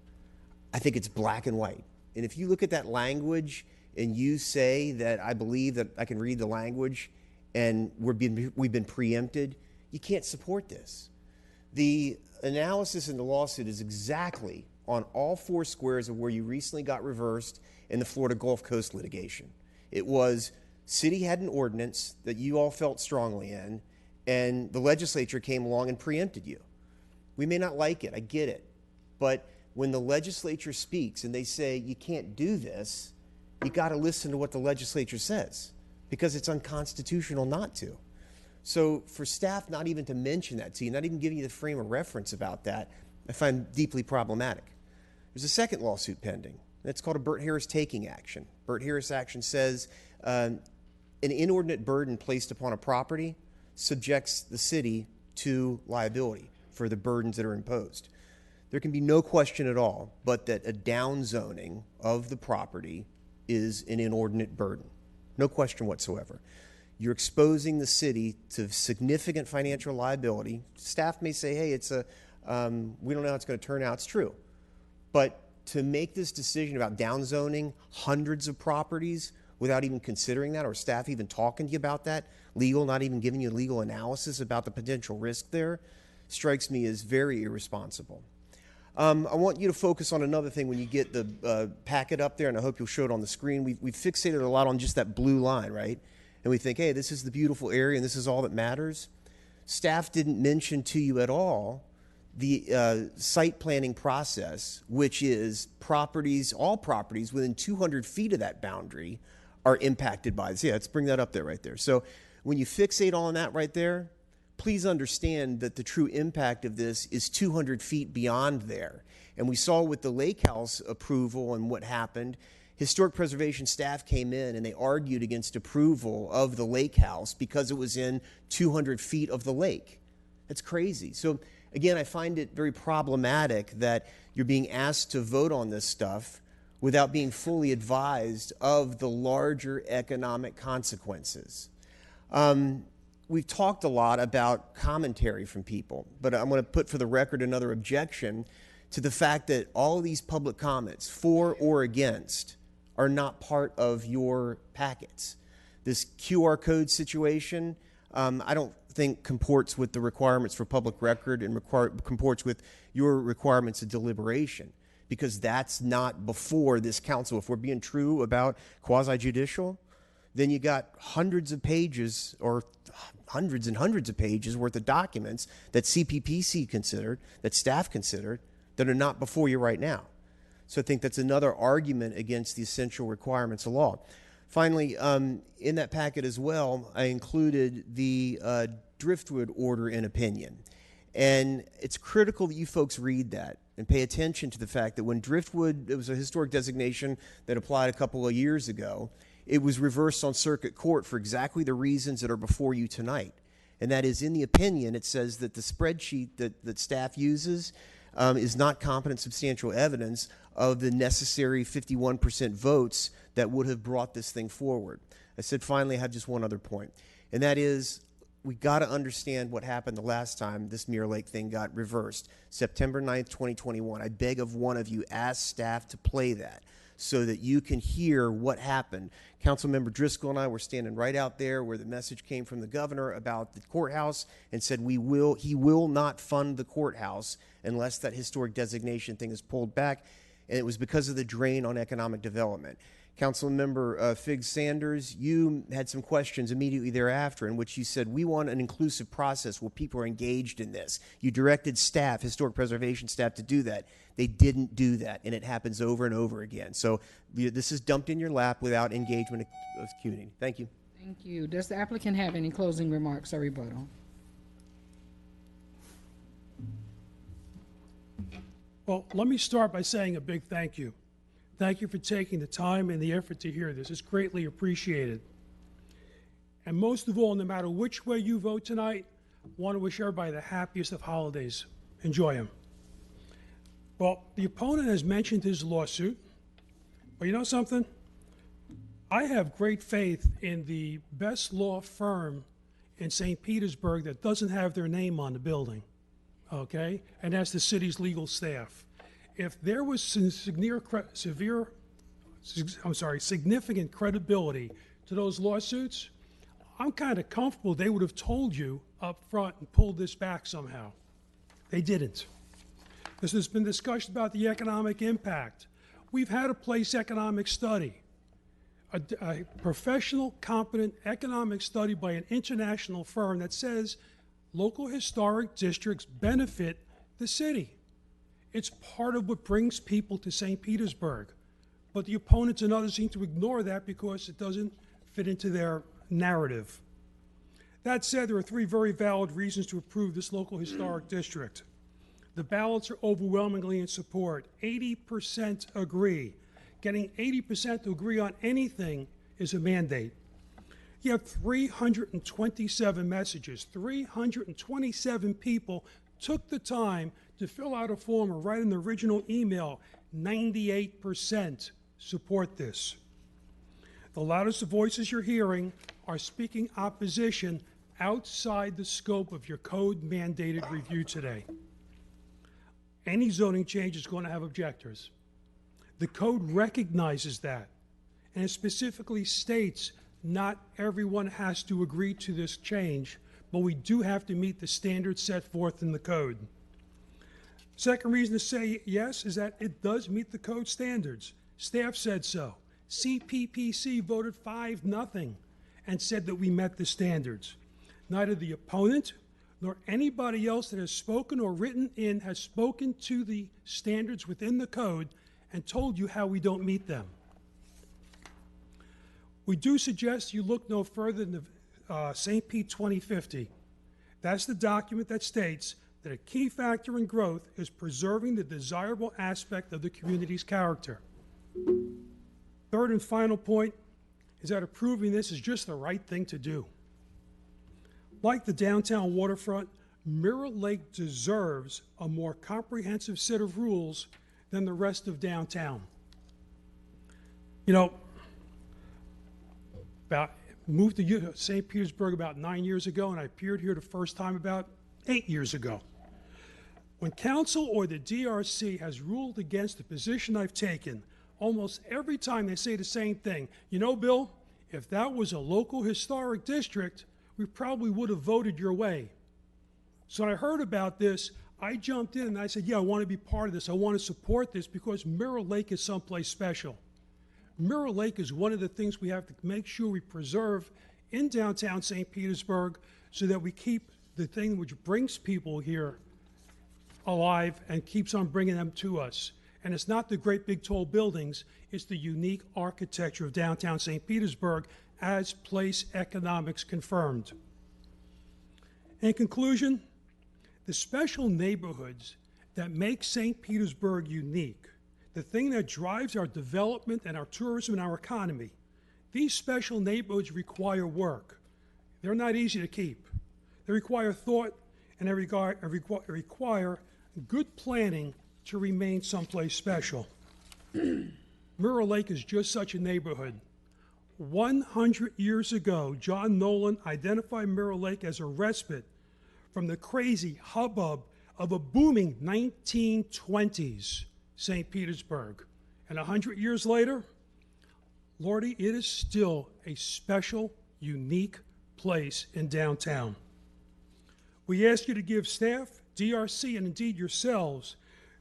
I think it's black and white. And if you look at that language and you say that I believe that I can read the language and we've been preempted, you can't support this. The analysis in the lawsuit is exactly on all 4 squares of where you recently got reversed in the Florida Gulf Coast litigation. It was city had an ordinance that you all felt strongly in, and the legislature came along and preempted you. We may not like it, I get it, but when the legislature speaks and they say you can't do this, you got to listen to what the legislature says, because it's unconstitutional not to. So for staff not even to mention that to you, not even giving you the frame of reference about that, I find deeply problematic. There's a second lawsuit pending. That's called a Burt Harris taking action. Burt Harris action says an inordinate burden placed upon a property subjects the city to liability for the burdens that are imposed. There can be no question at all but that a downzoning of the property is an inordinate burden. No question whatsoever. You're exposing the city to significant financial liability. Staff may say, hey, it's we don't know how it's going to turn out. It's true. But to make this decision about downzoning hundreds of properties without even considering that, or staff even talking to you about that, legal, not even giving you legal analysis about the potential risk there, strikes me as very irresponsible. I want you to focus on another thing when you get the packet up there, and I hope you'll show it on the screen. We've fixated a lot on just that blue line, right? And we think, hey, this is the beautiful area and this is all that matters. Staff didn't mention to you at all the site planning process, which is properties, all properties within 200 feet of that boundary are impacted by this. Yeah, let's bring that up there right there. So when you fixate on that right there, please understand that the true impact of this is 200 feet beyond there. And we saw with the lake house approval and what happened, historic preservation staff came in and they argued against approval of the lake house because it was in 200 feet of the lake. That's crazy. So again, I find it very problematic that you're being asked to vote on this stuff without being fully advised of the larger economic consequences. we've talked a lot about commentary from people, but I'm going to put for the record another objection to the fact that all of these public comments, for or against, are not part of your packets. This QR code situation, I don't think comports with the requirements for public record and comports with your requirements of deliberation, because that's not before this council. If we're being true about quasi-judicial, then you got hundreds of pages or hundreds and hundreds of pages worth of documents that CPPC considered, that staff considered, that are not before you right now. So I think that's another argument against the essential requirements of law. Finally, in that packet as well, I included the Driftwood order and opinion. And it's critical that you folks read that and pay attention to the fact that when Driftwood, it was a historic designation that applied a couple of years ago, it was reversed on circuit court for exactly the reasons that are before you tonight. And that is, in the opinion, it says that the spreadsheet that staff uses is not competent substantial evidence of the necessary 51% votes that would have brought this thing forward. I said, finally, I have just one other point, and that is, we got to understand what happened the last time this Mirror Lake thing got reversed, September 9th, 2021. I beg of one of you, ask staff to play that so that you can hear what happened. Councilmember Driscoll and I were standing right out there where the message came from the governor about the courthouse and said he will not fund the courthouse unless that historic designation thing is pulled back, and it was because of the drain on economic development. Councilmember Figgs Sanders, you had some questions immediately thereafter in which you said, we want an inclusive process where people are engaged in this. You directed staff, historic preservation staff, to do that. They didn't do that, and it happens over and over again. So this is dumped in your lap without engagement of community. Thank you. Thank you. Does the applicant have any closing remarks or rebuttal? Well, let me start by saying a big thank you. Thank you for taking the time and the effort to hear this. It's greatly appreciated. And most of all, no matter which way you vote tonight, I want to wish everybody the happiest of holidays. Enjoy them. Well, the opponent has mentioned his lawsuit. But you know something? I have great faith in the best law firm in St. Petersburg that doesn't have their name on the building, okay? And that's the city's legal staff. If there was significant credibility to those lawsuits, I'm kind of comfortable they would have told you up front and pulled this back somehow. They didn't. Because there's been discussion about the economic impact. We've had a place economic study, a professional, competent economic study by an international firm that says local historic districts benefit the city. It's part of what brings people to St. Petersburg. But the opponents and others seem to ignore that because it doesn't fit into their narrative. That said, there are three very valid reasons to approve this local historic district. The ballots are overwhelmingly in support. 80% agree. Getting 80% to agree on anything is a mandate. You have 327 messages. 327 people took the time to fill out a form or write an original email. 98% support this. The loudest voices you're hearing are speaking opposition outside the scope of your code-mandated review today. Any zoning change is going to have objectors. The code recognizes that, and it specifically states not everyone has to agree to this change, but we do have to meet the standards set forth in the code. Second reason to say yes is that it does meet the code standards. Staff said so. CPPC voted 5-0 and said that we met the standards. Neither the opponent nor anybody else that has spoken or written in has spoken to the standards within the code and told you how we don't meet them. We do suggest you look no further than the St. Pete 2050. That's the document that states that a key factor in growth is preserving the desirable aspect of the community's character. Third and final point is that approving this is just the right thing to do. Like the downtown waterfront, Mirror Lake deserves a more comprehensive set of rules than the rest of downtown. You know, about moved to St. Petersburg about 9 years ago, and I appeared here the first time about 8 years ago. When council or the DRC has ruled against the position I've taken, almost every time they say the same thing. You know, Bill, if that was a local historic district, we probably would have voted your way. So when I heard about this, I jumped in and I said, yeah, I want to be part of this. I want to support this because Mirror Lake is someplace special. Mirror Lake is one of the things we have to make sure we preserve in downtown St. Petersburg so that we keep the thing which brings people here alive and keeps on bringing them to us. And it's not the great big tall buildings, it's the unique architecture of downtown St. Petersburg as place economics confirmed. In conclusion, the special neighborhoods that make St. Petersburg unique, the thing that drives our development and our tourism and our economy, these special neighborhoods require work. They're not easy to keep. They require thought and they require good planning to remain someplace special. Mirror Lake is just such a neighborhood. 100 years ago, John Nolan identified Mirror Lake as a respite from the crazy hubbub of a booming 1920s St. Petersburg. And 100 years later, Lordy, it is still a special, unique place in downtown. We ask you to give staff, DRC, and indeed yourselves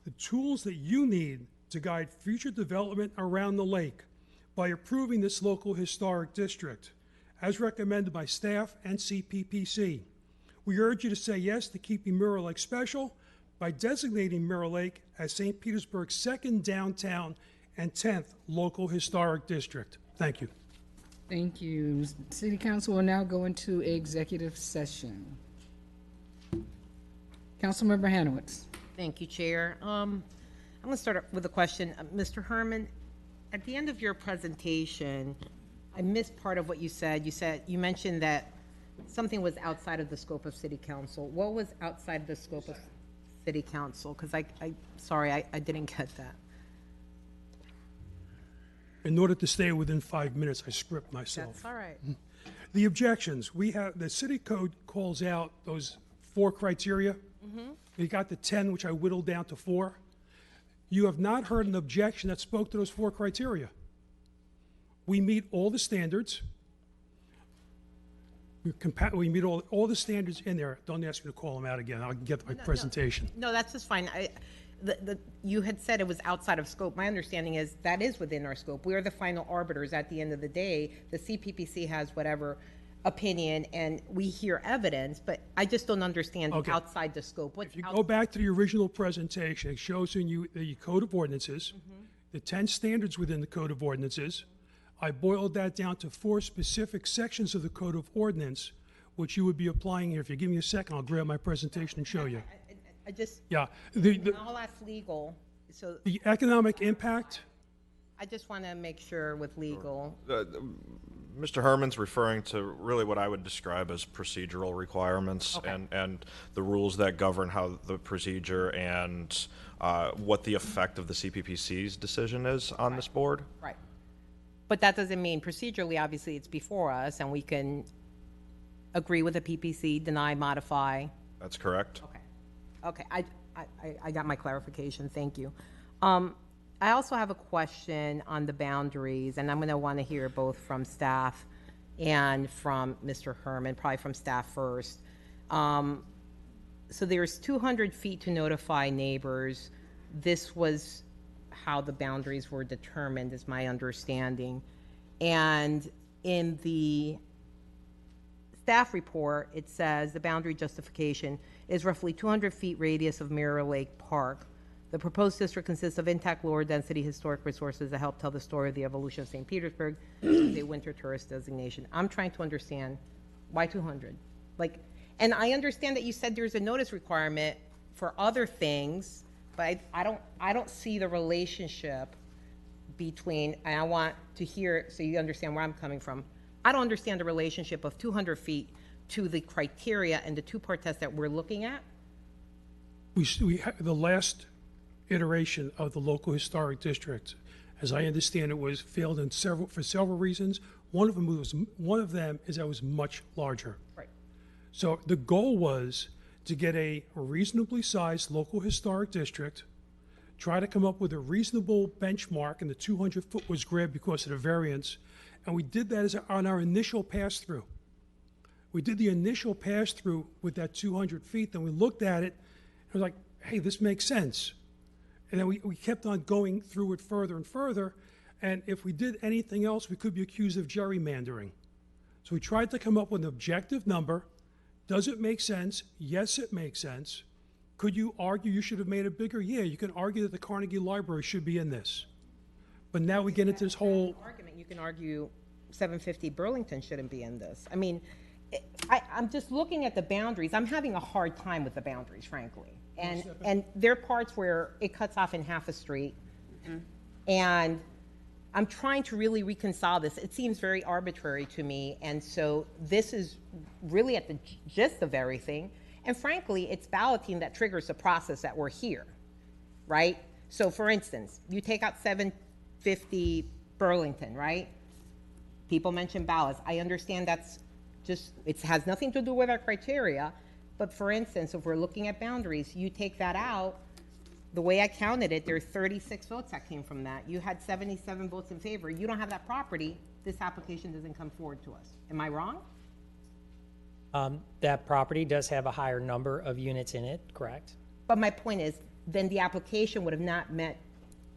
the tools that you need to guide future development around the lake by approving this local historic district, as recommended by staff and CPPC. We urge you to say yes to keeping Mirror Lake special by designating Mirror Lake as St. Petersburg's second downtown and 10th local historic district. Thank you. Thank you. City Council will now go into executive session. Councilmember Hanowitz. Thank you, Chair. I'm going to start with a question. Mr. Herman, at the end of your presentation, I missed part of what you said. You mentioned that something was outside of the scope of City Council. What was outside the scope of City Council? Because I didn't get that. In order to stay within 5 minutes, I script myself. That's all right. The objections, the city code calls out those 4 criteria. Mm-hmm. You got the 10, which I whittled down to 4. You have not heard an objection that spoke to those 4 criteria. We meet all the standards. We meet all the standards in there. Don't ask me to call them out again. I'll get to my presentation. No, that's just fine. You had said it was outside of scope. My understanding is that is within our scope. We are the final arbiters at the end of the day. The CPPC has whatever opinion, and we hear evidence, but I just don't understand outside the scope. If you go back to the original presentation, it shows in you the Code of Ordinances, the 10 standards within the Code of Ordinances. I boiled that down to 4 specific sections of the Code of Ordinance, which you would be applying here. If you give me a second, I'll grab my presentation and show you. I just, Yeah. all that's legal, so The economic impact, I just want to make sure with legal. Mr. Herman's referring to really what I would describe as procedural requirements and the rules that govern how the procedure and what the effect of the CPPC's decision is on this board. Right. But that doesn't mean procedurally, obviously, it's before us, and we can agree with the PPC, deny, modify. That's correct. Okay, I got my clarification, thank you. I also have a question on the boundaries, and I'm going to want to hear both from staff and from Mr. Herman, probably from staff first. So there's 200 feet to notify neighbors. This was how the boundaries were determined, is my understanding. And in the staff report, it says the boundary justification is roughly 200 feet radius of Mirror Lake Park. The proposed district consists of intact lower density historic resources that help tell the story of the evolution of St. Petersburg as a winter tourist designation. I'm trying to understand why 200? And I understand that you said there's a notice requirement for other things, but I don't see the relationship between, and I want to hear it so you understand where I'm coming from. I don't understand the relationship of 200 feet to the criteria and the 2-part test that we're looking at. The last iteration of the local historic district, as I understand it, was failed for several reasons. One of them is that it was much larger. Right. So the goal was to get a reasonably sized local historic district, try to come up with a reasonable benchmark, and the 200-foot was grabbed because of the variance, and we did that on our initial pass-through. We did the initial pass-through with that 200 feet, then we looked at it, and was like, hey, this makes sense. And then we kept on going through it further and further, and if we did anything else, we could be accused of gerrymandering. So we tried to come up with an objective number. Does it make sense? Yes, it makes sense. Could you argue you should have made it bigger? Yeah, you can argue that the Carnegie Library should be in this. But now we get into this whole argument. You can argue 750 Burlington shouldn't be in this. I mean, I'm just looking at the boundaries. I'm having a hard time with the boundaries, frankly. And there are parts where it cuts off in half a street. And I'm trying to really reconcile this. It seems very arbitrary to me. And so this is really at the gist of everything. And frankly, it's balloting that triggers the process that we're here, right? So for instance, you take out 750 Burlington, right? People mention ballots. I understand that's just, it has nothing to do with our criteria. But for instance, if we're looking at boundaries, you take that out, the way I counted it, there are 36 votes that came from that. You had 77 votes in favor. You don't have that property, this application doesn't come forward to us. Am I wrong? That property does have a higher number of units in it, correct? But my point is, then the application would have not met,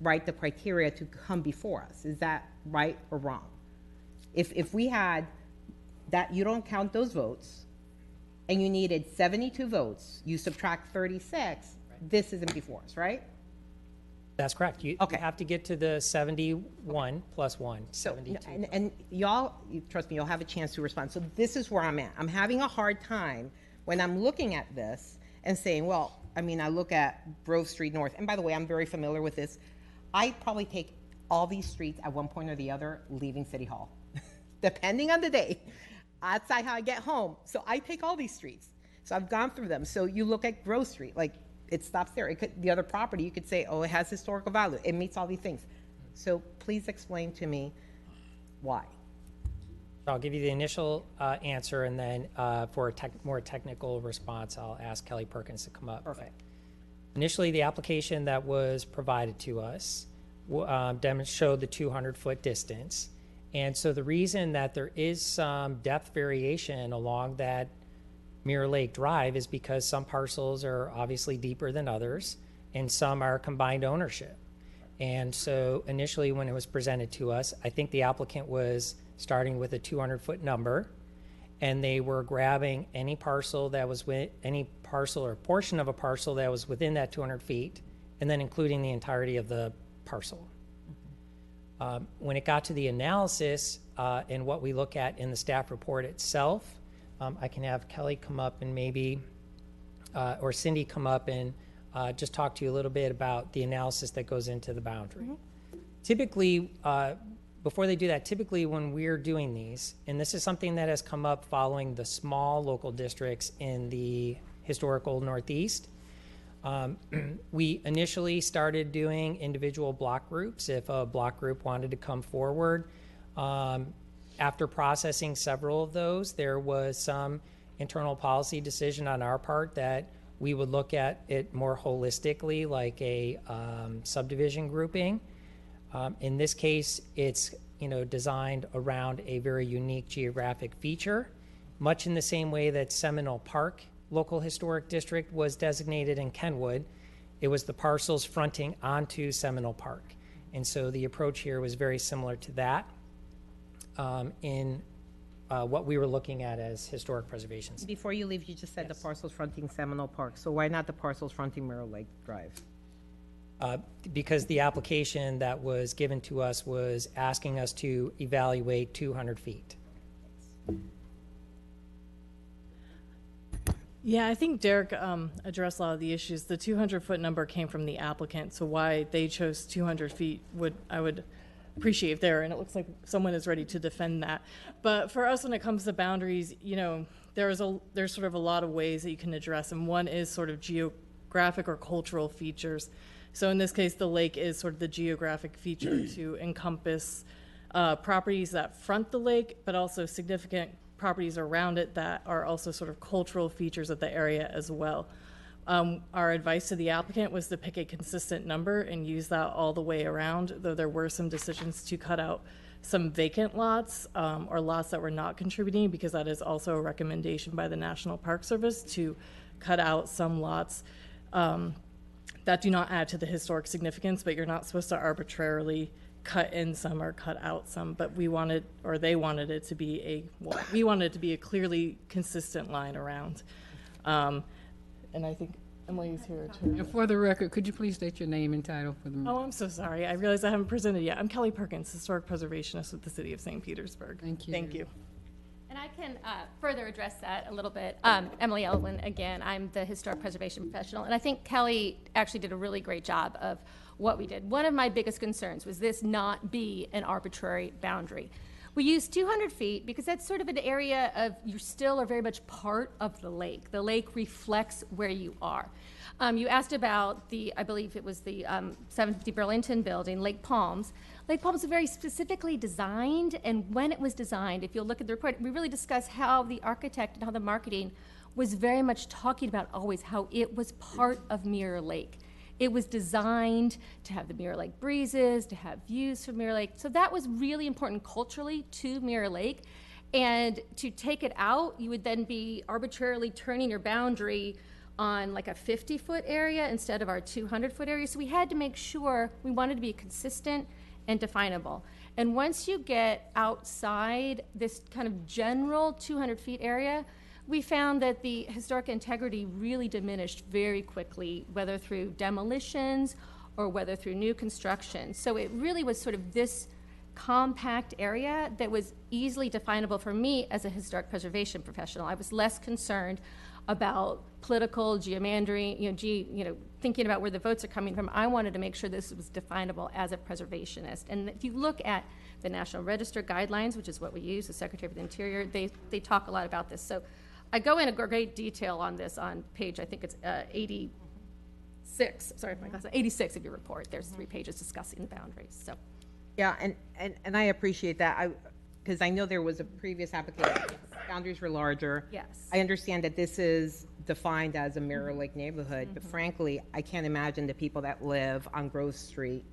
right, the criteria to come before us. Is that right or wrong? If we had that, you don't count those votes, and you needed 72 votes, you subtract 36, this isn't before us, right? That's correct. You have to get to the 71 plus 1, 72. And y'all, trust me, you'll have a chance to respond. So this is where I'm at. I'm having a hard time when I'm looking at this and saying, well, I mean, I look at Grove Street North, and by the way, I'm very familiar with this. I probably take all these streets at one point or the other leaving City Hall, depending on the day, outside how I get home. So I take all these streets. So I've gone through them. So you look at Grove Street, like, it stops there. It could, the other property, you could say, oh, it has historical value. It meets all these things. So please explain to me why. I'll give you the initial answer, and then for a more technical response, I'll ask Kelly Perkins to come up. Perfect. Initially, the application that was provided to us showed the 200-foot distance. And so the reason that there is some depth variation along that Mirror Lake Drive is because some parcels are obviously deeper than others, and some are combined ownership. And so initially when it was presented to us, I think the applicant was starting with a 200-foot number, and they were grabbing any parcel that was any parcel or portion of a parcel that was within that 200 feet, and then including the entirety of the parcel. When it got to the analysis and what we look at in the staff report itself, I can have Kelly come up and maybe, or Cindy come up and just talk to you a little bit about the analysis that goes into the boundary. Typically, before they do that, typically when we're doing these, and this is something that has come up following the small local districts in the historical Northeast, we initially started doing individual block groups if a block group wanted to come forward. After processing several of those, there was some internal policy decision on our part that we would look at it more holistically, like a subdivision grouping. In this case, it's designed around a very unique geographic feature, much in the same way that Seminole Park Local Historic District was designated in Kenwood. It was the parcels fronting onto Seminole Park. And so the approach here was very similar to that in what we were looking at as historic preservation. Before you leave, you just said the parcels fronting Seminole Park. So why not the parcels fronting Mirror Lake Drive? Because the application that was given to us was asking us to evaluate 200 feet. Yeah, I think Derek addressed a lot of the issues. The 200-foot number came from the applicant, so why they chose 200 feet I would appreciate if there, and it looks like someone is ready to defend that. But for us, when it comes to boundaries, there's sort of a lot of ways that you can address, and one is sort of geographic or cultural features. So in this case, the lake is sort of the geographic feature to encompass properties that front the lake, but also significant properties around it that are also sort of cultural features of the area as well. Our advice to the applicant was to pick a consistent number and use that all the way around, though there were some decisions to cut out some vacant lots or lots that were not contributing, because that is also a recommendation by the National Park Service to cut out some lots that do not add to the historic significance, but you're not supposed to arbitrarily cut in some or cut out some. But we wanted, or they wanted it to be we wanted it to be a clearly consistent line around. And I think Emily's here too. And for the record, could you please state your name and title for the? Oh, I'm so sorry. I realize I haven't presented yet. I'm Kelly Perkins, Historic Preservationist with the City of St. Petersburg. Thank you. Thank you. And I can further address that a little bit. Emily Elwin, again, I'm the historic preservation professional, and I think Kelly actually did a really great job of what we did. One of my biggest concerns was this not be an arbitrary boundary. We used 200 feet because that's sort of an area of, you still are very much part of the lake. The lake reflects where you are. You asked about the, I believe it was the 750 Burlington building, Lake Palms. Lake Palms was very specifically designed, and when it was designed, if you'll look at the report, we really discuss how the architect and how the marketing was very much talking about always how it was part of Mirror Lake. It was designed to have the Mirror Lake breezes, to have views from Mirror Lake. So that was really important culturally to Mirror Lake. And to take it out, you would then be arbitrarily turning your boundary on like a 50-foot area instead of our 200-foot area. So we had to make sure we wanted to be consistent and definable. And once you get outside this kind of general 200 feet area, we found that the historic integrity really diminished very quickly, whether through demolitions or whether through new construction. So it really was sort of this compact area that was easily definable for me as a historic preservation professional. I was less concerned about political geomandry, thinking about where the votes are coming from. I wanted to make sure this was definable as a preservationist. And if you look at the National Register guidelines, which is what we use, the Secretary of the Interior, they talk a lot about this. So I go into great detail on this on page, I think it's 86, sorry, my glasses, 86 of your report. There's 3 pages discussing the boundaries, so. Yeah, and I appreciate that, because I know there was a previous application, boundaries were larger. Yes. I understand that this is defined as a Mirror Lake neighborhood, but frankly, I can't imagine the people that live on Grove Street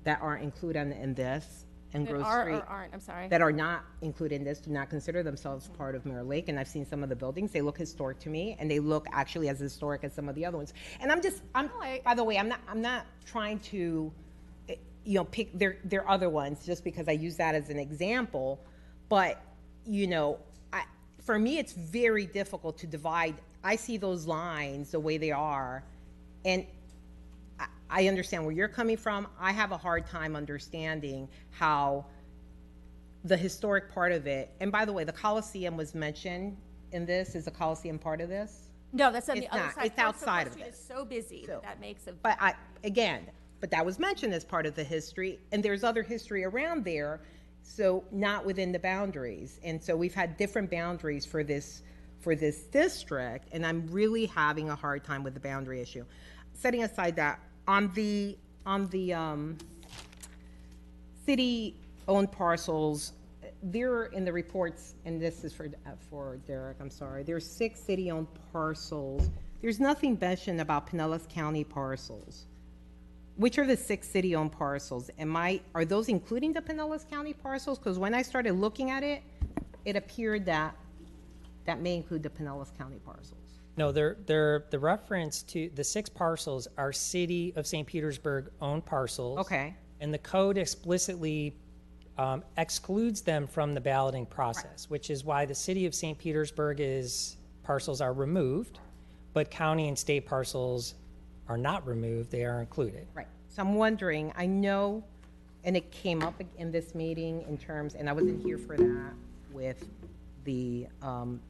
that aren't included in this, and Grove Street. Or aren't, I'm sorry. That are not included in this, do not consider themselves part of Mirror Lake, and I've seen some of the buildings, they look historic to me, and they look actually as historic as some of the other ones. And by the way, I'm not trying to, pick their other ones just because I use that as an example, but, for me, it's very difficult to divide. I see those lines the way they are, and I understand where you're coming from. I have a hard time understanding how the historic part of it, and by the way, the Coliseum was mentioned in this. Is the Coliseum part of this? No, that's on It's the other not. side. It's outside of Street it. is so busy that makes a. But but that was mentioned as part of the history, and there's other history around there, so not within the boundaries. And so we've had different boundaries for this district, and I'm really having a hard time with the boundary issue. Setting aside that, on the city-owned parcels, there in the reports, and this is for Derek, I'm sorry, there's 6 city-owned parcels. There's nothing mentioned about Pinellas County parcels. Which are the 6 city-owned parcels? Are those including the Pinellas County parcels? Because when I started looking at it, it appeared that may include the Pinellas County parcels. No, the reference to the 6 parcels are City of St. Petersburg owned parcels. Okay. And the code explicitly excludes them from the balloting process, which is why the City of St. Petersburg's parcels are removed, but county and state parcels are not removed, they are included. Right. So I'm wondering, I know, and it came up in this meeting in terms, and I wasn't here for that with the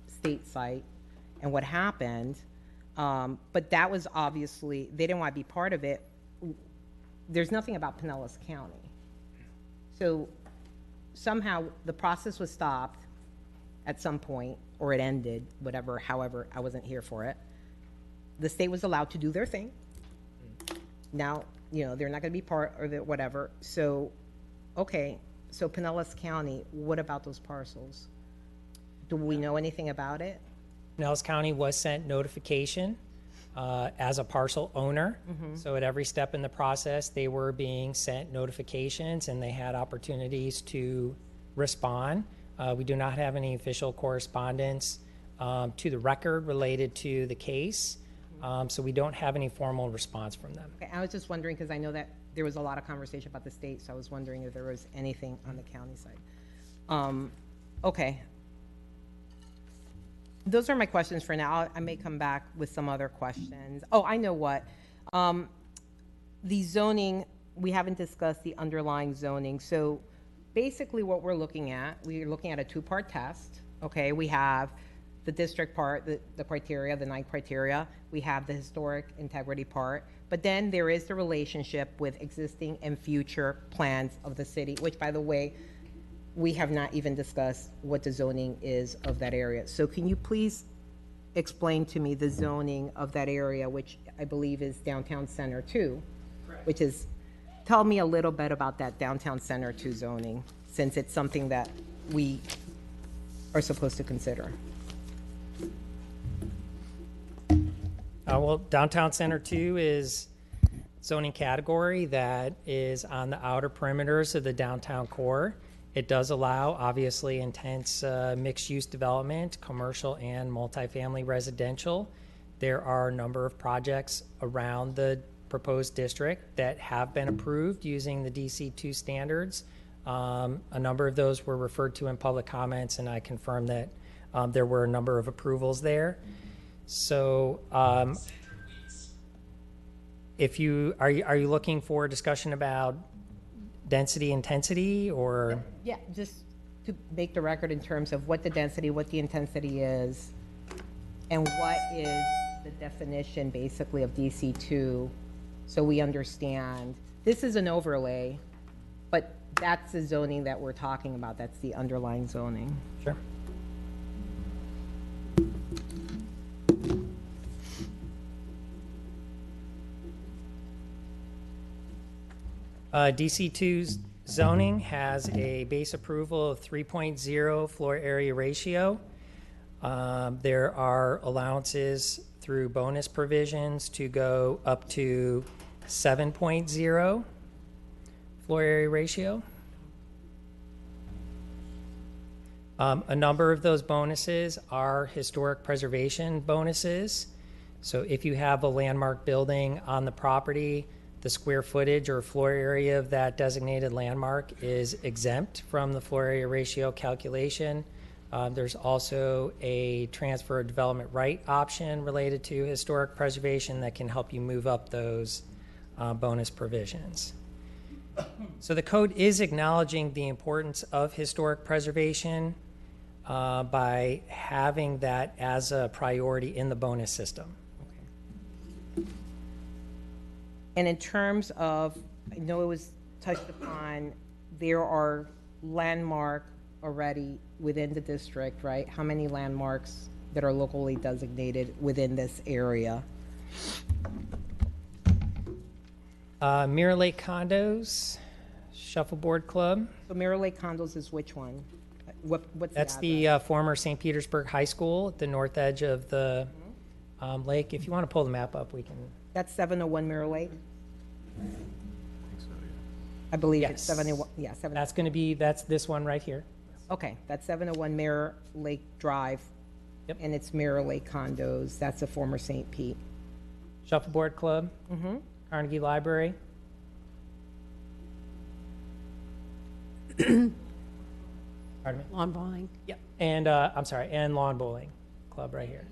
state site and what happened, but that was obviously, they didn't want to be part of it. There's nothing about Pinellas County. So somehow the process was stopped at some point, or it ended, however, I wasn't here for it. The state was allowed to do their thing. Now, they're not going to be part of it, whatever. So, okay, So Pinellas County, what about those parcels? Do we know anything about it? Pinellas County was sent notification as a parcel owner. So at every step in the process, they were being sent notifications and they had opportunities to respond. We do not have any official correspondence to the record related to the case. So we don't have any formal response from them. Okay, I was just wondering, because I know that there was a lot of conversation about the state, so I was wondering if there was anything on the county side. Okay. Those are my questions for now. I may come back with some other questions. Oh, I know what. The zoning, we haven't discussed the underlying zoning. So basically what we're looking at a two-part test. Okay, we have the district part, the criteria, the 9 criteria. We have the historic integrity part. But then there is the relationship with existing and future plans of the city, which, by the way, we have not even discussed what the zoning is of that area. So can you please explain to me the zoning of that area, which I believe is Downtown Center 2, which is, tell me a little bit about that Downtown Center 2 zoning, since it's something that we are supposed to consider. Well, Downtown Center 2 is zoning category that is on the outer perimeters of the downtown core. It does allow, obviously, intense mixed-use development, commercial and multifamily residential. There are a number of projects around the proposed district that have been approved using the DC2 standards. A number of those were referred to in public comments, and I confirmed that there were a number of approvals there. So, if you are you looking for a discussion about density intensity, or? Yeah, just to make the record in terms of what the density, what the intensity is, and what is the definition basically of DC2, so we understand. This is an overlay, but that's the zoning that we're talking about. That's the underlying zoning. Sure. DC2's zoning has a base approval of 3.0 floor area ratio. There are allowances through bonus provisions to go up to 7.0 floor area ratio. A number of those bonuses are historic preservation bonuses. So if you have a landmark building on the property, the square footage or floor area of that designated landmark is exempt from the floor area ratio calculation. There's also a transfer of development right option related to historic preservation that can help you move up those bonus provisions. So the code is acknowledging the importance of historic preservation by having that as a priority in the bonus system. And in terms of, I know it was touched upon, there are landmark already within the district, right? How many landmarks that are locally designated within this area? Mirror Lake Condos, Shuffleboard Club. So Mirror Lake Condos is which one? What's That's the the former St. Petersburg High School at the north edge of the lake. If you want to pull the map up, we can. That's 701 Mirror Lake? I believe it's 701, yeah, 701. That's going to be, that's this one right here. Okay, that's 701 Mirror Lake Drive. Yep. And it's Mirror Lake Condos. That's a former St. Pete. Shuffleboard Club. Mm-hmm. Carnegie Library. Pardon me? Lawn bowling. Yep. And, I'm sorry, and Lawn Bowling Club right here.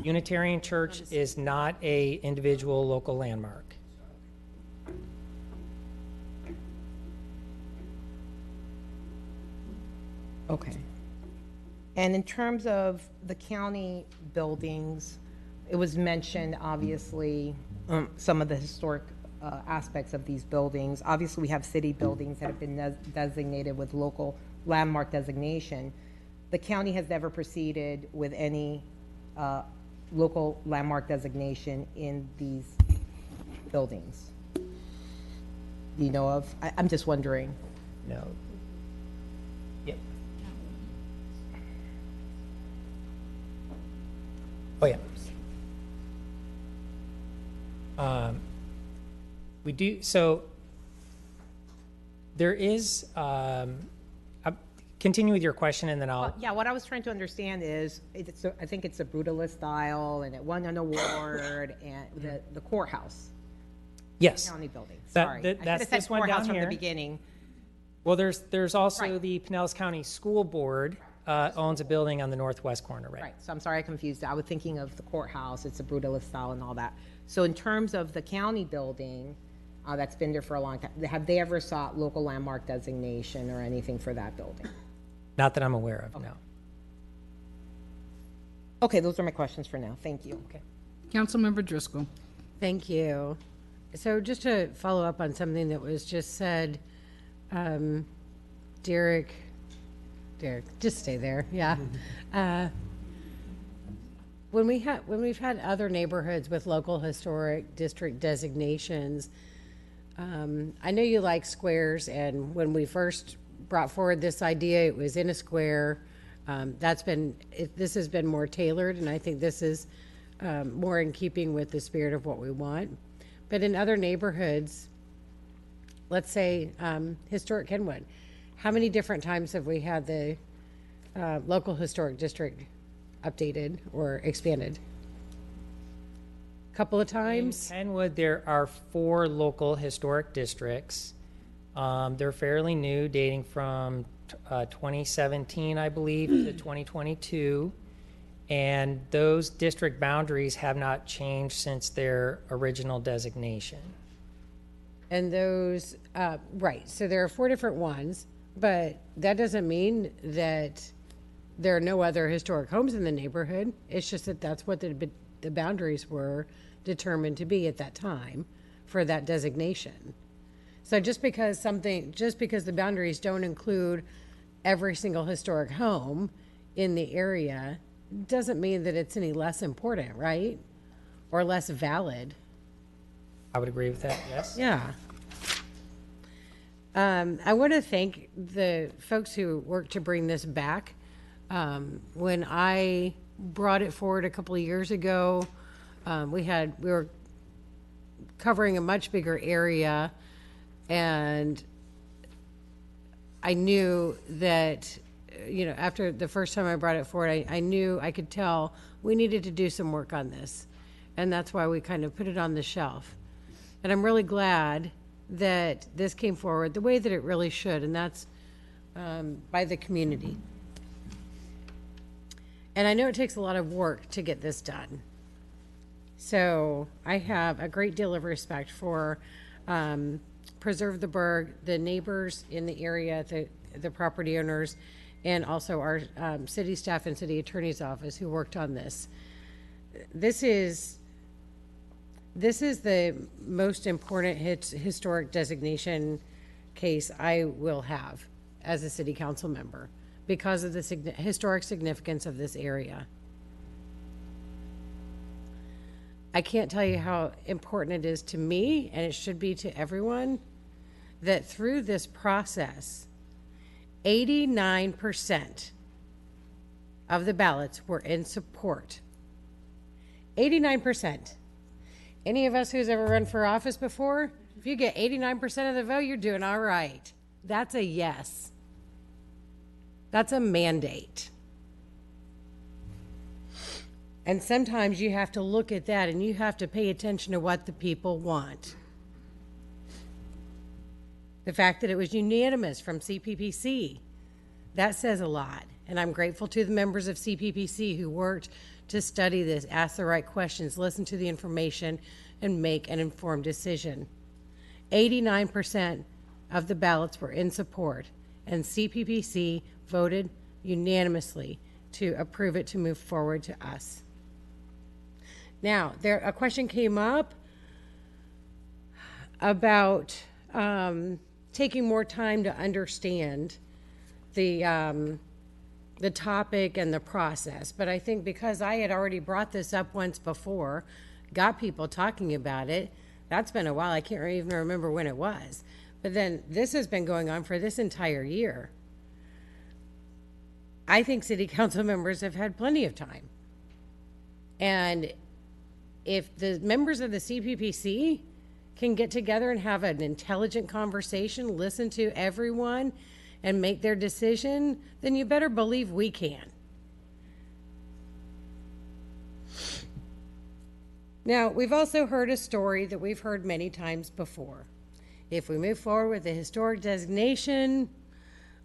Unitarian Church is not a individual local landmark. Okay. And in terms of the county buildings, it was mentioned, obviously, some of the historic aspects of these buildings. Obviously, we have city buildings that have been designated with local landmark designation. The county has never proceeded with any local landmark designation in these buildings. you know of? I'm just wondering. No. Yep. Oh, yeah. We do, so there is, continue with your question and then I'll. Yeah, what I was trying to understand is, I think it's a brutalist style, and it won an award, and the courthouse. Yes. County building, That- sorry. that- I should that's have said this one down courthouse from the here. beginning. Well, there's also Right. the Pinellas County School Board owns a building on the northwest corner, right? Right, so I'm sorry I confused. I was thinking of the courthouse, it's a brutalist style and all that. So in terms of the county building, that's been there for a long time, have they ever sought local landmark designation or anything for that building? Not that I'm aware of, no. Okay, those are my questions for now. Thank you. Okay. Councilmember Driscoll. Thank you. So just to follow up on something that was just said, Derek, just stay there, yeah. When we've had other neighborhoods with local historic district designations, I know you like squares, and when we first brought forward this idea, it was in a square. This has been more tailored, and I think this is more in keeping with the spirit of what we want. But in other neighborhoods, let's say historic Kenwood, how many different times have we had the local historic district updated or expanded? Couple of times? In Kenwood, there are 4 local historic districts. They're fairly new, dating from 2017, I believe, to 2022. And those district boundaries have not changed since their original designation. And those, right, so there are 4 different ones, but that doesn't mean that there are no other historic homes in the neighborhood. It's just that that's what the boundaries were determined to be at that time for that designation. So just because the boundaries don't include every single historic home in the area doesn't mean that it's any less important, right? Or less valid. I would agree with that, yes. Yeah. I want to thank the folks who worked to bring this back. When I brought it forward a couple of years ago, we were covering a much bigger area, and I knew that, after the first time I brought it forward, I knew, I could tell we needed to do some work on this. And that's why we kind of put it on the shelf. And I'm really glad that this came forward the way that it really should, and that's by the community. And I know it takes a lot of work to get this done. So I have a great deal of respect for Preserve the Burg, the neighbors in the area, the property owners, and also our city staff and city attorney's office who worked on this. This is the most important historic designation case I will have as a city council member because of the historic significance of this area. I can't tell you how important it is to me, and it should be to everyone, that through this process, 89% of the ballots were in support. 89%. Any of us who's ever run for office before, if you get 89% of the vote, you're doing all right. That's a yes. That's a mandate. And sometimes you have to look at that and you have to pay attention to what the people want. The fact that it was unanimous from CPPC, that says a lot. And I'm grateful to the members of CPPC who worked to study this, ask the right questions, listen to the information, and make an informed decision. 89% of the ballots were in support, and CPPC voted unanimously to approve it to move forward to us. Now, a question came up about taking more time to understand the topic and the process. But I think because I had already brought this up once before, got people talking about it, that's been a while. I can't even remember when it was. But then this has been going on for this entire year. I think city council members have had plenty of time. And if the members of the CPPC can get together and have an intelligent conversation, listen to everyone, and make their decision, then you better believe we can. Now, we've also heard a story that we've heard many times before. If we move forward with the historic designation,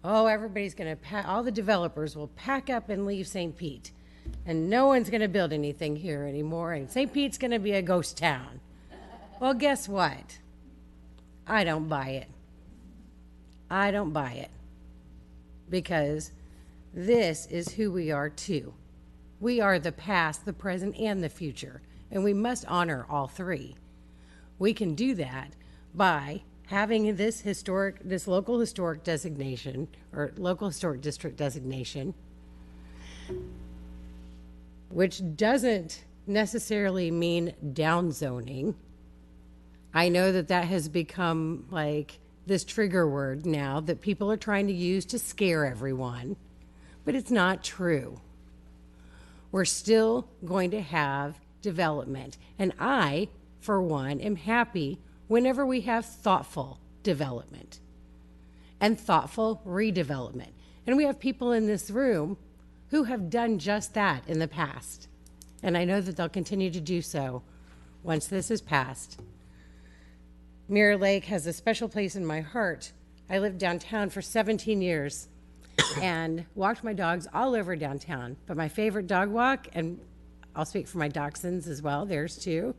oh, everybody's going to, all the developers will pack up and leave St. Pete, and no one's going to build anything here anymore, and St. Pete's going to be a ghost town. Well, guess what? I don't buy it. I don't buy it. Because this is who we are too. We are the past, the present, and the future, and we must honor all three. We can do that by having this local historic designation, or local historic district designation, which doesn't necessarily mean downzoning. I know that that has become like this trigger word now that people are trying to use to scare everyone, but it's not true. We're still going to have development, and I, for one, am happy whenever we have thoughtful development and thoughtful redevelopment. And we have people in this room who have done just that in the past. And I know that they'll continue to do so once this is passed. Mirror Lake has a special place in my heart. I lived downtown for 17 years and walked my dogs all over downtown. But my favorite dog walk, and I'll speak for my dachshunds as well, theirs too,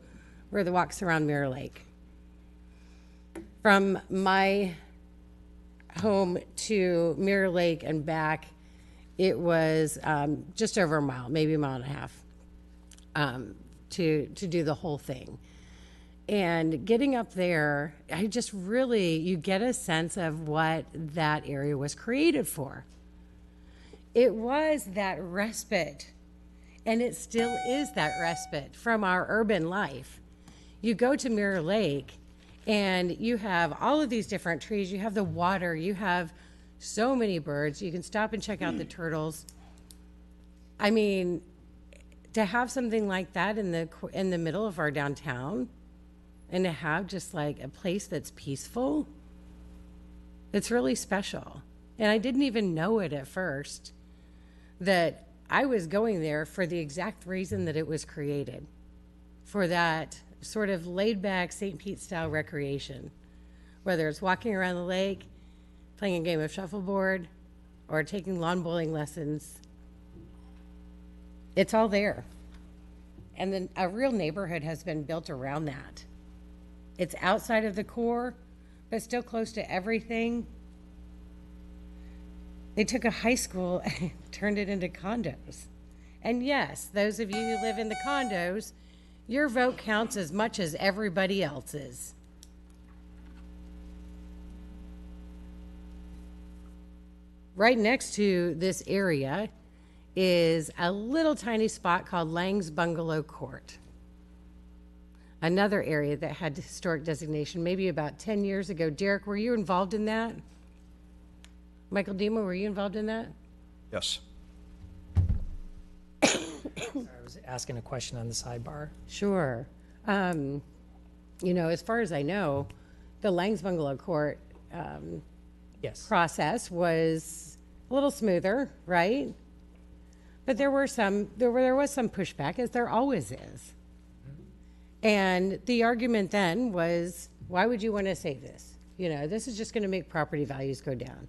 were the walks around Mirror Lake. From my home to Mirror Lake and back, it was just over a mile, maybe a mile and a half, to do the whole thing. And getting up there, I just really, you get a sense of what that area was created for. It was that respite, and it still is that respite from our urban life. You go to Mirror Lake, and you have all of these different trees. You have the water. You have so many birds. You can stop and check out the turtles. I mean, to have something like that in the middle of our downtown, and to have just like a place that's peaceful, it's really special. And I didn't even know it at first, that I was going there for the exact reason that it was created, for that sort of laid-back St. Pete style recreation, whether it's walking around the lake, playing a game of shuffleboard, or taking lawn bowling lessons. It's all there. And then a real neighborhood has been built around that. It's outside of the core, but still close to everything. They took a high school and turned it into condos. And yes, those of you who live in the condos, your vote counts as much as everybody else's. Right next to this area is a little tiny spot called Lang's Bungalow Court. Another area that had historic designation maybe about 10 years ago. Derek, were you involved in that? Michael Demo, were you involved in that? Yes. I was asking a question on the sidebar. Sure. You know, as far as I know, the Lang's Bungalow Court yes. process was a little smoother, right? But there was some pushback, as there always is. And the argument then was, why would you want to save this? You know, this is just going to make property values go down.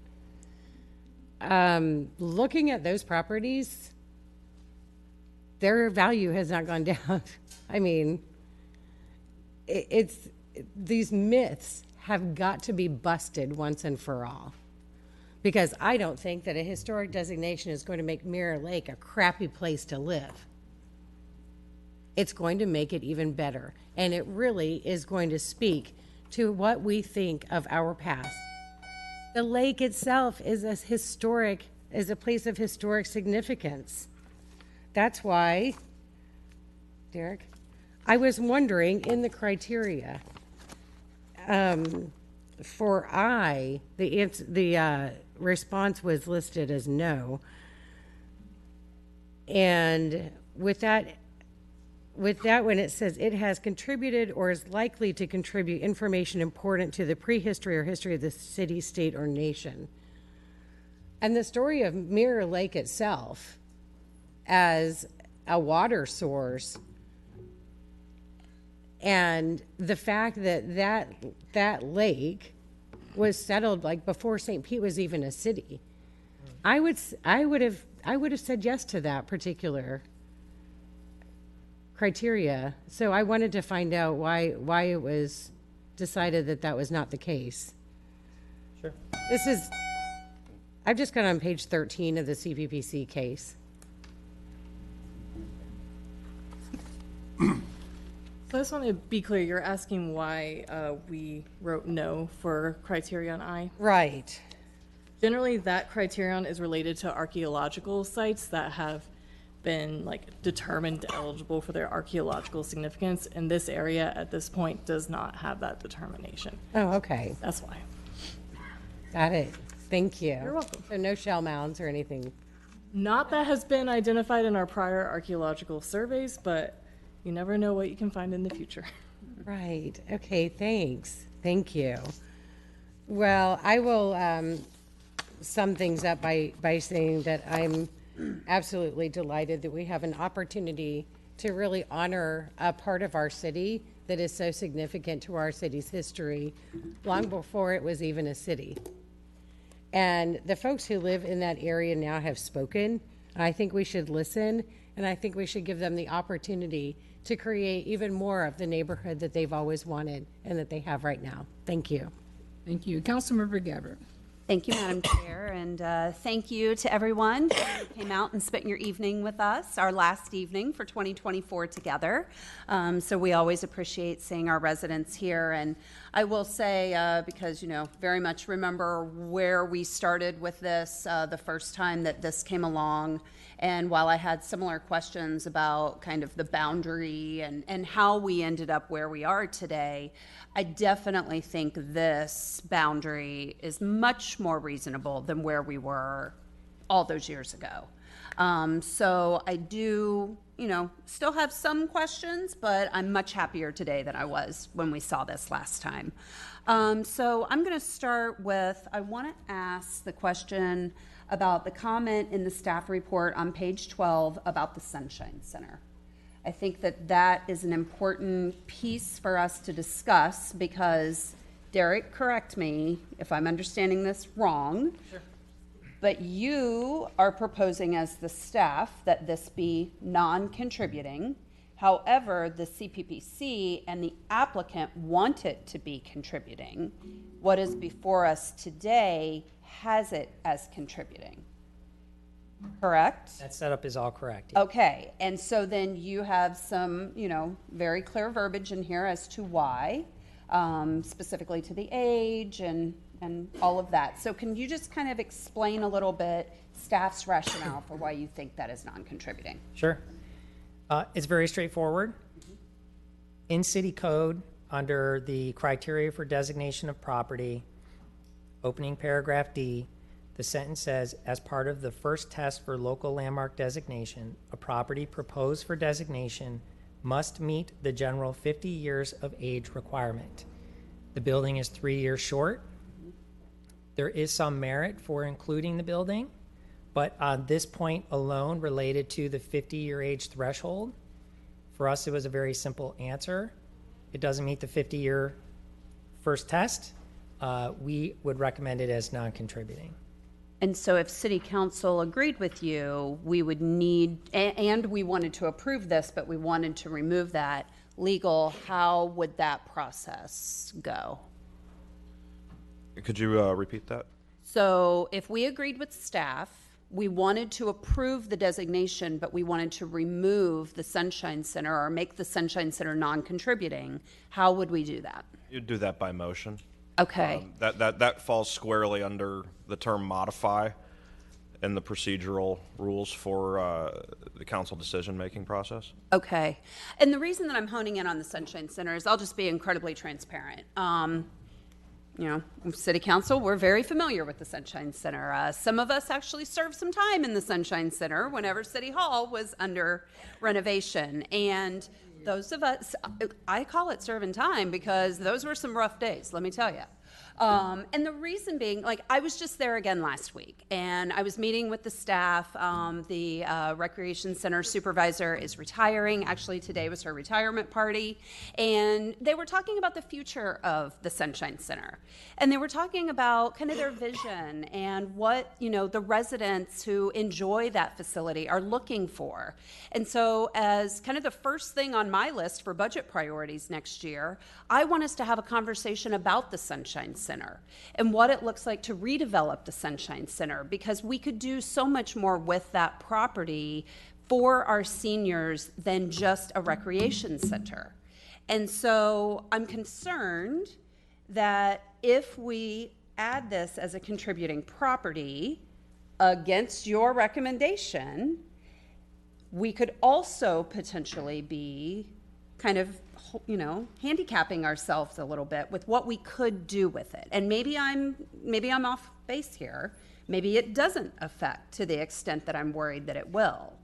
Looking at those properties, their value has not gone down. I mean, these myths have got to be busted once and for all. Because I don't think that a historic designation is going to make Mirror Lake a crappy place to live. It's going to make it even better. And it really is going to speak to what we think of our past. The lake itself is a place of historic significance. That's why, Derek, I was wondering in the criteria, For I, the response was listed as no. And with that, when it says it has contributed or is likely to contribute information important to the prehistory or history of the city, state, or nation. And the story of Mirror Lake itself as a water source, and the fact that that lake was settled like before St. Pete was even a city, I would have said yes to that particular criteria. So I wanted to find out why it was decided that that was not the case. Sure. I've just got on page 13 of the CPPC case. So I just want to be clear, you're asking why we wrote no for criterion I? Right. Generally, that criterion is related to archaeological sites that have been determined eligible for their archaeological significance, and this area at this point does not have that determination. Oh, okay. That's why. Got it. Thank you. You're welcome. So no shell mounds or anything. Not that has been identified in our prior archaeological surveys, but you never know what you can find in the future. Right. Okay, thanks. Thank you. Well, I will sum things up by saying that I'm absolutely delighted that we have an opportunity to really honor a part of our city that is so significant to our city's history long before it was even a city. And the folks who live in that area now have spoken. I think we should listen, and I think we should give them the opportunity to create even more of the neighborhood that they've always wanted and that they have right now. Thank you. Thank you. Councilmember Gabbard. Thank you, Madam Chair, and thank you to everyone who came out and spent your evening with us, our last evening for 2024 together. So we always appreciate seeing our residents here. And I will say, because, very much remember where we started with this the first time that this came along. And while I had similar questions about kind of the boundary and how we ended up where we are today, I definitely think this boundary is much more reasonable than where we were all those years ago. So I do, still have some questions, but I'm much happier today than I was when we saw this last time. So I'm going to start with, I want to ask the question about the comment in the staff report on page 12 about the Sunshine Center. I think that that is an important piece for us to discuss because, Derek, correct me if I'm understanding this wrong, sure. But you are proposing as the staff that this be non-contributing. However, the CPPC and the applicant want it to be contributing. What is before us today has it as contributing. Correct? That setup is all correct. Yeah. Okay, and so then you have some, very clear verbiage in here as to why, specifically to the age and all of that. So can you just kind of explain a little bit staff's rationale for why you think that is non-contributing? Sure. It's very straightforward. In city code, under the criteria for designation of property, opening paragraph D, the sentence says, as part of the first test for local landmark designation, a property proposed for designation must meet the general 50 years of age requirement. The building is 3 years short. There is some merit for including the building, but on this point alone related to the 50-year age threshold, for us it was a very simple answer. It doesn't meet the 50-year first test. We would recommend it as non-contributing. And so if city council agreed with you, we would need, and we wanted to approve this, but we wanted to remove that legal, how would that process go? Could you repeat that? So if we agreed with staff, we wanted to approve the designation, but we wanted to remove the Sunshine Center or make the Sunshine Center non-contributing, how would we do that? You'd do that by motion. Okay. That falls squarely under the term modify in the procedural rules for the council decision-making process. Okay. And the reason that I'm honing in on the Sunshine Center is I'll just be incredibly transparent. City Council, we're very familiar with the Sunshine Center. Some of us actually served some time in the Sunshine Center whenever City Hall was under renovation. And those of us, I call it serving time because those were some rough days, let me tell you. And the reason being, I was just there again last week, and I was meeting with the staff. The Recreation Center supervisor is retiring. Actually, today was her retirement party. And they were talking about the future of the Sunshine Center. And they were talking about kind of their vision and what, the residents who enjoy that facility are looking for. And so as kind of the first thing on my list for budget priorities next year, I want us to have a conversation about the Sunshine Center and what it looks like to redevelop the Sunshine Center, because we could do so much more with that property for our seniors than just a recreation center. And so I'm concerned that if we add this as a contributing property against your recommendation, we could also potentially be kind of handicapping ourselves a little bit with what we could do with it. And maybe I'm off base here. Maybe it doesn't affect to the extent that I'm worried that it will.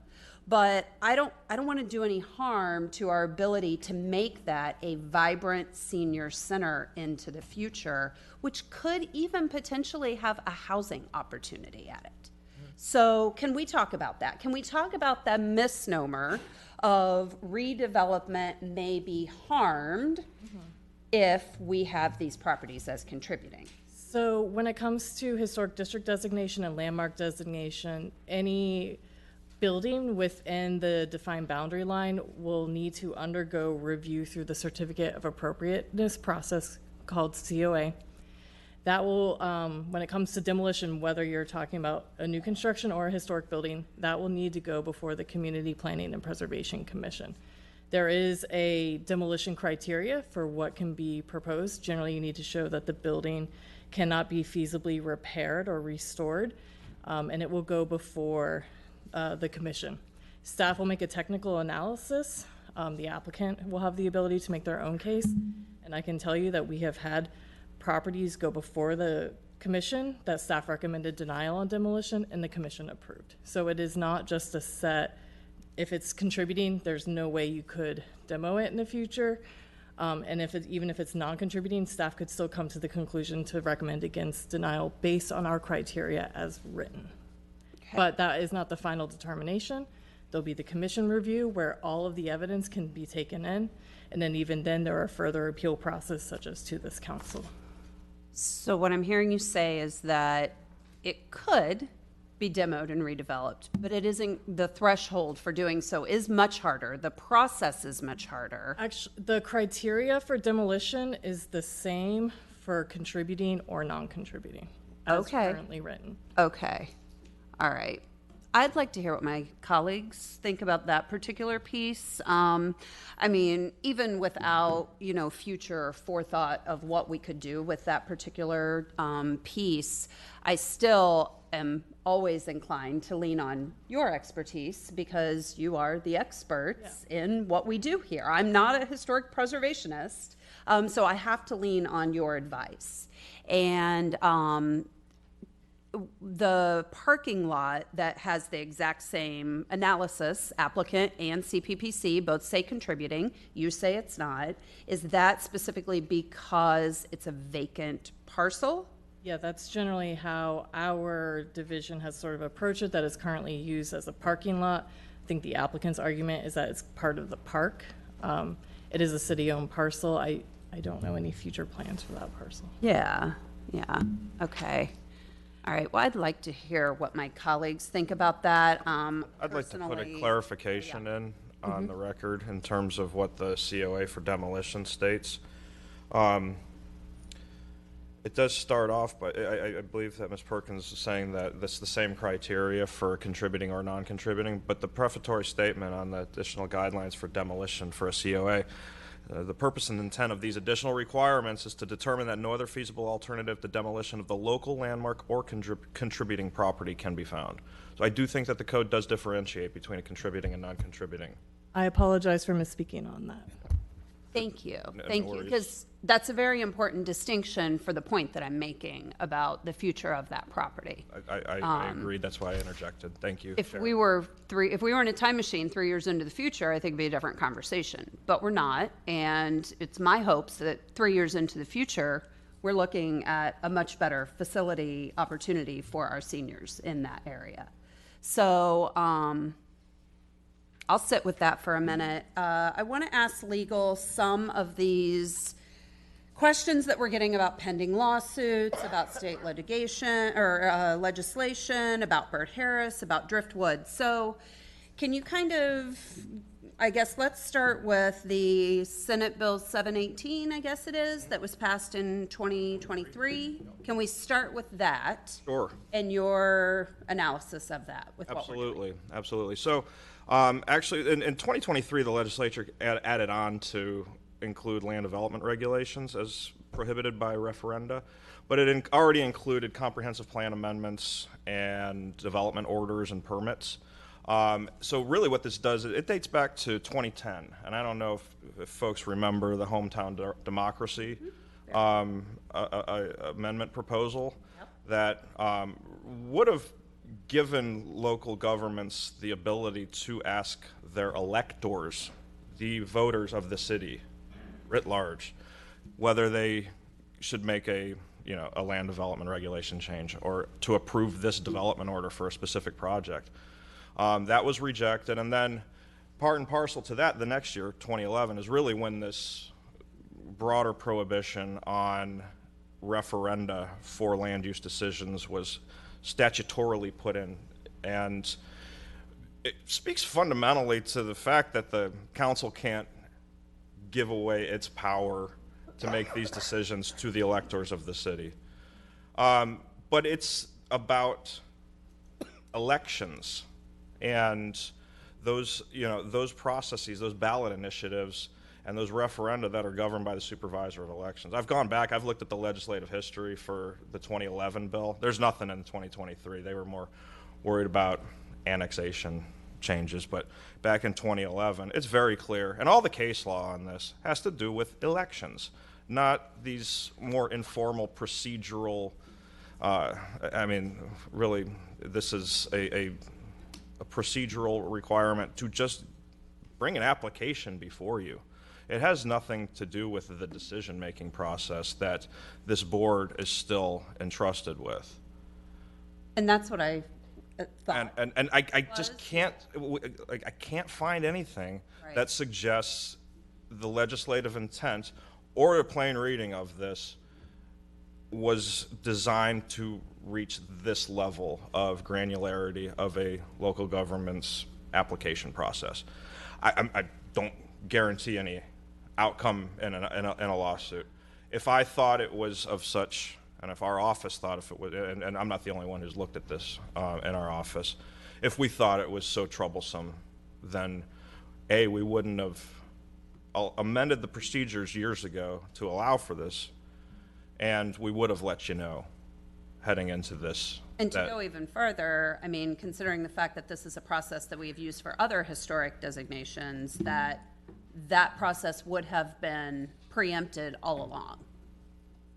But I don't want to do any harm to our ability to make that a vibrant senior center into the future, which could even potentially have a housing opportunity at it. So can we talk about that? Can we talk about the misnomer of redevelopment may be harmed if we have these properties as contributing? So when it comes to historic district designation and landmark designation, any building within the defined boundary line will need to undergo review through the Certificate of Appropriateness process called COA. That will, when it comes to demolition, whether you're talking about a new construction or a historic building, that will need to go before the Community Planning and Preservation Commission. There is a demolition criteria for what can be proposed. Generally, you need to show that the building cannot be feasibly repaired or restored, and it will go before the commission. Staff will make a technical analysis. The applicant will have the ability to make their own case, and I can tell you that we have had properties go before the commission that staff recommended denial on demolition and the commission approved. So it is not just a set, if it's contributing, there's no way you could demo it in the future. And even if it's non-contributing, staff could still come to the conclusion to recommend against denial based on our criteria as written. Okay. But that is not the final determination. There'll be the commission review where all of the evidence can be taken in. And then even then there are further appeal process such as to this council. So what I'm hearing you say is that it could be demoed and redeveloped, but it isn't. The threshold for doing so is much harder. The process is much harder. Actually, the criteria for demolition is the same for contributing or non-contributing as currently written. Okay. All right. I'd like to hear what my colleagues think about that particular piece. I mean, even without, future forethought of what we could do with that particular piece, I still am always inclined to lean on your expertise because you are the experts in what we do here. I'm not a historic preservationist, so I have to lean on your advice. And the parking lot that has the exact same analysis, applicant and CPPC both say contributing, you say it's not. Is that specifically because it's a vacant parcel? Yeah, that's generally how our division has sort of approached it, that is currently used as a parking lot. I think the applicant's argument is that it's part of the park. It is a city-owned parcel. I don't know any future plans for that parcel. Yeah, okay. All right, well, I'd like to hear what my colleagues think about that. I'd like to put a clarification in on the record in terms of what the COA for demolition states. It does start off, but I believe that Ms. Perkins is saying that that's the same criteria for contributing or non-contributing, but the prefatory statement on the additional guidelines for demolition for a COA, the purpose and intent of these additional requirements is to determine that no other feasible alternative to demolition of the local landmark or contributing property can be found. So I do think that the code does differentiate between a contributing and non-contributing. I apologize for misspeaking on that. Thank you. No Thank you. worries. Because that's a very important distinction for the point that I'm making about the future of that property. I agree. That's why I interjected. Thank you. If Sharon. we were in a time machine 3 years into the future, I think it'd be a different conversation. But we're not, and it's my hopes that 3 years into the future, we're looking at a much better facility opportunity for our seniors in that area. So I'll sit with that for a minute. I want to ask legal some of these questions that we're getting about pending lawsuits, about state litigation or legislation, about Burt Harris, about Driftwood. So can you kind of, I guess let's start with the Senate Bill 718, I guess it is, that was passed in 2023. Can we start with that? Sure. And your analysis of that with what we're doing? Absolutely, absolutely. So, actually, in 2023, the legislature added on to include land development regulations as prohibited by referenda, but it already included comprehensive plan amendments and development orders and permits. So really what this does, it dates back to 2010, and I don't know if folks remember the hometown democracy amendment proposal that would have given local governments the ability to ask their electors, the voters of the city writ large, whether they should make a land development regulation change or to approve this development order for a specific project. That was rejected, and then part and parcel to that, the next year, 2011, is really when this broader prohibition on referenda for land use decisions was statutorily put in. And it speaks fundamentally to the fact that the council can't give away its power to make these decisions to the electors of the city. But it's about elections and those processes, those ballot initiatives, and those referenda that are governed by the supervisor of elections. I've gone back, I've looked at the legislative history for the 2011 bill. There's nothing in 2023. They were more worried about annexation changes, but back in 2011, it's very clear, and all the case law on this has to do with elections, not these more informal procedural, really, this is a procedural requirement to just bring an application before you. It has nothing to do with the decision-making process that this board is still entrusted with. And that's what I thought. And I just can't, I can't find anything that suggests the legislative intent or a plain reading of this was designed to reach this level of granularity of a local government's application process. I don't guarantee any outcome in a lawsuit. If I thought it was of such, and if our office thought if it was, and I'm not the only one who's looked at this in our office, if we thought it was so troublesome, then A, we wouldn't have amended the procedures years ago to allow for this, and we would have let you know heading into this. And to go even further, I mean, considering the fact that this is a process that we've used for other historic designations, that process would have been preempted all along.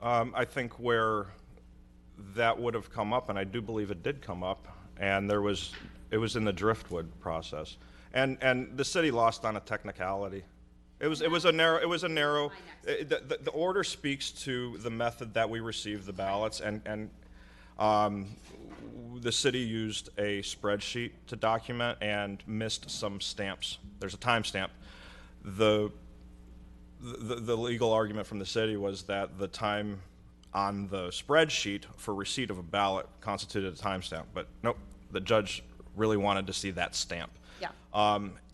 I think where that would have come up, and I do believe it did come up, and it was in the Driftwood process, and the city lost on a technicality. It was a narrow. The order speaks to the method that we received the ballots, and the city used a spreadsheet to document and missed some stamps. There's a timestamp. The legal argument from the city was that the time on the spreadsheet for receipt of a ballot constituted a timestamp, but nope, the judge really wanted to see that stamp. Yeah.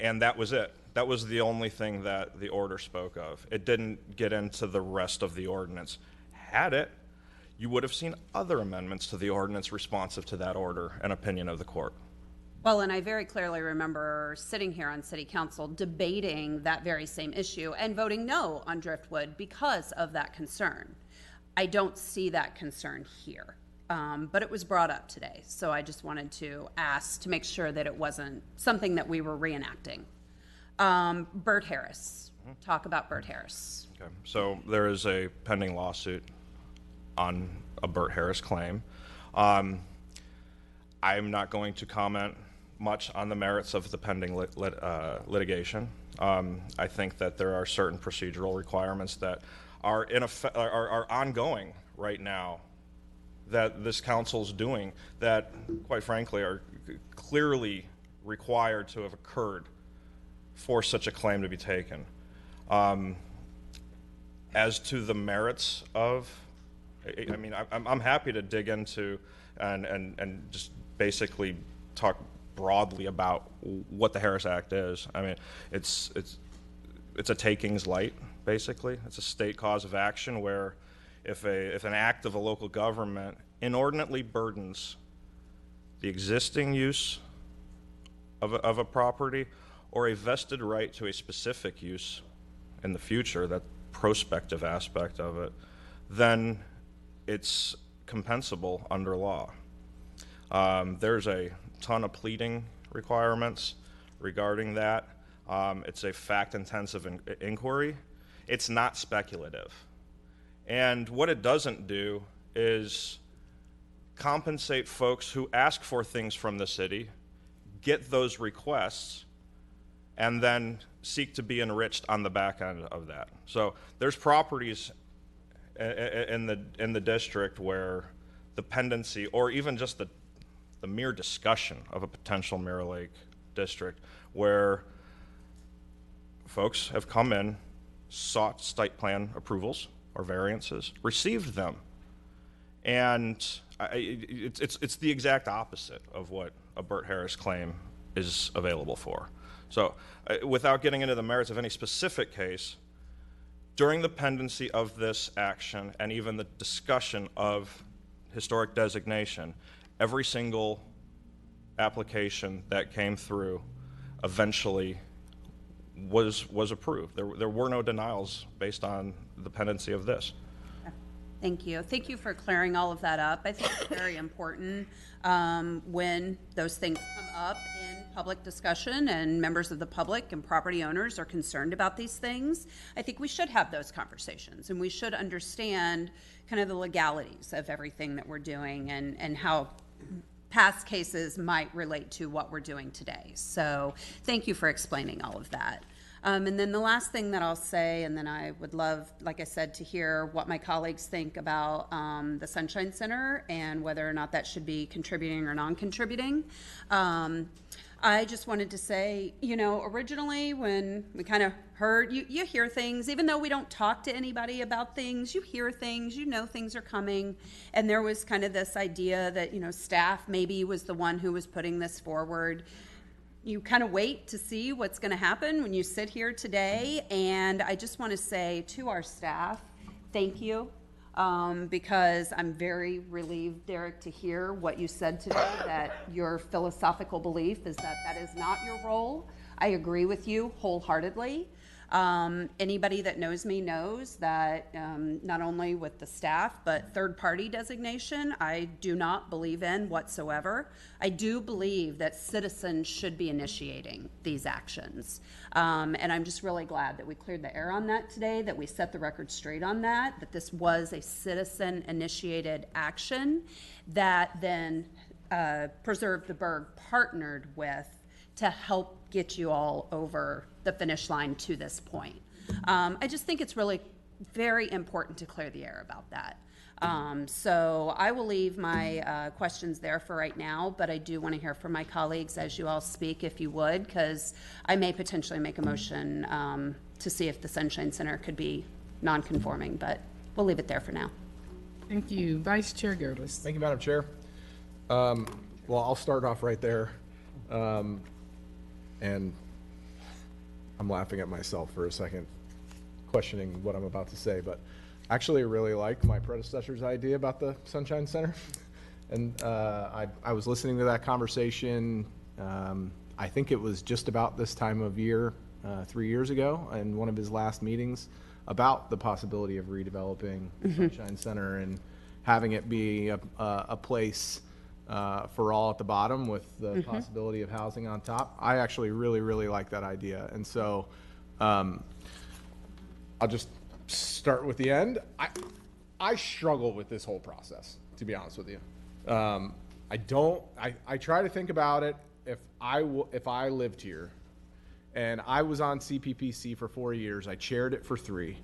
And that was it. That was the only thing that the order spoke of. It didn't get into the rest of the ordinance. Had it, you would have seen other amendments to the ordinance responsive to that order and opinion of the court. Well, and I very clearly remember sitting here on City Council debating that very same issue and voting no on Driftwood because of that concern. I don't see that concern here, but it was brought up today, so I just wanted to ask to make sure that it wasn't something that we were reenacting. Burt Harris, talk about Bert Harris. Okay. So there is a pending lawsuit on a Bert Harris claim. I'm not going to comment much on the merits of the pending litigation. I think that there are certain procedural requirements that are are ongoing right now that this council's doing that, quite frankly, are clearly required to have occurred for such a claim to be taken. As to the merits of, I mean, I'm happy to dig into and just basically talk broadly about what the Harris Act is. I mean, it's a takings light, basically. It's a state cause of action where if an act of a local government inordinately burdens the existing use of a property or a vested right to a specific use in the future, that prospective aspect of it, then it's compensable under law. There's a ton of pleading requirements regarding that. It's a fact-intensive inquiry. It's not speculative. And what it doesn't do is compensate folks who ask for things from the city, get those requests, and then seek to be enriched on the back end of that. So there's properties in the district where the pendency or even just the mere discussion of a potential Mirror Lake district where folks have come in, sought site plan approvals or variances, received them, and it's the exact opposite of what a Bert Harris claim is available for. So without getting into the merits of any specific case, during the pendency of this action and even the discussion of historic designation, every single application that came through eventually was approved. There were no denials based on the pendency of this. Thank you. Thank you for clearing all of that up. I think it's very important when those things come up in public discussion and members of the public and property owners are concerned about these things. I think we should have those conversations and we should understand kind of the legalities of everything that we're doing and how past cases might relate to what we're doing today. So thank you for explaining all of that. And then the last thing that I'll say, and then I would love, like I said, to hear what my colleagues think about the Sunshine Center and whether or not that should be contributing or non-contributing. I just wanted to say, you know, originally when we kind of heard, you hear things, even though we don't talk to anybody about things, you hear things, you know things are coming. And there was kind of this idea that, you know, staff maybe was the one who was putting this forward. You kind of wait to see what's going to happen when you sit here today. And I just want to say to our staff, thank you. Because I'm very relieved, Derek, to hear what you said today, that your philosophical belief is that that is not your role. I agree with you wholeheartedly. Anybody that knows me knows that not only with the staff, but third-party designation, I do not believe in whatsoever. I do believe that citizens should be initiating these actions. And I'm just really glad that we cleared the air on that today, that we set the record straight on that, that this was a citizen-initiated action that then Preserve the Burg partnered with to help get you all over the finish line to this point. I just think it's really very important to clear the air about that. So I will leave my questions there for right now, but I do want to hear from my colleagues as you all speak, if you would, because I may potentially make a motion to see if the Sunshine Center could be non-conforming, but we'll leave it there for now. Thank you. Vice Chair Gerdes. Thank you, Madam Chair. Well, I'll start off right there. And I'm laughing at myself for a second, questioning what I'm about to say, but actually I really like my predecessor's idea about the Sunshine Center. And I was listening to that conversation, I think it was just about this time of year, 3 years ago, in one of his last meetings, about the possibility of redeveloping Sunshine Center and having it be a place for all at the bottom with the possibility of housing on top. I actually really, really like that idea. And so I'll just start with the end. I struggle with this whole process, to be honest with you. I try to think about it if I lived here and I was on CPPC for 4 years, I chaired it for 3.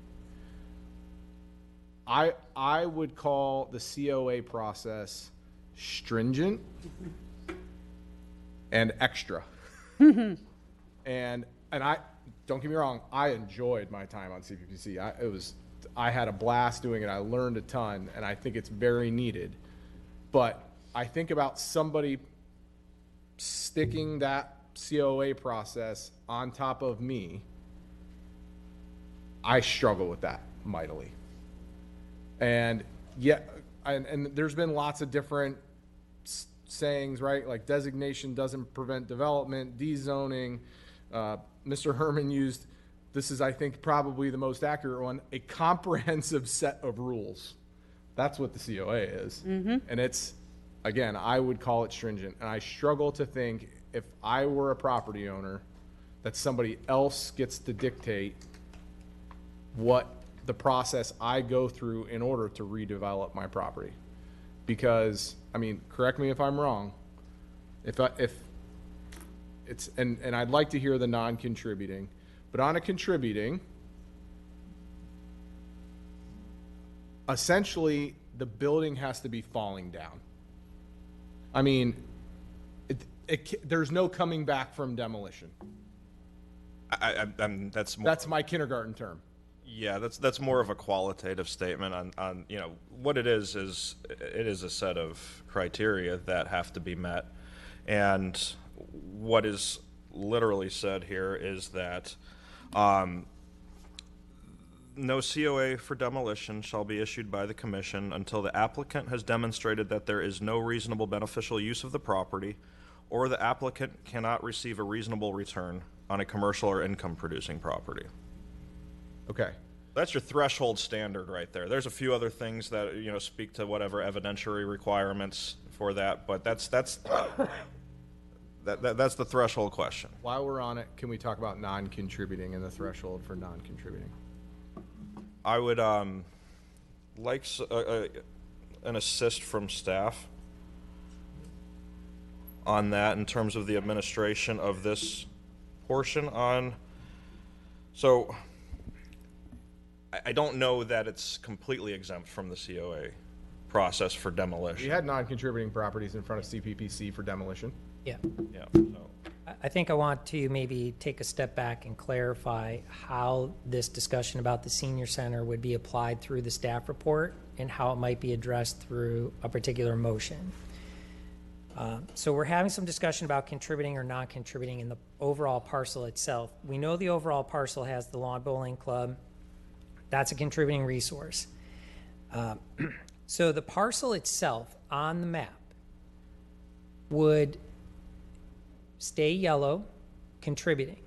I would call the COA process stringent and extra. and I don't get me wrong, I enjoyed my time on CPPC. I had a blast doing it. I learned a ton, and I think it's very needed. But I think about somebody sticking that COA process on top of me. I struggle with that mightily. And and there's been lots of different sayings, right? Like designation doesn't prevent development, dezoning. Mr. Herman used, this is, I think, probably the most accurate one, a comprehensive set of rules. That's what the COA is. And it's, again, I would call it stringent. And I struggle to think if I were a property owner that somebody else gets to dictate what the process I go through in order to redevelop my property. Because, I mean, correct me if I'm wrong, if it's, and I'd like to hear the non-contributing, but on a contributing, essentially the building has to be falling down. I mean, there's no coming back from demolition. That's my kindergarten term. Yeah, that's more of a qualitative statement on what it is it is a set of criteria that have to be met, and what is literally said here is that no COA for demolition shall be issued by the commission until the applicant has demonstrated that there is no reasonable beneficial use of the property, or the applicant cannot receive a reasonable return on a commercial or income-producing property. Okay. That's your threshold standard right there. There's a few other things that speak to whatever evidentiary requirements for that, but that's the threshold question. While we're on it, can we talk about non-contributing and the threshold for non-contributing? I would like an assist from staff on that in terms of the administration of this portion on. So I don't know that it's completely exempt from the COA process for demolition. We had non-contributing properties in front of CPPC for demolition. Yeah. Yeah. So. I think I want to maybe take a step back and clarify how this discussion about the senior center would be applied through the staff report and how it might be addressed through a particular motion. So we're having some discussion about contributing or not contributing in the overall parcel itself. We know the overall parcel has the lawn bowling club. That's a contributing resource. So the parcel itself on the map would stay yellow, contributing.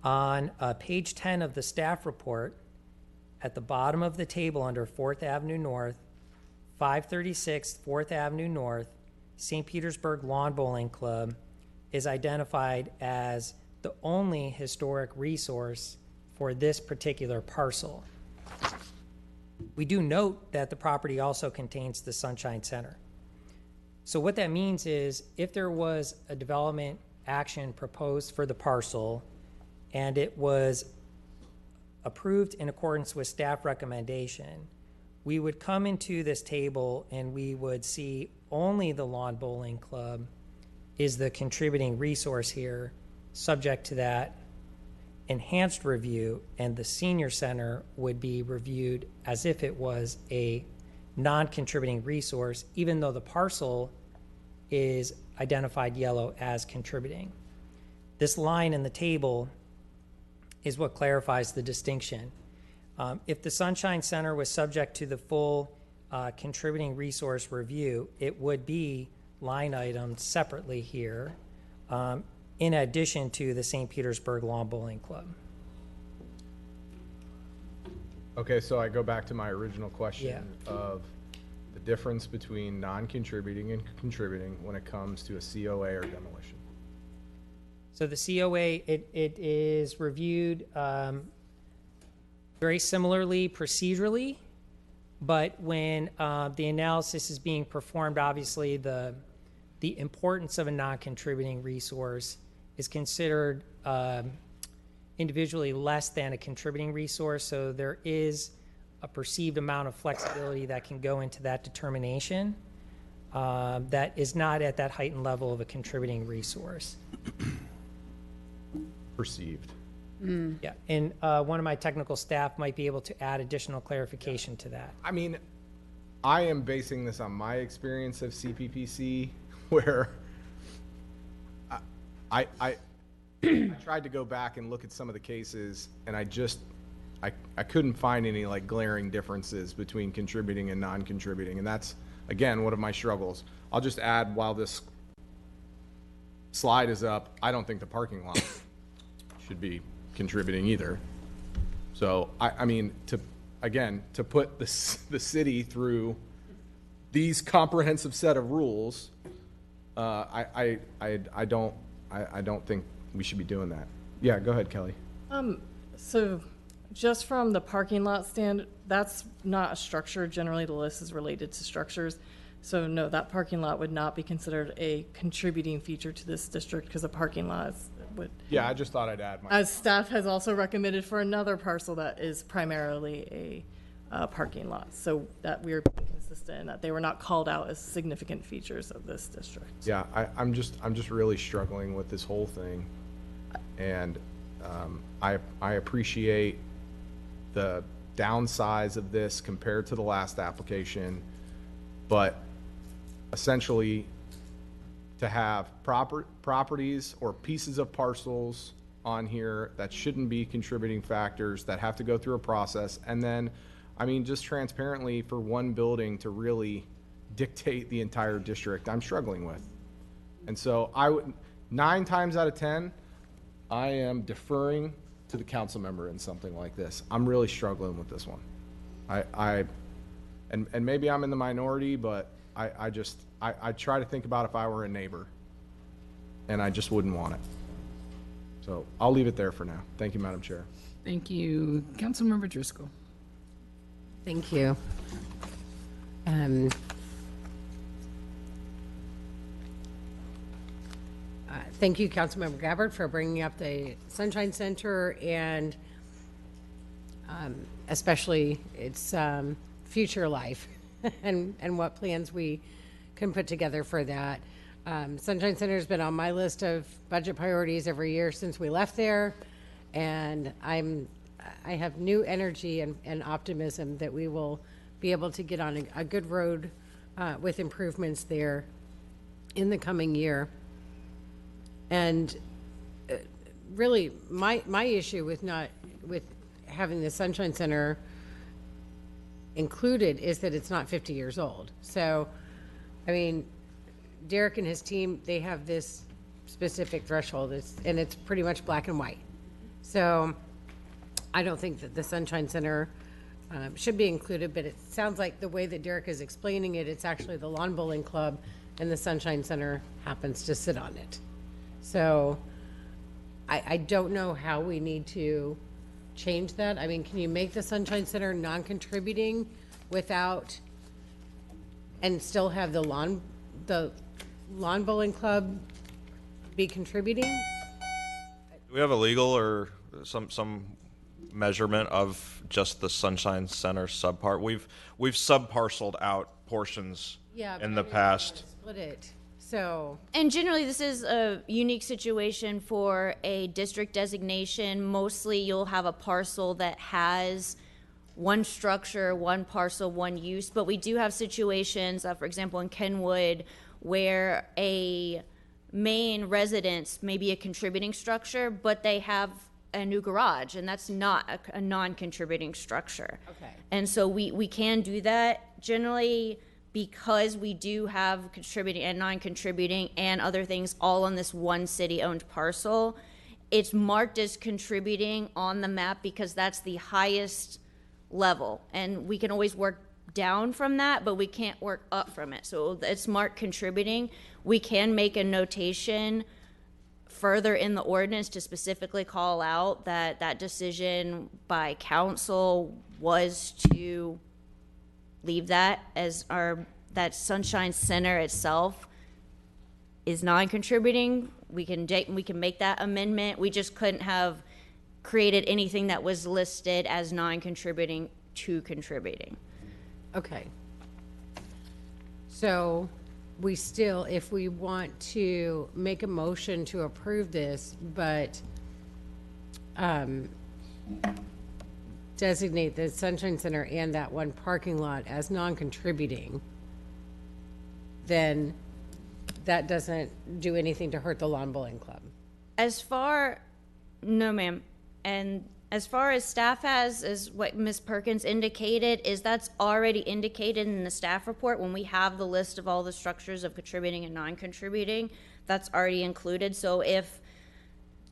On page 10 of the staff report, at the bottom of the table under 4th Avenue North, 536 4th Avenue North, St. Petersburg Lawn Bowling Club is identified as the only historic resource for this particular parcel. We do note that the property also contains the Sunshine Center. So what that means is if there was a development action proposed for the parcel and it was approved in accordance with staff recommendation, we would come into this table and we would see only the Lawn Bowling Club is the contributing resource here, subject to that enhanced review, and the senior center would be reviewed as if it was a non-contributing resource, even though the parcel is identified yellow as contributing. This line in the table is what clarifies the distinction. If the Sunshine Center was subject to the full contributing resource review, it would be line itemed separately here, in addition to the St. Petersburg Lawn Bowling Club. Okay, so I go back to my original question of the difference between non-contributing and contributing when it comes to a COA or demolition. So the COA, it is reviewed very similarly procedurally, but when the analysis is being performed, obviously the importance of a non-contributing resource is considered individually less than a contributing resource, so there is a perceived amount of flexibility that can go into that determination that is not at that heightened level of a contributing resource. Perceived. Yeah, and one of my technical staff might be able to add additional clarification to that. I mean, I am basing this on my experience of CPPC, where I tried to go back and look at some of the cases, and I couldn't find any like glaring differences between contributing and non-contributing, and that's, again, one of my struggles. I'll just add, while this slide is up, I don't think the parking lot should be contributing either. So, I mean, to put the city through these comprehensive set of rules, I don't think we should be doing that. Yeah, go ahead, Kelly. So just from the parking lot stand, that's not a structure. Generally, the list is related to structures. So no, that parking lot would not be considered a contributing feature to this district because the parking lot would. Yeah, I just thought I'd add my. As staff has also recommended for another parcel that is primarily a parking lot. So that we are being consistent in that they were not called out as significant features of this district. Yeah, I'm just really struggling with this whole thing, and I appreciate the downsize of this compared to the last application, but essentially to have properties or pieces of parcels on here that shouldn't be contributing factors, that have to go through a process, and then, I mean, just transparently for one building to really dictate the entire district, I'm struggling with. And so 9 times out of 10, I am deferring to the council member in something like this. I'm really struggling with this one. And maybe I'm in the minority, but I try to think about if I were a neighbor, and I just wouldn't want it. So I'll leave it there for now. Thank you, Madam Chair. Thank you. Councilmember Driscoll. Thank you. Thank you, Councilmember Gabbard, for bringing up the Sunshine Center and especially its future life and what plans we can put together for that. Sunshine Center has been on my list of budget priorities every year since we left there, and I have new energy and optimism that we will be able to get on a good road with improvements there in the coming year. And really, my issue with having the Sunshine Center included is that it's not 50 years old. So, I mean, Derek and his team, they have this specific threshold, and it's pretty much black and white. So I don't think that the Sunshine Center should be included, but it sounds like the way that Derek is explaining it, it's actually the Lawn Bowling Club, and the Sunshine Center happens to sit on it. So I don't know how we need to change that. I mean, can you make the Sunshine Center non-contributing without, and still have the lawn bowling club be contributing? Do we have a legal or some measurement of just the Sunshine Center subpart? We've subparceled out portions in the past. Split it. So, and generally, this is a unique situation for a district designation. Mostly, you'll have a parcel that has one structure, one parcel, one use. But we do have situations, for example, in Kenwood, where a main residence may be a contributing structure, but they have a new garage, and that's not a non-contributing structure. Okay. And so we can do that generally, because we do have contributing and non-contributing and other things all on this one city-owned parcel. It's marked as contributing on the map because that's the highest level, and we can always work down from that, but we can't work up from it. So it's marked contributing. We can make a notation further in the ordinance to specifically call out that that decision by council was to leave that as that Sunshine Center itself is non-contributing, we can make that amendment. We just couldn't have created anything that was listed as non-contributing to contributing. Okay. So we still, if we want to make a motion to approve this, but designate the Sunshine Center and that one parking lot as non-contributing, then that doesn't do anything to hurt the lawn bowling club. No, ma'am. And as far as staff has, as what Ms. Perkins indicated, is that's already indicated in the staff report when we have the list of all the structures of contributing and non-contributing. That's already included. So if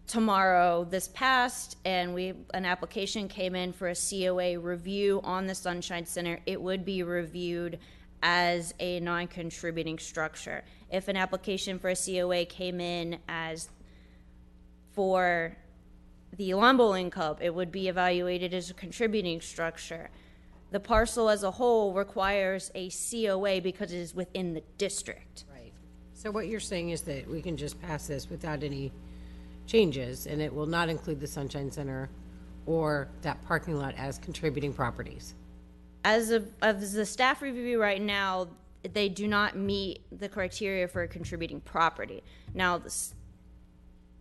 tomorrow this passed and an application came in for a COA review on the Sunshine Center, it would be reviewed as a non-contributing structure. If an application for a COA came in as for the lawn bowling club, it would be evaluated as a contributing structure. The parcel as a whole requires a COA because it is within the district. Right. So what you're saying is that we can just pass this without any changes, and it will not include the Sunshine Center or that parking lot as contributing properties? As of the staff review right now, they do not meet the criteria for a contributing property. Now,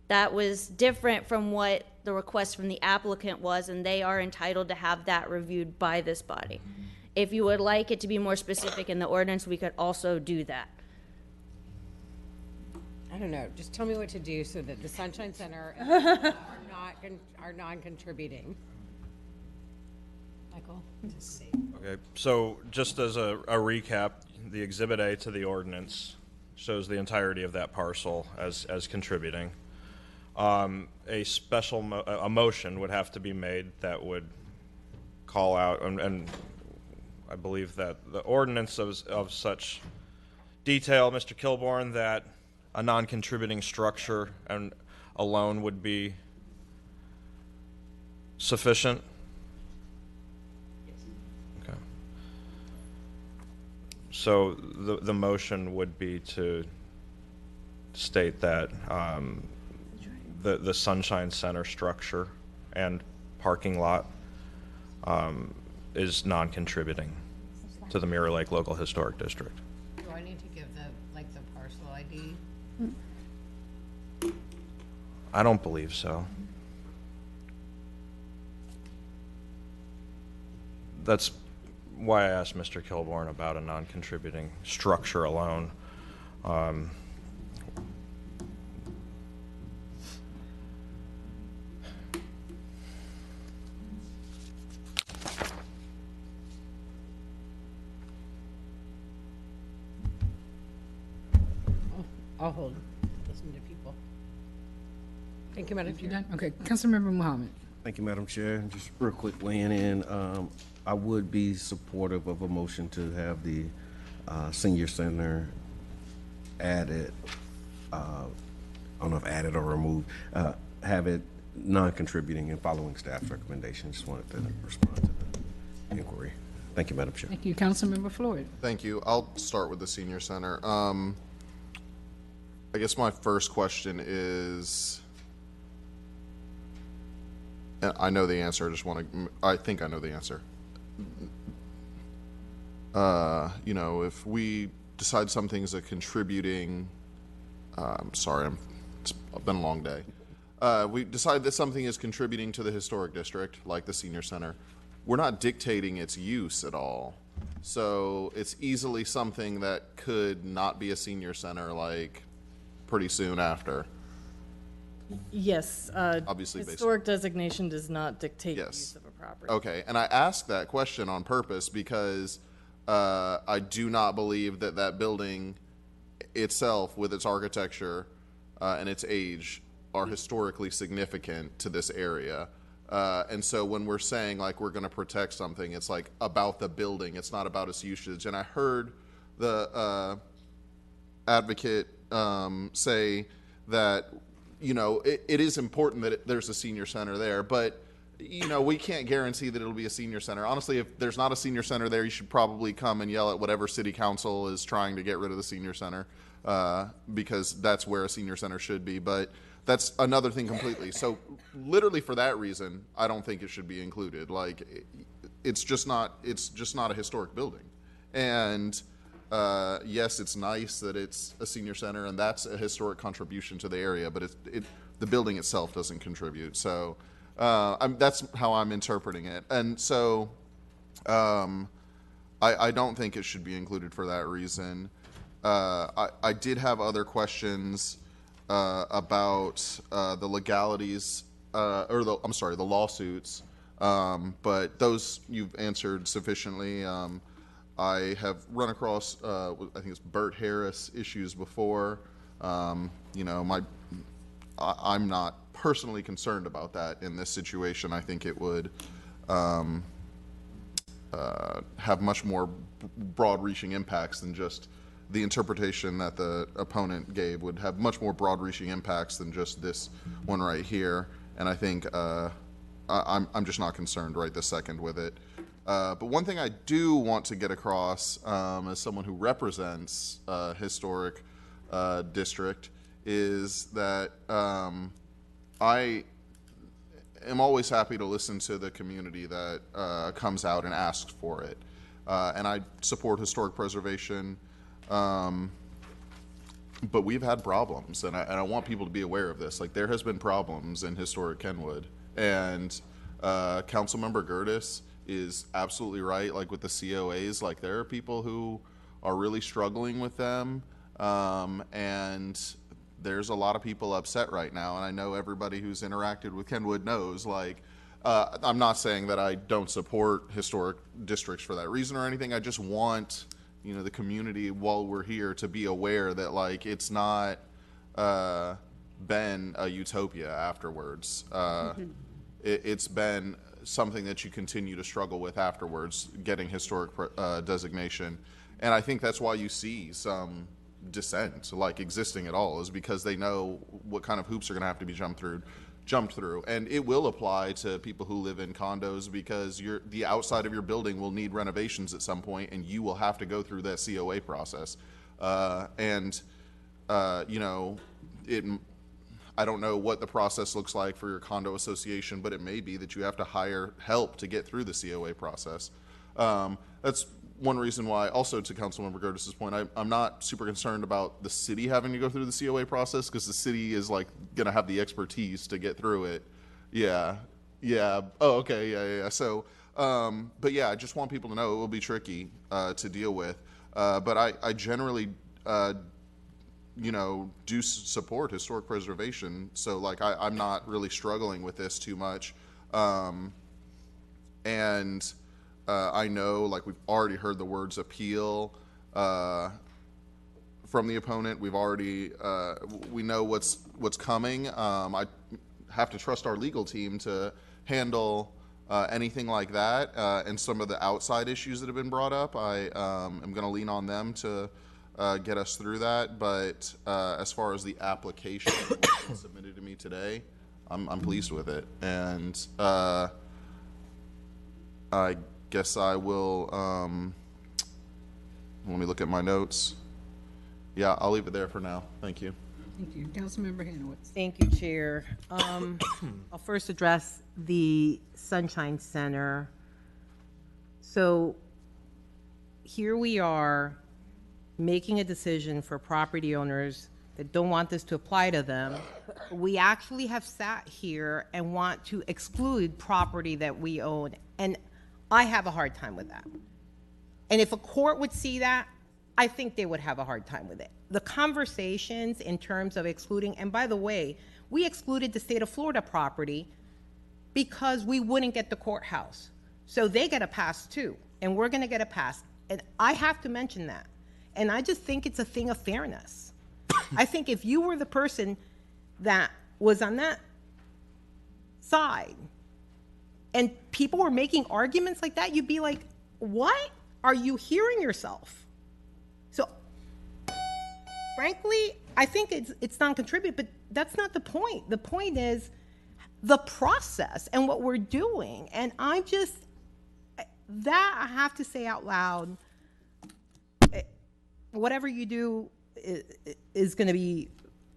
that was different from what the request from the applicant was, and they are entitled to have that reviewed by this body. If you would like it to be more specific in the ordinance, we could also do that. I don't know, just tell me what to do so that the Sunshine Center are non-contributing. Michael? Just see. Okay, so just as a recap, the Exhibit A to the ordinance shows the entirety of that parcel as contributing. A special motion would have to be made that would call out, and I believe that the ordinance of such detail, Mr. Kilborn, that a non-contributing structure and alone would be sufficient. Okay. So the motion would be to state that the Sunshine Center structure and parking lot is non-contributing to the Mirror Lake Local Historic District. Do I need to give the parcel ID? I don't believe so. That's why I asked Mr. Kilborn about a non-contributing structure alone. I'll hold. Listen to people. Thank you, Madam Chair. Okay, Councilmember Muhammad. Thank you, Madam Chair. Just real quick weighing in, I would be supportive of a motion to have the senior center added, I don't know if added or removed, have it non-contributing and following staff's recommendation. Just wanted to respond to the inquiry. Thank you, Madam Chair. Thank you, Councilmember Floyd. Thank you. I'll start with the senior center. I guess my first question is, and I know the answer, I think I know the answer. You know, if we decide something's a contributing, sorry, it's been a long day. We decide that something is contributing to the historic district, like the senior center. We're not dictating its use at all. So it's easily something that could not be a senior center, like pretty soon after. Yes. Obviously, historic designation does not dictate Yes. use of a property. Okay, and I asked that question on purpose because I do not believe that that building itself, with its architecture and its age, are historically significant to this area. And so when we're saying like we're going to protect something, it's like about the building. It's not about its usage. And I heard the advocate say that you know, it is important that there's a senior center there, but you know, we can't guarantee that it'll be a senior center. Honestly, if there's not a senior center there, you should probably come and yell at whatever city council is trying to get rid of the senior center, because that's where a senior center should be. But that's another thing completely. So literally for that reason, I don't think it should be included. Like, it's just not a historic building. And yes, it's nice that it's a senior center, and that's a historic contribution to the area, but the building itself doesn't contribute. So that's how I'm interpreting it. And so I don't think it should be included for that reason. I did have other questions about the legalities, the lawsuits, but those you've answered sufficiently. I have run across, I think it's Bert Harris issues before. You know, I'm not personally concerned about that in this situation. I think it would have much more broad-reaching impacts than just the interpretation that the opponent gave would have much more broad-reaching impacts than just this one right here. And I think I'm just not concerned right this second with it. But one thing I do want to get across as someone who represents a historic district is that I am always happy to listen to the community that comes out and asks for it. And I support historic preservation, but we've had problems, and I want people to be aware of this. Like, there has been problems in historic Kenwood, and Councilmember Gertis is absolutely right. Like, with the COAs, like, there are people who are really struggling with them, and there's a lot of people upset right now, and I know everybody who's interacted with Kenwood knows, like, I'm not saying that I don't support historic districts for that reason or anything. I just want, you know, the community, while we're here, to be aware that, like, it's not been a utopia afterwards. It's been something that you continue to struggle with afterwards, getting historic designation. And I think that's why you see some dissent, like, existing at all, is because they know what kind of hoops are going to have to be jumped through. And it will apply to people who live in condos, because the outside of your building will need renovations at some point, and you will have to go through that COA process. You know, I don't know what the process looks like for your condo association, but it may be that you have to hire help to get through the COA process. That's one reason why, also to Councilmember Gertis's point, I'm not super concerned about the city having to go through the COA process, because the city is, like, going to have the expertise to get through it. Yeah. Oh, okay. Yeah. So, but yeah, I just want people to know it will be tricky to deal with. But I generally, you know, do support historic preservation. So, like, I'm not really struggling with this too much. I know, like, we've already heard the words appeal from the opponent. We've already, we know what's coming. I have to trust our legal team to handle anything like that, and some of the outside issues that have been brought up. I am going to lean on them to get us through that. But as far as the application that was submitted to me today, I'm pleased with it. And I guess I will, let me look at my notes. Yeah, I'll leave it there for now. Thank you. Thank you. Councilmember Hanowitz. Thank you, Chair. I'll first address the Sunshine Center. So here we are making a decision for property owners that don't want this to apply to them. We actually have sat here and want to exclude property that we own, and I have a hard time with that. And if a court would see that, I think they would have a hard time with it. The conversations in terms of excluding, and by the way, we excluded the state of Florida property because we wouldn't get the courthouse. So they get a pass too, and we're gonna get a pass. And I have to mention that. And I just think it's a thing of fairness. I think if you were the person that was on that side and people were making arguments like that, you'd be like, what? Are you hearing yourself? So frankly, I think it's non-contributive, but that's not the point. The point is the process and what we're doing. And I'm just, that I have to say out loud, whatever you do is going to be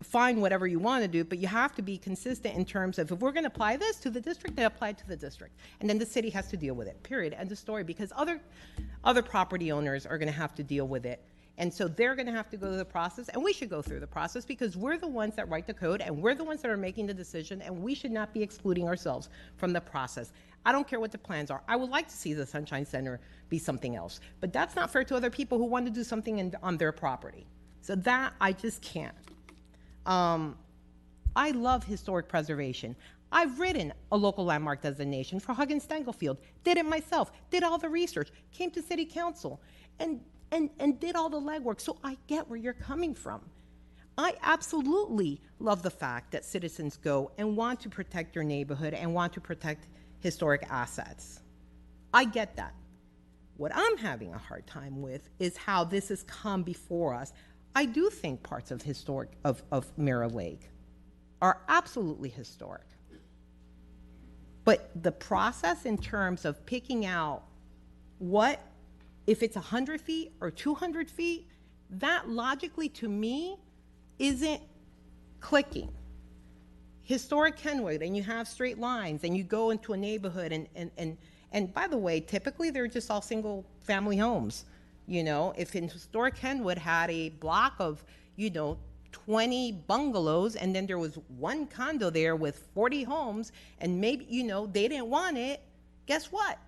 fine, whatever you want to do, but you have to be consistent in terms of, if we're going to apply this to the district, then apply it to the district. And then the city has to deal with it, period, end of story, because other property owners are going to have to deal with it. And so they're going to have to go through the process, and we should go through the process because we're the ones that write the code and we're the ones that are making the decision, and we should not be excluding ourselves from the process. I don't care what the plans are. I would like to see the Sunshine Center be something else, but that's not fair to other people who want to do something on their property. So that, I just can't. I love historic preservation. I've written a local landmark designation for Huggins Stanglefield, did it myself, did all the research, came to city council, and did all the legwork, so I get where you're coming from. I absolutely love the fact that citizens go and want to protect their neighborhood and want to protect historic assets. I get that. What I'm having a hard time with is how this has come before us. I do think parts of Mirror Lake are absolutely historic. But the process in terms of picking out what, if it's 100 feet or 200 feet, that logically to me isn't clicking. Historic Kenwood, and you have straight lines, and you go into a neighborhood, and by the way, typically they're just all single family homes. You know, if in historic Kenwood had a block of, 20 bungalows, and then there was one condo there with 40 homes, and maybe, they didn't want it, guess what?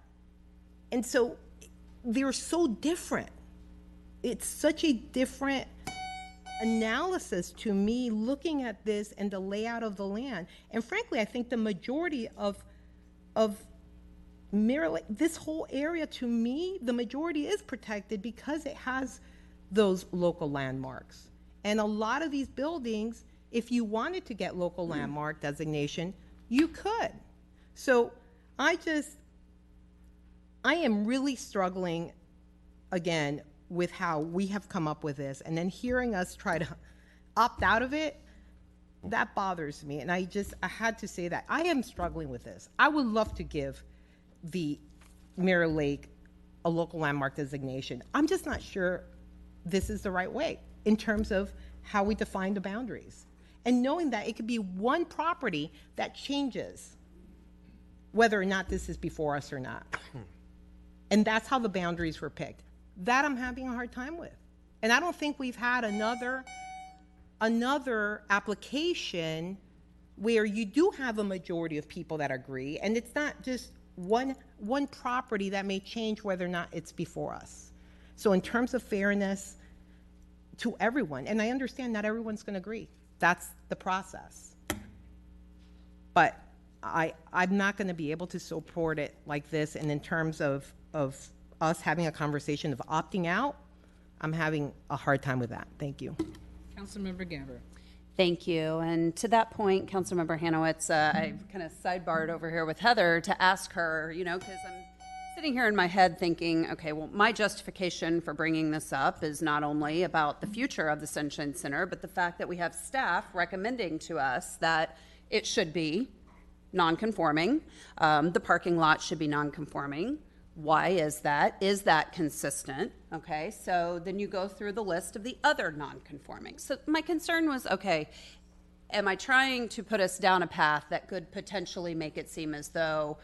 And so they're so different. It's such a different analysis to me looking at this and the layout of the land. And frankly, I think the majority of Mirror Lake, this whole area, to me, the majority is protected because it has those local landmarks. And a lot of these buildings, if you wanted to get local landmark designation, you could. So I am really struggling, again, with how we have come up with this. And then hearing us try to opt out of it, that bothers me. And I had to say that. I am struggling with this. I would love to give the Mirror Lake a local landmark designation. I'm just not sure this is the right way in terms of how we define the boundaries. And knowing that it could be one property that changes whether or not this is before us or not. And that's how the boundaries were picked. That I'm having a hard time with. And I don't think we've had another application where you do have a majority of people that agree, and it's not just one property that may change whether or not it's before us. So in terms of fairness to everyone, and I understand not everyone's going to agree. That's the process. But I'm not going to be able to support it like this, and in terms of us having a conversation of opting out, I'm having a hard time with that. Thank you. Councilmember Gabbard. Thank you. And to that point, Councilmember Hanowitz, I kind of sidebarred over here with Heather to ask her, because I'm sitting here in my head thinking, okay, well, my justification for bringing this up is not only about the future of the Sunshine Center, but the fact that we have staff recommending to us that it should be non-conforming. The parking lot should be non-conforming. Why is that? Is that consistent? Okay, so then you go through the list of the other non-conforming. So my concern was, okay, am I trying to put us down a path that could potentially make it seem as though,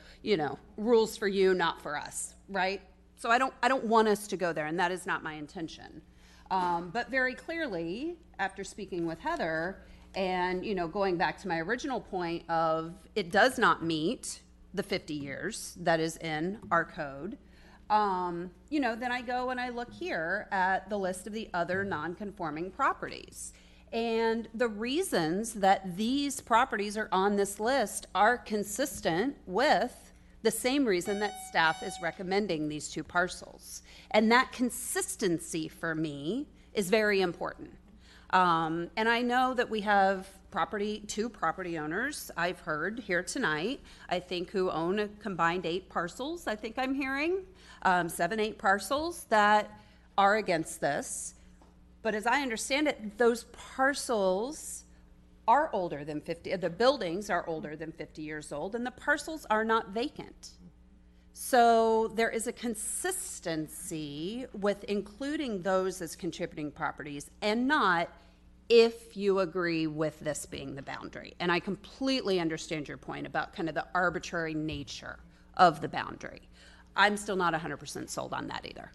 rules for you, not for us, right? So I don't want us to go there, and that is not my intention. But very clearly, after speaking with Heather, and going back to my original point of it does not meet the 50 years that is in our code, then I go and I look here at the list of the other non-conforming properties. And the reasons that these properties are on this list are consistent with the same reason that staff is recommending these two parcels. And that consistency for me is very important. And I know that we have two property owners, I've heard here tonight, I think, who own a combined 8 parcels, I think I'm hearing, 7, 8 parcels that are against this. But as I understand it, those parcels are older than 50, the buildings are older than 50 years old, and the parcels are not vacant. So there is a consistency with including those as contributing properties and not if you agree with this being the boundary. And I completely understand your point about kind of the arbitrary nature of the boundary. I'm still not 100% sold on that either.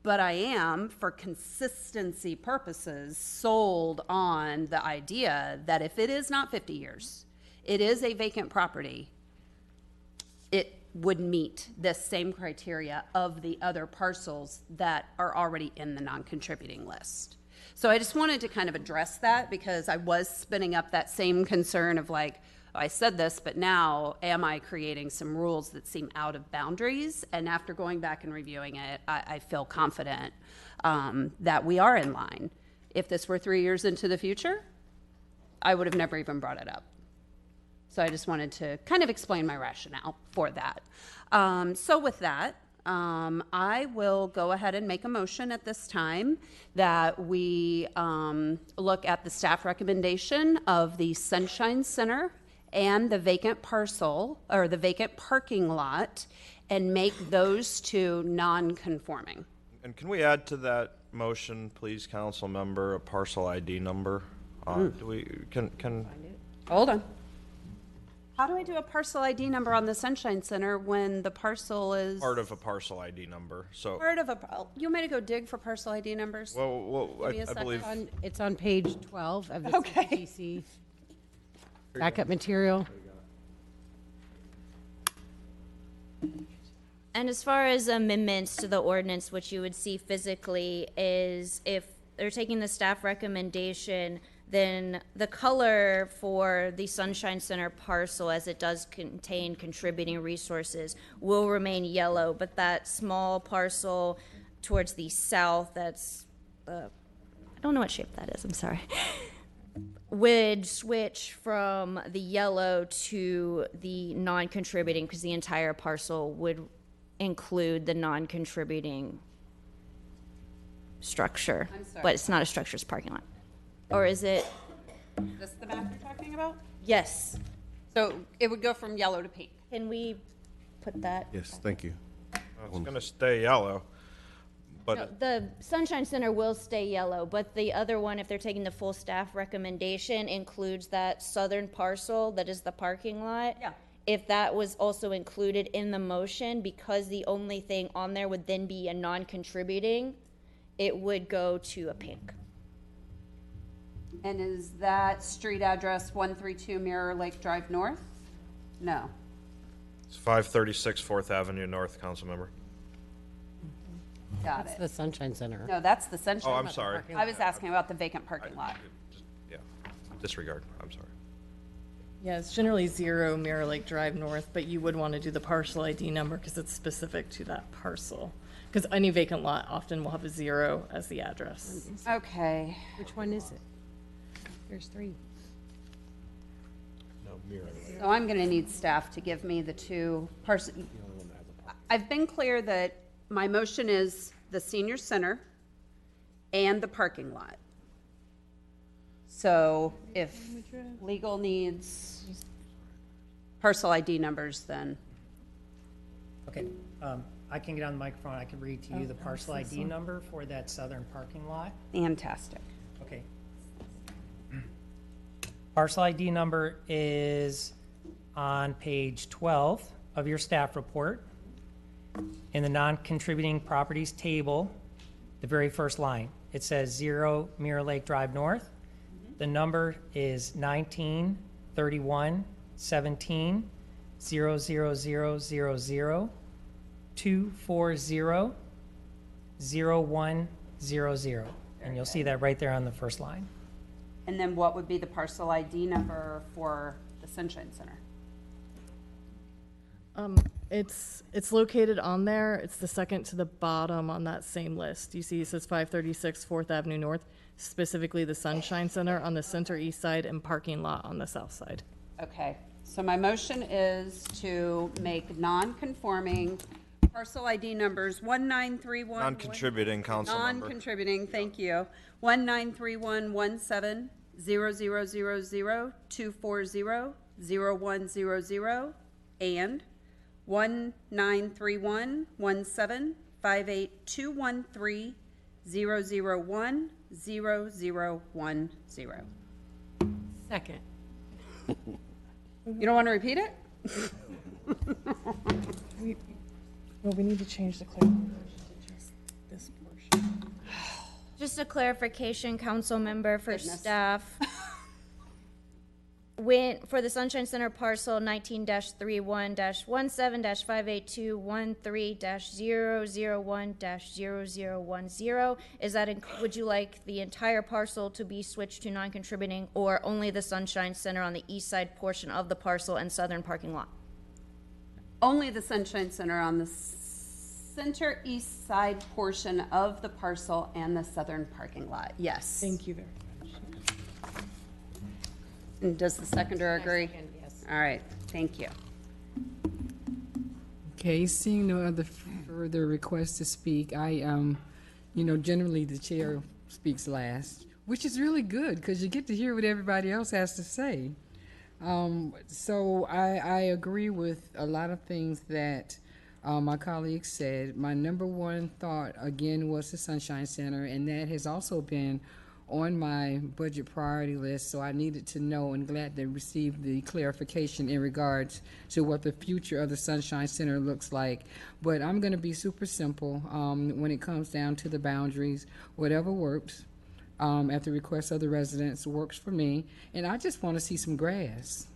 But I am, for consistency purposes, sold on the idea that if it is not 50 years, it is a vacant property, it would meet this same criteria of the other parcels that are already in the non-contributing list. So I just wanted to kind of address that because I was spinning up that same concern of like, I said this, but now am I creating some rules that seem out of boundaries? And after going back and reviewing it, I feel confident that we are in line. If this were 3 years into the future, I would have never even brought it up. So I just wanted to kind of explain my rationale for that. So with that, I will go ahead and make a motion at this time that we look at the staff recommendation of the Sunshine Center and the vacant parcel, or the vacant parking lot, and make those two non-conforming. And can we add to that motion, please, council member, a parcel ID number? Do we, can? Hold on. How do I do a parcel ID number on the Sunshine Center when the parcel is Part of a parcel ID number, so. part of a, you want me to go dig for parcel ID numbers? Well, Give me a I second. believe. It's on page 12 of the CPTC backup material. And as far as amendments to the ordinance, what you would see physically is if they're taking the staff recommendation, then the color for the Sunshine Center parcel, as it does contain contributing resources, will remain yellow, but that small parcel towards the south, that's, I don't know what shape that is, I'm sorry, would switch from the yellow to the non-contributing, because the entire parcel would include the non-contributing structure. I'm sorry. But it's not a structure, it's a parking lot. Or is it? Is this the map you're talking about? Yes. So it would go from yellow to pink. Can we put that? Yes, thank you. It's gonna stay yellow, but. No, the Sunshine Center will stay yellow, but the other one, if they're taking the full staff recommendation, includes that southern parcel that is the parking lot. Yeah. If that was also included in the motion, because the only thing on there would then be a non-contributing, it would go to a pink. And is that street address 132 Mirror Lake Drive North? No. It's 536 4th Avenue North, council member. Got That's it. the Sunshine Center. No, that's the Sunshine. Oh, I'm sorry. I was asking about the vacant parking lot. Yeah, disregard, I'm sorry. Yeah, it's generally 0 Mirror Lake Drive North, but you would want to do the parcel ID number because it's specific to that parcel. Because any vacant lot often will have a 0 as the address. Okay. Which one is it? There's 3. So I'm going to need staff to give me the two parcel. I've been clear that my motion is the senior center and the parking lot. So if legal needs parcel ID numbers, then. Okay, I can get on the microphone, I can read to you the parcel ID number for that southern parking lot. Fantastic. Okay. Parcel ID number is on page 12 of your staff report. In the non-contributing properties table, the very first line, it says 0 Mirror Lake Drive North. The number is 19 31 17 00000 240 0100. And you'll see that right there on the first line. And then what would be the parcel ID number for the Sunshine Center? It's located on there. It's the second to the bottom on that same list. You see it says 536 4th Avenue North, specifically the Sunshine Center on the center east side and parking lot on the south side. Okay, so my motion is to make non-conforming parcel ID numbers 1931. Non-contributing, council member. Non-contributing, thank you. 193117 0000-240-0100 and 1-931-17-58213-001-0010. Second. You don't want to repeat it? Well, we need to change the clarification to just this portion. Just a clarification, council member, for Goodness. staff. When, for the Sunshine Center parcel 19-31-17-58213-001-0010, is that, would you like the entire parcel to be switched to non-contributing, or only the Sunshine Center on the east side portion of the parcel and southern parking lot? Only the Sunshine Center on the center east side portion of the parcel and the southern parking lot, yes. Thank you very much. And does the seconder agree? Yes. All right, thank you. Okay, seeing no other further requests to speak, generally the chair speaks last, which is really good because you get to hear what everybody else has to say. So I agree with a lot of things that my colleagues said. My number one thought, again, was the Sunshine Center, and that has also been on my budget priority list, so I needed to know, and glad to receive the clarification in regards to what the future of the Sunshine Center looks like. But I'm going to be super simple when it comes down to the boundaries. Whatever works at the request of the residents works for me, and I just want to see some grass.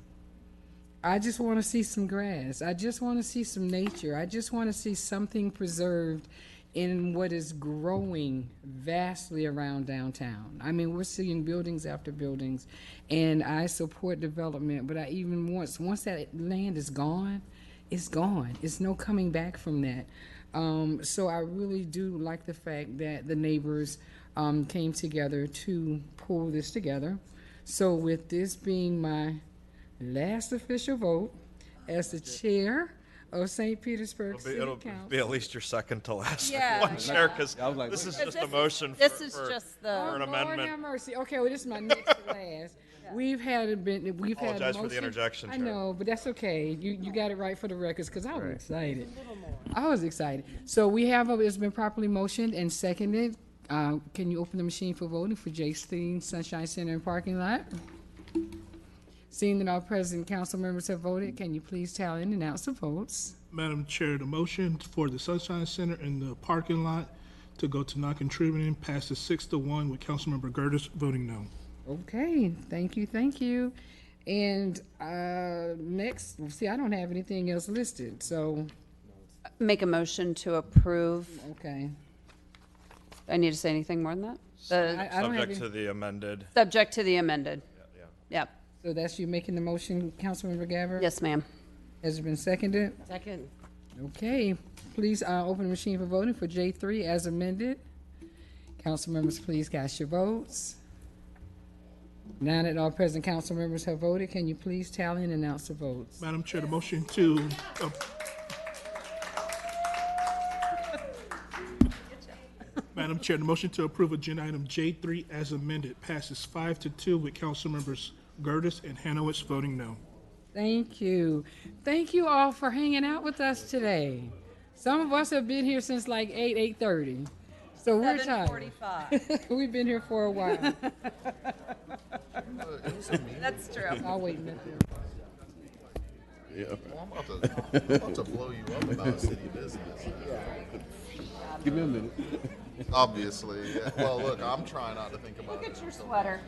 I just want to see some grass. I just want to see some nature. I just want to see something preserved in what is growing vastly around downtown. I mean, we're seeing buildings after buildings, and I support development, but I even once that land is gone, it's gone. It's no coming back from that. So I really do like the fact that the neighbors came together to pull this together. So with this being my last official vote as the chair of St. Petersburg City It'll Council. be at least your second to last Yeah, one, Chair, because yeah. this is just This a motion for, this is for, just for the- an Lord amendment. have mercy. Okay, well, this is my next to last. We've had a Apologize for the motion. interjection, I Chair. know, but that's okay. You got it right for the records because I was excited. I was excited. So we have it's been properly motioned and seconded. Can you open the machine for voting for J. Sunshine Center and Parking Lot? Seeing that all present council members have voted, can you please tally and announce the votes? Madam Chair, the motion for the Sunshine Center and the parking lot to go to non-contributing passes 6-1 with Councilmember Gertis voting no. Okay, thank you. And next, see, I don't have anything else listed, so, Make a motion to approve. okay. I need to say anything more than that? I don't have Subject any. to the amended. Subject to the amended. Yep. So that's you making the motion, Councilmember Gabbard? Yes, ma'am. Has it been seconded? Second. Okay, please open the machine for voting for J3 as amended. Council members, please cast your votes. Now that all present council members have voted, can you please tally and announce the votes? Madam Chair, the motion to Madam Chair, the motion to approve agenda item J3 as amended passes 5-2 with Councilmembers Gertis and Hanowitz voting no. Thank you. Thank you all for hanging out with us today. Some of us have been here since like 8:30. So we're tired. 7:45. We've been here for a while. That's true. I'll wait a minute. Yeah. Well, I'm about to blow you up about city business. Give me a minute. Obviously, yeah. Well, look, I'm trying not to think about Look it. at your sweater.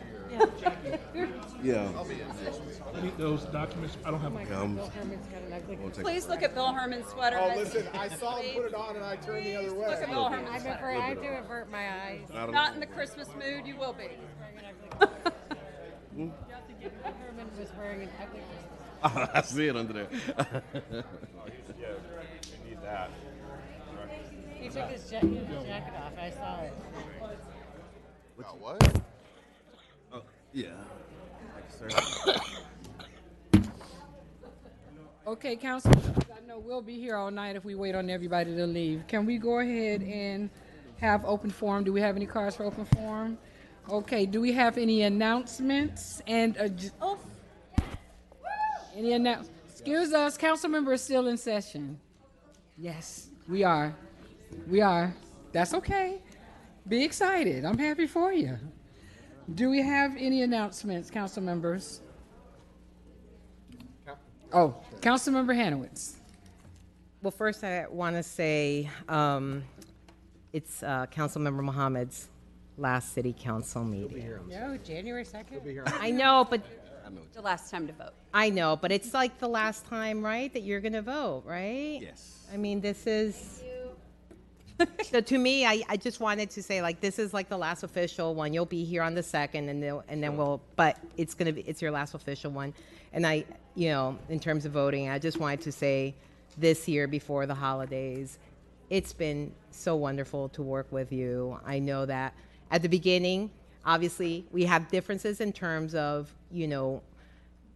Yeah. I'll be in next week. I need those documents. I don't have them. Please look at Bill Herman's sweater. Oh, listen, I saw him put it on and I turned the other way. Look at Bill Herman's sweater. I do avert my eyes. Not in the Christmas mood, you will be. Herman was wearing an ugly Christmas. I see it under there. Yeah, we need that. He took his jacket off. I saw it. What? Oh, yeah. Okay, council, I know we'll be here all night if we wait on everybody to leave. Can we go ahead and have open forum? Do we have any cards for open forum? Okay, do we have any announcements and, any excuse us, council member is still in session. Yes, we are. We are. That's okay. Be excited. I'm happy for you. Do we have any announcements, council members? Oh, Councilmember Hanowitz. Well, first I want to say it's Councilmember Mohammed's last city council meeting. No, January 2nd? I know, but The last time to vote. I know, but it's like the last time, right, that you're going to vote, right? Yes. I mean, this is. So to me, I just wanted to say, like, this is like the last official one. You'll be here on the 2nd, and then we'll. But it's your last official one, and in terms of voting, I just wanted to say, this year before the holidays, it's been so wonderful to work with you. I know that at the beginning, obviously, we have differences in terms of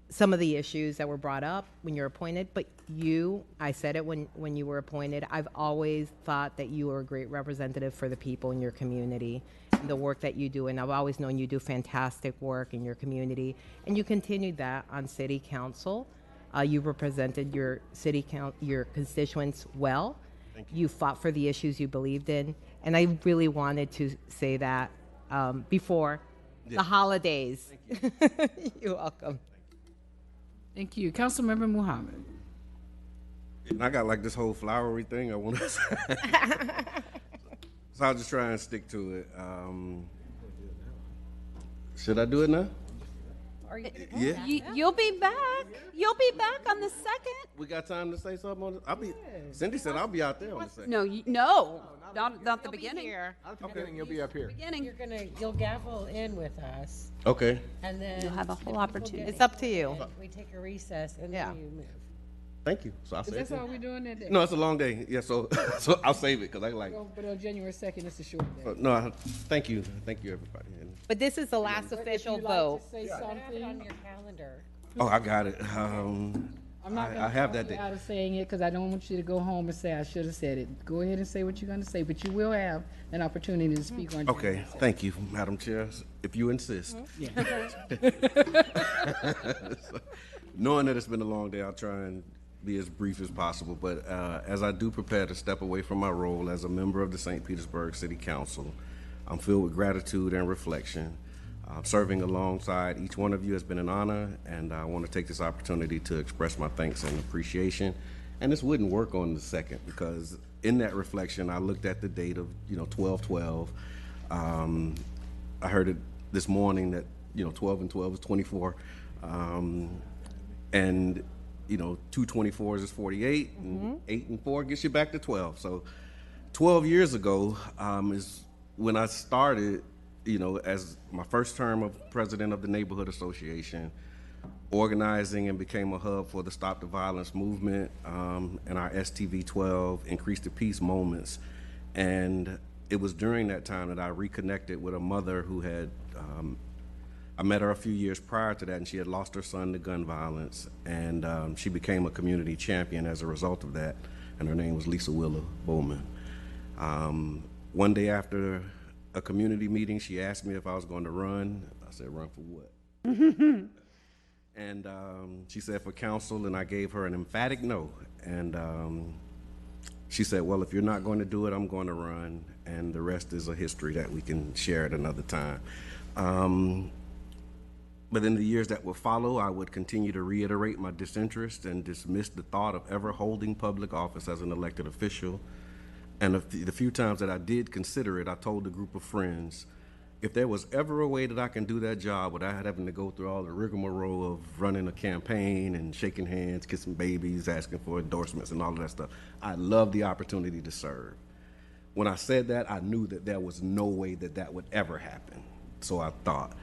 some of the issues that were brought up when you're appointed, but I said it when you were appointed, I've always thought that you were a great representative for the people in your community and the work that you do, and I've always known you do fantastic work in your community, and you continued that on city council. You represented your your constituents well. Thank you. You fought for the issues you believed in, and I really wanted to say that before the holidays. You're welcome. Thank you. Councilmember Muhammad. And I got like this whole flowery thing I want to say. So I'll just try and stick to it. Should I do it now? Yeah. You'll be back. You'll be back on the 2nd. We got time to say something on it? Cindy said I'll be out there on the 2nd. No, not the beginning. At the beginning, you'll be up here. Beginning. You'll gavel in with us, Okay. and then. You'll have a whole opportunity. It's up to you. We take a recess, and Yeah. then you move. Thank you. So I'll Is say that it. all we're doing that day? No, it's a long day. Yeah, so I'll save it because I like. But on January 2nd, it's a short day. No, thank you everybody. And, But this is the last But if official you'd like vote. to say Have it something, on your calendar. oh, I got it. I'm not I going have to that talk you day. out of saying it because I don't want you to go home and say I should have said it. Go ahead and say what you're going to say, but you will have an opportunity to speak on. Okay, January 2nd. thank you, Madam Chair, if you insist. Knowing that it's been a long day, I'll try and be as brief as possible, but as I do prepare to step away from my role as a member of the St. Petersburg City Council, I'm filled with gratitude and reflection. Serving alongside each one of you has been an honor, and I want to take this opportunity to express my thanks and appreciation. And this wouldn't work on the 2nd because in that reflection, I looked at the date of 12/12. I heard it this morning that 12 and 12 is 24, and 2 24s is 48, and 8 and 4 gets you back to 12. So 12 years ago is when I started, as my first term of president of the Neighborhood Association, organizing and became a hub for the Stop the Violence movement and our STV 12, Increase the Peace moments. And it was during that time that I reconnected with a mother who had, I met her a few years prior to that, and she had lost her son to gun violence, and she became a community champion as a result of that, and her name was Lisa Willa Bowman. One day after a community meeting, she asked me if I was going to run. I said, run for what? And she said for council, and I gave her an emphatic no. And she said, well, if you're not going to do it, I'm going to run, and the rest is a history that we can share at another time. But in the years that would follow, I would continue to reiterate my disinterest and dismiss the thought of ever holding public office as an elected official. And the few times that I did consider it, I told a group of friends, if there was ever a way that I can do that job without having to go through all the rigmarole of running a campaign and shaking hands, kissing babies, asking for endorsements and all of that stuff, I'd love the opportunity to serve. When I said that, I knew that there was no way that that would ever happen. So I thought.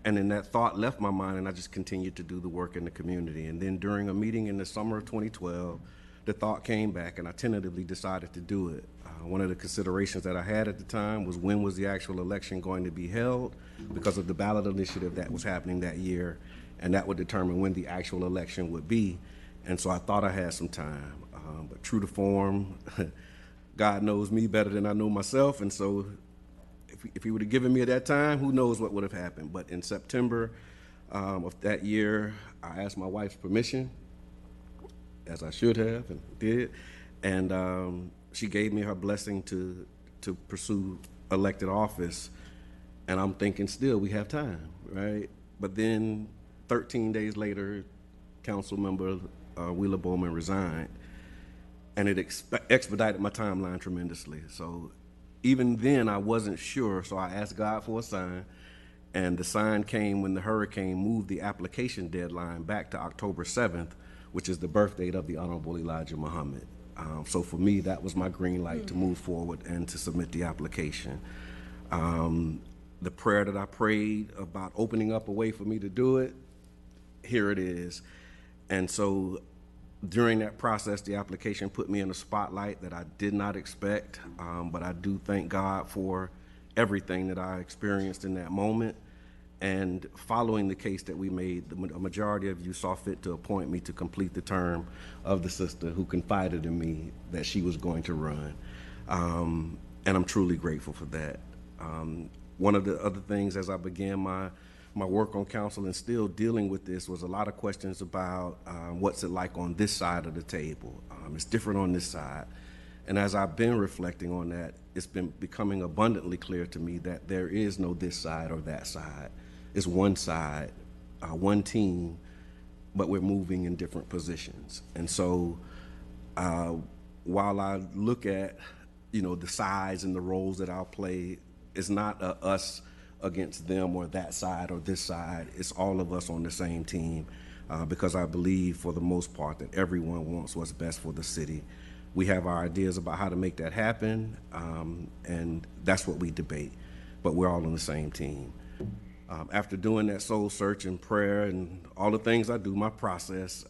And then that thought left my mind, and I just continued to do the work in the community. And then during a meeting in the summer of 2012, the thought came back, and I tentatively decided to do it. One of the considerations that I had at the time was when was the actual election going to be held, because of the ballot initiative that was happening that year, and that would determine when the actual election would be. And so I thought I had some time. But true to form, God knows me better than I know myself, and so if he would have given me at that time, who knows what would have happened. But in September of that year, I asked my wife's permission, as I should have and did, and she gave me her blessing to pursue elected office. And I'm thinking, still, we have time, right? But then 13 days later, council member Wheeler Bowman resigned, and it expedited my timeline tremendously. So even then, I wasn't sure, so I asked God for a sign, and the sign came when the hurricane moved the application deadline back to October 7th, which is the birth date of the Honorable Elijah Muhammad. So for me, that was my green light to move forward and to submit the application. The prayer that I prayed about opening up a way for me to do it, here it is. And so during that process, the application put me in a spotlight that I did not expect, but I do thank God for everything that I experienced in that moment. And following the case that we made, a majority of you saw fit to appoint me to complete the term of the sister who confided in me that she was going to run. And I'm truly grateful for that. One of the other things as I began my work on council and still dealing with this was a lot of questions about what's it like on this side of the table. It's different on this side. And as I've been reflecting on that, it's been becoming abundantly clear to me that there is no this side or that side. It's one side, one team, but we're moving in different positions. And so while I look at, the sides and the roles that I'll play, it's not us against them or that side or this side. It's all of us on the same team because I believe for the most part that everyone wants what's best for the city. We have our ideas about how to make that happen, and that's what we debate, but we're all on the same team. After doing that soul search and prayer and all the things I do, my process,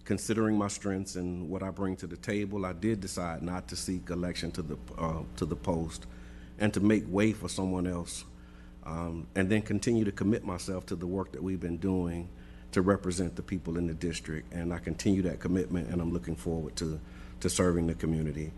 considering my strengths and what I bring to the table, I did decide not to seek election to the post and to make way for someone else, and then continue to commit myself to the work that we've been doing to represent the people in the district. And I continue that commitment, and I'm looking forward to serving the community.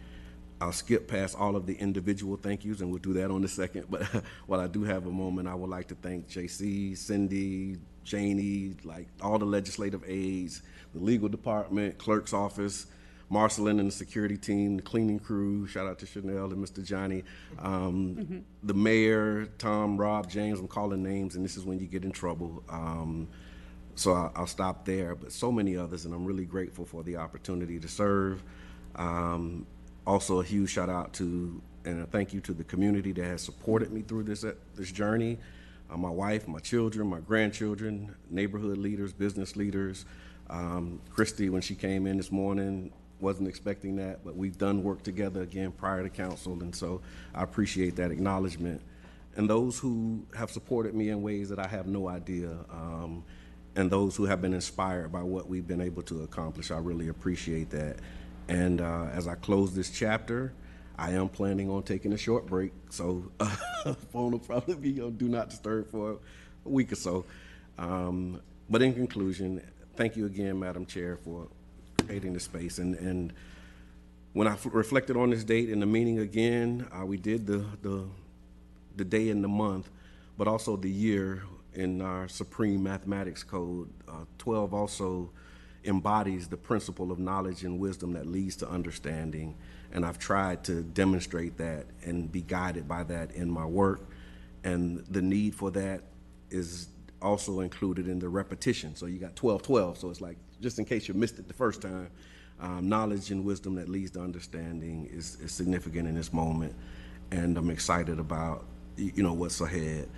I'll skip past all of the individual thank yous, and we'll do that on the second. But while I do have a moment, I would like to thank JC, Cindy, Janie, like all the legislative aides, the legal department, clerk's office, Marcelin and the security team, the cleaning crew, shout out to Chanel and Mr. Johnny, the mayor, Tom, Rob, James, I'm calling names, and this is when you get in trouble. So I'll stop there, but so many others, and I'm really grateful for the opportunity to serve. Also a huge shout out to and a thank you to the community that has supported me through this journey. My wife, my children, my grandchildren, neighborhood leaders, business leaders. Christy, when she came in this morning, wasn't expecting that, but we've done work together again prior to council, and so I appreciate that acknowledgement. And those who have supported me in ways that I have no idea, and those who have been inspired by what we've been able to accomplish, I really appreciate that. And as I close this chapter, I am planning on taking a short break, so phone will probably be on Do Not Disturb for a week or so. But in conclusion, thank you again, Madam Chair, for creating the space. And when I reflected on this date and the meaning again, we did the day and the month, but also the year in our supreme mathematics code. 12 also embodies the principle of knowledge and wisdom that leads to understanding. And I've tried to demonstrate that and be guided by that in my work. And the need for that is also included in the repetition. So you got 12-12. So it's like, just in case you missed it the first time, knowledge and wisdom that leads to understanding is significant in this moment. And I'm excited about, what's ahead.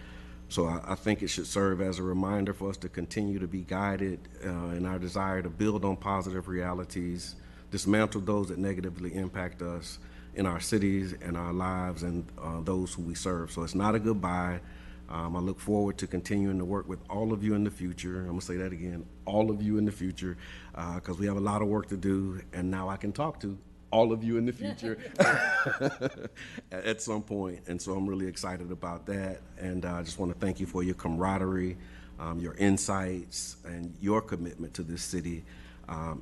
So I think it should serve as a reminder for us to continue to be guided in our desire to build on positive realities, dismantle those that negatively impact us in our cities and our lives and those who we serve. So it's not a goodbye. I look forward to continuing to work with all of you in the future. I'm gonna say that again, all of you in the future, because we have a lot of work to do, and now I can talk to all of you in the future at some point. And so I'm really excited about that. And I just want to thank you for your camaraderie, your insights, and your commitment to this city.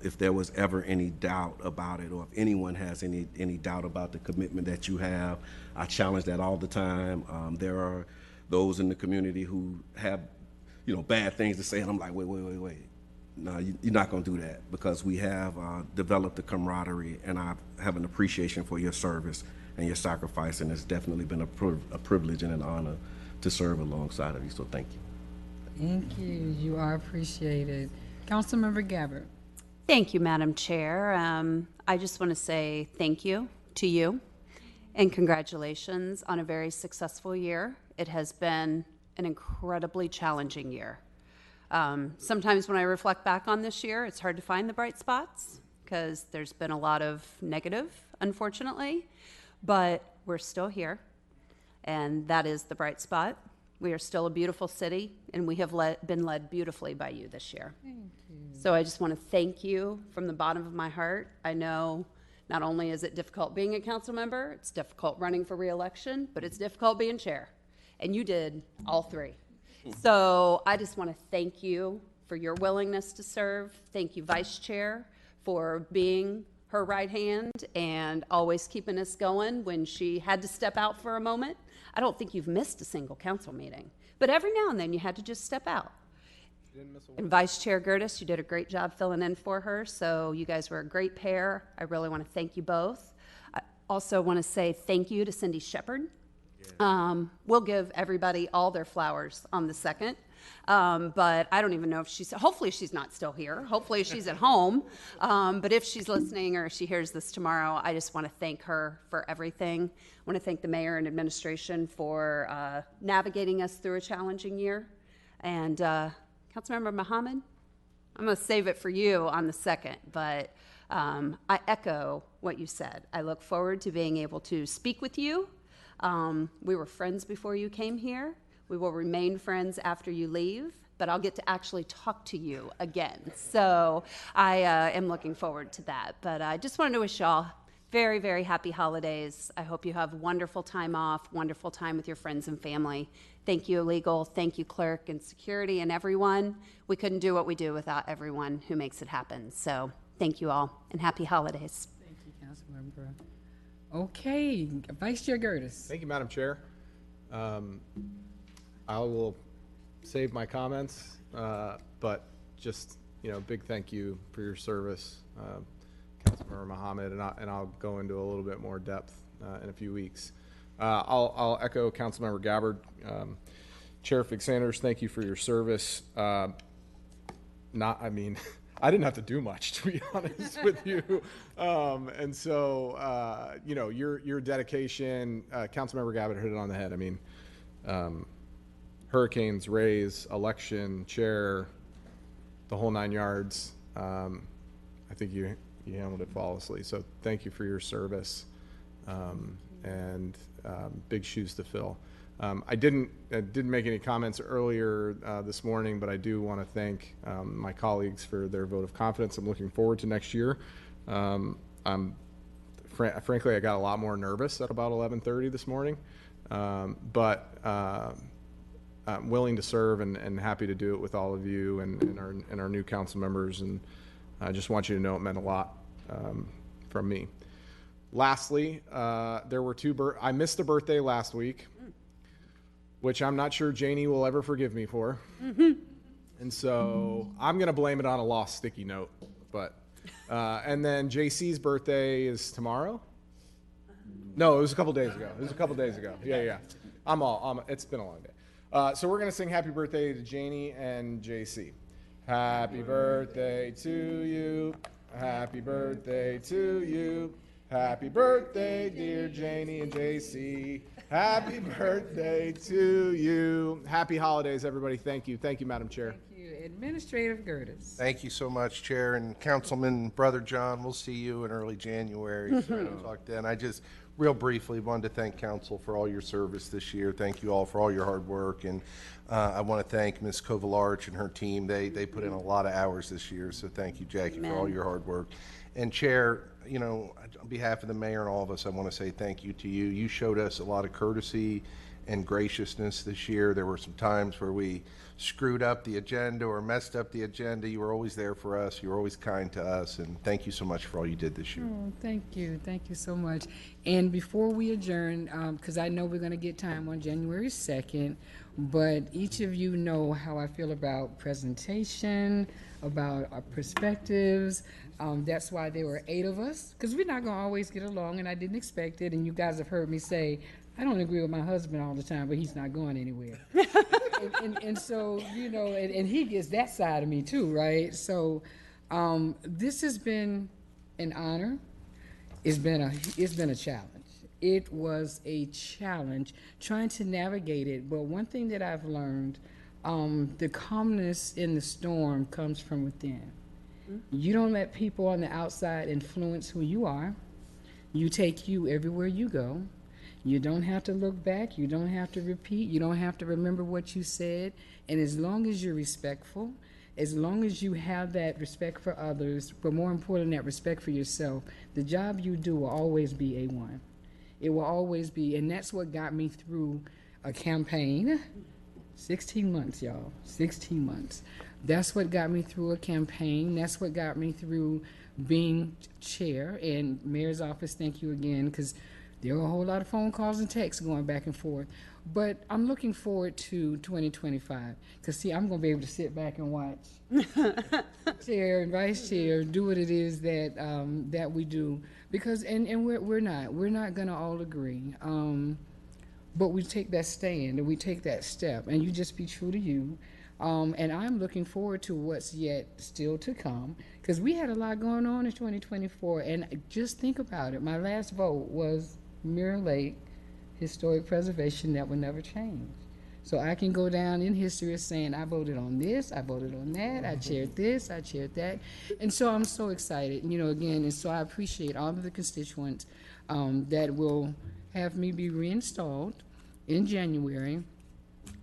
If there was ever any doubt about it, or if anyone has any doubt about the commitment that you have, I challenge that all the time. There are those in the community who have, bad things to say, and I'm like, wait. No, you're not going to do that, because we have developed a camaraderie, and I have an appreciation for your service and your sacrifice, and it's definitely been a privilege and an honor to serve alongside of you, so thank you. Thank you. You are appreciated. Councilmember Gabbard. Thank you, Madam Chair. I just want to say thank you to you and congratulations on a very successful year. It has been an incredibly challenging year. Sometimes when I reflect back on this year, it's hard to find the bright spots because there's been a lot of negative, unfortunately, but we're still here, and that is the bright spot. We are still a beautiful city, and we have been led beautifully by you this year. Thank you. So I just want to thank you from the bottom of my heart. I know not only is it difficult being a council member, it's difficult running for re-election, but it's difficult being chair, and you did all three. So I just want to thank you for your willingness to serve. Thank you, Vice Chair, for being her right hand and always keeping us going when she had to step out for a moment. I don't think you've missed a single council meeting, but every now and then you had to just step out. And Vice Chair Gertis, you did a great job filling in for her, so you guys were a great pair. I really want to thank you both. I also want to say thank you to Cindy Shepard. We'll give everybody all their flowers on the 2nd, but I don't even know if hopefully she's not still here. Hopefully she's at home, but if she's listening or she hears this tomorrow, I just want to thank her for everything. I want to thank the mayor and administration for navigating us through a challenging year. And Councilmember Mohammed, I'm going to save it for you on the 2nd, but I echo what you said. I look forward to being able to speak with you. We were friends before you came here. We will remain friends after you leave, but I'll get to actually talk to you again. So I am looking forward to that. But I just wanted to wish y'all very, very happy holidays. I hope you have wonderful time off, wonderful time with your friends and family. Thank you, legal. Thank you, clerk and security and everyone. We couldn't do what we do without everyone who makes it happen. So thank you all and happy holidays. Thank you, Councilmember. Okay, Vice Chair Gertis. Thank you, Madam Chair. I will save my comments, but just, big thank you for your service, Councilmember Mohammed, and I'll go into a little bit more depth in a few weeks. I'll echo Councilmember Gabbard. Chair Fig-Sanders, thank you for your service. I didn't have to do much, to be honest with you. And so, your dedication, Councilmember Gabbard hit it on the head. Hurricanes, raise, election, chair, the whole 9 yards. I think you handled it flawlessly. So thank you for your service, and big shoes to fill. I didn't make any comments earlier this morning, but I do want to thank my colleagues for their vote of confidence. I'm looking forward to next year. Frankly, I got a lot more nervous at about 11:30 this morning, but I'm willing to serve and happy to do it with all of you and our new council members. And I just want you to know it meant a lot from me. Lastly, there were I missed a birthday last week, which I'm not sure Janie will ever forgive me for. And so I'm going to blame it on a lost sticky note. But and then JC's birthday is tomorrow? No, it was a couple days ago. Yeah. It's been a long day. So we're going to sing happy birthday to Janie and JC. Happy birthday to you. Happy birthday to you. Happy birthday, dear Janie and JC. Happy birthday to you. Happy holidays, everybody. Thank you. Thank you, Madam Chair. Thank you. Administrative Gertis. Thank you so much, Chair. And Councilman Brother John, we'll see you in early January. So we'll talk then. I just real briefly wanted to thank council for all your service this year. Thank you all for all your hard work. And I want to thank Ms. Kovalarch and her team. They put in a lot of hours this year. So thank you, Jackie, for all your hard work. And Chair, on behalf of the mayor and all of us, I want to say thank you to you. You showed us a lot of courtesy and graciousness this year. There were some times where we screwed up the agenda or messed up the agenda. You were always there for us. You were always kind to us, and thank you so much for all you did this year. Oh, thank you so much. And before we adjourn, because I know we're going to get time on January 2nd, but each of you know how I feel about presentation, about our perspectives. That's why there were 8 of us, because we're not going to always get along, and I didn't expect it. And you guys have heard me say, I don't agree with my husband all the time, but he's not going anywhere. and so, you know, and he gets that side of me too, right? So this has been an honor. It's been a challenge. It was a challenge trying to navigate it. But one thing that I've learned, the calmness in the storm comes from within. You don't let people on the outside influence who you are. You take you everywhere you go. You don't have to look back. You don't have to repeat. You don't have to remember what you said. And as long as you're respectful, as long as you have that respect for others, but more important, that respect for yourself, the job you do will always be A1. It will always be, and that's what got me through a campaign. 16 months, y'all, 16 months. That's what got me through a campaign. That's what got me through being chair. And Mayor's office, thank you again, because there were a whole lot of phone calls and texts going back and forth. But I'm looking forward to 2025, because, see, I'm going to be able to sit back and watch chair and vice chair do what it is that that we do. Because, and we're not going to all agree. But we take that stand and we take that step, and you just be true to you. And I'm looking forward to what's yet still to come, because we had a lot going on in 2024. And just think about it. My last vote was Mirror Lake Historic Preservation. That will never change. So I can go down in history as saying, I voted on this, I voted on that, I chaired this, I chaired that. And so I'm so excited, you know, again, and so I appreciate all of the constituents that will have me be reinstalled in January.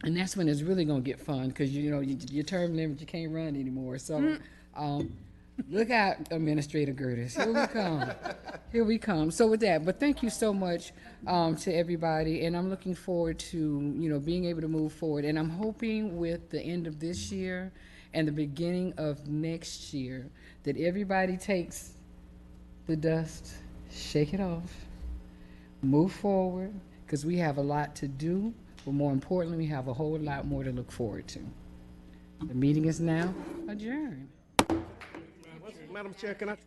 And that's when it's really going to get fun, because, you know, your term limit, you can't run anymore. So look out, Administrator Gertis. Here we come. Here we come. So with that, but thank you so much to everybody. And I'm looking forward to, you know, being able to move forward. And I'm hoping with the end of this year and the beginning of next year that everybody takes the dust, shake it off, move forward, because we have a lot to do. But more importantly, we have a whole lot more to look forward to. The meeting is now adjourned. Madam Chair, can I?